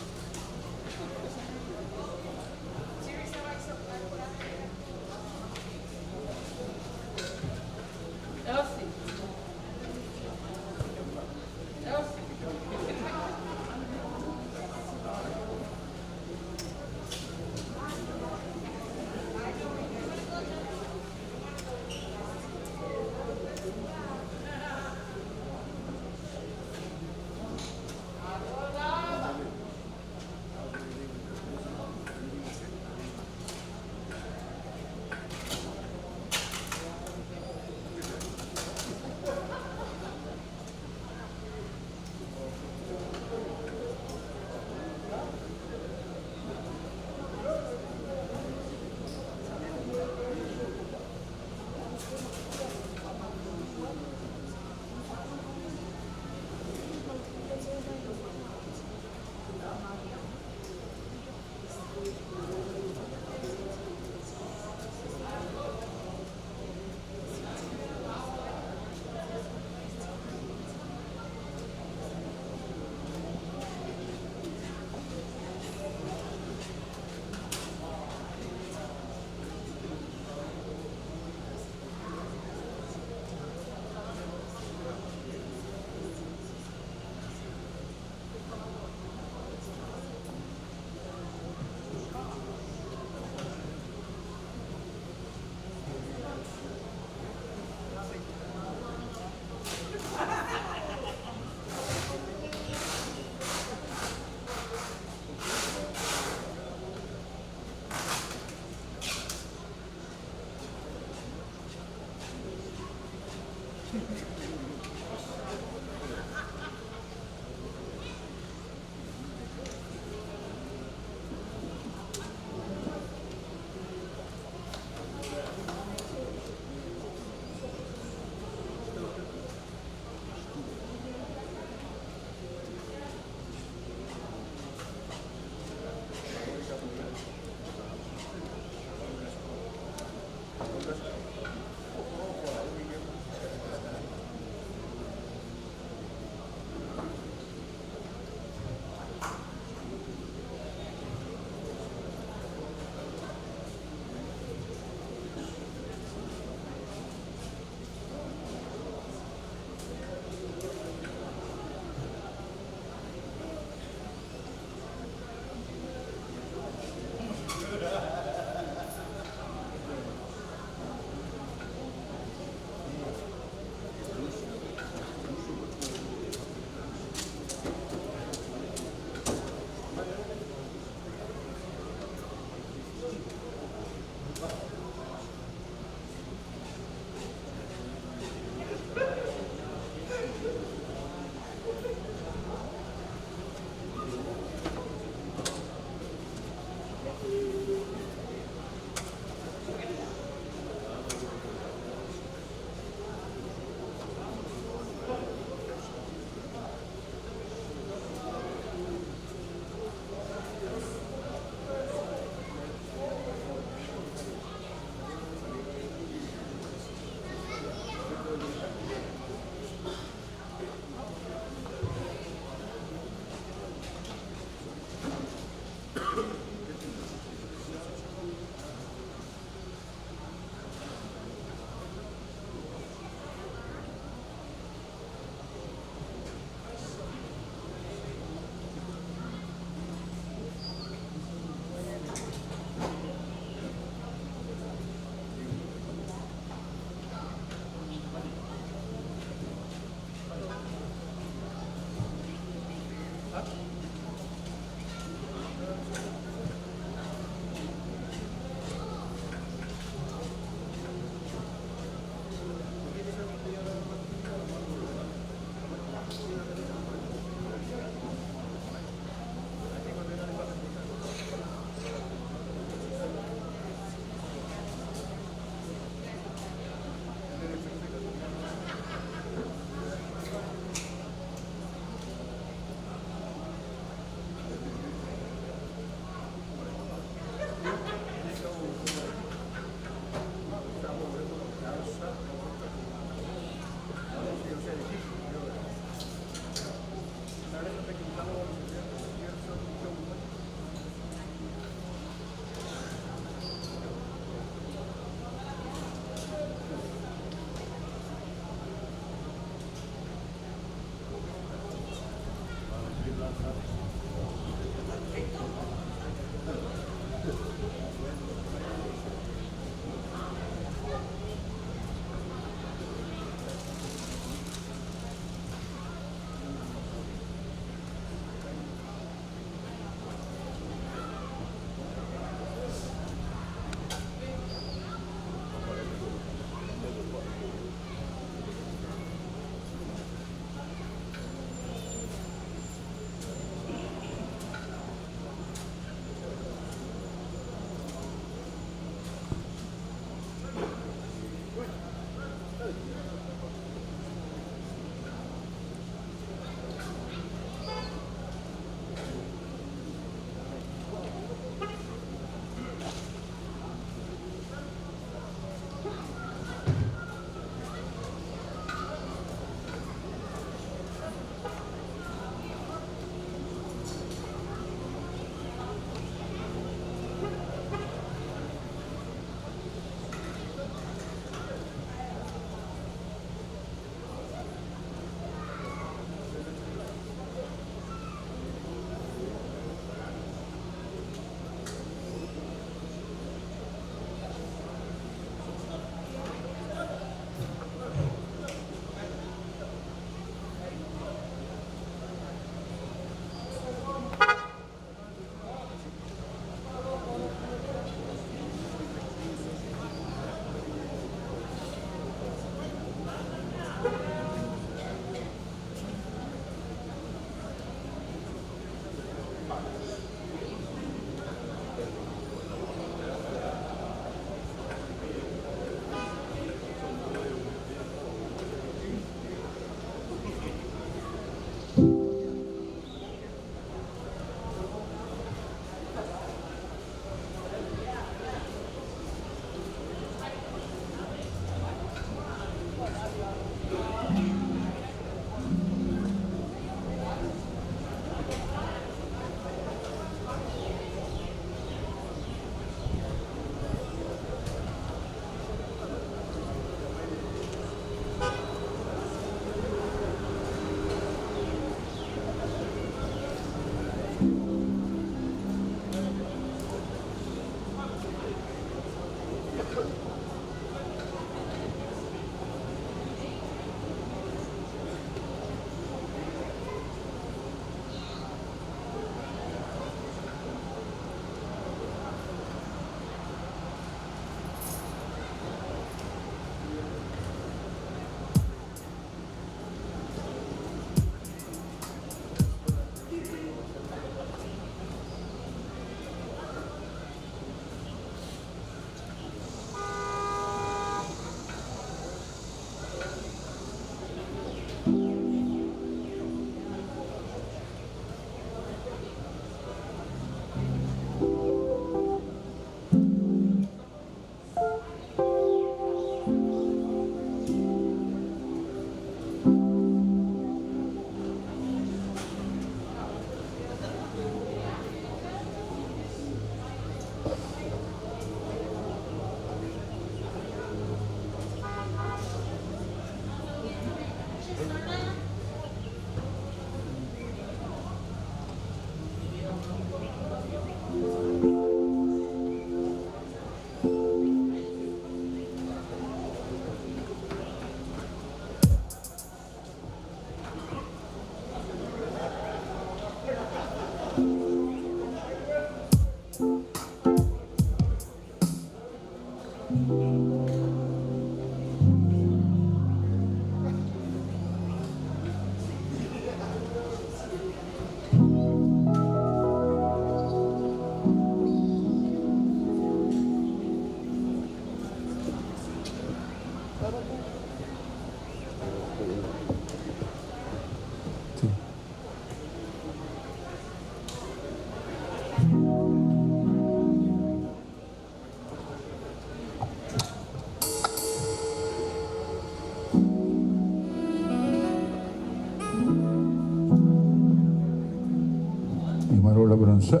Marola Bronsa.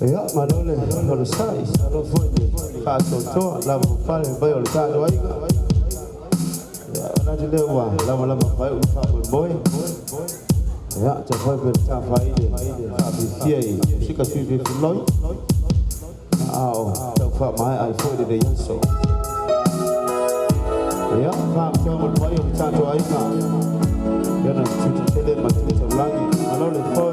Ya, malole, kalau sai, kalau foi, kaso to, lama pale bayo litado aiga. Ya, nanti lewa, lama bayo ufako boy. Ya, chafai berchafai de, habis siai, sika sufi fuloi. Chafai mai ai foi de yanso. Ya, fam chama bayo litado aiga. Ya, nanti cuci tele mati terlangi, malole foi.